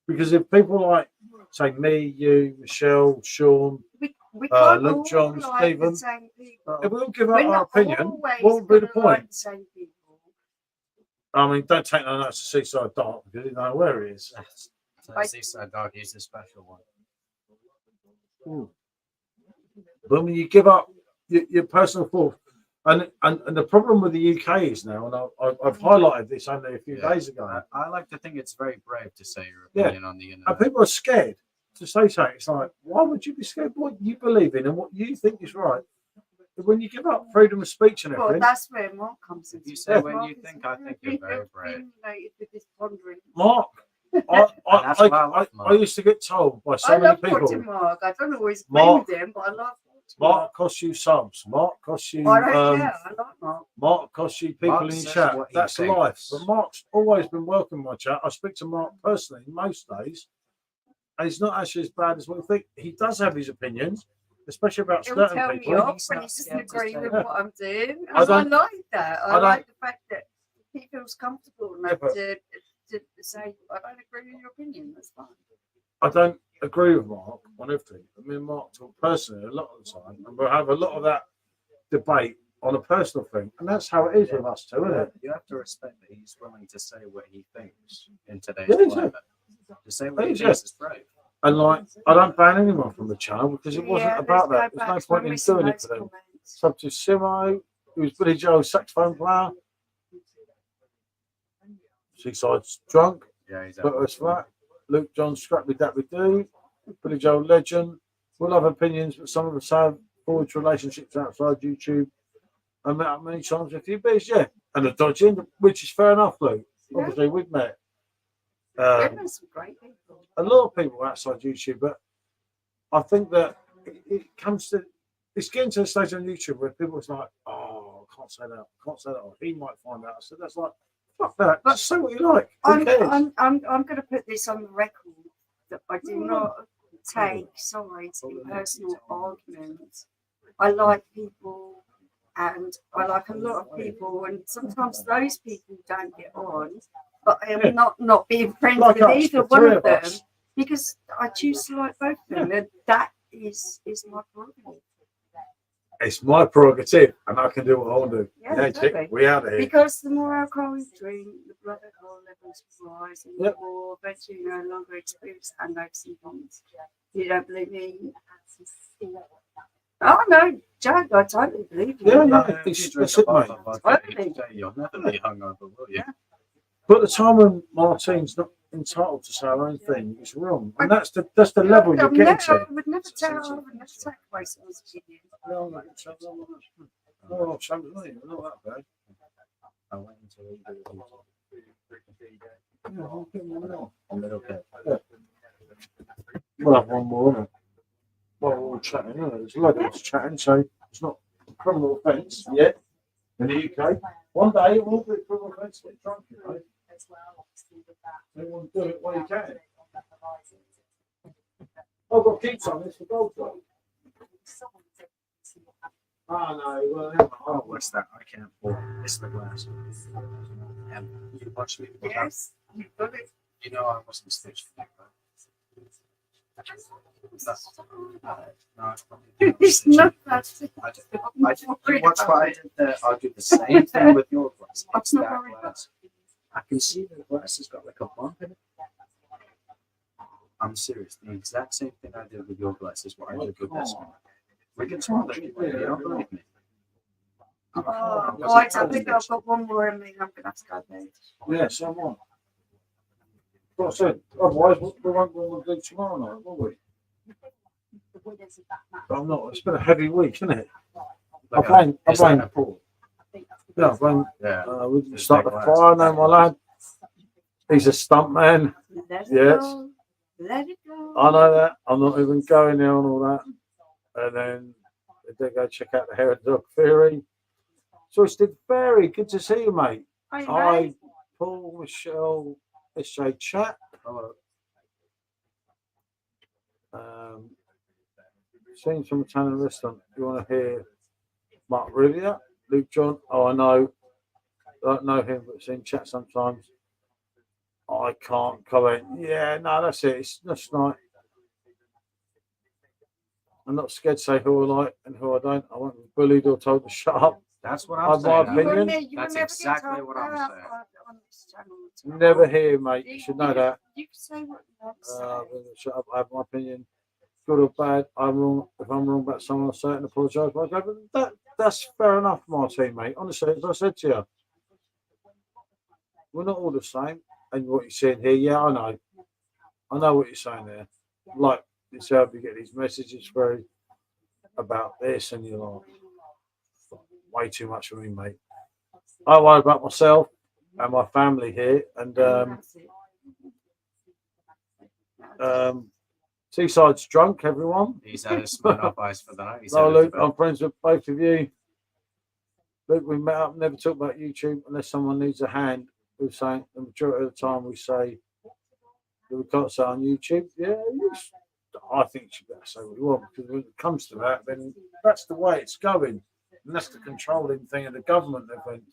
Because if people like, say, me, you, Michelle, Sean, we can't Luke all John, like Stephen, the same people. if we all give We're out our not opinion, always what would be the gonna like point? the same people. I mean, don't take no notice to Seaside Dark because you know where he is. Seaside Dog, he's the special one. But when you give up your personal thoughts, And the problem with the UK is now, and I've highlighted this only a few days ago, I like to think it's very brave to say your Yeah. opinion on the and internet. people are scared to say something. It's like, why would you be scared? What you believe in and what you think is right. But when you give up freedom of speech and Well, everything, that's where Mark comes in. You say what you think, I think you're very brave. With this pondering. Mark, That's why I like I Mark. used to get told by so I many love people, watching Mark. I don't always agree Mark- with him, but I love watching Mark costs you subs, Mark costs you, I don't care. I like Mark. Mark costs you people Mark in your says chat. what he That's thinks. life. But Mark's always been welcome in my chat. I speak to Mark personally most days, and he's not actually as bad as what you think. He does have his opinions, especially about He'll certain tell me people. off when he doesn't agree with Yeah. what I'm doing. I And I don't- like that. I don't- like the fact that he feels comfortable enough but- to say, I don't agree with your opinion. That's fine. I don't agree with Mark on everything. I mean, Mark talk personally a lot of the time, and we'll have a lot of that debate on a personal thing, and that's how it is with us too, isn't it? You have to respect that he's willing to say what he thinks in today's Yeah, climate. To say what he Yeah. thinks is brave. And like, I don't ban anyone from the channel because it wasn't Yeah, about that. let's go There's no back. point We're in missing doing it those to them. comments. Sub to Simo, who was Billy Joel's saxophone player. Seaside's drunk, Yeah, he's but us flat. Luke John, Scrappy Dappy Doo. Billy Joel legend. We'll have opinions, but some of us have forged relationships outside YouTube. I met up many times with a few beers, yeah. And a dodging, which is fair enough, Luke. Yeah. Obviously, we've met Yeah, there's some great people. a lot of people outside YouTube, but I think that it comes to, it's getting to the stage on YouTube where people are like, oh, I can't say that, or he might find out. So that's like, fuck that. Just say what you like. Who cares? I'm going to put this on the record that I do not take sides in personal arguments. I like people and I like a lot of people, and sometimes those people don't get on, but I am not being friends Like with us, either the one three of of them us. because I choose to like both of them, and that is my prerogative. It's my prerogative, and I can do what I want to do. Yeah, Yeah, totally. chick, we out of here. Because the more alcohol you drink, the blood alcohol levels rise, and Yep. the more eventually you no longer experience hangover symptoms. You don't believe me? Oh no, Jack, I totally believe you. Yeah, no, If it's you drink that's a it, bottle mate. of vodka each day, you'll never be hungover, will you? But the time when Martine's not entitled to say her own thing is wrong, and that's the level you're getting to. I would never tell. I would never take away someone's opinion. No, mate, so not that bad. I went into A a little bit. We'll have one more, innit? Well, we're all chatting, isn't it? There's a lot of us chatting, so it's not a criminal offence yet in the UK. One day it will be a criminal offence to get drunk, you know. They want to do it while you can. I've got to keep some of this for Goldrake. Oh, no, well, Oh, what's that? I can't pour. It's the glass. And you watch me. Yes, you've got it. You know I wasn't stitched. No, It's not that. you watch what I did there. I'll do the same thing with your glass. I'm It's not that worried about glass. I can see the glass has got like a bump in it. I'm serious. The exact same thing I did with your glass is what I did with this one. We can swallow it. You don't believe me. Oh, right, I think I've got one more in me. I'm going to have to go there. yeah, so am I. Well, I said, otherwise, we won't do tomorrow night, will we? I'm not. It's been a heavy week, isn't it? I'm playing. Is that a Paul. Yeah, I'm playing. Yeah. We can start the fire now, my lad. He's a stunt man. Let it Yes. go. Let it go. I know that. I'm not even going there and all that. And then they go check out the Hair and Dog Theory. So it's the Fairy. Good to see you, mate. Hi, Hi, mate. Paul, Michelle, SJ Chat. Hello. Seen from Italian restaurant. You want to hear Mark Rivia, Luke John? Oh, I know. I don't know him, but seen chat sometimes. I can't comment. Yeah, no, that's it. It's just like I'm not scared to say who I like and who I don't. I won't be bullied or told to shut up. That's what I've I'm saying. my opinion. That's exactly what I'm saying. On this channel. Never here, mate. You should know that. You can say what you want to I'm say. gonna shut up. I have my opinion. good or bad. I'm wrong. If I'm wrong about someone, I say it and apologise. But I go, but that's fair enough, Martine, mate. Honestly, as I said to you, we're not all the same. And what you're saying here, yeah, I know what you're saying there. Like yourself, you get these messages through about this, and you're like, way too much for me, mate. I worry about myself and my family here, and Seaside's drunk, everyone. He's had a smart off ice for the night. He's No, had Luke, a- I'm friends with both of you. Luke, we met up, never talk about YouTube unless someone needs a hand. We're saying the majority of the time we say that we can't say on YouTube. Yeah, I think you should better say what you want, because when it comes to that, then that's the way it's going. And that's the controlling thing of the government, I think.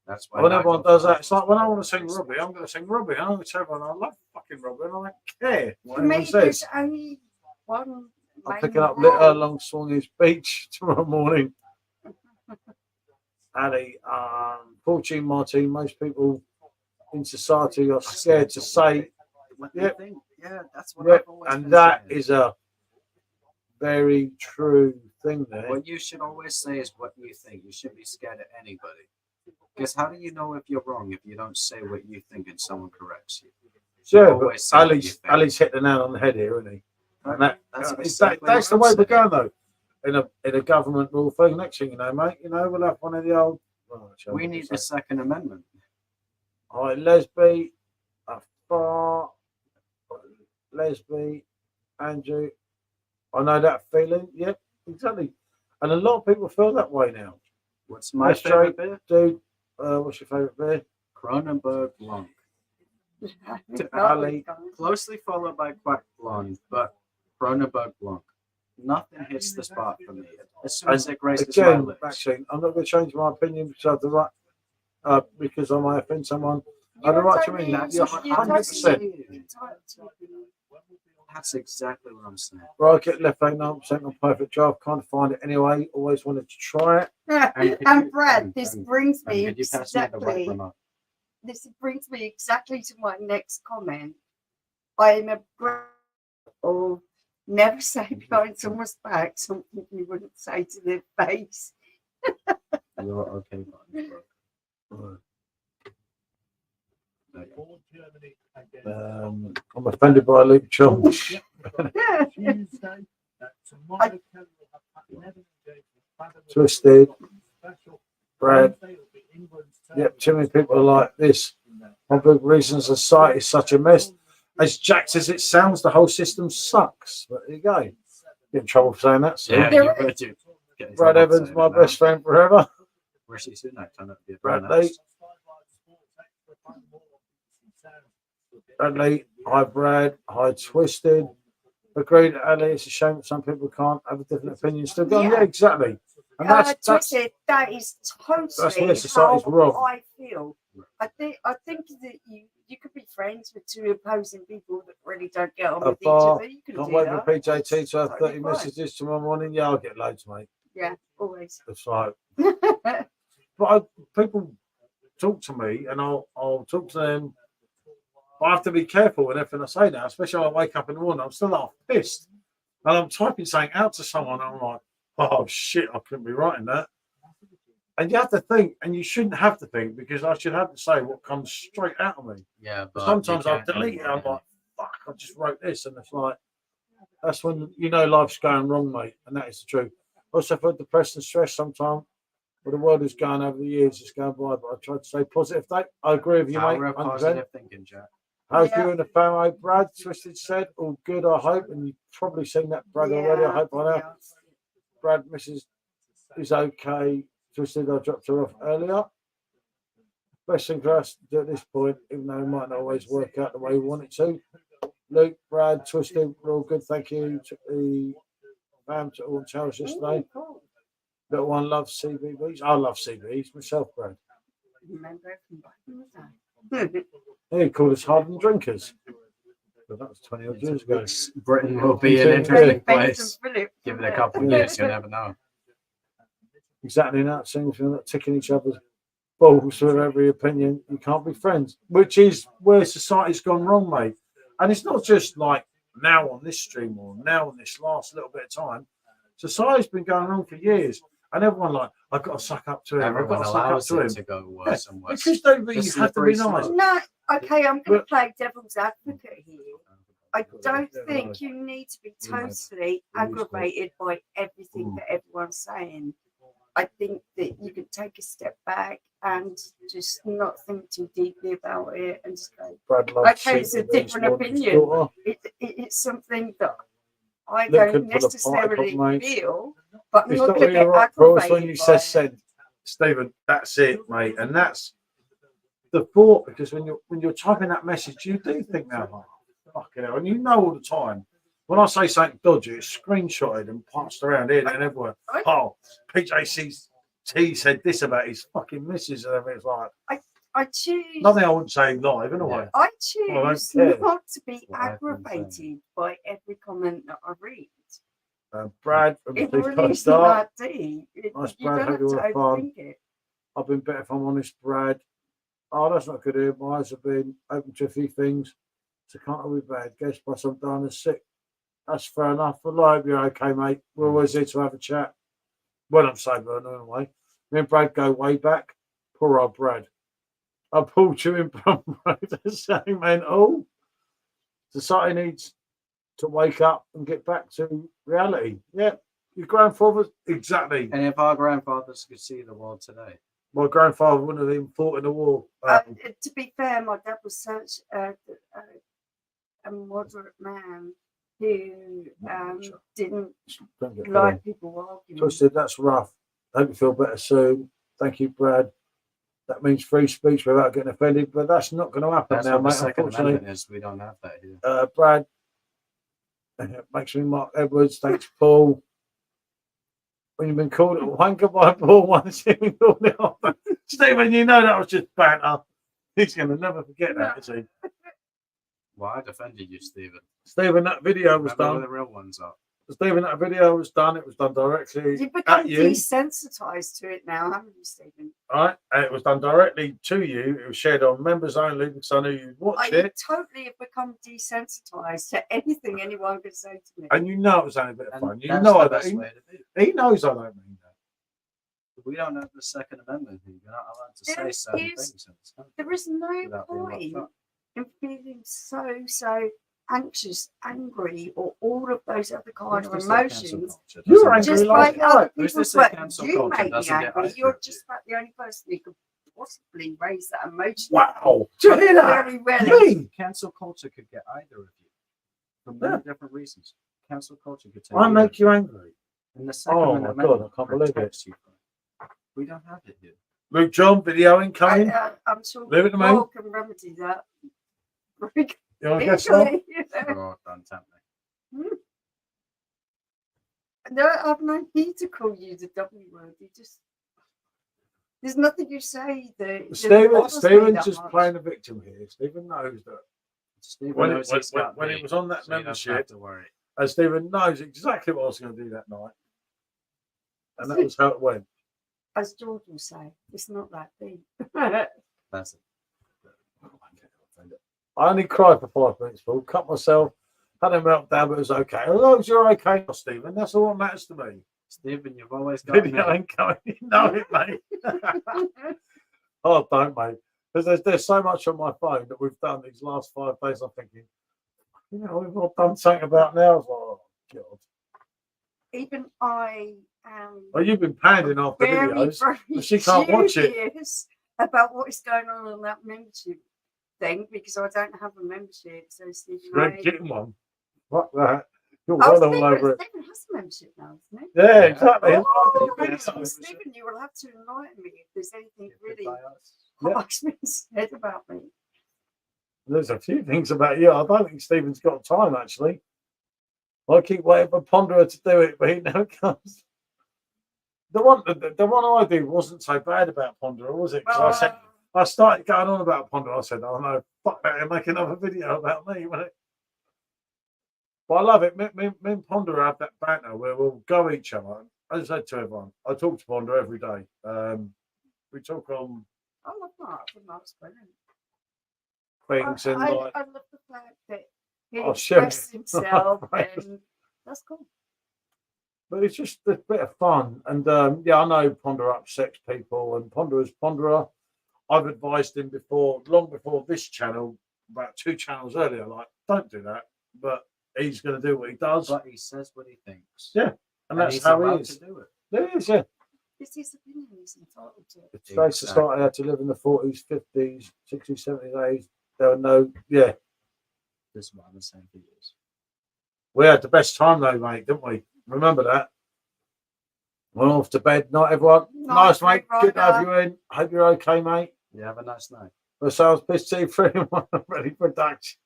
That's why. When everyone does that, it's like when I want to sing Robbie, I'm going to sing Robbie. I'm going to tell everyone I love fucking Robbie, and I don't care what For me, anyone says. there's only one. I'm main picking up rule. Litter along Swanage Beach tomorrow morning. Ali, 14 Martin, most people in society are scared to say, What yeah, they think. Yeah, that's what yeah, I've always and been that saying. is a very true thing there. What you should always say is what you think. You shouldn't be scared of anybody. Because how do you know if you're wrong if you don't say what you think and someone corrects you? You should Yeah, always but say what you Ali's, think. Ali's hit the nail on the head here, isn't he? And That's that's exactly the what way I'm we're saying. going, though. In a government rule thing, next thing you know, mate, we'll have one of the old. We need the Second Amendment. All right, lesbi, a far, lesbi, Andrew. I know that feeling. Yep, exactly. And a lot of people feel that way now. What's my Yes, favorite Jake, beer? dude. What's your favorite beer? Kronenberg Blanc. Ali. Closely followed by Quack Blonde, but Kronenberg Blanc. Nothing hits the spot for me. As soon as it graces my Again, lips. actually, I'm not going to change my opinion because I have the right. Because I might offend someone. I have the right to mean that. You're 100%. That's exactly what I'm saying. Right, get left 9% on perfect draft. Can't find it anyway. Always wanted to try it. And Brad, this brings me Could you pass me the right exactly. remote? This brings me exactly to my next comment. I am a brand of never say behind someone's back something you wouldn't say to their face. You're okay, bro. I'm offended by Luke Chung. Twisted. Brad. Yep, too many people are like this. One big reason society is such a mess. As Jack says, it sounds the whole system sucks. But there you go. Get in trouble for saying that. So. Yeah, There you is. heard you. Brad Evans, my best friend forever. Where's he soon? I turned out to be a Bradley. Bradley, hi Brad, hi Twisted. Agreed, Ali. It's a shame that some people can't have a different opinion. Still going, yeah, exactly. And that's Twisted, that is where totally society's how wrong. I feel. I think that you could be friends with two opposing people that really don't get on with each other. You can Can't do wait that. for PJT to have Totally 30 fine. messages tomorrow morning. Yeah, I'll get loads, mate. Yeah, always. It's like, but people talk to me and I'll talk to them. But I have to be careful with everything I say now, especially when I wake up in the morning. I'm still half pissed. And I'm typing something out to someone. And I'm like, oh shit, I couldn't be writing that. And you have to think, and you shouldn't have to think, because I should have to say what comes straight out of me. Yeah, but Sometimes I'll delete it. I'm like, fuck, I just wrote this. And it's like, that's when life's going wrong, mate. And that is the truth. Also, for depressed and stressed sometimes, well, the world is going over the years, it's going by, but I try to stay positive. I agree with you, Power mate. of 100%. positive thinking, Jack. How's Yeah. you and the family, Brad? Twisted said, all good, I hope. And you've probably seen that, Brad, already, I hope by now. Yeah. Brad, Mrs. is okay. Twisted, I dropped her off earlier. Best thing for us to do at this point, even though it might not always work out the way we want it to. Luke, Brad, Twisted, we're all good. Thank you. Took the fam to all Charles yesterday. Cool. Little one loves CBBS. I love CBBS myself, Brad. Remember from back in the day. He called us hardened drinkers. But that was 20 odd years ago. Britain will be an Yeah. interesting Benson place. Phillips, Give it wasn't a couple of Yeah. years, you'll never know. Exactly that. Seems we're not ticking each other's balls with every opinion. You can't be friends, which is where society's gone wrong, mate. And it's not just like now on this stream or now on this last little bit of time. Society's been going on for years, and everyone like, I've got to suck up to him. I've Everyone got to suck up allows to it him. to go worse and worse. Because don't be, you Just have to be slippery nice. slope. No, okay, I'm going to But- play devil's advocate here. I don't Yeah, think you need to be Yeah, totally yeah, aggravated by everything that everyone's saying. I think that you could take a step back and just not think too deeply about it and just go, Brad loves okay, it's a Super Beast different One. opinion. Daughter. It's something that I Look, don't could put a party necessarily up, mate. feel, but I'm It's not not going to really get right, bro. It's when aggravated you by said it. send, Stephen. That's it, mate. And that's the thought. Because when you're typing that message, you do think now, oh, fucking hell, and you know all the time. When I say something dodgy, it's screenshotted and passed around here and everywhere. Oh, PJCT said this about his fucking missus, and everything. It's like I choose. nothing I wouldn't say live, anyway. I Well, I don't choose care. not to be what I've been aggravated by every comment that I read. Brad from It Steve really isn't Start. that deep. Nice, You Brad. don't Hope have you to all have fun. overthink it. I've been better if I'm honest, Brad. Oh, that's not good here. My eyes have been open to a few things. So can't all be bad. Guess plus I'm dying of sick. That's fair enough. I hope you're okay, mate. We're always here to have a chat. Well, I'm sober anyway. Me and Brad go way back. Poor old Brad. I pulled you in from the same man. Oh, society needs to wake up and get back to reality. Yeah, your grandfather, exactly. And if our grandfathers could see the world today, My grandfather wouldn't have even fought in the war. To be fair, my dad was such a moderate man who didn't Don't get like people arguing. twisted. That's rough. Hope you feel better soon. Thank you, Brad. That means free speech without getting offended, but that's not going to happen that's now, what the mate. Second Unfortunately, Amendment is. We don't have that here. Brad, makes me Mark Edwards. Thanks, Paul. When you've been called a wanker by Paul once, you've been called it off. Stephen, you know that was just banter. He's going to never forget that, is he? Well, I defended you, Stephen. Stephen, that video was Remember where done. the real ones are. Stephen, that video was done. It was done directly You've become at you. desensitized to it now, haven't you, Stephen? Right, and it was done directly to you. It was shared on members only because I knew you'd watch I it, totally have become desensitized to anything anyone could say to me. and you know it was only a bit of And fun. You that's know the I best don't. way to be. He knows I don't mean that. We don't have the Second Amendment here. You're not allowed to say There certain is- things in this country There is no without being locked point up. in feeling so anxious, angry, or all of those other kind of Who's to say cancel emotions. culture You're doesn't angry Just exist? like like other Who's to people, say but cancel you culture make me doesn't get angry. either You're of you? just about the only person who could possibly raise that emotion. Wow, do you hear that? Very rarely. Me, Cancel culture could get either of you for Yeah. many different reasons. Cancel culture could take I either make of you angry. And the Second Oh my Amendment God, I can't believe it. protects you from it. We don't have it here. Luke John, video incoming. I'm sure Leave it to me. Paul can remedy that. Very You want to guess what? quickly. Oh, don't tempt me. No, I've no need to call you the W word. You just there's nothing you say that bothers me Stephen's that just much. playing the victim here. Stephen knows that Stephen when knows he's got when me, he was on that so he doesn't have membership, to worry. and Stephen knows exactly what I was going to do that night, and that was how it went. As George will say, it's not that deep. That's it. I only cried for 5 minutes, Paul. Cut myself, had a meltdown, but it was okay. As long as you're okay, Stephen, that's all that matters to me. Stephen, you've always got me. Video ain't coming. You know it, mate. Oh, don't, mate. Because there's so much on my phone that we've done these last 5 days. I'm thinking, you know, we've all done something about now. I was like, oh, God. Even I am Well, you've been pounding after very, videos. very but she can't watch it. curious about what is going on that membership thing because I don't have a membership. So Stephen, Greg, getting one. Fuck that. You're oh, well all over it. Stephen has a membership now, isn't he? Yeah, exactly. Oh, Yeah. Stephen, you will have to enlighten me if there's anything really By us. Yeah. harsh being said about me. There's a few things about you. I don't think Stephen's got time, actually. I keep waiting for Ponderer to do it, but he never comes. The one I did wasn't so bad about Ponderer, was it? 'Cause I started going on about Ponderer. I said, oh no, fuck that, and make another video about me. Won't it? But I love it. Me and Ponderer have that banter where we'll go at each other. As I said to everyone, I talk to Ponderer every day. We talk on I love that. I think that's brilliant. things and I like, love the fact that he Oh, shit. expressed himself, and that's cool. But it's just a bit of fun. And yeah, I know Ponderer upsets people, and Ponderer's Ponderer. I've advised him before, long before this channel, about 2 channels earlier, like, don't do that. But he's going to do what he does. But he says what he thinks. Yeah. And that's he's how he allowed is. to do it. There he is, yeah. It's his opinion, he's entitled to it. Today's society had to live in the 40s, 50s, 60s, 70s, 80s. There were no, yeah. This is what I'm saying for years. We had the best time though, mate, didn't we? Remember that? Went off to bed. Night, everyone. Nice, mate. Good to have you in. Hope you're okay, mate. Yeah, have a nice night. The sales pitch team 3 and 1 ready for production.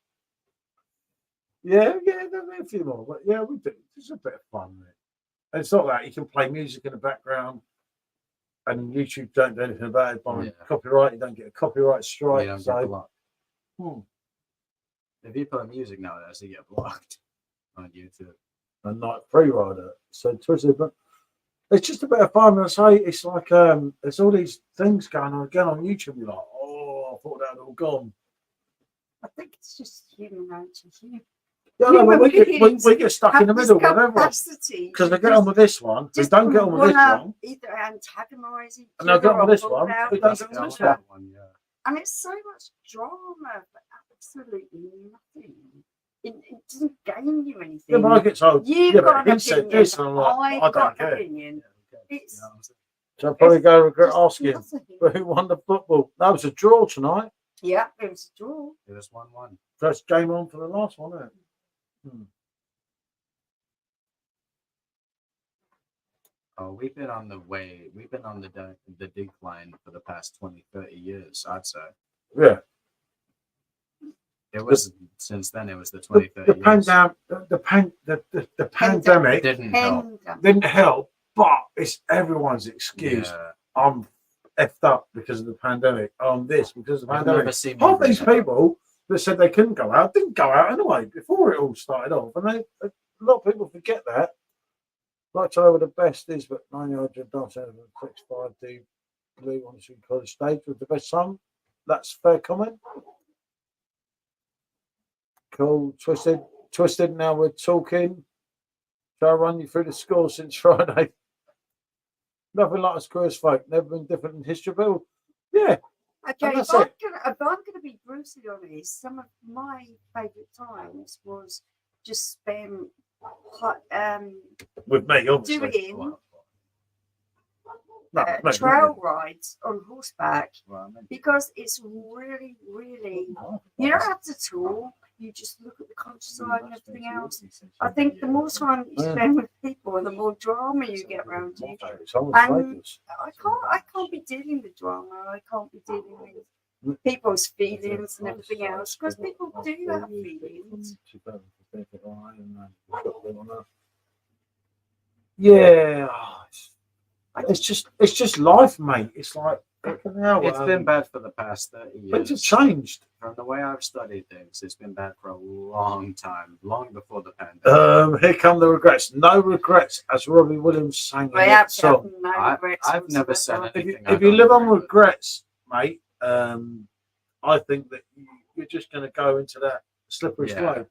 Yeah, there'll be a few more, but yeah, we do. It's a bit of fun, mate. And it's not that you can play music in the background, and YouTube don't do anything about it by copyright. You don't get a copyright strike. You don't So get blocked. If you play music nowadays, you get blocked on YouTube. and Night Free Rider. So twisted, but it's just a bit of fun. I say it's like there's all these things going on again on YouTube. You're like, oh, I thought that had all gone. I think it's just human nature. Yeah, no, but we get stuck in the middle with everyone because they get on with this one, we don't get on with this one, either antagonise each and they'll get on with this one, we don't get get on with this one. and it's so much drama for absolutely nothing. It doesn't gain you anything. Yeah, but I get told, You've yeah, got but an he said opinion. this, and I'm like, I I've got don't an care. opinion. It's So I'll probably go regret just asking nothing. who won the football. That was a draw tonight. Yeah, it was a draw. It was 1-1. First game on for the last one, isn't it? Oh, we've been on the decline for the past 20, 30 years, I'd say. Yeah. It was since then. It was the 20, 30 The years. pandemic Didn't didn't help, but it's everyone's excuse. Yeah. I'm effed up because of the pandemic. I'm this because of the I've pandemic. never seen Half me these do that. people that said they couldn't go out didn't go out anyway before it all started off, and a lot of people forget that. Like to know what the best is, but 900 dance out of 65D blue on the college stage was the best song. That's fair comment. Cool. Twisted. Now we're talking. Shall I run you through the score since Friday? Nothing like us queer folk. Never been different in history, but yeah. Okay, if I'm gonna be brutally honest, some of my favourite times was just spent With me, obviously. doing No, trail rides on horseback because it's really, really, you don't have to talk, you just look at the countryside and everything else. I think the more time you spend with people, the more drama you get around you. And I can't be dealing with drama. I can't be dealing with people's feelings and everything else because people do have feelings. Yeah, it's just life, mate. It's like It's been bad for the past 30 years. Things have changed. From the way I've studied things, it's been bad for a long time, long before the pandemic. Here come the regrets. No regrets, as Robbie Williams sang in that song. I've never said anything. If you live on regrets, mate, I think that you're just going to go into that slippery slope.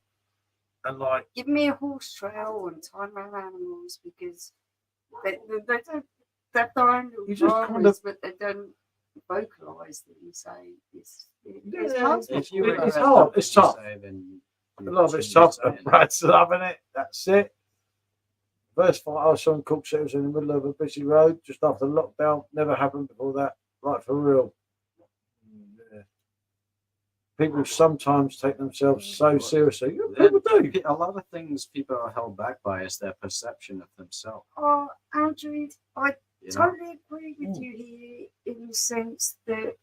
And like, give me a horse trail and time around animals because they don't. They're throwing little dramas, but they don't vocalise them. So it's hard. It's hard. It's tough. A lot of it's tough. Brad's loving it. That's it. First fight I saw in Cook City was in the middle of a busy road just after lockdown. Never happened before that. Right, for real. Yeah. People sometimes take themselves so seriously. People do. A lot of things people are held back by is their perception of themselves. Oh, Andrew, I totally agree with you here in the sense that.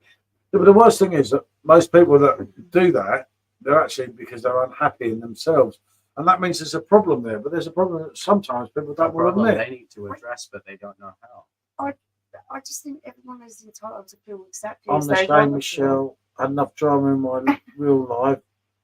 Yeah, but the worst thing is that most people that do that, they're actually because they're unhappy in themselves. And that means there's a problem there. But there's a problem that sometimes people don't want to admit. They need to address, but they don't know how. I just think everyone is entitled to feel exactly I'm as the they same, want Michelle. Had enough drama in my real life.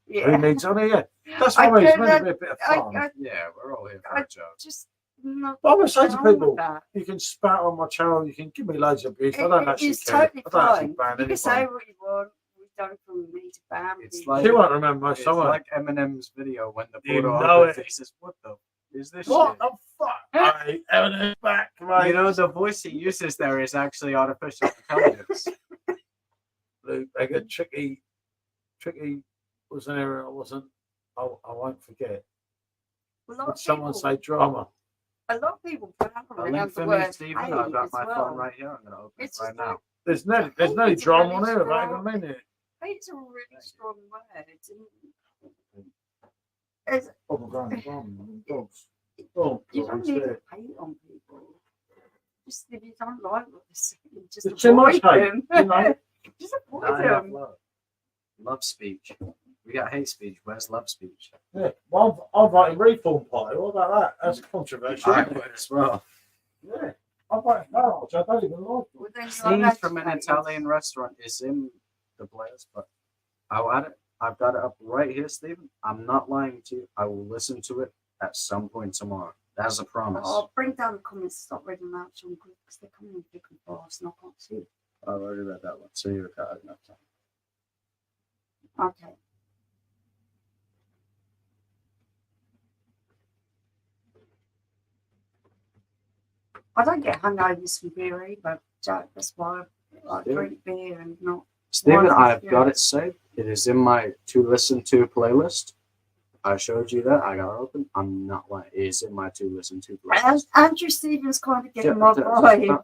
Yeah. Who needs on it? Yeah. That's what I mean. It's meant to be a bit of fun. Yeah, we're all here for a joke. Just not But I would say to people, that. you can spat on my channel, you can give me loads of abuse. I don't actually It's care. totally I don't actually fine. ban You can say anyone. what you want. We done from me to Bambi. It's like- She won't remember. It's Someone like Eminem's video when the You portal know opens. it. He says, "What the is this what shit?" the fuck? Hey, Eminem's back, mate. You know, the voice he uses there is actually artificial intelligence. Luke, they get tricky was an area I wasn't. I won't forget. A lot Would of someone people, say drama? a lot of people ban A around link the for me, word Stephen. hate I've got as my well. phone right here. I'm going to open It's it right just now. like, There's no Hate's a drama really on here about strong- even minute. hate's a really strong word. It's, Oh, we're going to dogs. Oh, you God, don't need to shit. hate on people. Just if you don't like what they're saying, just There's too much avoid hate, them. you know? Just avoid I have them. love speech. We got hate speech. Where's love speech? Yeah. Well, I'm voting reform party. What about that? That's controversial. I would as well. Yeah. I'm voting Farage. I don't even like Well, then you're Scene allowed from to an hate. Italian restaurant is in the players, but I'll add it. I've got it up right here, Stephen. I'm not lying to you. I will listen to it at some point tomorrow. That's a promise. Oh, bring down the comments. Stop reading them out, Sean, because they're coming in thick and fast, and I can't see it. I've already read that one, so you've got enough time. Okay. I don't get hungovers from beer either, Jack. That's why I drink beer and not. Stephen, Why I've is it got good? it saved. It is in my to listen to playlist. I showed you that. I got it open. I'm not lying. It is in my to listen to And playlist. Andrew Stevens kind of getting my vibe.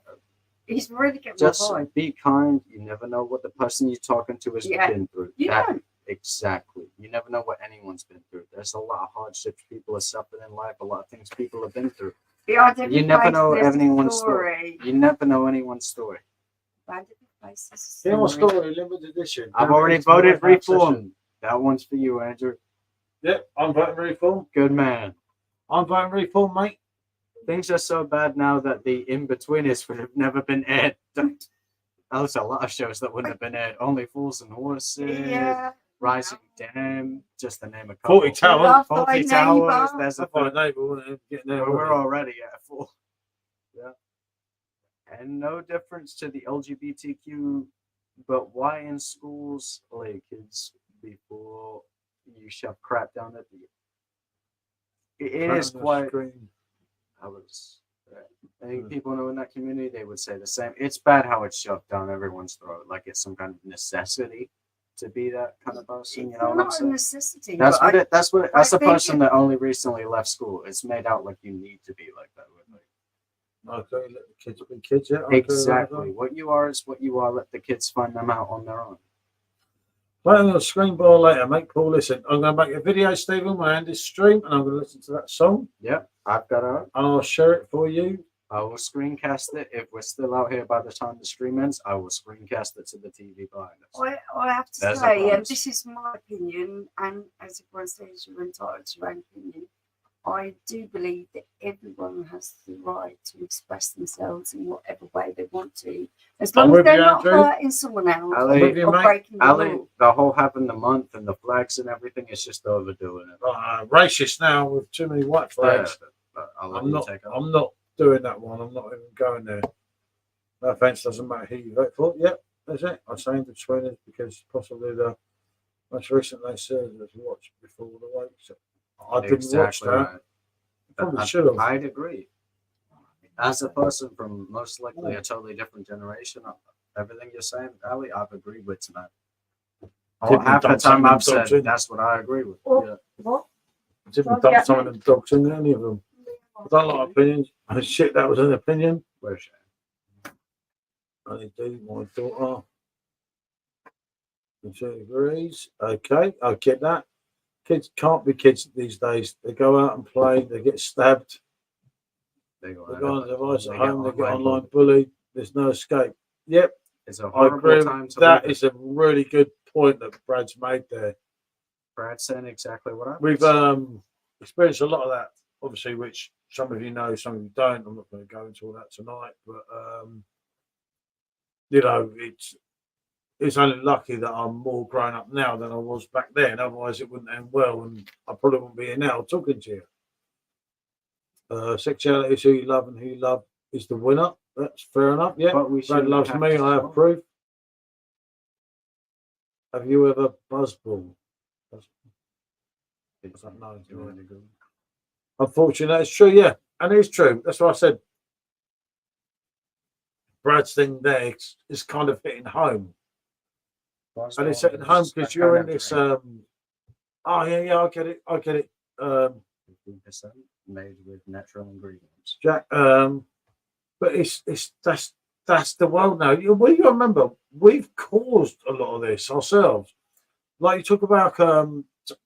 He's really getting Just my vibe. be kind. You never know what the person you're talking to has Yeah. been through. You That- don't. Exactly. You never know what anyone's been through. There's a lot of hardships people have suffered in life, a lot of things people have been through. The identity You never know places anyone's story. You never know anyone's story. Identity places Hear my story. story, limited edition. I've already It's more voted about session. reform. That one's for you, Andrew. Yep, I'm voting reform. Good man. I'm voting reform, mate. Things are so bad now that the in-betweeners would have never been aired. There's a lot of shows that wouldn't have been aired. Only Fools and Horses, Yeah. Rising Dam, just to name a couple. 40 Towers. Love Thy 40 Neighbour. Towers. There's a That's my neighbour, wasn't it? Getting there. We're wasn't it? already at full. Yeah. And no difference to the LGBTQ, but why in schools, like kids, before you shove crap down at the. It Right is on the quite. screen. I was. I think people know in that community they would say the same. It's bad how it's shoved down everyone's throat, like it's some kind of necessity to be that kind of person. You It's know what I'm not a saying? necessity. That's but what it. That's what. That's I the think person that only recently left school. It's made out like you need to be like that. Okay, let the kids be kids, yeah. I'll do that as Exactly. well. What you are is what you are. Let the kids find them out on their own. Right on the screen bar later, make Paul listen. I'm going to make a video, Stephen, my hand is stream, and I'm going to listen to that song, Yep, I've got a. and I'll share it for you. I will screencast it. If we're still out here by the time the stream ends, I will screencast it to the TV behind us. I have to There's a say, and promise. this is my opinion, and as everyone says, you're entitled to your own opinion. I do believe that everyone has the right to express themselves in whatever way they want to, as I'm long as with they're you, not Andrew. hurting someone else Ali, with you, or mate. breaking the Ali, law. the whole having the month and the flags and everything is just overdoing it. Racist now with too many white flags. But I'll let I'm you not. take over. I'm not doing that one. I'm not even going there. No offense, doesn't matter who you vote for. Yep, that's it. I'm saying between it because possibly the most recent they said was watched before the wait. So I didn't watch that. right. Probably should have. I'd agree. As a person from most likely a totally different generation, everything you're saying, Ali, I've agreed with tonight. Didn't Half the dump time some I've of them said dogs in. that's what I agree with. Oh. Yeah. What? Didn't Yeah. dump some of them dogs in any of them. I don't like opinions. Oh, shit, that was an opinion. Where's she? I do, my daughter. And she agrees. Okay, I'll get that. Kids can't be kids these days. They go out and play, they get stabbed, They go they out go on of the it. device They at get home, they get online online bullied. There's no escape. Yep, It's a I horrible agree. time to That live in. is a really good point that Brad's made there. Brad's saying exactly what I We've experienced a lot of that, obviously, which some of you know, some of you don't. I'm not going to go into all that tonight, but you know, it's only lucky that I'm more grown up now than I was back then. Otherwise, it wouldn't end well, and I probably wouldn't be here now talking to you. Sexuality is who you love, and who you love is the winner. That's fair enough. Yeah, But we Brad shouldn't loves have me. to I have smoke. proof. Have you ever buzzball? It's that known to really good. Unfortunately, it's true, yeah. And it's true. That's what I said. Brad's thing there is kind of hitting home. And it's hitting home because you're in this oh yeah, I get it. 15% made with natural ingredients. Jack, but it's that's the world now. You remember we've caused a lot of this ourselves. Like you talk about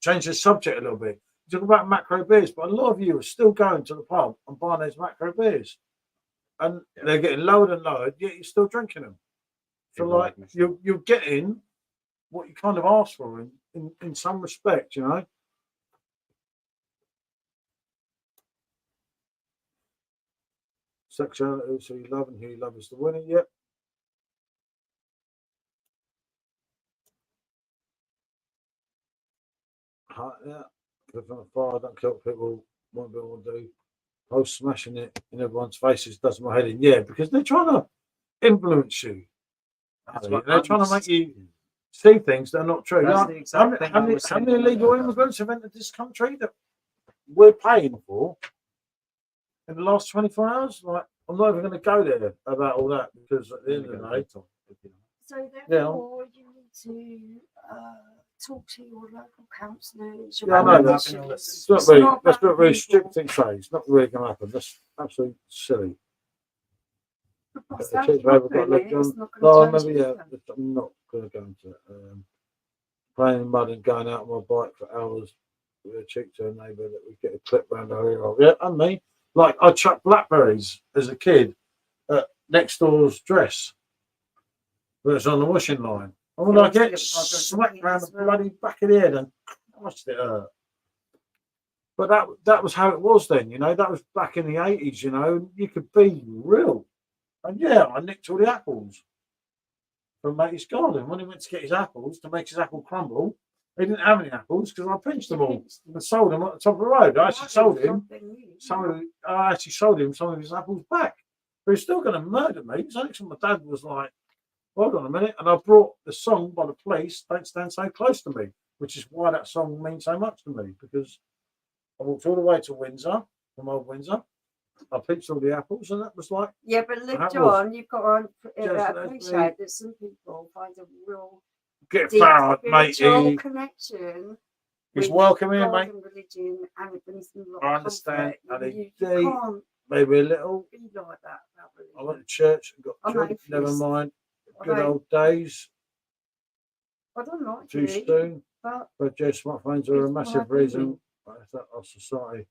change the subject a little bit. You talk about macro beers, but a lot of you are still going to the pub and buying those macro beers, and they're getting lowered and lowered. Yet you're still drinking them. So like you're getting what you kind of asked for in some respect, you know. Sexuality, so you love and who you love is the winner. Yep. Yeah. If I'm fire, I don't care what people won't be able to do. Post smashing it in everyone's faces does my head in. Yeah, because they're trying to influence you. They're trying to make you see things that are not true. That's the How exact thing how many illegal immigrants have entered this country that we're paying for in the last 24 hours? Like, I'm not even going to go there about all that because at the end of the day, So therefore, you need to talk to your local councillors. yeah, I know that's not really stupid thing to say. It's not really going to happen. That's absolutely silly. What's The that? church Not got really, looked on. it's not No, gonna change maybe yeah. anything. I'm not going to go into it. Playing in mud and going out on my bike for hours with a cheek to a neighbour that we get a clip round our ear of. Yeah, and me. Like I chucked blackberries as a kid at next door's dress. But it's on the washing line. And when I get smacked round the bloody back of the head and crushed it hurt. But that was how it was then, you know. That was back in the 80s, you know. You could be real. And yeah, I nicked all the apples from Matey's garden. When he went to get his apples to make his apple crumble, he didn't have any apples because I pinched them all and sold them at the top of the road. I actually sold him some of his apples back. But he's still going to murder me. It's only because my dad was like, hold on a minute. And I brought the song by the police, Don't Stand So Close to Me, which is why that song means so much to me, because I walked all the way to Windsor, from Old Windsor. I pinched all the apples, and that was like... Yeah, but look, that John, you've got to Just appreciate that some people find a real get deep fired, spiritual matey. connection He's with welcome here, God mate. and religion, and it brings them a lot I of understand, comfort. and You they can't maybe a little. be like that about religion. I went to church and got I'm drunk. Never atheist. mind. I Good don't- old days. I don't like Too it, soon. but But yeah, smartphones are a It's massive my reason opinion. of society.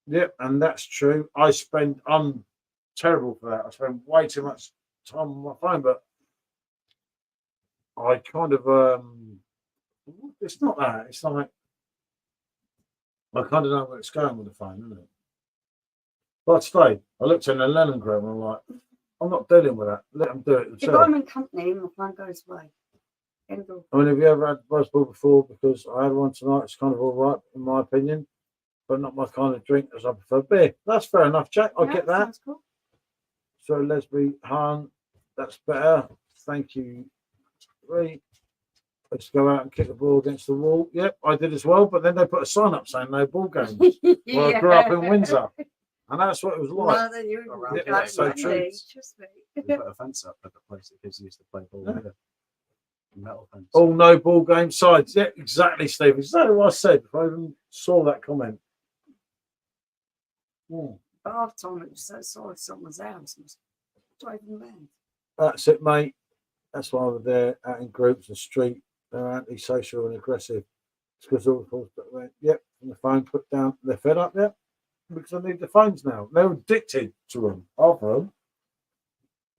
Yep, and that's true. I'm terrible for that. I spend way too much time on my phone, but I kind of it's not that. It's like I kind of know where it's going with the phone, isn't it? But today I looked in the Leningrad and I'm like, I'm not dealing with that. Let them do it if themselves. I'm in company, my phone goes away. End of. I mean, have you ever had buzzball before? Because I had one tonight. It's kind of all right, in my opinion, but not my kind of drink, as I prefer beer. That's fair enough, Jack. I get that. Sounds cool. So, Leslie Han, that's better. Thank you. Three. Let's go out and kick the ball against the wall. Yep, I did as well. But then they put a sign up saying no ball games. Well, I grew up in Windsor, and that's what it was like. No, then you're Around Yeah, like that's so me, true. trust me. We put a fence up at the place that kids used to play ball with. Metal fence. All no ball game sides. Yeah, exactly, Steve. Exactly what I said. If I even saw that comment. But half time it was so sorry someone's house was driving mad. That's it, mate. That's why we're there out in groups and street. They're antisocial and aggressive. It's because all the calls put away. Yep, and the phone put down. They're fed up, yep. Because I need the phones now. They're addicted to them. Half of them.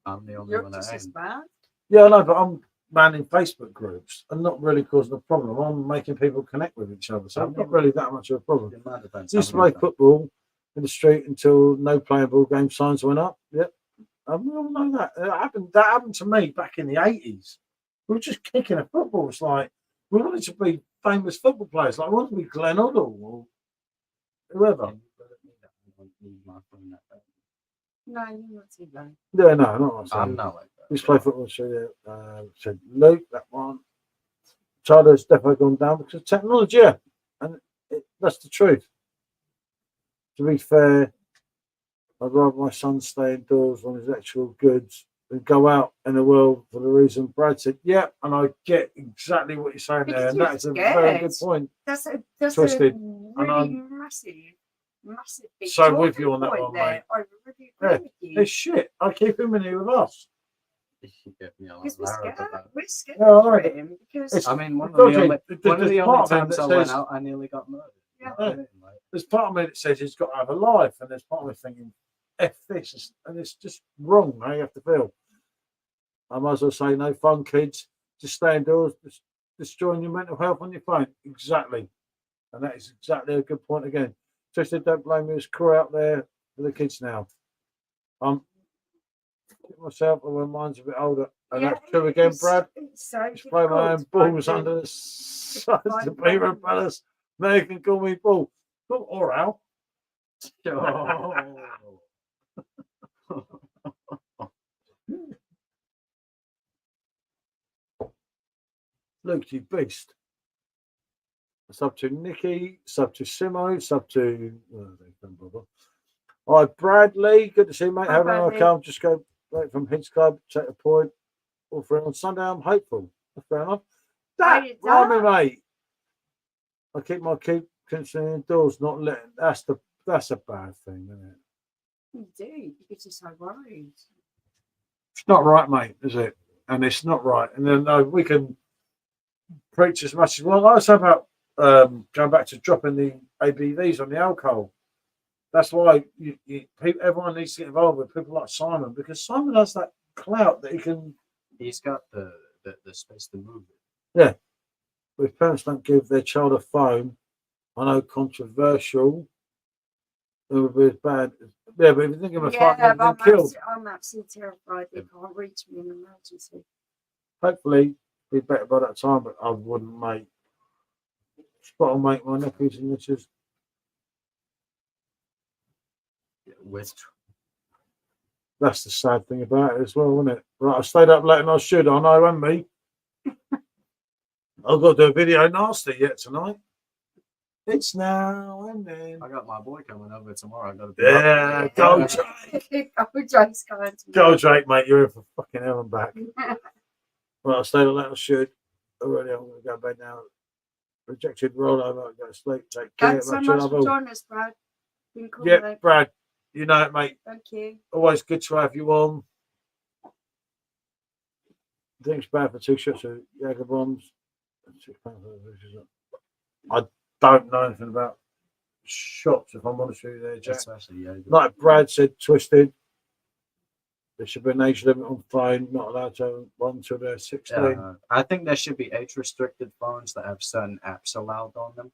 I'm the only You're one that just as ain't. bad. Yeah, I know, but I'm manning Facebook groups and not really causing a problem. I'm making people connect with each other. So it's not really that much of a problem. In my defense, Used to I'm play football in the street until no playing ball game signs went up. Yep. I all know that. That happened to me back in the 80s. We were just kicking a football. It's like we wanted to be famous football players. Like I wanted to be Glenn Hoddle or whoever. No, you're not too bad. Yeah, no, not what I'm I'm saying. not like that. We used to play football. So yeah, said Luke, that one. childhood's definitely gone down because of technology, yeah. And that's the truth. To be fair, I'd rather my son stay indoors on his actual goods than go out in the world for the reason Brad said. Yeah, and I get exactly what you're saying there, Because and you're that is a very good scared. point. That's a Twisted. really massive big So with you talking on that point one, there. mate. I really agree Yeah, with you. it's shit. I keep him in here with us. Yeah, Because we're scared Yeah, for right. him because It's- I mean, one of Dodgy. the only, There's one of the only part of him times that I went says- out, I nearly got murdered. You know Yeah. what I mean? Like, There's part of me that says he's got to have a life, and there's part of me thinking, F this, and it's just wrong how you have to feel. I might as well say, no fun, kids. Just stay indoors, just destroying your mental health on your phone. Exactly. And that is exactly a good point again. Tristan, don't blame me, it's crew out there for the kids now. Myself, and when mine's a bit older, and yeah, that's true again, it's- Brad. it's so Just play my own difficult to find balls the- under the sides find to the be balance. rebellious. They can call me Bull. Or Al. Luke, you beast. Sub to Nikki, sub to Simo, sub to. Don't bother. Hi, Bradley. Good to see you, mate. Hi, Having I Bradley. come, just go right from Hints Club, take a point. All free on Sunday. I'm hopeful. That's fair enough. That, Hey, right, that- mate. I keep my constantly indoors, not letting. That's a bad thing, isn't it? You do because you're so worried. It's not right, mate, is it? And it's not right. And then we can preach as much as well. I was about going back to dropping the ABVs on the alcohol. That's why everyone needs to get involved with people like Simon, because Simon has that clout that he can. he's got the space to move it. Yeah. If parents don't give their child a phone, I know controversial. It would be as bad. Yeah, but if you think of a phone, Yeah, they've but been killed. I'm absolutely terrified they can't reach me in an emergency. Hopefully, be better by that time, but I wouldn't, mate. Spot on, mate. My nephews and nieces. With That's the sad thing about it as well, isn't it? Right, I stayed up late and I should. I know, and me. I've got to do a video nasty yet tonight. It's now and then. I got my boy coming over tomorrow. I got to be Yeah, up. go Yeah. Drake. Go Jake's going to Go Drake, mate. You're in for fucking hell and back. Right, I stayed up late. I should. Already, I'm going to go to bed now. Rejected rollover. Go to sleep. Take care. Thanks so Much love much for all. joining us, Brad. Been cool, Yeah, mate. Brad. You know it, mate. Thank you. Always good to have you on. Drinks bad for 2 shots of Jager bombs. I don't know anything about shots, if I'm honest with you there, Jack. Especially, yeah. Like Brad said, twisted. There should be an age limit on phone, not allowed to have one until they're 16. I think there should be age-restricted phones that have certain apps allowed on them,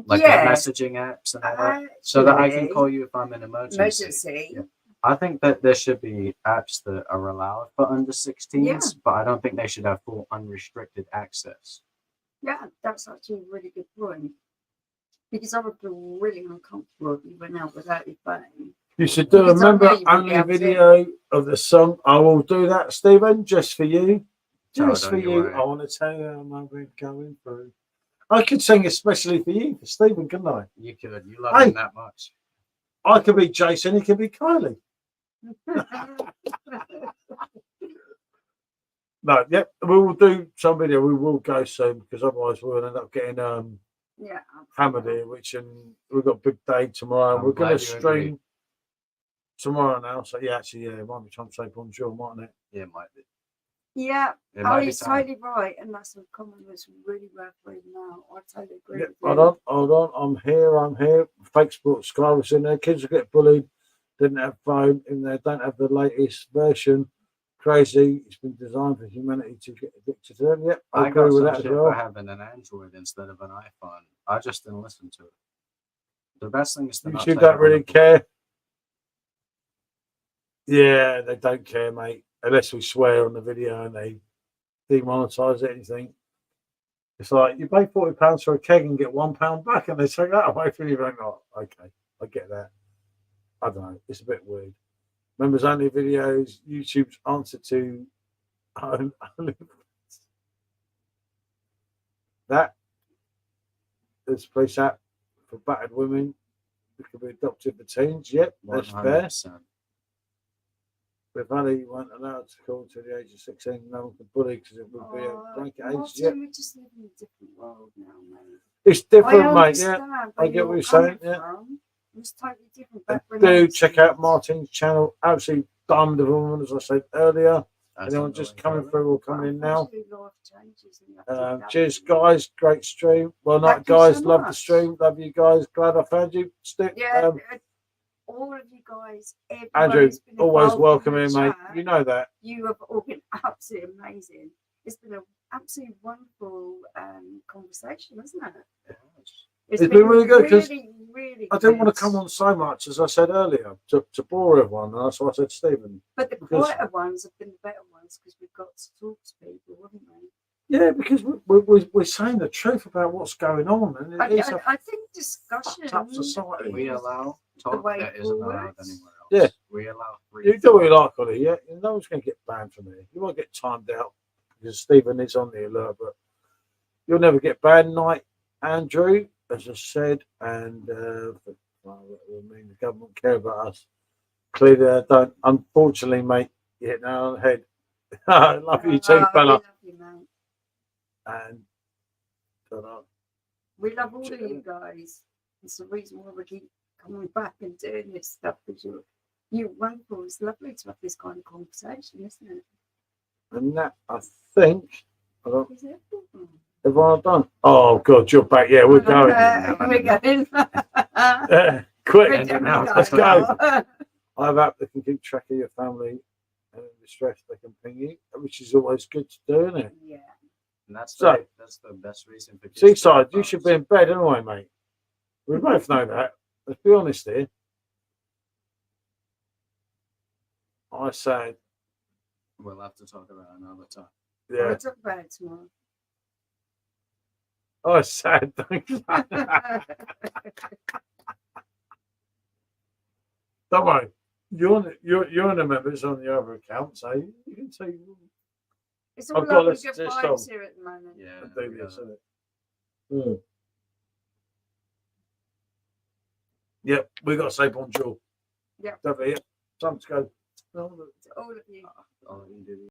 like the yeah, messaging apps and all that, so that I can actually, call you if I'm in emergency. emergency. Yeah. I think that there should be apps that are allowed for under 16s, Yeah. but I don't think they should have full unrestricted access. Yeah, that's actually a really good point. Because I would feel really uncomfortable if you went out without your phone. You should do a Because I know member you won't be only able to. video of the song. I will do that, Stephen, just for you. Just Oh, for don't you you. worry. I want to tell you how I'm going through. I could sing especially for you, for Stephen, couldn't I? You could. You love Hey. him that much. I could be Jason, he could be Kylie. No, yep, we will do some video. We will go soon because otherwise we'll end up getting yeah. hammered here. We've got a big day tomorrow. I'm We're going glad to you stream agree. tomorrow now. So yeah, actually, it might be time to say bonjour, mightn't it? Yeah, it might be. Yeah. It Oh, might be he's time. totally right. And that's a comment that's really worth reading out. I totally agree Yeah, with hold you. on. I'm here. Fake Sports Sky was in there. Kids will get bullied. Didn't have phone in there. Don't have the latest version. Crazy. It's been designed for humanity to get addicted to them. Yep, I I agree got with some that as shit well. for having an Android instead of an iPhone. I just didn't listen to it. The best thing is to not YouTube take it don't on really the- care. Yeah, they don't care, mate. Unless we swear on the video and they demonetize it, anything. It's like you pay £40 for a keg and get £1 back, and they take that away from you. Like, oh, okay, I get that. I don't know. It's a bit weird. Members only videos. YouTube's answer to that. There's a police app for battered women who can be adopted for teens. Yep, that's fair. 100%. But only weren't allowed to call to the age of 16. No one could bully because it would be a blanket age. Martin, Yep. we just live in a different world now, mate. It's different, mate. Yeah, understand I where get what you're you're saying. coming Yeah. from. It was totally different And back when I do was check young. out Martin's channel. Absolutely diamond of a woman, as I said earlier. That's Anyone not just really coming fair. through or coming in now. Unfortunately, life changes and you have to adapt Cheers, to it. guys. Great stream. Well, night, Thank you guys. so Love the much. stream. Love you guys. Glad I found you. Stick. Yeah, all of you guys, everyone Andrew, who's been always involved welcome in in, the mate. chat, You know that. you have all been absolutely amazing. It's been an absolutely wonderful conversation, hasn't it? It's been really good 'cause really, really I didn't want good. to come on so much, as I said earlier, to bore everyone. And that's what I said to Stephen. But the because- quieter ones have been the better ones because we've got to talk to people, haven't we? Yeah, because we're saying the truth about what's going on. And it is a I think discussion. fucked up society. We allow the talk way that isn't allowed forward. anywhere else. Yeah. We allow free You do what you like on it, yeah? No one's going to get banned from it. You might get timed out because Stephen is on the alert, but you'll never get banned. Night, Andrew, as I said, and the government care about us. Clearly, they don't. Unfortunately, mate, you hit nail on the head. Love you too, We fella. love you, mate. And We love all of you guys. It's the reason why we keep coming back and doing this stuff because you're wonderful. It's lovely to have this kind of conversation, isn't it? and that, I think, Is it? everyone done. Oh, God, you're back. Yeah, we're going. We're going. Quick, We're definitely let's going. go. I have app that can keep track of your family and in distress they can ping you, which is always good to do, isn't it? Yeah. And that's So- that's the best reason for kids to Seaside, have you should phones. be in bed anyway, mate. We both know that. Let's be honest here. I said, We'll have to talk about it another time. yeah. We'll talk about it tomorrow. I said, don't worry. You're in the members on the other account, so you can see. It's all I've got lovely this- good this vibes song. here at the moment. Yeah. Do we this, gotta- isn't it? Yep, we got to say bonjour. Yep. Definitely. Time to go. To all of you. I'll do